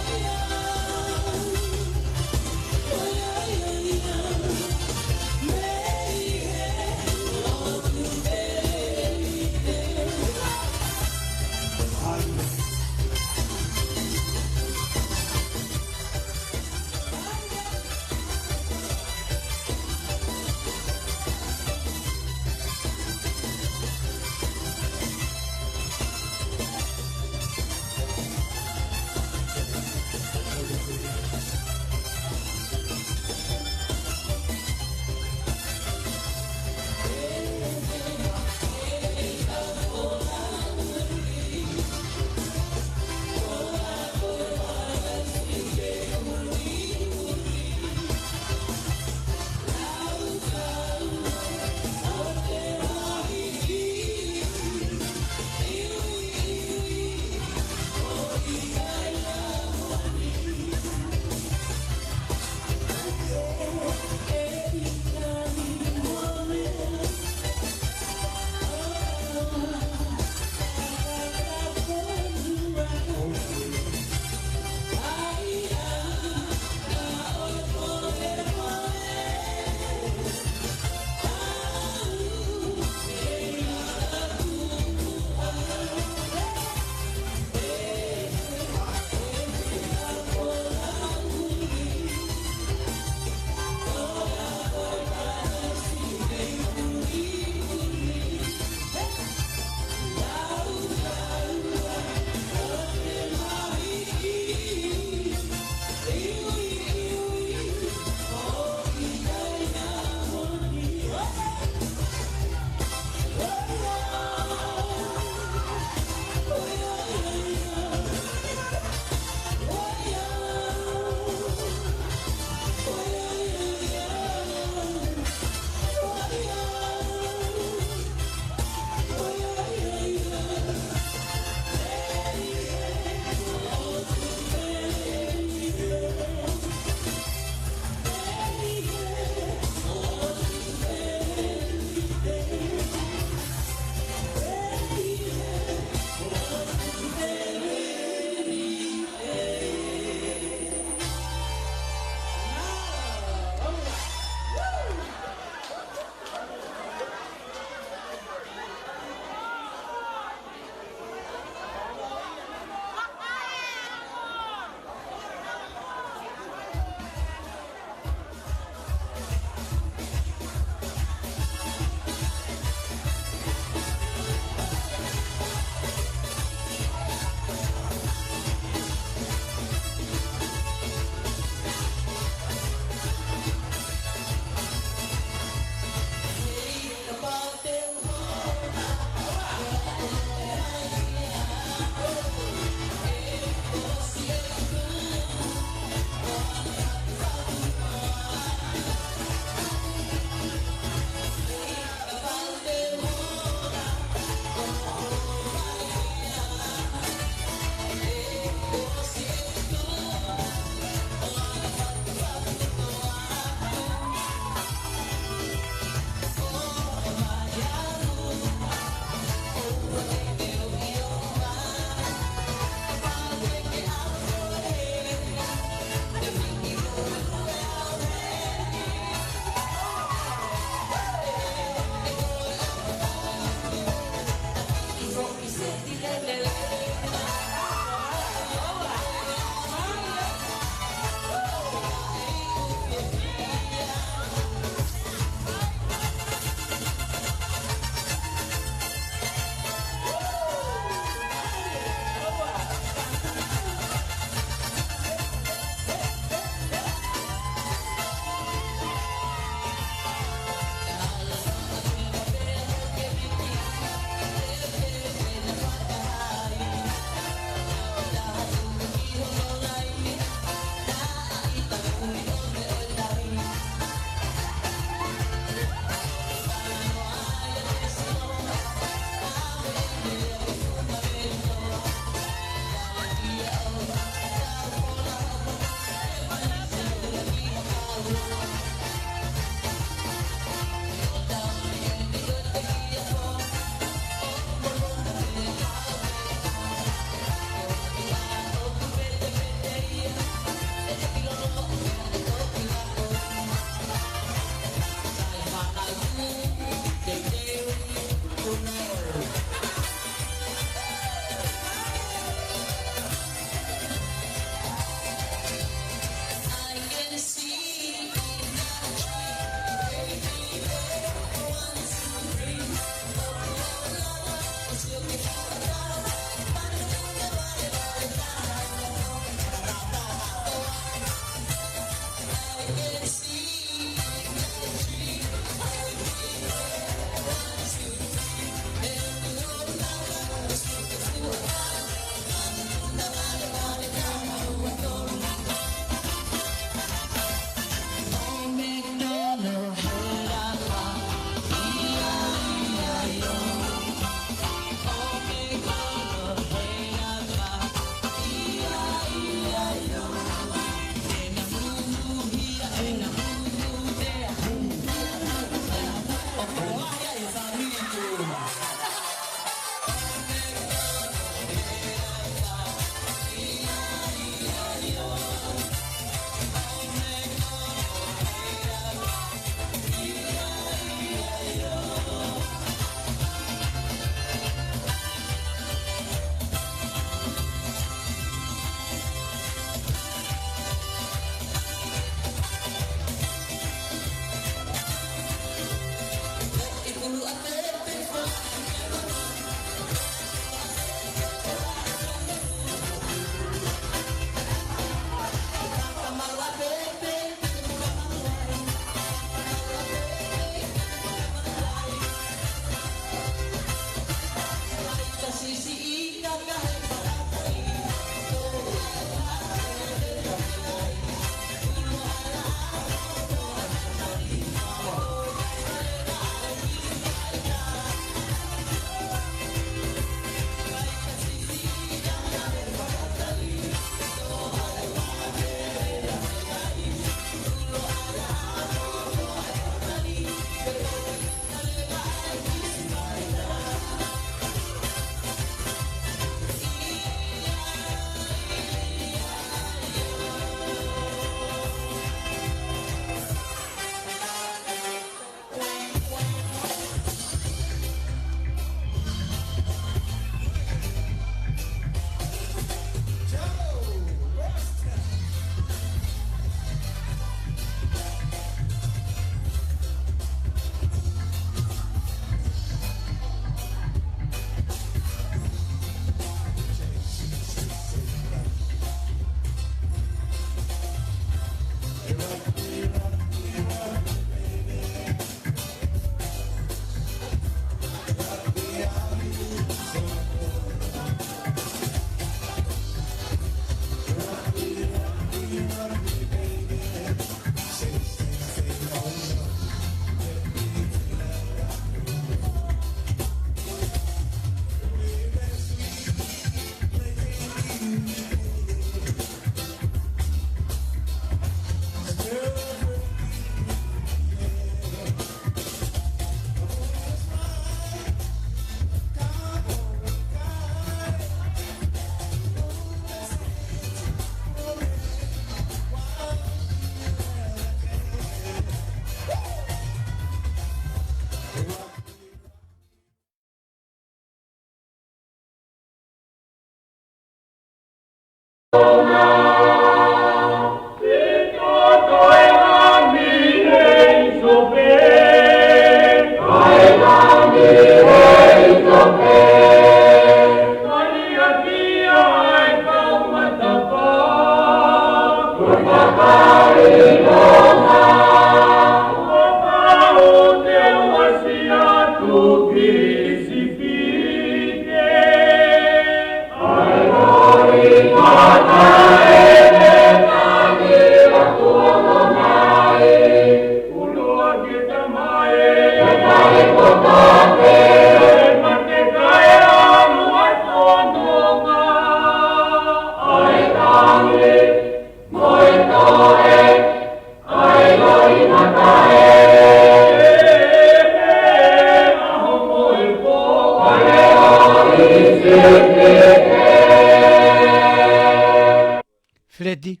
Freddy.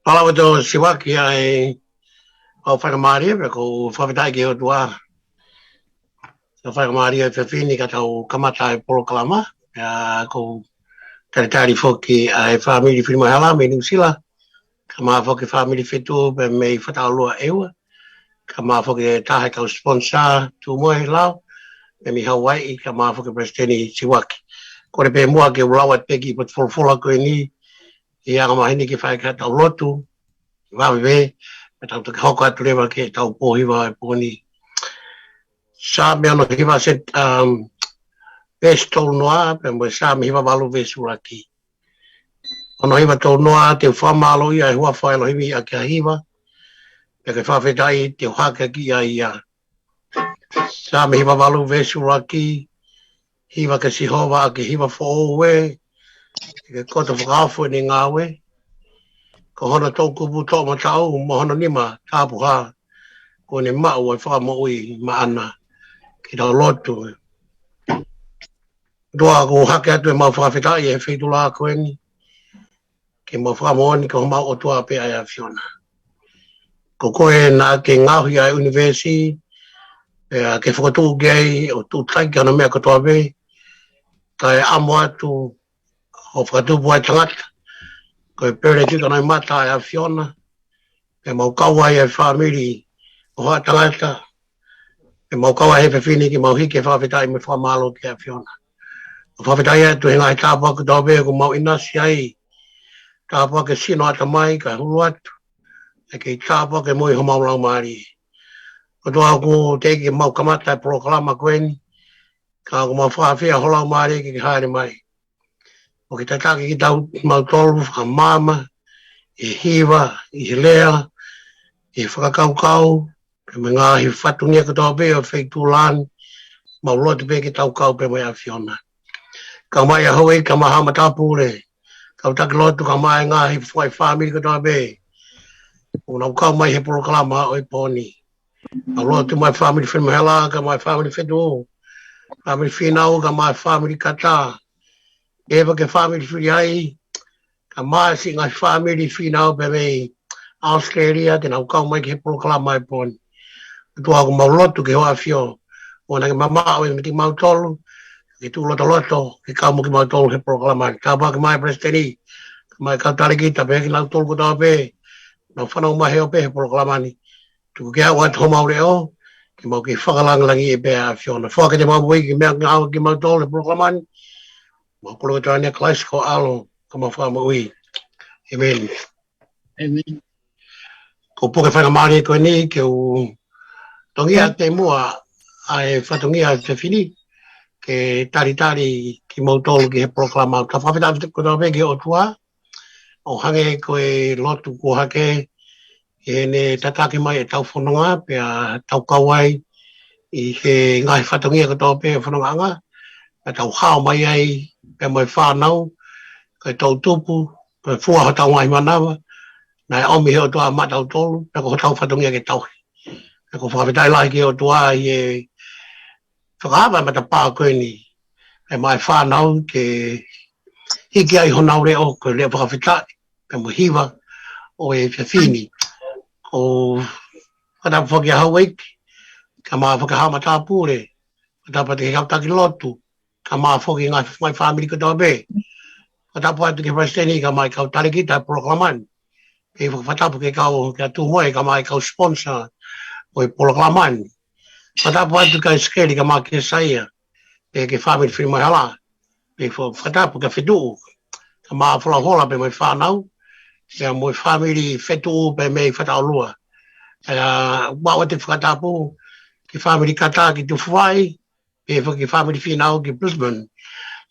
Pala wato siwaki ai au whakamari e ko whawhitai ki o tua. Ka whakamari e whiwhini ka tau kamata e polo kalama. Ko taritari whoki ai whamiri whirimahala me New Zealand. Ka maa whoki whamiri whetu pe mei whataulua ewa. Ka maa whoki tahe kau sponsor tu moe lau. Me mi Hawaii ka maa whoki presidenti siwaki. Kore pe mua ke ulawat peki pat fulfula koe ni. I anga mahini ki whae ka tau lotu. Wawe we. Me tau tuki hoko atu rewa ke tau pōhiwa e pōni. Sa me ano hiwa set ves tau noa. Pe mo sa me hiwa walu ves uraki. Ono hiwa tau noa te whamalo ia e hua whaelo himi a kia hiwa. Pe ke whawhetai te haka ki a ia. Sa me hiwa walu ves uraki. Hiwa ke sihova a ke hiwa whoowe. Ke kota whakawhu ni ngāwe. Ko hona tōku pu tō matau, mo hona nima tāpuha. Ko ne mau e whakamoui maana. Ki tau lotu. Dua ko hake atu e mau whakawhetai e whetula koe ni. Ke mau whakamoani ko mau o tua pe ai a Fiona. Ko koe na ke ngāhui ai university. Ke whakatū gei o tū taiki ana mea katoa vei. Kai amo atu o whakatupu ai tangata. Ko e pere tika nei mata ai a Fiona. E mau kaua ai e whamiri o hoa tangata. E mau kaua he whiwhini ki mau hike whawhetai me whamalo ki a Fiona. O whawhetai atu he ngai tāpua ka tōpea ko mau inasi ai. Tāpua ke sino ata mai ka hulu atu. E kei tāpua ke mui ho mau lau maari. Ko toa ko teki mau kamata e proklama koeni. Ka ko mau whawhia holau maari ki haere mai. O ki tataki ki tau mau tolu whakamama, i hiwa, i lea, i whakakaukau, pe me ngāhi whatungia katoa pe o wheitu lani, mau lotu pe ki tau kau pe mai a Fiona. Ka mai a hoi, ka maha matapure, ka utaki lotu ka mai ngāhi whai whamiri katoa pe. O nau kau mai he proklama o i pōni. Mau lotu mai whamiri whenmahela, ka mai whamiri whetu. Whamiri whenau, ka mai whamiri kata. Ewa ke whamiri whiri ai, ka mai si ngai whamiri whenau pe mei Australia, te nau kau mai ki he proklama i pōni. Tua ko mau lotu ke hoa whio, o na ke mamao e miti mau tolu, ke tū loto loto, ke kau mo ki mau tolu he proklama. Ka pā ke mai presidenti, ka mai kau tarikita pe ki nau tolu ko tau pe, nau whanau mai heo pe he proklama ni. Tuku ke hau atu homau reo, ke mau ki whakalangalangi e pe a Fiona. Whaka te mau bui ki mea ngau ki mau tolu he proklama ni. Mau kolo katoa nia klaisi ko alo, ka mau whamaui. Amen. Amen. Ko poke whakamari koe ni, ke u tongia te mua ai whatongia te whini, ke tari ki mau tolu ki he proklama. Ka whawhita ko tau peke o tua, o hange koe lotu ko hake, e ne tatake mai e tau whanonga, pe a tau kawai, i he ngai whatongia ko tau peke whanonga, pe tau hao mai ai, pe mai whanau, kai tau tupu, pe fua ho tau ngai manawa, nai omi heo tua matau tolu, pe ko tau whatongia ke tau. Pe ko whawhitai lai ki o tua i e whakahawa mata pā koe ni, pe mai whanau ke hiki ai honau reo, koe lea whakawhitai, pe mo hiwa o e whiwhini. Ko whatapu whaki a Hawaii, ka maa whakahawa mata pūre, whatapu te kautaki lotu, ka maa whoki ngai mai whamiri katoa pe. Whatapu atu ke presidenti ka mai kau tarikita proklaman. Pe whatapu ke kau kia tūmoe ka mai kau sponsor o i proklaman. Whatapu atu ka skeri ka mai ke saia. Pe ke whamiri whiri mai hala. Pe whatapu ka whitu. Ka maa hola pe mai whanau. Pea moi family whetu pe mei whataolua. Wa te whakatapu ki family kata ki Tuwhai, pe ki family whinau ki Brisbane,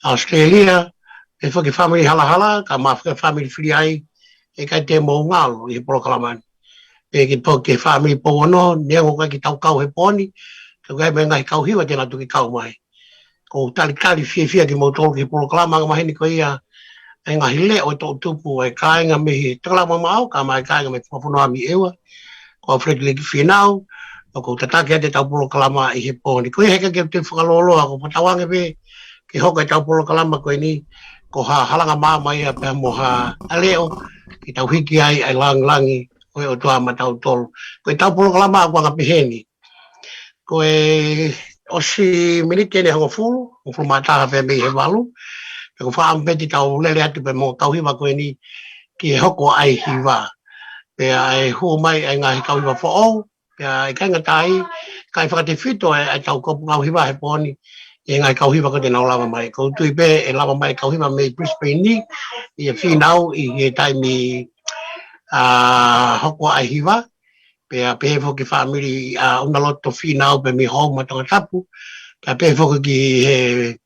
Australia, pe ki family hala, ka maa family whiai, e kai te mō ngalo i Porokalamani. Pe ki po ke family pono, nea ngoka ki tau kau he poni, ka kai me ngai kau hiwa tēnā tu ki kau mai. Ko tali fia ki mō tōru ki Porokalama, mahini ko ia, e ngahi le o tō tupu, e kāinga mihi, takalama mau, ka mai kāinga me whapunoa mi ewa, ko Frederick whinau, ko tatake te tau Porokalama i he pōni. Ko i heka ke te whakaloloa, ko patawange pe, ki hoka i tau Porokalama koe ni, ko halanga māma ia pe mo aleo, ki tau hiki ai langi, koe o tua ma tau tolu. Ko i tau Porokalama a wanga piheni. Ko e osi minite ne hango fulu mataha pe me he walu. Ko whaambeti tau lele atu pe mo kauhiwa koe ni, ki hoko ai hiwa. Pe ai hu mai ai ngahi kauhiwa fo'ou, pe ai kainga tai, kai whakate whito ai tau kopu kauhiwa he pōni, e ngai kauhiwa ko te nau lava mai. Ko tui pe e lava mai kauhiwa me Brisbane ni, i e whinau i he taimi hoko ai hiwa, pe a pehefo ki whamiri unaloto whinau pe mi hou matonga tapu, pe a pehefo ki he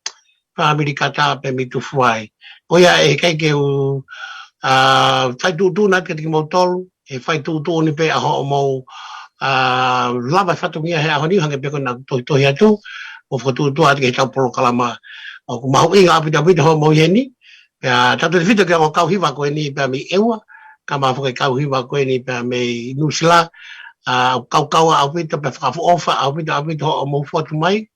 whamiri kata pe mi Tuwhai. Ko ia e kai ke u whai tūtūna ki ki mō tolu, e whai tūtūni pe a ho mō lava whatungia he ahoni hange pe kona tohi atu, o whakatūtua ati ke tau Porokalama. O ku mahu inga apita ho mō heni, pe a tatu te whito ke o kauhiwa koe ni pe a mi ewa, ka maa whakai kauhiwa koe ni pe a me Nusila, kaukaua apita pe whakafu ofa apita ho mō whatu mai,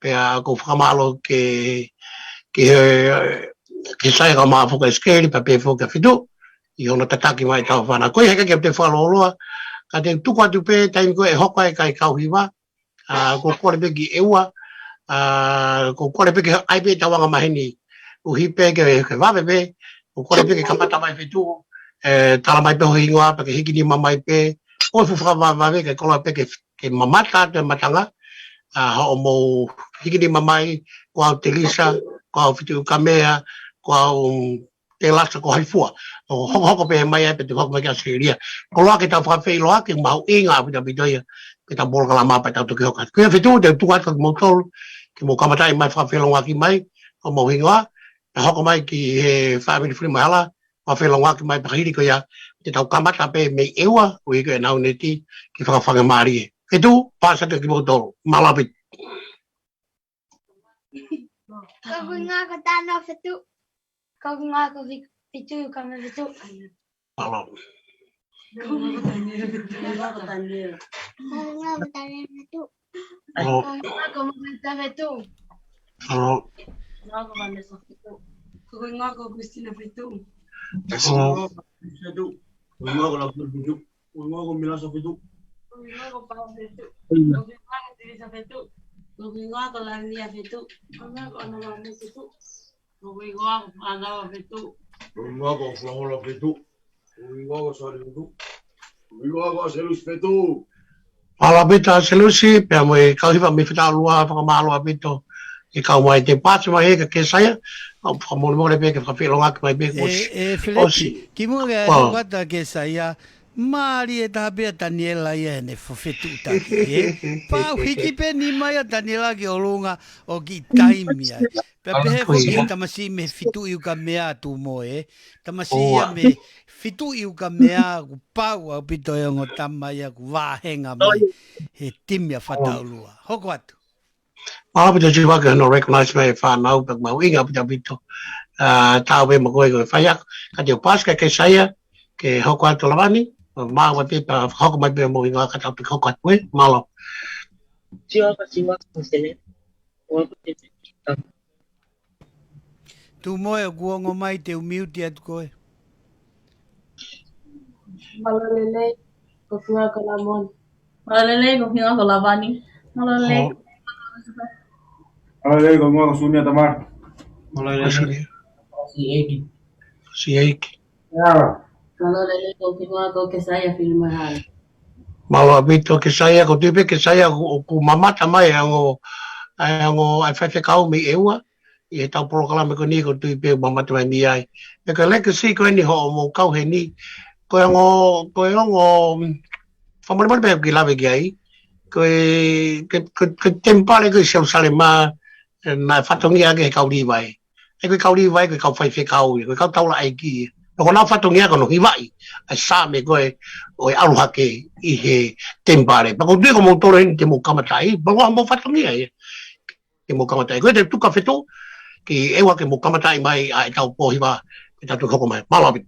pe a ko whakamalo ke sai ka maa whakai skeri pe pe whakai whitu, i hona tataki mai tau whana. Koe heka ke te whaloloa, ka te tuku atu pe, taimi koe e hoka e kai kauhiwa, ko kore pe ki ewa, ko kore pe ke aipe tawanga mahini, uhi pe ke wawe pe, ko kore pe ke kamata mai whitu, tala mai pe ho ingoa, pe ke hiki ni mamai pe, o fuwhaka wawe ke kola pe ke mamata te matanga, ho mo hiki ni mamai, ko au te lisa, ko au whitu kamea, ko au te lasa ko haifua. Hoko pe mai pe te hoko mai ki Australia. Ko loa ke tau whakawhei loa ke mahu inga apita pitoia ke tau Porokalama pa tau tuki hoka. Kuia whitu te tukat ka mō tolu ke mō kamatai mai whakawhei longa ki mai ko mō hingoa. Na hoko mai ki he whaamiri whiri mahala whakawhei longa ki mai pakahiri ko ia te tau kamata pe mei ewa ko i koe nau neti ki whakawhanga maari e. Whitu pāsata ki mō tolu. Malapit. Ko ngā ko tāna whitu. Ko ngā ko whitu ka me whitu. Malo. Ko ngā ko tāna whitu. Malo. Ko ngā ko mawita whitu. Malo. Ngā ko Vanessa whitu. Ko ngā ko Christina whitu. Malo. Ko ngā ko Lapur whitu. Ko ngā ko Milasa whitu. Ko ngā ko Pao whitu. Ko ngā ko Teresa whitu. Ko ngā ko Lania whitu. Ko ngā ko Anawa whitu. Ko ngā ko Anawa whitu. Ko ngā ko Flahola whitu. Ko ngā ko Sari whitu. Ko ngā ko Selus whitu. Malapita selusi, pe mo e kauhiwa me whita lua whakamalo apito e kau mai te pātu mai e ka kesaia, au whakamole pe ke whakawhilonga ki mai pe Filipi, ki mua ke whakata kesaia, maari e tāpea Daniela ia ne whawhetu taki, e? Pāu hiki pe ni mai a Daniela ki o lunga o ki taimia. Pe pehe whoki tamasi me whitu iu ka mea tu mo e, tamasi ia me whitu iu ka mea ku pāu au pito e ongo tama ia ku wāhenga mai he timia whataulua. Hoko atu. Malapita si waka no recognize me whanau, pe mau inga pita pito. Tāu e makoe koe whaiak, ka te o pāska ke saia, ke hoko atu lawani, māua pipa hoko mai pe mo inga ka tau pe hoko atu e, malo. Siwaka kusele. Tu moe o kuongo mai te umiuti atu koe. Malalele, ko whingā ko Lamon. Malalele, ko whingā ko Lavani. Malalele. Malalele, ko whingā ko Sunia Tamar. Malalele. Si eiki. Malalele, ko whingā ko Kesaya Whirimahara. Malo apito Kesaya, ko tuipe Kesaya ku mamata mai ai whawhekau me eua, e tau program ko ni ko tui pe mama te ni ai e ka legacy ko ni ho mo kau he ni ko ngo famole pe ki lave ki ai ko tempale ko se usale ma na fatongia ke kau di vai e ko kau di vai ko kau fai fe kau ko kau tau la ai ki ko na fatongia ko no hi vai ai sa me ko o aluha ke I he tempale pa ko ko mo tore ni te mo kamatai ba mo fatongia e ke mo kamatai ko te tuka fetu ki ewa ke mo kamatai mai ai tau po hi ba e tatu hoko mai malabi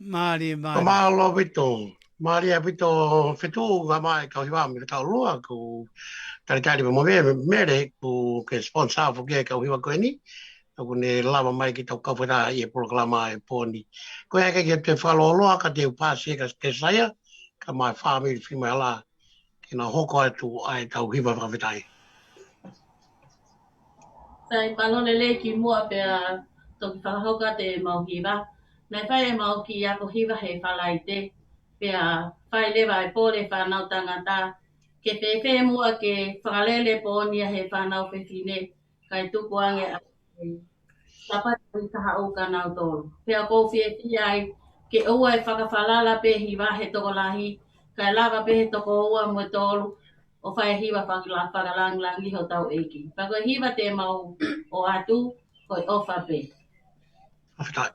Mari, mari. Malo bito. Mari bito fetu gama ka hiwa mi ka lua ku tari tari mo mere ku ke sponsor fu ke ka hiwa ko ni. Ku ne lama mai ki tau ka fera e programa e poni. Ko ya ke te falo loa ka te pasi ka ke saya ka mai family fi mai la. Ki na hoko atu ai tau hiwa ka vetai. Tai palone le ki mua pe a toki whakahoka te mauhiwa. Nei whai e mauki a ko hiwa he whalai te. Pea whai lewa e pōle whanau tangata. Ke whewhe mua ke whakalele pōnia he whanau whiwhine. Kai tuku ange a tapati taha o ka nau tōru. Pea kou whiwhi ai ke ua e whakawhalala pe hiwa he toko lahi. Kai lava pe he toko ua mo tōru. O whai hiwa whakalangi ho tau eiki. Whako hiwa te mau o atu, koi ofa pe. Awhitai.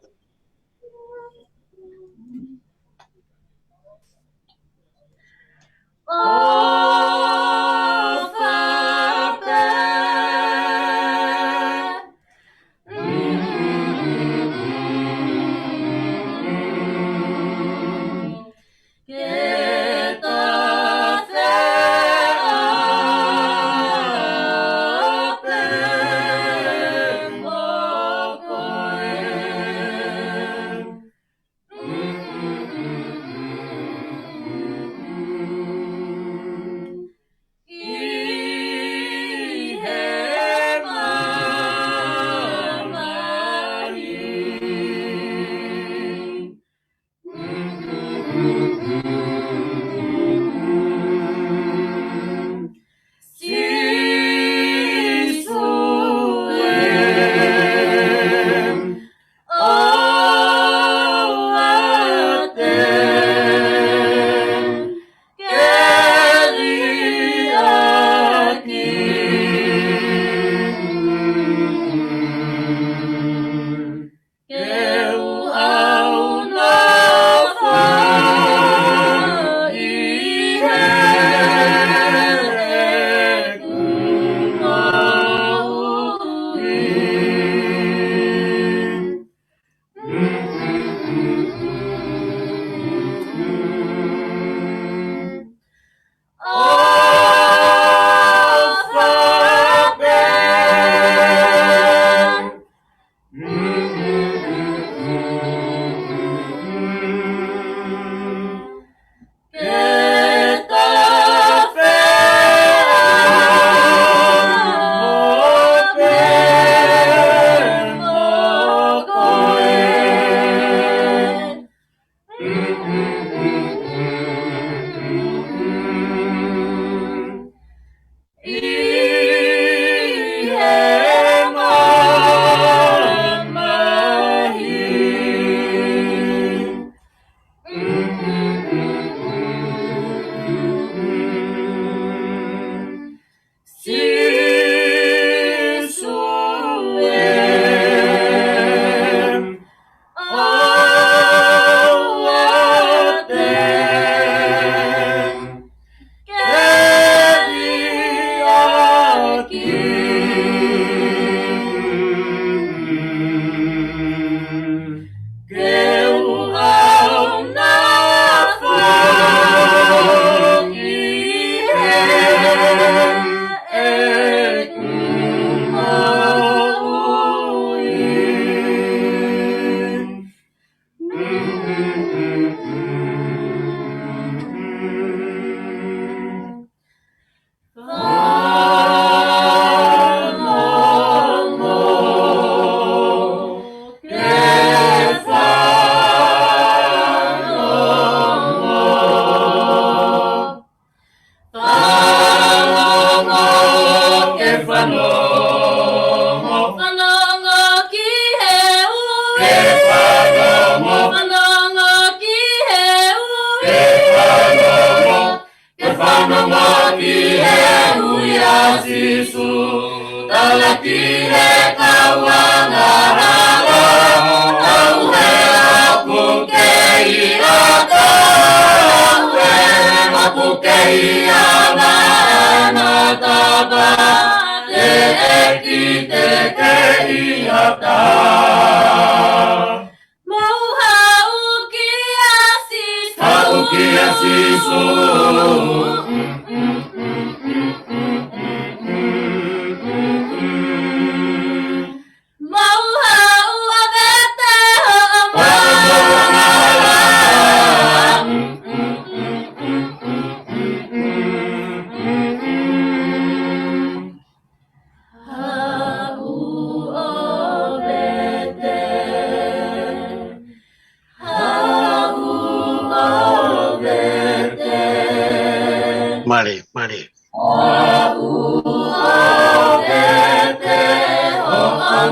Ah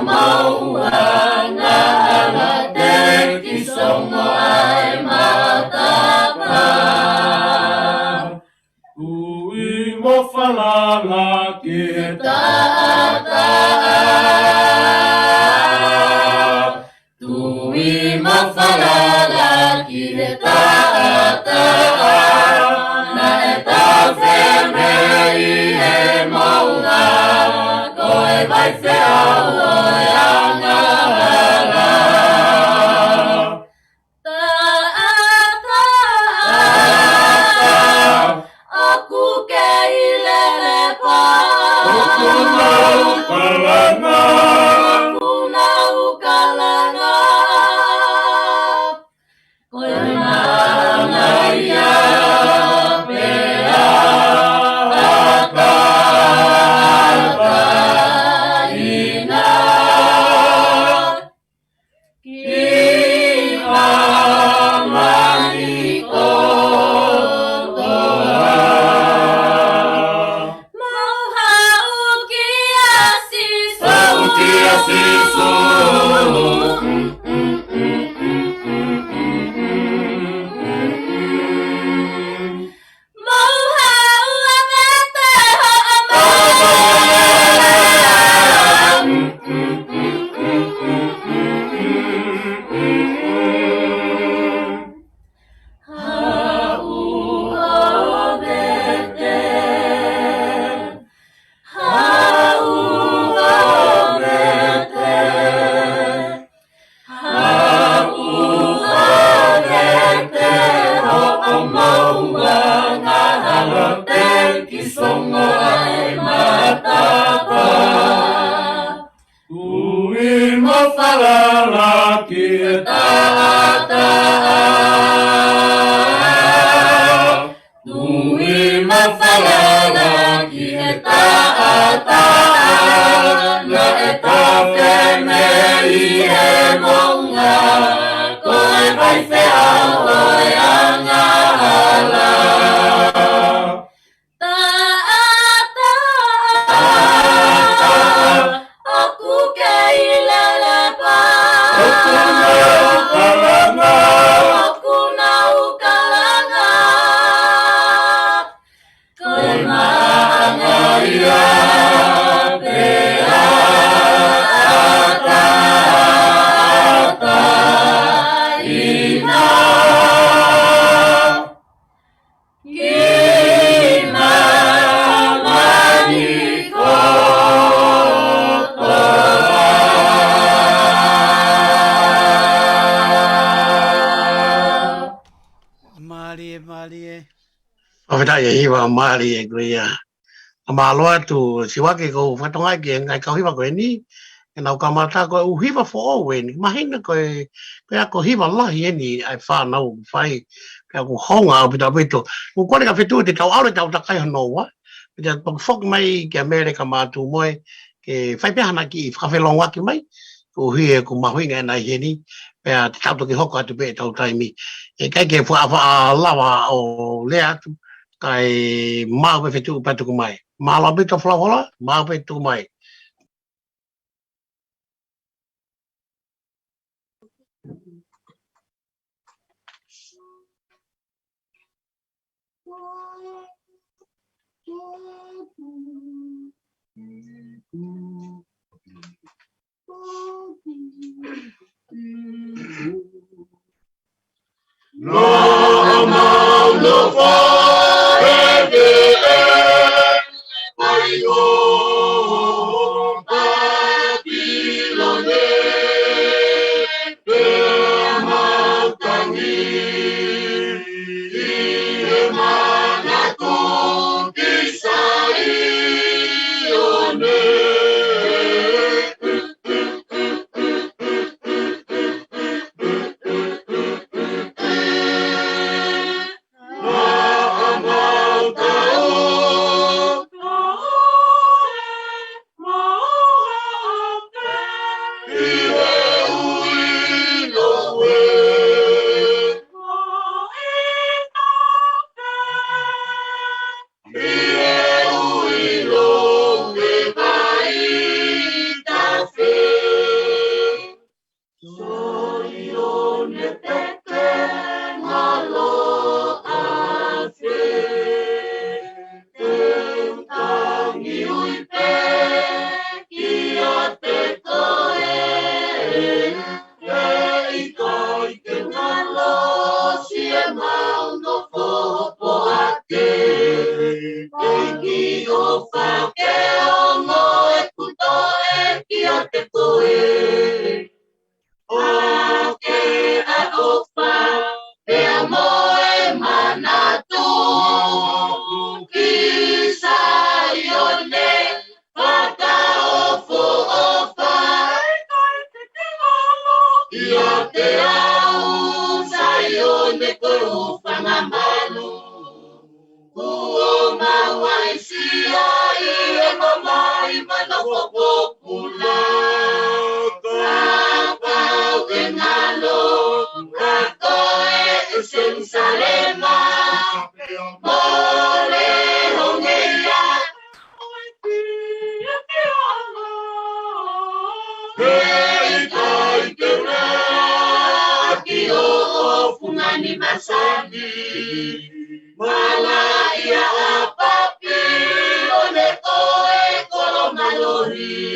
mau ngala te kisongo ai matapa. Ui mo falala ki Tata Tui mafalala ki tata Na eta femei e maunga Koe vai fe au e angala Aku ke ilele pa Aku nau kalanga Aku nau kalanga Koe nana ia pea Ata ina Ki amani Hiwa mari e kuia. Amaloa tu siwake ko fatonga ki ngai ka hiwa ko ni. E nau ka mata ko u hiwa fo o wen. Mahina ko ko hiwa lahi ni ai fa nau fai ka ko honga o pita pito. Ko kore ka fitu te tau aure tau takai hono wa. Pita fok mai ki Amerika matu moe ke fai pehana ki whawhelonga ki mai. Ko hie ko mahuinga nai heni. Pea te tau toki hoko atu pe tau taimi. E kai ke wha lawa o lea atu. Kai mau pe tu patu mai malo pe to flawola mau pe tu mai No amount of te koe. Ake ai ofa, pea moe manatu. Kisa ione, whakaofo ofa. Ia te au, saione koe ufanga malu. Kuo mawaisia ie mamai manofoko pula. Kakau e ngalo, kakoe e sensalema. Mole hongeia, hei kai te rea, ki o fungani masani. Mala ia apapi, ole koe kolo malori.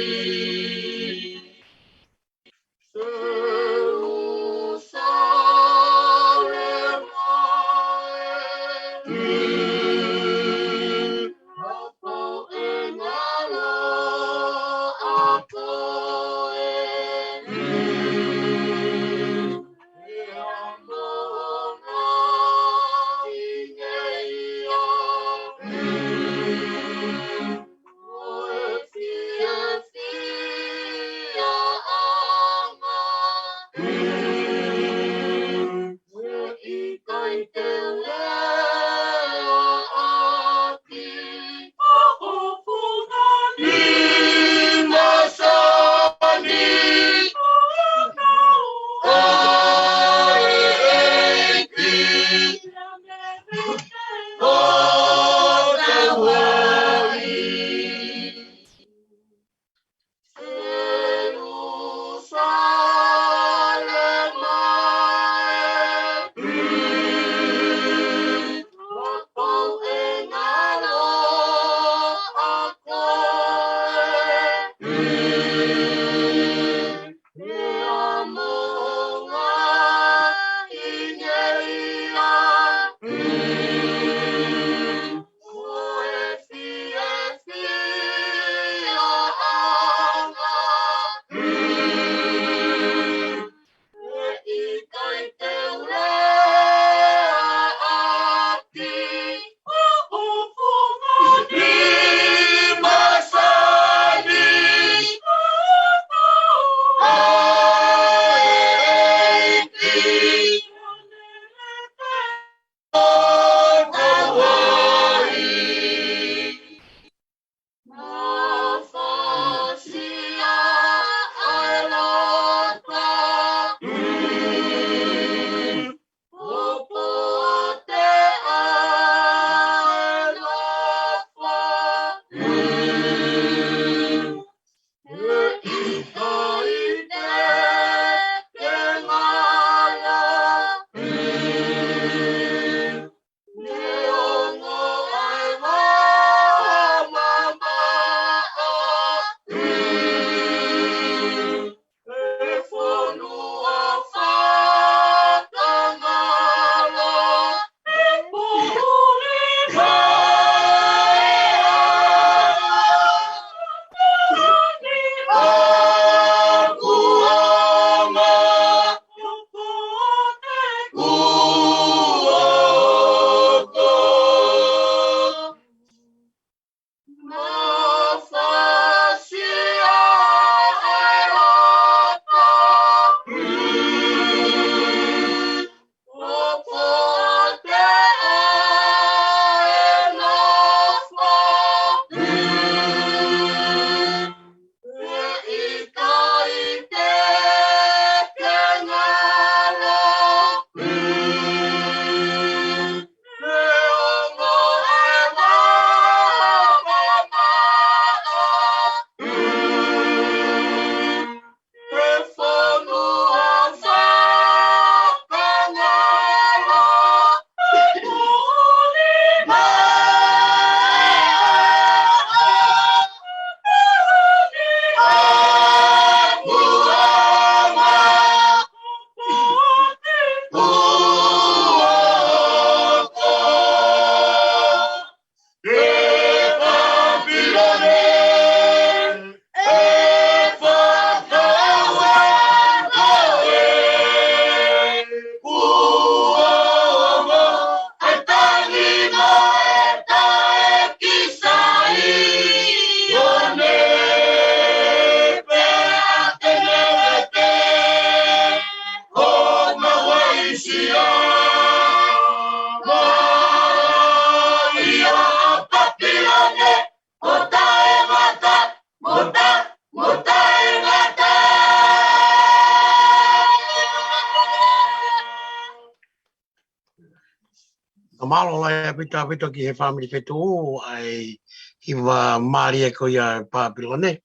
whakamalo lai pita ki he family whetu ai hiwa maari e ko ia Papilone.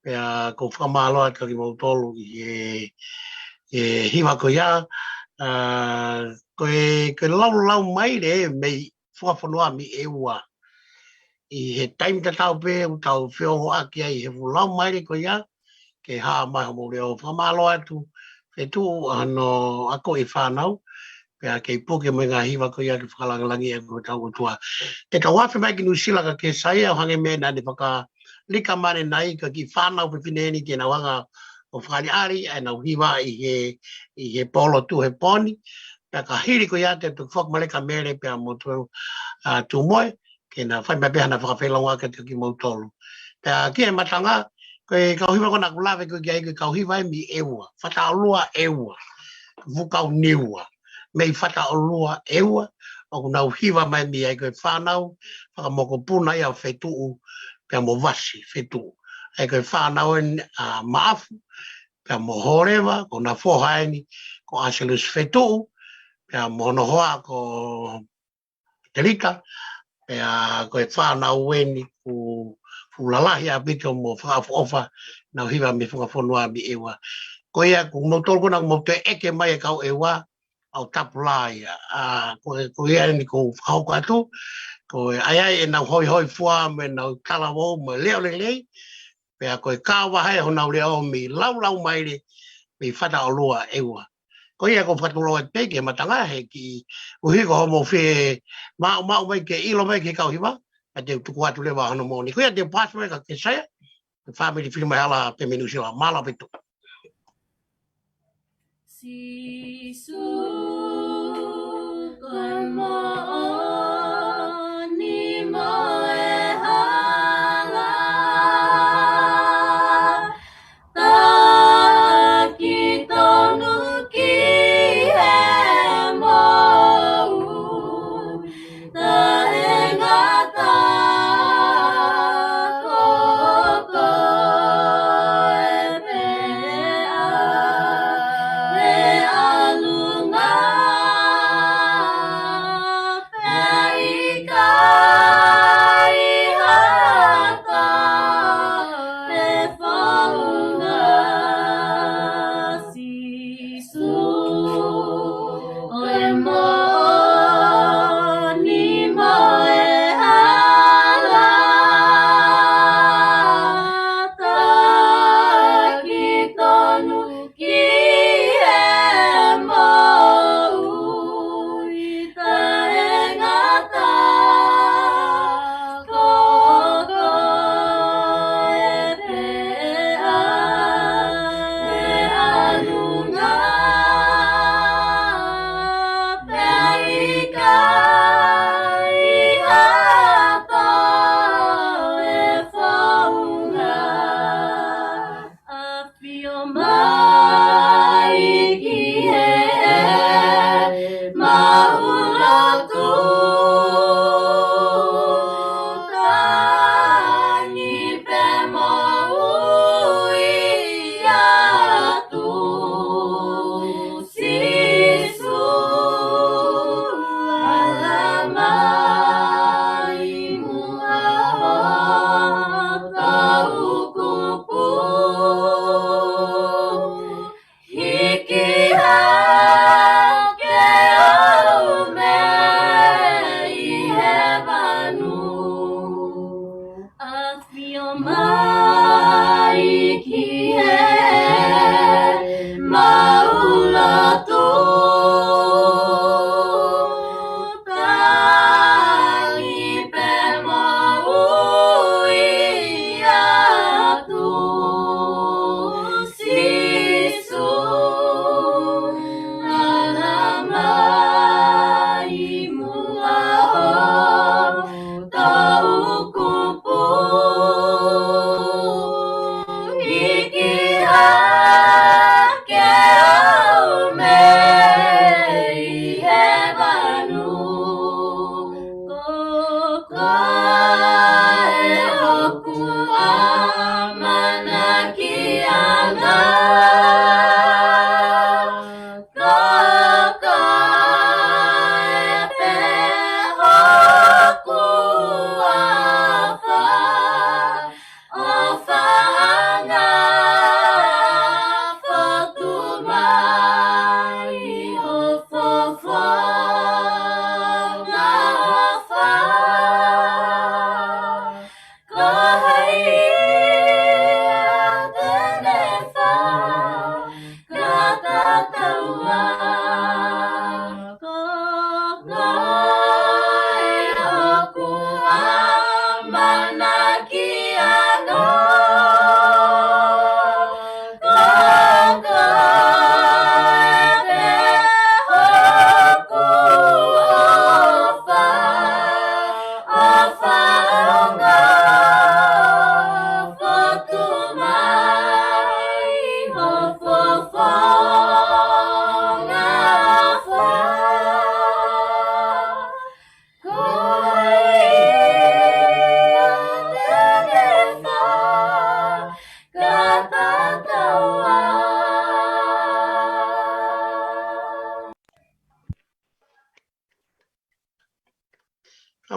Pea ko whakamalo ai ka ki mautolu i hiwa ko ia. Koe lau mai re mei whawhanua mi e ua. I he time ta tau pe u tau whiongo aki ai he lau mai re ko ia. Ke haa mai homo reo whamalo atu. Whetu ano ako i whanau. Pea kei puke mo ngā hiwa ko ia ki whakalangalangi e ko tau tua. Te ka wafi mai ki Nusila ka ke saia o hange me nani whaka lika mane nai ka ki whanau pe whineeni ke na wanga o whakari ari e nau hiwa i he polo tu he poni. Pea ka hiri ko ia te tu whakamaleka mere pea mo tu moe ke na whai mai peha na whakawhelonga ka te ki mautolu. Pea ki e matanga koe kauhiwa ko na kulawe ko ki ai koe kauhiwa e mi eua. Whata alua eua. Vukau niua. Mei whata o lua eua, o kunau hiwa mai mi ai koe whanau, whakamoko puna ia whetuu, pia mo vasi whetuu. Ai koe whanau e maafu, pia mo horewa, ko na whohaini, ko aselus whetuu, pia mo nohoa ko terika, pia koe whanau weni ku lalahi a bito mo whakafofa, nau hiwa mi whakafonua mi ewa. Ko ia, kung mautol ko na mo te eke mai e kau ewa, au tapulai ko ia ni ko hauka atu ko ai e na hoi fua me na talawo me leo pe ko kawa hai ho na leo mi lau mai le mi fata o lua ewa ko ia ko fatu lo te ke matanga he ki uhi ko mo fe ma mai ke ilo mai ke kau hiwa ate tu ko atu le wa no mo ni ko ia te paswe ka ke sai family film hala pe Nusila mala betu Sisu komo ni mo e hala ta ki tonu ki he mo ta e ngata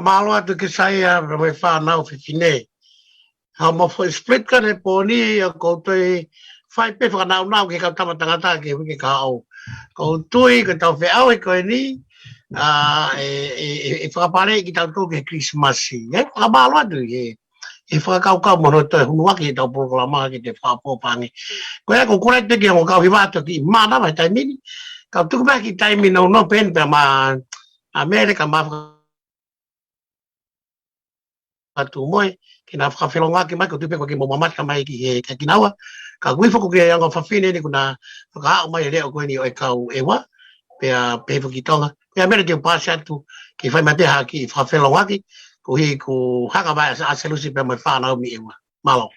Malo atu ke saya me whanau whiwhine. Ha mo fo split ka ne poni ko toi fai pe whanau nau ke kau tamatangata ke wiki ka au. Ko tui ko tau wheau e koe ni e whakapare ki tau tō ke Christmasi. Whakamalo atu e whakakau mono toi hunuaki e tau proklama ki te whakapopangi. Koe ako kore te ki ango kau hiwato ki mana mai taimini. Kau tuku mai ki taimini no pen pe ma Amerika ma atu moe ki na whakawhelonga ki mai ko tupe ko ki mo mamata mai ki he ka kinawa ka wifo ko ki anga whawhine ni kuna whakaao mai reo koe ni o e kau ewa pea pepo ki tonga pea mera te upasi atu ki whai mai peha ki whakawhelonga ki ko hi ko hanga mai a selusi pea mai whanau mi ewa malo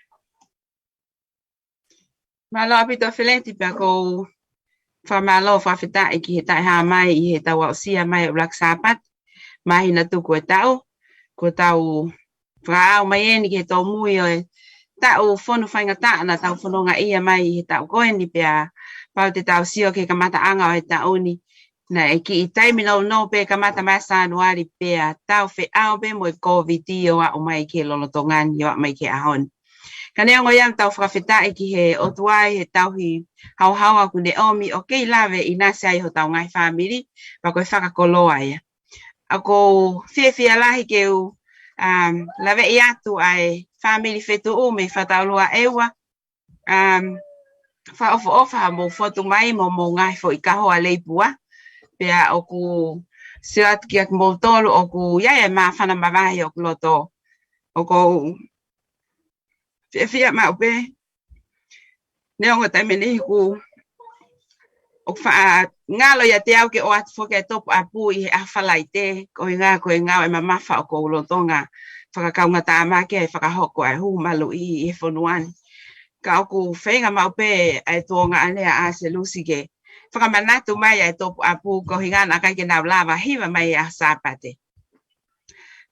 malo api to wheleti pea ko whamalo whawhita e ki he tai haa mai i he tau au sia mai o Black Sabbath mai na tuku e tau ko tau whakao mai eni ki he tau mui o e tau whonu whainga taana tau whanonga ia mai he tau koe ni pia pau te tau sio ke kamata anga o he tau ni na e ki i taimi no pe kamata mai sanuari pia tau wheao pe mo e COVID o a o mai ke lolotongani o a mai ke ahon. Ka neongo iam tau whakawhita ki he otuai he tau hi hauhaua ku ne omi o kei lawe i nasi ai ho tau ngai whamiri pa koe whakakoloa ia. Ako whiawhia lahi ke u lawe i atu ai family fetu o me whataulua ewa whaofo ofa mo fotu mai mo ngai fo i kaho a leipua pea o ku siat ki ak mo tolu o ku iaia maa whana mawahi o ku loto o ku whiawhia mau pe neongo taimene ku o wha ngalo ia te au ke o atu whoke topu a pu i he awhalai te ko i ngā e mamafa o ko lotonga whakakaunga tā make e whakahoko ai hu malu i e whonuani. Ka o ku whainga mau pe ai tōnga anea a se lusi ke whakamanatu mai ai topu a pu ko hi ngāna kai ke nau lava hiwa mai a sāpate.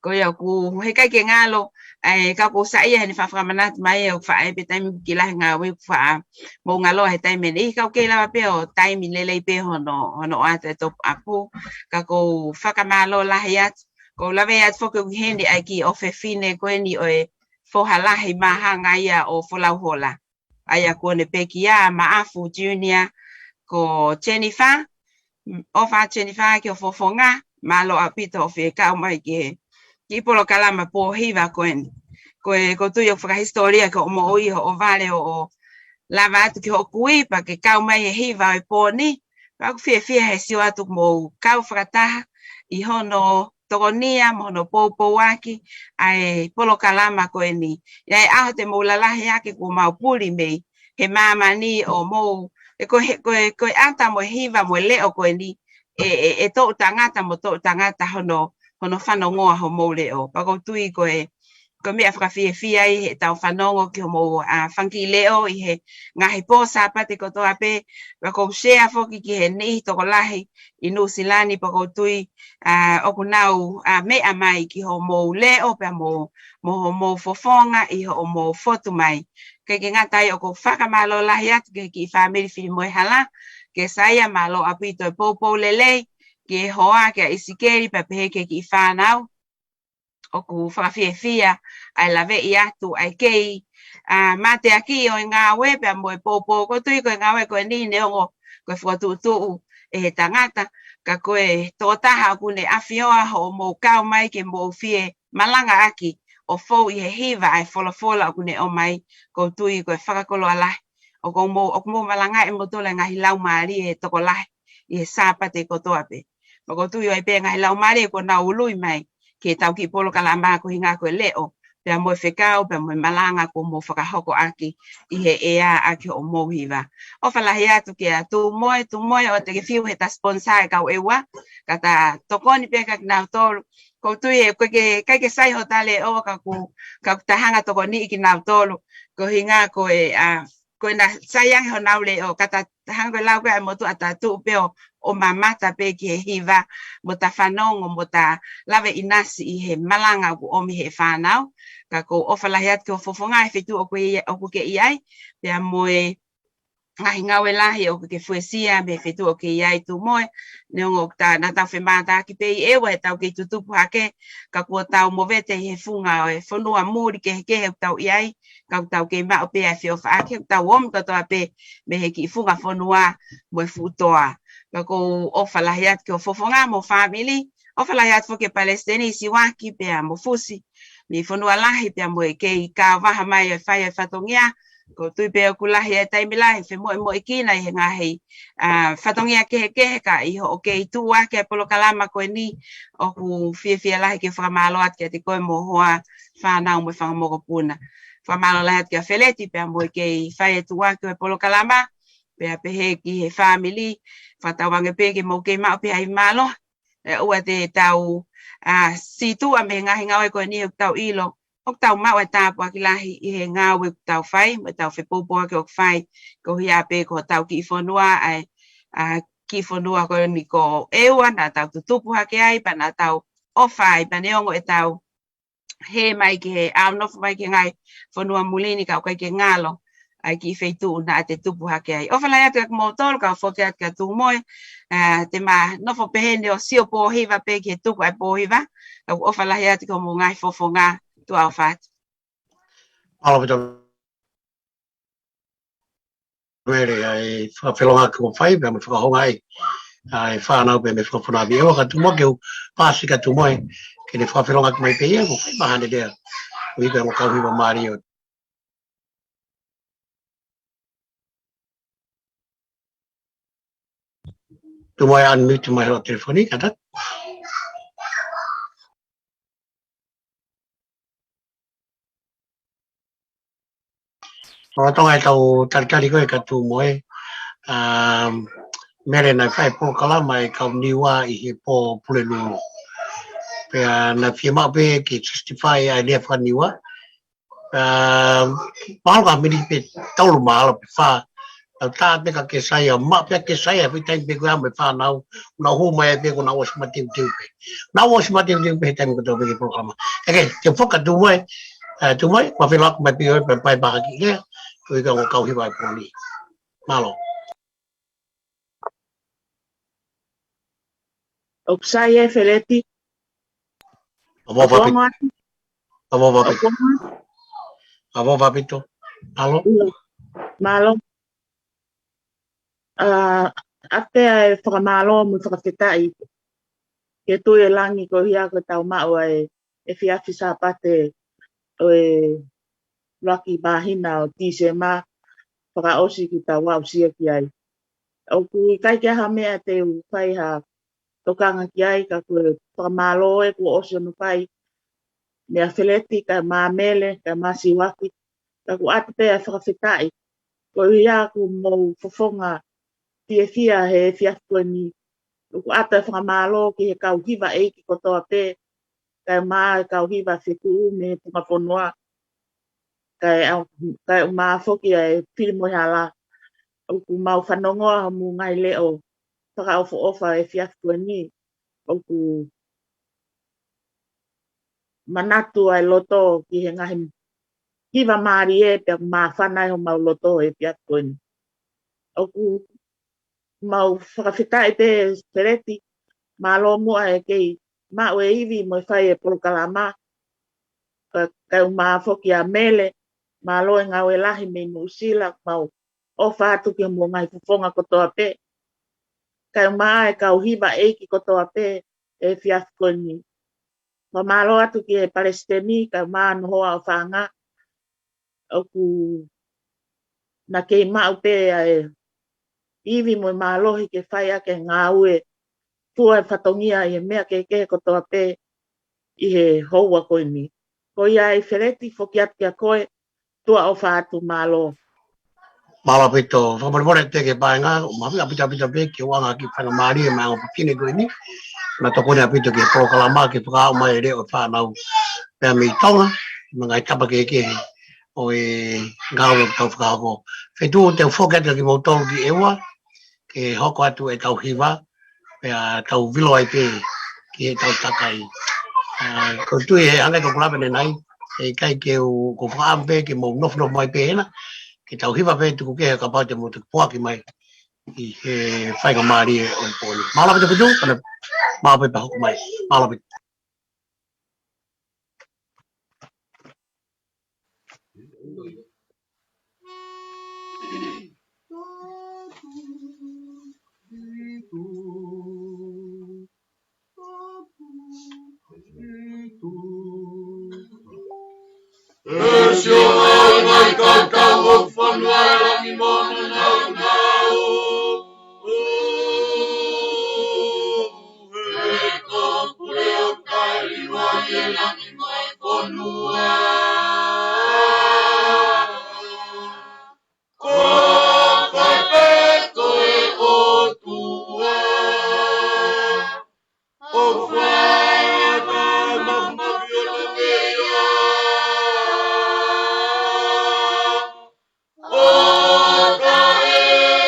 Ko ia ku he kai ke ngalo ai ka ko sa ia ni whakamanatu mai o wha e pe taimi ki lahi ngā wei wha mo ngalo he taimi ni ka o ke lava pe o taimi lelei pe hono ata e topu a pu ka ko whakamalo lahi atu. Ko lawe at foku hende ai ki o fefine ko ni o e fohalahi mahanga ia o folau hola. Ai ko ne pekia maafu junior ko Jennifer ofa Jennifer ki o fofonga malo apito o fe ka mai ki polo kalama po hiva ko en ko tu yo fra historia ko mo o vale o lava atu ki o kui pa ke ka mai hiva e poni pa fe he si atu mo ka frata I hono togonia mono popo waki ai polo kalama ko ni ai a te mo lalahi ake ko maupuri me he mama ni o mo ko anta mo hiva mo leo ko ni e to tangata mo to tangata hono whano ngoa ho mo leo pa ko tui ko me afrafia I he tau whanongo ki mo whanki leo I he ngahi po sapate ko to ape pa ko share foki ki he ni toko lahi I Nusilani pa ko tui oku nau me amai ki ho mo leo pa mo fofonga I ho mo fotu mai ke ngatai o ko whakamalo lahi atu ki family fili moe hala ke saya malo apito popo lelei ke hoa ke isikeri pa peheke ki whanau o ku whakawhiawhia ai lawe I atu ai kei mate aki o ngā wepe mo popo ko tui ko ngā we ko ni neongo ko whakatutu e he tangata ka koe tōtaha ku ne awhioa ho mo kau mai ke mo fie malanga aki o fau I he hiva ai fola ku ne o mai ko tui ko whakakolo alai o ko mo malanga e mo tole ngahi lau maari e toko lai I he sāpate ko toape ko tui o ai pe ngahi lau maari ko na ului mai ke tau ki polo kalama ko hinga ko leo pea mo whekau pea mo malanga ko mo whakahoko aki I he ea aki o mo hiva o whalahi atu ke tu moe o te ke whiu he ta sponsor kau ewa kata tokoni pe kak nau tolu ko tui e kai ke sai ho tale o ka tahanga tokoni ki nau tolu ko hinga ko ko na sayang ho nau le o kata tahanga lau ko mo tu ata tu pe o mamata pe ki hiva mo ta whanongo mo ta lawe inasi I he malanga ku omi he whanau ka ko o whalahi atu ko fofonga e whetu o ko ke iai pea moe ngai ngau e lahi o ke fuesia me fetu o ke iai tu moe ne o ta na ta fe mata ki pe e wa tau ke tutupu hake ka kua tau mo vete he funga o e fonua muri ke he tau iai ka tau ke ma o pe a fe o fa ke tau om ka to pe me he ki funga fonua mo e futoa ka ko o fa lahi at ke o fofonga mo family o fa lahi at fo ke palestini si wa ki pe a mo fusi me fonua lahi pe mo e ke ka wa mai e fa e fatongia ko tui pe ku lahi e taimi lahi fe mo kina i ngahi fatongia ke ka i ho ke tu wa ke polo kalama ko ni o ku fie lahi ke whamalo at ke te koe mo hoa whanau mo whangamoko puna whamalo lahi at ke feleti pe mo ke whai e tu wa ke polo kalama pe he ki he family whatawange pe ke mo ke mao pe ai malo ua te tau si tu a me ngahi ngau e koe ni tau ilo ok tau mau e tāpua ki lahi i he ngā we tau whai, me tau whepōpua ki o whai, ko hia pe ko tau ki whanua, ai ki whanua ko ni ko eua, nā tau tutupu hake ai, pa nā tau o whai, pa neongo e tau he mai ki he aonofu mai ki ngai whanua mulini ka o kai ke ngalo, ai ki wheitu nā te tupu hake ai. O whalai atu ak mōtoro, ka o whoke atu ka tū moe, te mā nofo pehene o sio pōhiva pe ki he tupu ai pōhiva, o whalai atu ka mō ngai fofo ngā, tu au fat. Alo beto. Mere ai whawhelonga ko whai, me whakahonga ai. Ai whanau pe me whakapuna mi. Ewa ka tumo ke u pāsi ka tumo e. Ke ne whawhelonga ki mai pe ia, mo whai mahane dea. Ui ka mo kauhiwa maari o. Tumo e unmute mai o telefoni, kata. O tonga e tau tarikari koe ka tū moe. Mere nai whai pō kalama e kau niwa i he pō pule lulu. Pea na whia mau pe ki 65 ai lea wha niwa. Mahoka mini pe taulu mahalo pe wha. Tau tā peka ke saia, ma peka ke saia, hui taimi pe kua me whanau. Una hu mai e pe kuna osi matiu tiu pe. Na osi matiu tiu pe he taimi kato pe ki pō kalama. Eke, te whoka tū moe. Tū moe, ma whelaka mai pe hoi pe pai baka ki lea. Tui ka ngō kauhiwa i pōni. Malo. O kusai e Feleti. Avo vapito. Avo vapito. Avo vapito. Malo. Malo. Apea e whakamalo mu whakawhetai. Ke tui e langi ko hia ko tau mao e whiawhi sa pate o e Lucky Bahina o tise ma whakaosi ki tau wau sia ki ai. O kui kai ke ha mea te whai ha tokanga ki ai ka koe whakamalo e ko osi anu whai mea Feleti ka mā mele ka mā siwaki ka ku atu pea whakawhetai ko hia ku mou whafonga fia he whiawhi ni ku atu e whakamalo ki he kauhiwa e ki kotoa pe ka mā kauhiwa whiku me punga whanua kai ma foki e filmo hala o ku mau whanongoa mu ngai leo whaka ofa e whiawhi ni o ku manatu ai loto ki he ngahi kiwa maari e pe ma whanai ho mau loto e whiawhi ni o ku mau whakawhitai te Feleti ma lo mua e kei ma ue iwi mo whai e polokalama kai ma foki a mele ma lo e ngau e lahi me musila mau o whātu ki mo ngai fufonga kotoa pe. Kai maa e kau hiwa e ki kotoa pe e whiawhi ni. Ma malo atu ki e Palestini kai maa nohoa o whanga o ku na kei mau pe e iwi mo malohi ke whai ake ngā ue tua e whatongia i e mea ke kotoa pe i he houa koe ni. Ko ia e Feleti whoki atu ki a koe tua o whaatu malo. Malo pito, whakamore te ke paenga, o mahi apita pe ki wanga ki whanga maari e mai o pipine koe ni. Na tokone apito ki e porokalama ki whakao mai e reo e whanau. Pea mi tonga, mga i tapa ke o e ngao e tau whakao. Whetu te whoketa ki mautoro ki ewa, ke hoko atu e tau hiwa, pea tau vilo ai pe ki e tau takai. Ko tui e ane ko kulapene nai, e kai ke o ko whaampe ke mo nofno mai pe hena, Ki tau hiwa pe tuku ke ka pau te mo te puaki mai. I he whainga maari e o pōni. Mālapi te pitu, kana māpai pa hoku mai. Mālapi. Mai kakau o whanua rangi mona nau nau. He ko pure o kairi wai e rangi mai whanua. Ko whaipeto e o tua. O whana mamawi o na mea. O ka e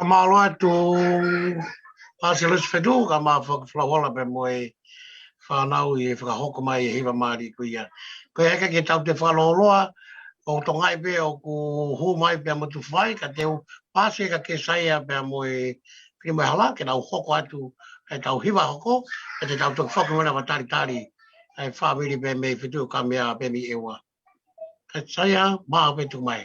Malo atu Pasilis Fedu ka ma whakawhawala pe moe whanau I whakahoko mai hiwa maari kuia. Ko heka ke tau te whaloloa o tongai pe o ku hu mai pe mo tu whai ka te pase ka ke saia pe moe ki moe hala ke tau hoko atu e tau hiwa hoko e te tau tuk whakamana wa tari tari e whawiri pe me Fedu ka mea pe mi ewa. Ka saia maa pe tu mai.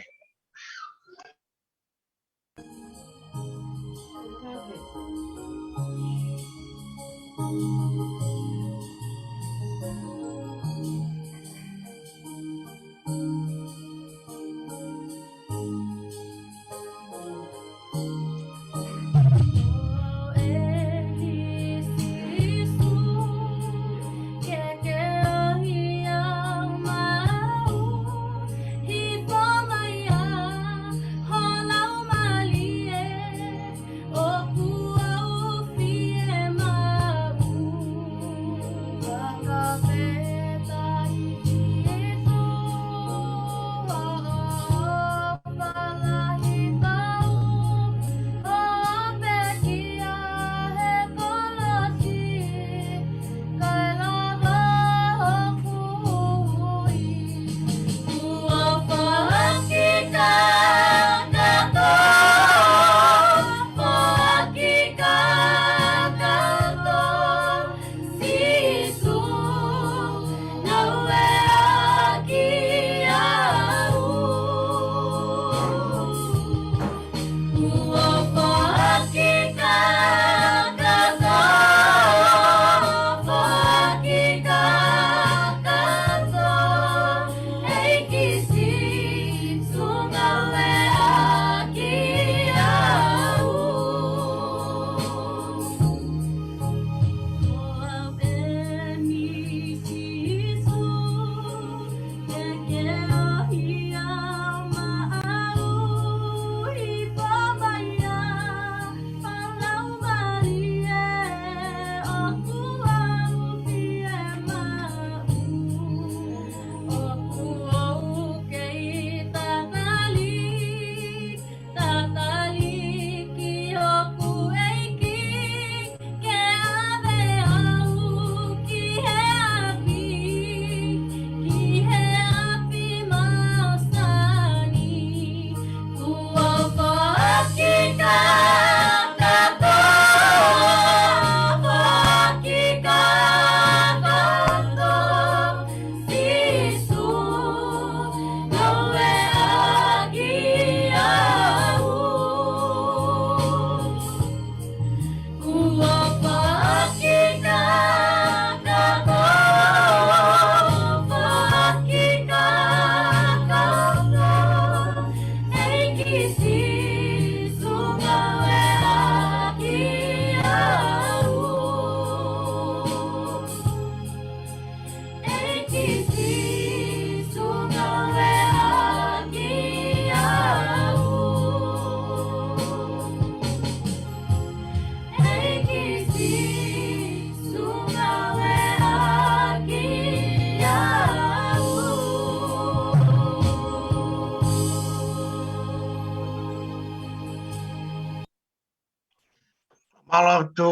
Malo tu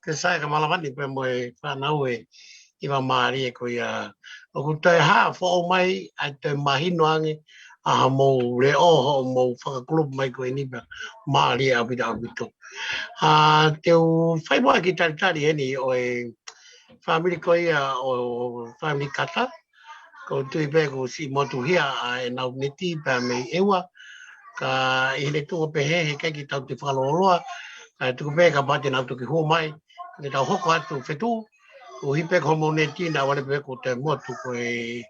ke sai ka malamani pe moe whanau e iwa maari e koia. O ku te haa whao mai ai te mahino ange aha mou le oho mou whakakulupu mai koe nipa maari e awita awito. Teu whaimoa ki tari heni o e family koia o family kata. Ko tui pe ko si motu hia e nau neti pe me ewa. Ka ihine tunga pe he kai ki tau te whakaloloa. Tuku peka pati nau tuki hua mai, ke tau hoko atu whetu, o hipe ko mo neti na wale pe ko te motu ko e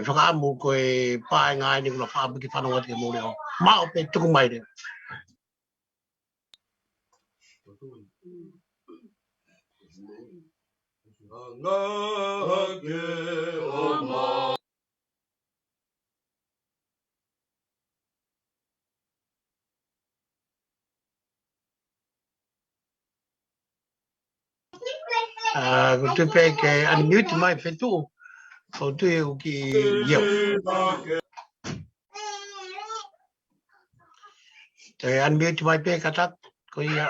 whakaamu ko e pae ngai ni kula whaamu ki whanau ati ke mo leo. Mao pe tuku mai re. Ko tu pe ke unmute mai whetu, ko tu e ki iau. Te unmute mai pe katak ko ia.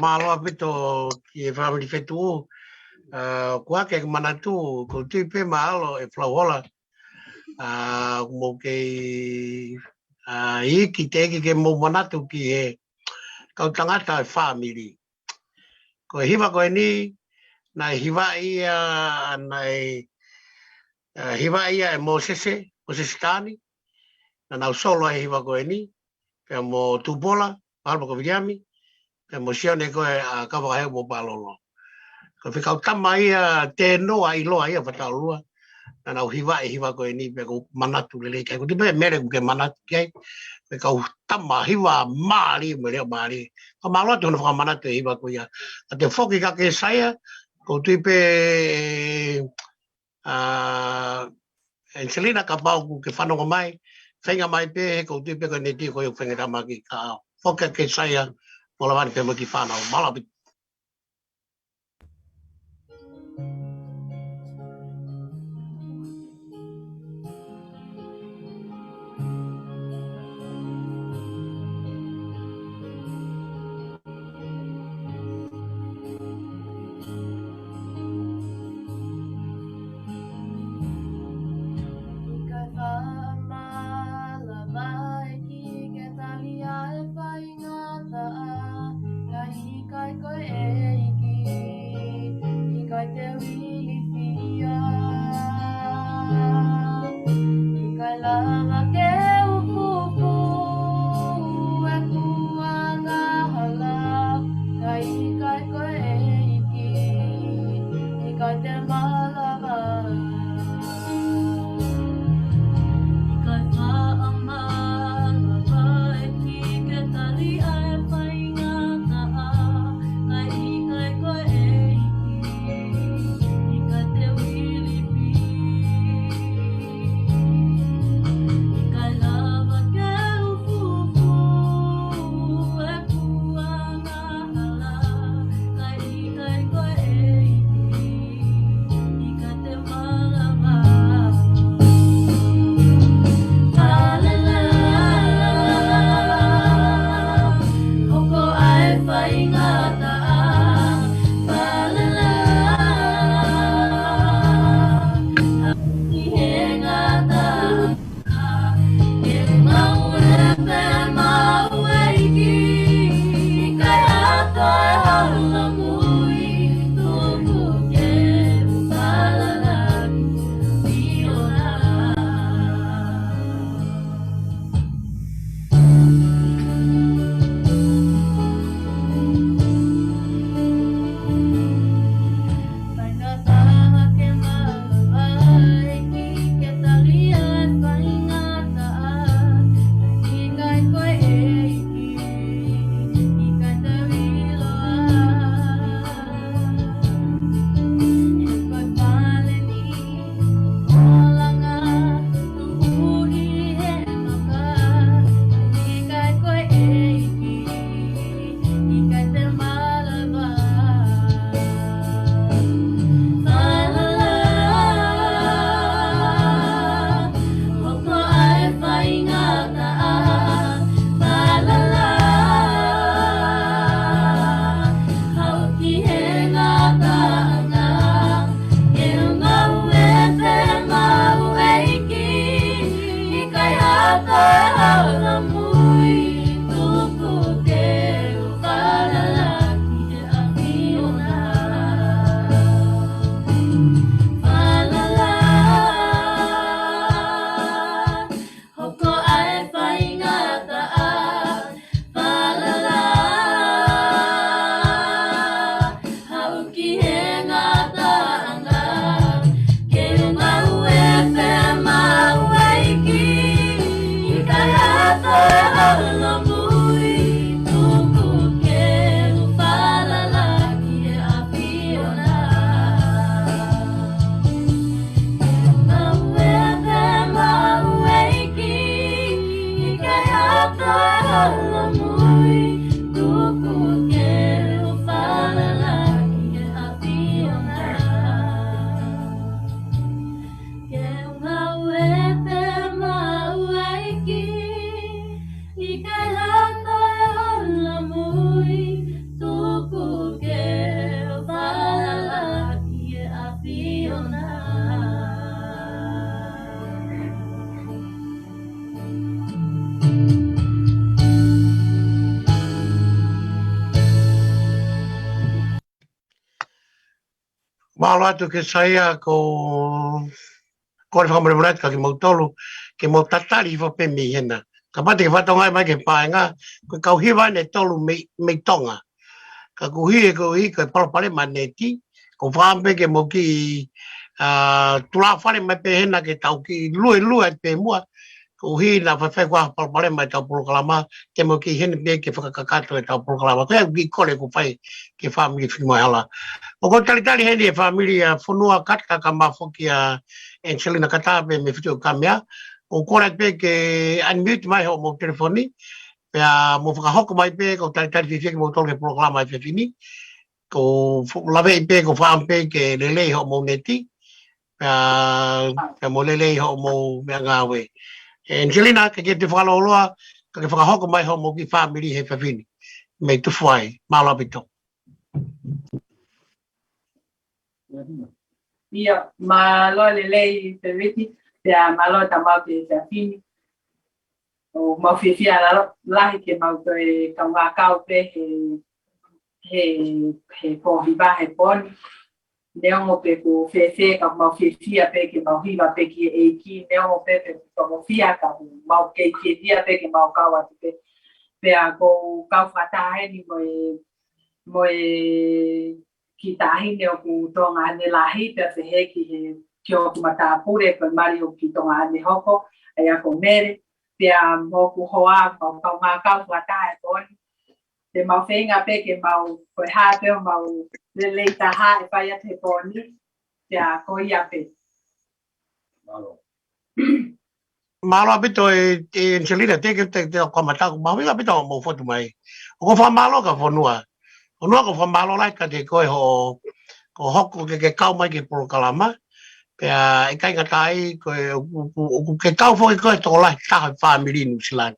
malo apito ki family fetu kwa ke manatu ko tipe malo e flauola mo ke i ki te ke mo manatu ki e kau tangata family ko hiva ko ni na hiva ia nai hiva ia e Mosese tani na solo e hiva ko ni pe mo tubola albo ko viami pe mo sione ko a ka va mo palolo ko fi ka tama ia te no ai lo ia fatalua na hiva ko ni pe ko manatu le ke ko te mere ke manatu ke pe ka tama hiva mali mali ka malo to no fa manatu hiva ko ia te foki ka ke saya ko tu pe Selina ka pau ke whanonga mai, whenga mai pe, ko tu pe ko ne ti ko yo whenga tamaki ka whoka ke saia, mo la wani pe mo ki whanau, malapi. Malo atu ke saia ko le whakamare ka ki mau tolu, ke mau tatari fa pe mi hena. Ka pate ke whatongai mai ke paenga, ko kau hiwa ne tolu me tonga. Ka kuhi ko palapale maneti, ko whaampe ke mo ki tula whare mai pe hena ke tau ki lue pe mua, ko hi na whawhai kwa palapale mai tau polokalama, ke mo ki hena pe ke whakakakato e tau polokalama. Ko ki kore ko whai ke whaamiri whimoe hala. O ko tali heni e familia whanua katka ka mafoki a Angelina Katape me whitu kamea. O kore pe ke unmute mai ho mo telefoni. Pea mo whakahoko mai pe ko tali whiwhiki mo tolu ke programa e whiwhini. Ko lawe i pe ko whaampe ke lelei ho mo neti. Pea mo lelei ho mo mea ngāwe. Angelina ke te whakaloloa ka ke whakahoko mai ho mo ki family he whiwhini. Me tuwhai, malapito. Ia, malo lelei periti, pea malo tamau te fini. O mau whiwhia lahi ke mau toe kaunga kau pe he pōhiwa he poni. Neongo pe ko whewhe ka mau whiwhia pe ke mau hiwa pe ki eiki. Neongo pe ka mau whia ka mau keiki dia pe ke mau kau atu pe. Pea ko kau whataheni moe ki tahine o ku tonga ane lahi pe se he ki o ku matapure pe mari o ki tonga ane hoko e a ko mere pe a mo ku hoa kau ngā kau whatahe poni te mau whenga pe ke mau koe hā pe o mau lelei taha e whai ate poni pe a ko ia pe Malo apito e Angelina te kamatako mawi apito mo fotu mai. O ko whamalo ka whanua. Onua ko whamalo lai ka te koe ko hoko ke kau mai ke polokalama. Pea e kai ngatai koe ke kau fo koe toko lai taha whamiri New Zealand.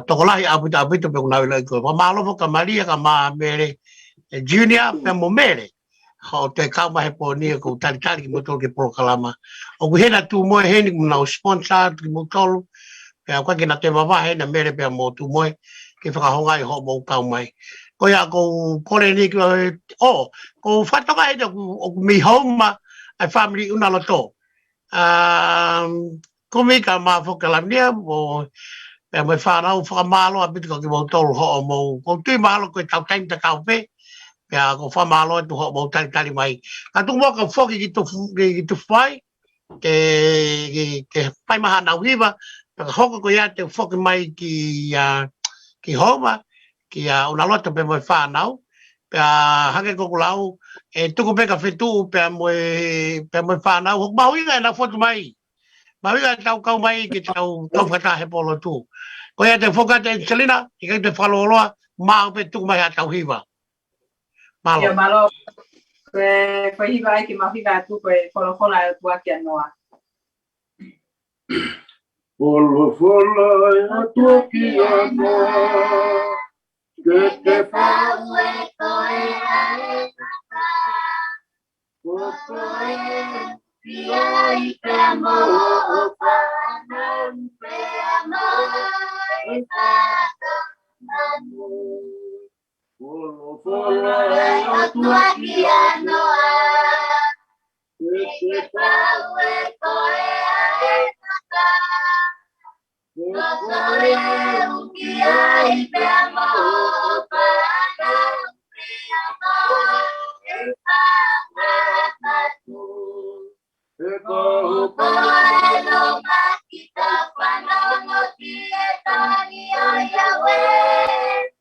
Toko lai apito pe kunawi lai koe. Whamalo fo ka Maria ka maa mere junior pe mo mere. Ho te kau mai po ni ko tali ki motolo ke polokalama. O ku hena tu moe heni kuna o sponsor ki motolo. Pea kwa ke na te wawahe na mere pea mo tu moe ke whakahonga i ho mo kau mai. Ko ia ko kore ni ko whatonga e o ku mi hauma ai family una loto. Ko mi ka maa whakalamnia o pea mai whanau whakamalo a bitu ka ki motolo ho o mo. Ko tui malo koe tau taim ta kau pe. Pea ko whamalo e tu ho mo tali mai. Ka tu mo ka whoki ki tu whai. Ke pai maha nau hiwa. Pea ka hoko ko ia te whoki mai ki homa. Ki una lota pe moi whanau. Pea hake koko lau. E tuku pe ka whetu pea moi whanau. Hok mahuinga e na whotu mai. Mahuinga e tau kau mai ki tau whakata he polo tu. Ko ia te whokate Angelina. I kai te whaloloa. Maa pe tuku mai a tau hiwa. Malo. Ia malo. Koe hiwa ai ki mau hiwa atu koe wholofola e tua ki anoa. Wholofola e tua ki anoa. Que te whau e koe ae kaka. O koe pia i te mo o whanau pea mai kaka manu. Wholofola e tua ki anoa. Que te whau e koe ae kaka. O koe uki ai pea mo o whanau pea mai kaka manu. E koe no makita whanono ki e tani o Yahweh.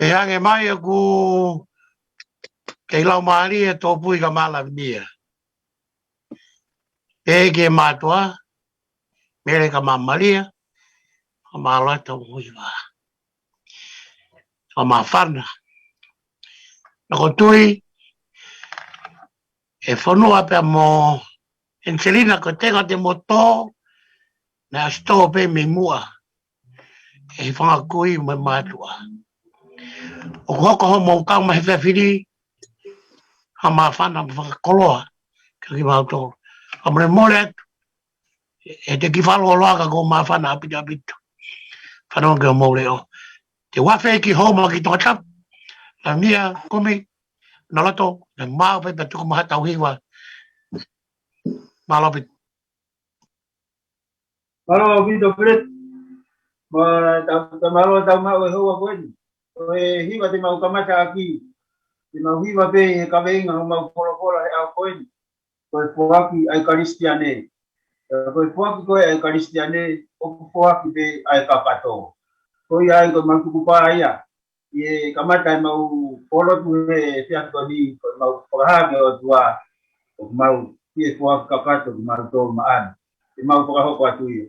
E ange mai e ku kei lau maari e tōpui ka malawinia. E ke mātua, mere ka mamalia, a mālata uiwa. A mawhana. Na ko tui, e whanua pia mo Enselina ko tenga te moto, na sto pe me mua. E whanga kui me mātua. O hoko ho mo kau mahi whawhiri, ha mawhana ma whakakoloa, ka ki mātou. A mre more atu, e te ki whalo loaka ko mawhana apita apita. Whanau ke o maure o. Te wawhe ki homa ki tonga tap, la mia kumi, na lato, na maa pepe tuku maha tau hiwa. Maa lopit. Malo Vito Pret, ma tamalo tama we hoa kwen. E hiwa te mau kamata aki. Te mau hiwa pe e kaweinga o mau kora e au kwen. Koe poaki ai karistiane. Koe poaki koe ai karistiane, o poaki pe ai kapato. Koe ai koe mau kukupa ia. Ie kamata e mau polo tu he fiato ni, koe mau pokahage o tua. O mau ie poaki kapato, mau tō maan. Te mau pokahoko atu ia.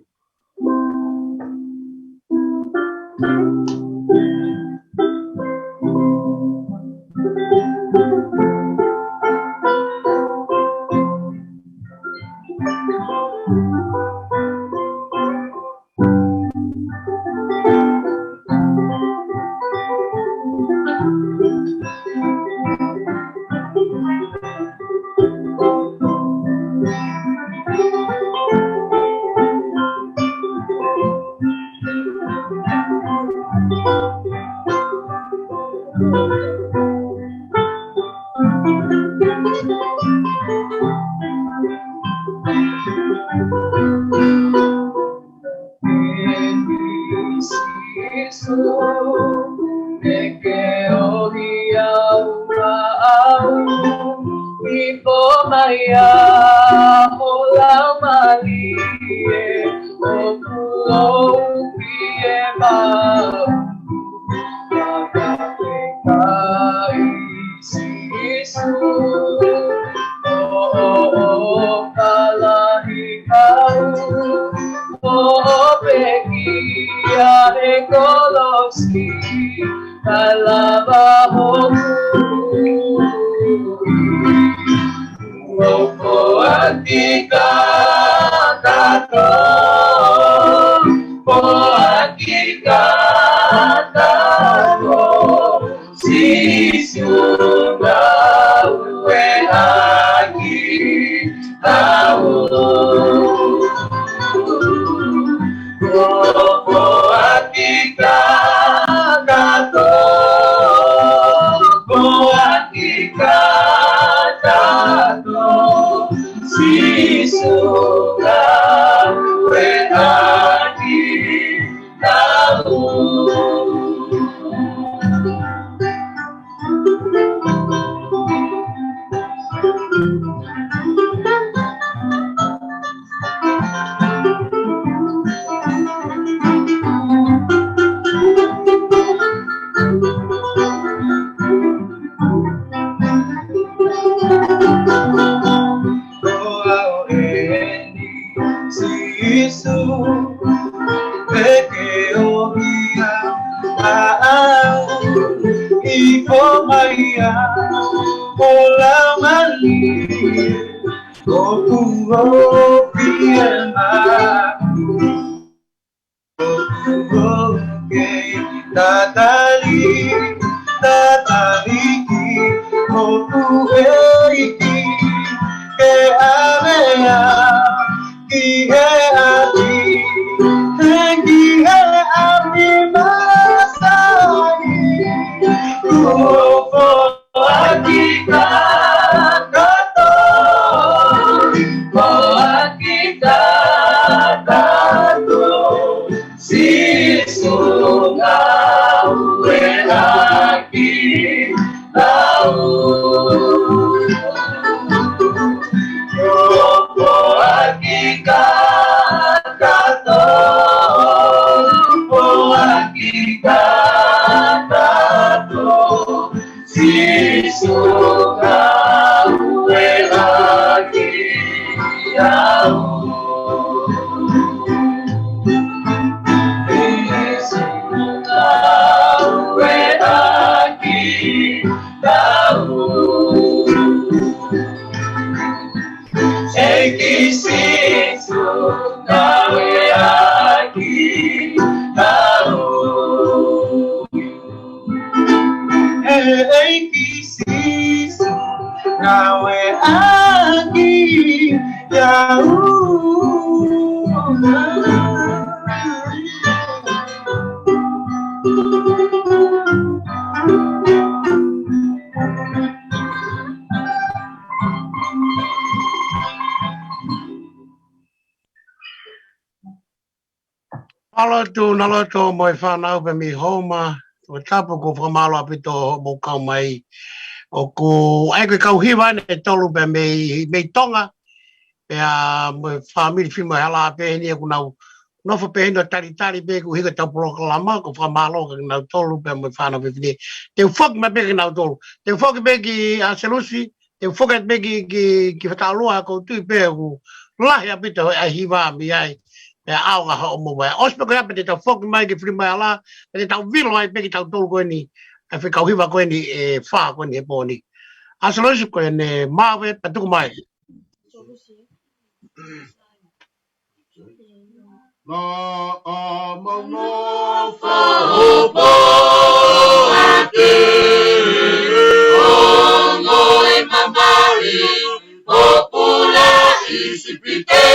Nalo to mo whanau pe mi homa, o tapu ko whamalo apito mo kau mai, o ko ai koe kau hiwa ne tolu pe me tonga, pe a mo whamiri whimo hala pe heni e kunau, nofa pe heni o tari pe ku hika tau poloka lama, ko whamalo ka nau tolu pe mo whanau pe whini, te uwhok me pe ki nau tolu, te uwhok pe ki a selusi, te uwhok pe ki whatalua ko tui pe ku lahi apito a hiwa mi ai, e au nga ho mo wa os pe ko pe te fok mai ke fri mai ala pe te vilo ai pe ki tau tol ko ni e fe kau hiva ko ni e fa ko ni e po ni a solo ko ne ma we pe tu mai na a ma no fa ho po ate o mo e mamari o pula isipite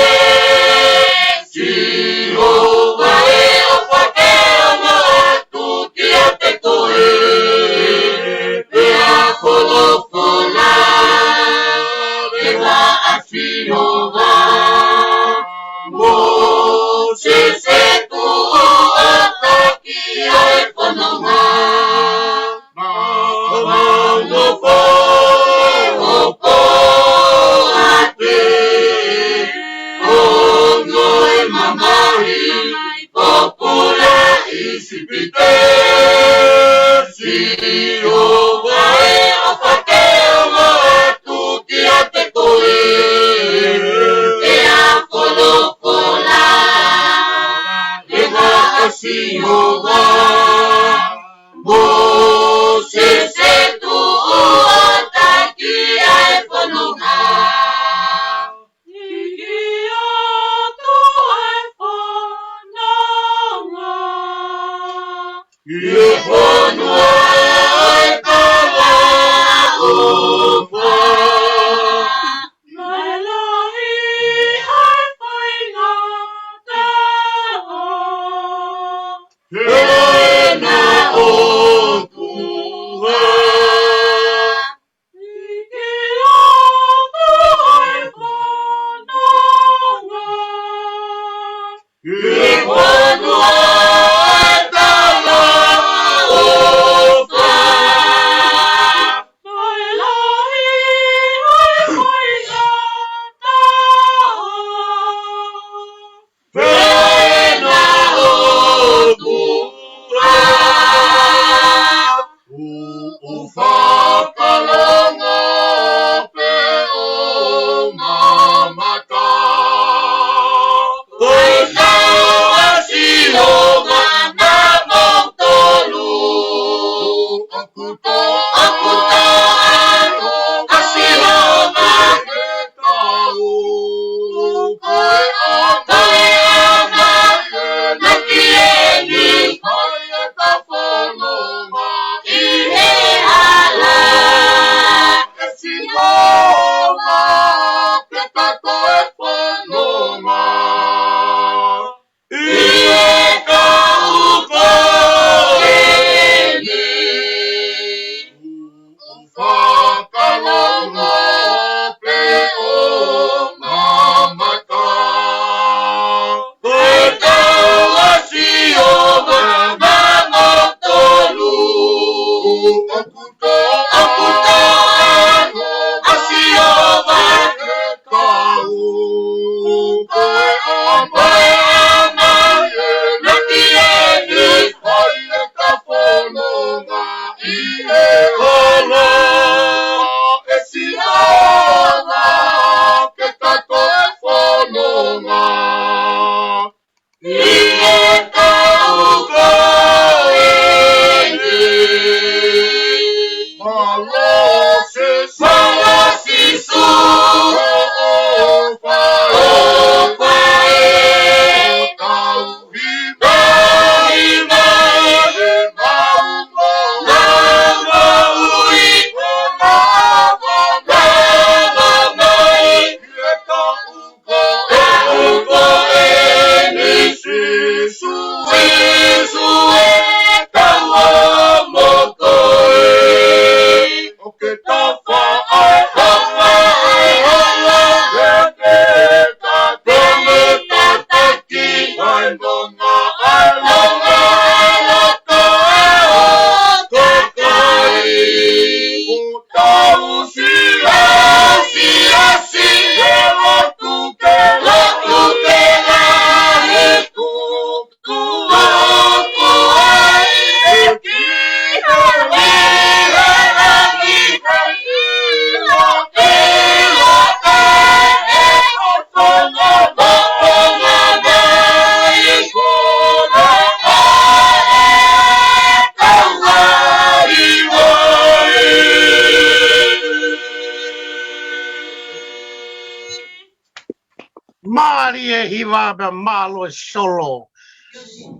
Mari e hiwa pe malo solo.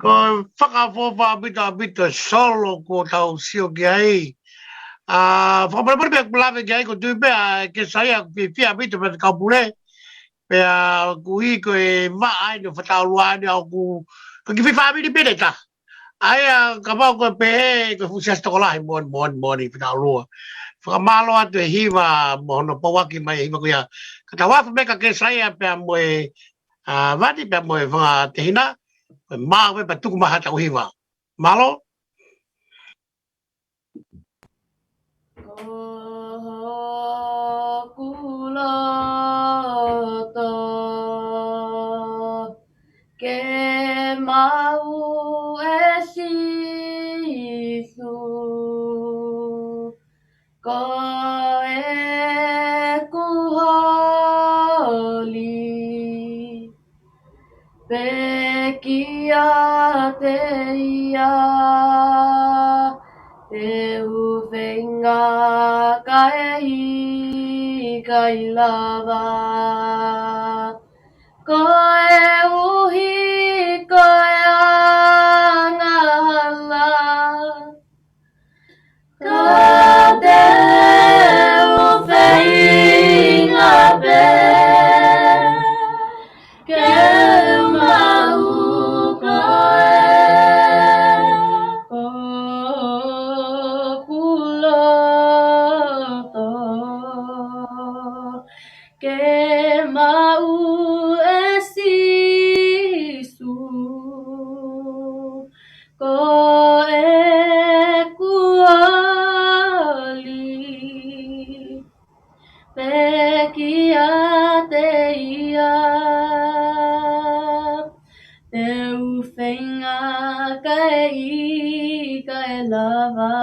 Ko whakafofa bita solo ko tau sio ki ai. Whakaparapara pe kulawe ki ai ko tui pea ke saia pia bita pe kaupure. Pea kui ko e maa ni whatau lua ni au ku ki whiwha ni pere ta. Ai ka pau ko pe ko fusias tokolahi mon whatau lua. Whakamalo atu e hiwa mohono pawaki mai hiwa ko ia. Ka tawafa meka ke saia pea moe vati pea moe whanga te hina. Maa we pa tuku maha tau hiwa. Malo? Ke mau e sisu ko e kuholi pe kia te ia te uwhenga kai lava ko e uhi ko e angahala ka te uwhenga pe ke mau ko e kuloto ke mau e sisu ko e kuoli pe kia te ia te uwhenga kai lava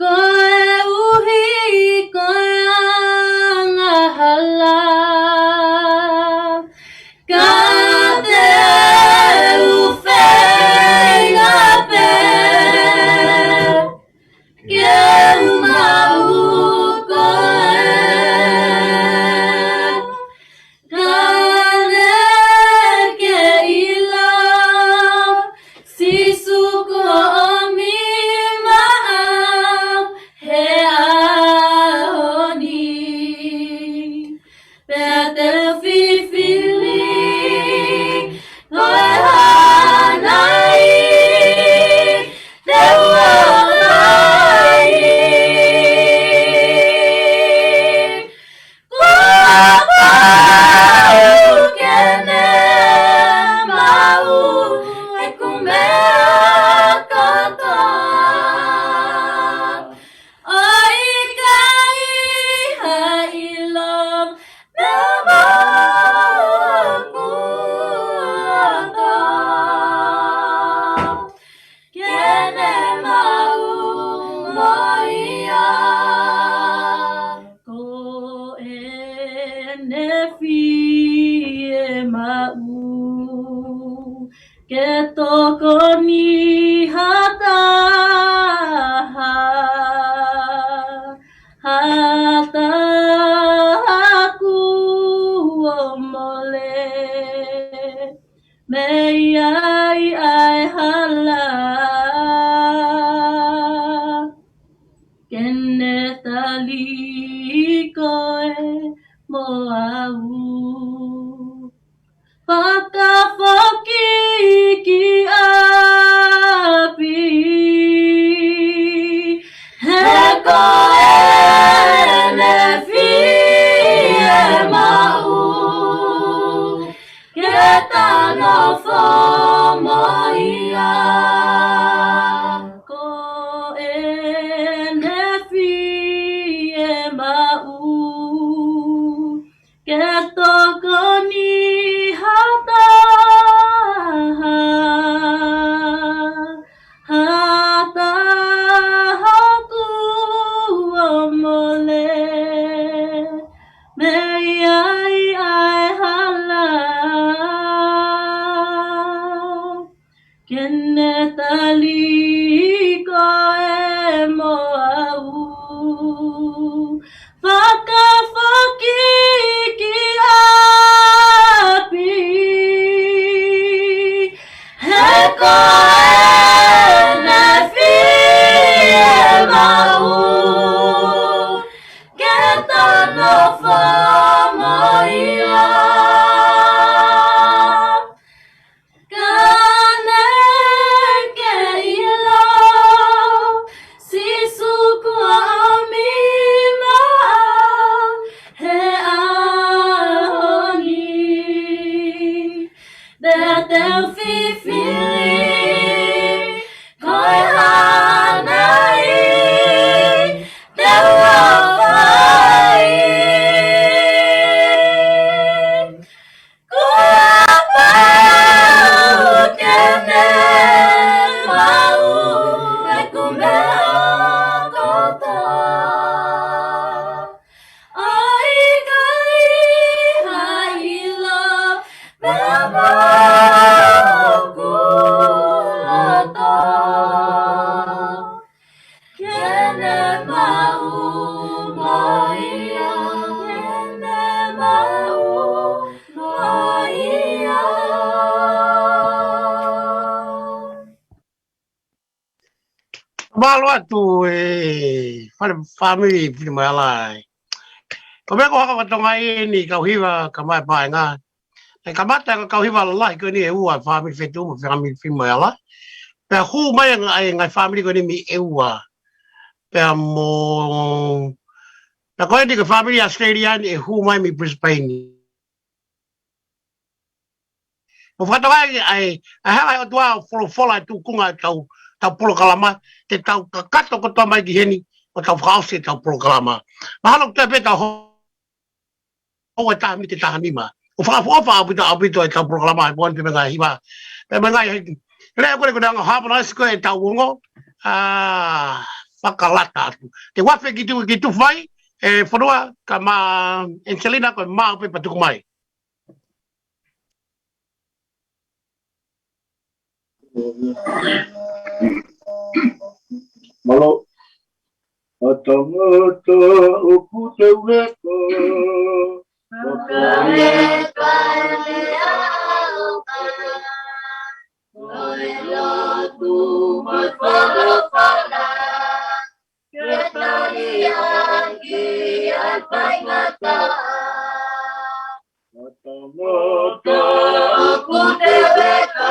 ko e uhi ko e angahala ka te uwhenga pe ke mau ko Ke toko ni hata aku o mole me ai hala kene tali koe mo au whakafoki ki api he koe ne fie mau ke tano whamoia koe ne fie mau ke toko ni hata haku o mole me ai hala kene tali koe mo au whakafoki ki malo atu family fi mai lai. Ko me ko ka tonga ni ka hiwa ka mai pai nga. E ka mata ka hiwa lai ko ni e ua family fetu family fi mai la. Pe hu mai nga family ko ni mi e ua. Pe mo na ko ni ka family Australian e hu mai mi Brisbane. O whakatawai ai hawa o tua whola tu kunga tau polo kalama, te tau kakato ko tua mai ki heni, o tau whaose tau polo kalama. Mahalo te pe tau hoa taha mi te taha nima. O whakapuopa apito e tau polo kalama, e buan te menga hiwa. E menga i hei, lea kore kore anga hapana esiko e tau wongo, whakalata atu. Te wafe ki tu whai, e whanua ka ma Angelina ko maa upe patuku mai. Malo. Atamata oku te weko. Weka le auka. Oe lotu mai whakawhana. Ketari aki ai pai ngata. Atamata oku te weka.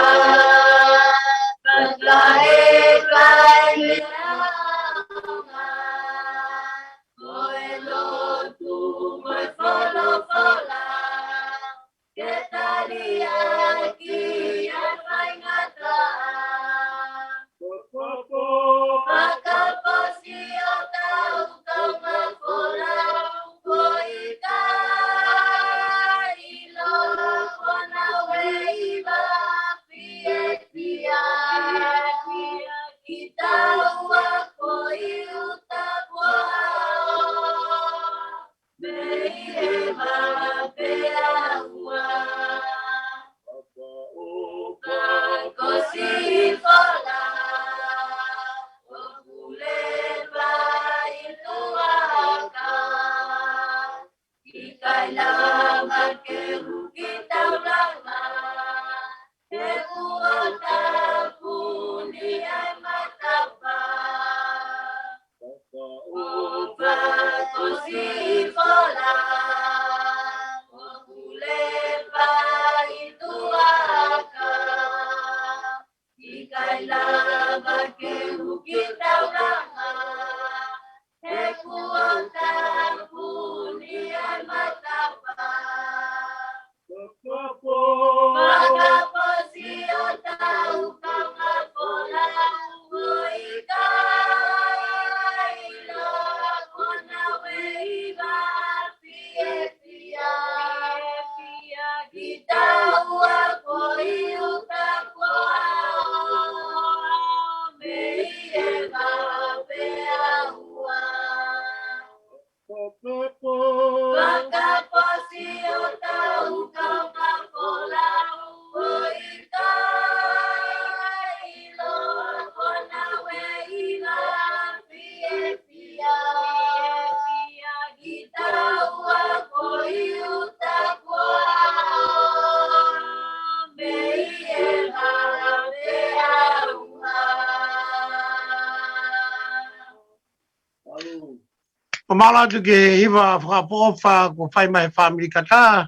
Mala tu ke hiwa whakapofa ko whai mai family kata,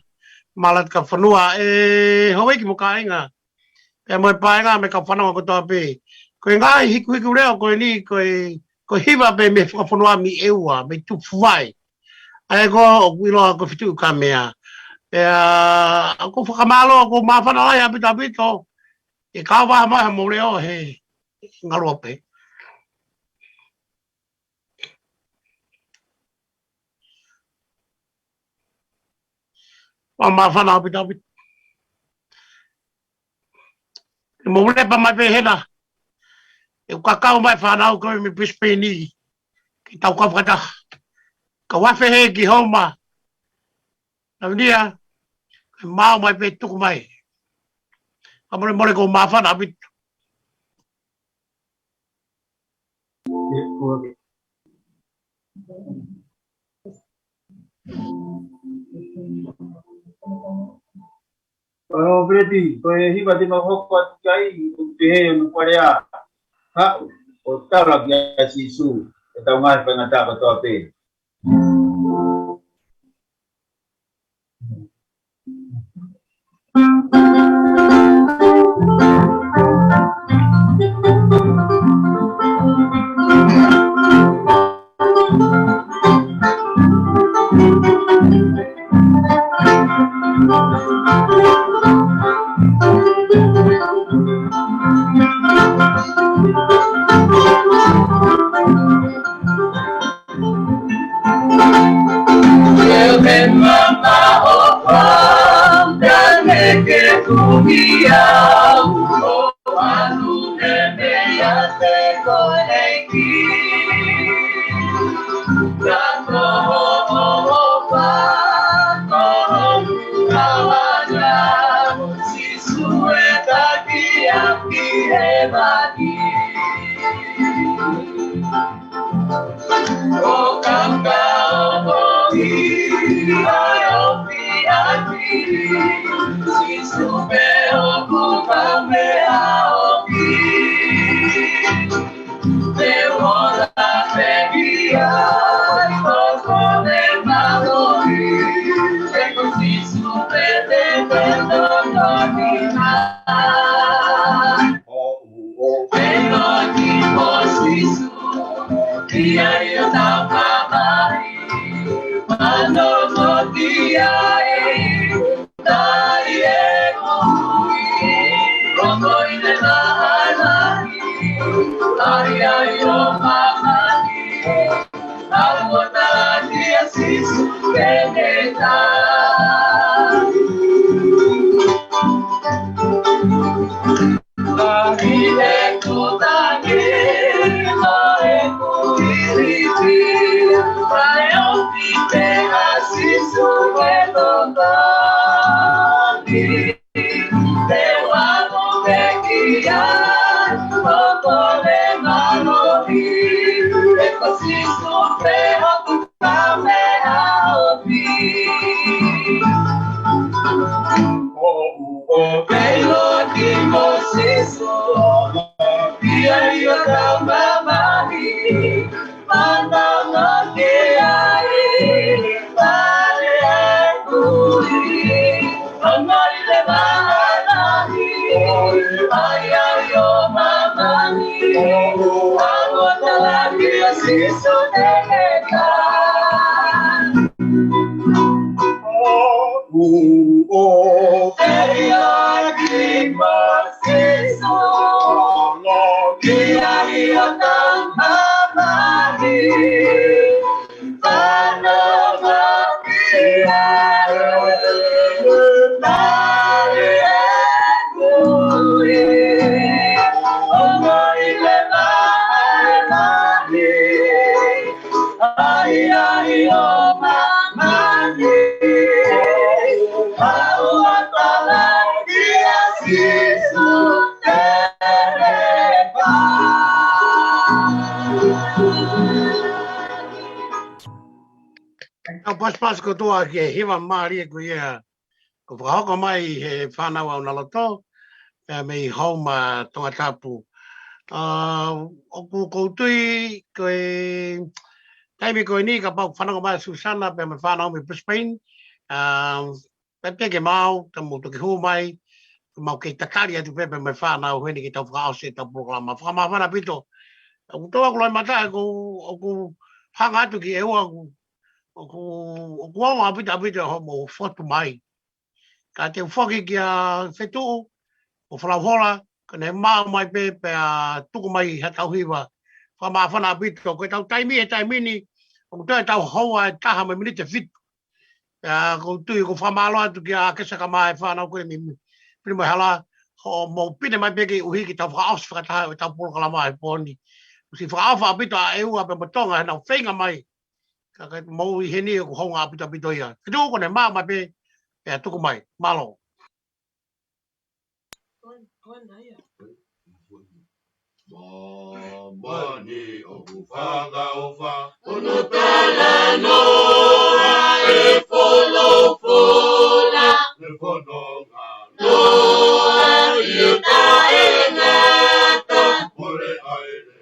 mala ka whanua hoi ki muka inga. E moi paenga me ka whanua ko toa pe. Koe ngā hiku reo koe ni koe hiwa pe me whanua mi eua, me tu fuai. Ai ko o kuiloa ko fitu ka mea. Ko whakamalo ko mawhana lai apito. E kawa mai ha mo reo he ngarua pe. Ma whana apita. E mo pa mai pe hena. E kakao mai whanau koe me Brisbane ki tau ka whakata. Ka wafe he ki homa. Na venia, e mao mai pe tuku mai. Ka more ko ma whana apita. Breti, koe hiwa te mahoko atu kai, te he anu parea. Ha, o tala kia sisu e tau ngai pangata katoa pe. Eu me mama o pão da nege fugia o anu meia se koeki Gato o pa o kawana sisue taki aki hebaki O kanga o I si sube o kukame aoki te wola pegia toko de malori te così sube te perdonina pero ti posisu dia io t'amai Mano motia dai emoi Rogo ine nahani Aria io mamani Almota dia sisu keneta Lahile kutake Lae kuiriti Rayo pipe asisu ketokani Te wamo pekia Toko le malori Eko sisu peho kukame aopi Pelo kimo sisu Dia io kamamani Mana notiai Vale ekui Amari le mahanani Ai ai o mamani Amota la kia sisu nekeka Ai ai o mamani Pas ko toa ke hiwa maari ko ia ko whakahoko mai he whanau au naloto me i hauma tonga tapu. O ku koutui koe taimi koe ni ka pau whanau mai Susana pe me whanau me Brisbane. Pe peke mau, ta mo toki hu mai, mau ke takari atu pepe me whanau heni ki tau whakaose tau programa. Whakamawhana pito. O toa kulai mata o ku hanga atu ki e ua o ku au apita ho mo fotu mai. Ka te whoki ki a whetu o whalawhola, ka ne maa mai pe a tuku mai ha tau hiwa. Whamawhana apito, koe tau taimi e taimini, o toi tau haua e taha mai minite fitu. Ko tui ko whamalo atu ki a kesaka mai whanau koe mi pini mai hala, ho mo pine mai peke uhi ki tau whakaos whakataha o tau pulakala mai pōni. Si whakawha apito a eua pe matonga he nau whenga mai. Ka mau I heni ko honga apito ia. Kitu ko ne maa mai pe a tuku mai, malo. Mani o kufanga ufa unutala noa e folo fola e fononga noa i ta e ngata pure aire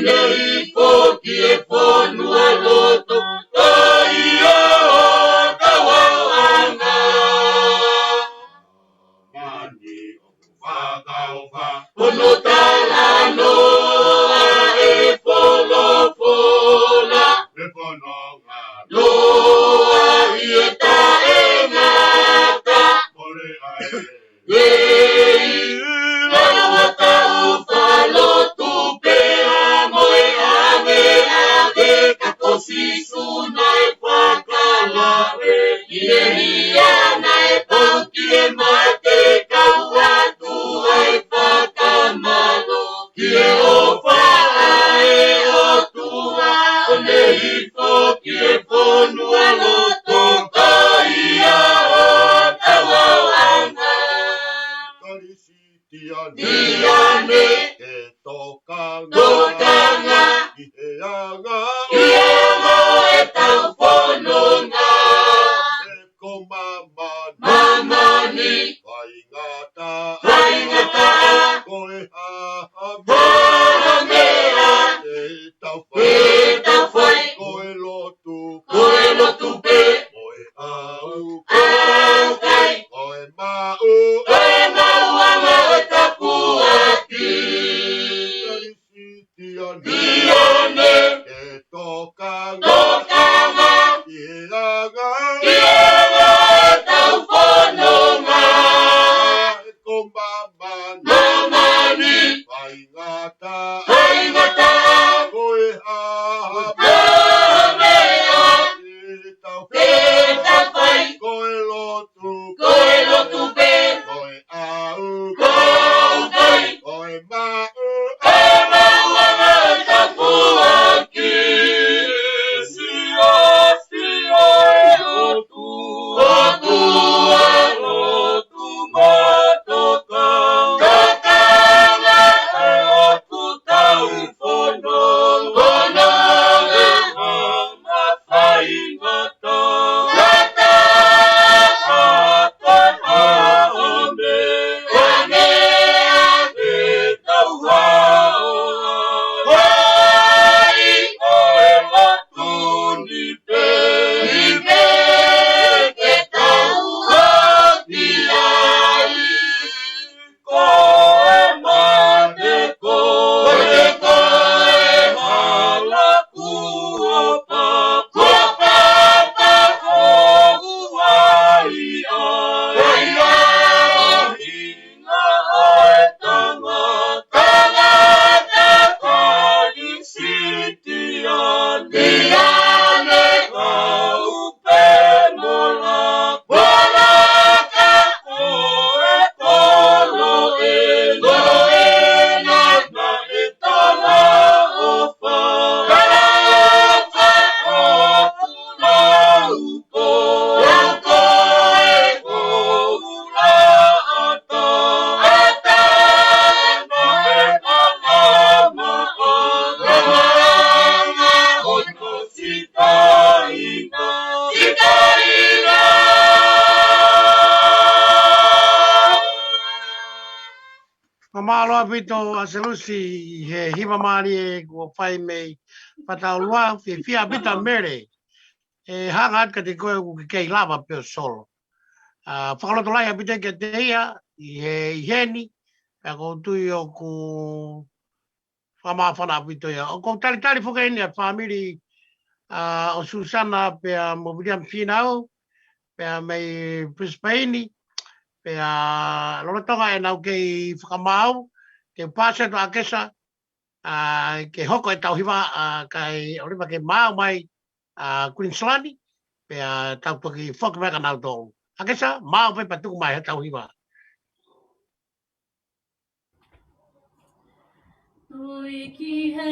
nei foki e whanua loto, tai o kawauanga. Mani o whakauwha, ono talano e wholofola, me whanonga loa i e taengata, mole ai Yei, laua tau whalotu pea moe ave ave kakosi suna e whakalawe. Ia na e pauki e mate kau atu ai whakamalo. Ki e ofa e otua o nei foki e ponua loto kaia o tawauanga. Diane e tokanga i heanga e tau whanonga e ko mamani waingata ko e hahamea e tau whai ko e lotu pe ko e au kai ko e mau anga e tapuaki Diane e tokanga i heanga e tau whanonga e ko mamani waingata ko e hahamea e tau whai ko e lotu pe ko e au kai ko e mau anga e tapuaki si o e lotu matoka kakanga e otu tau whanonga mawhaingata gata ame ane tau hawai o e lotu ni pe ke tau hapi ai ko e mane ko e halaku o papa ko uai ai hinga o e tangata kani sitiane upe molaka ko e kolo e na e tala ofa o kula upo ko e kula ata na e palama o sitaina Mamalo apito a selusi he hiva mari e kua whai mei patau lua fia pita mere e hanga at ka te koe ku kei lava peo solo. Whakaloto lai apite ke te ia i he iheni pia ko tui o ku whamawhana apito ia. O ko tali whuka eni a whamiri o Susana pia mo William Finau pia mei Brisbane pia lorotonga e nau kei whakamau, ke pāse to akesa, ke hoko e tauhiwa kai oripa ke mau mai Queensland, pia tau toki whakamaka nau tō. Akesa, mau pe patuku mai he tauhiwa. Ui ki he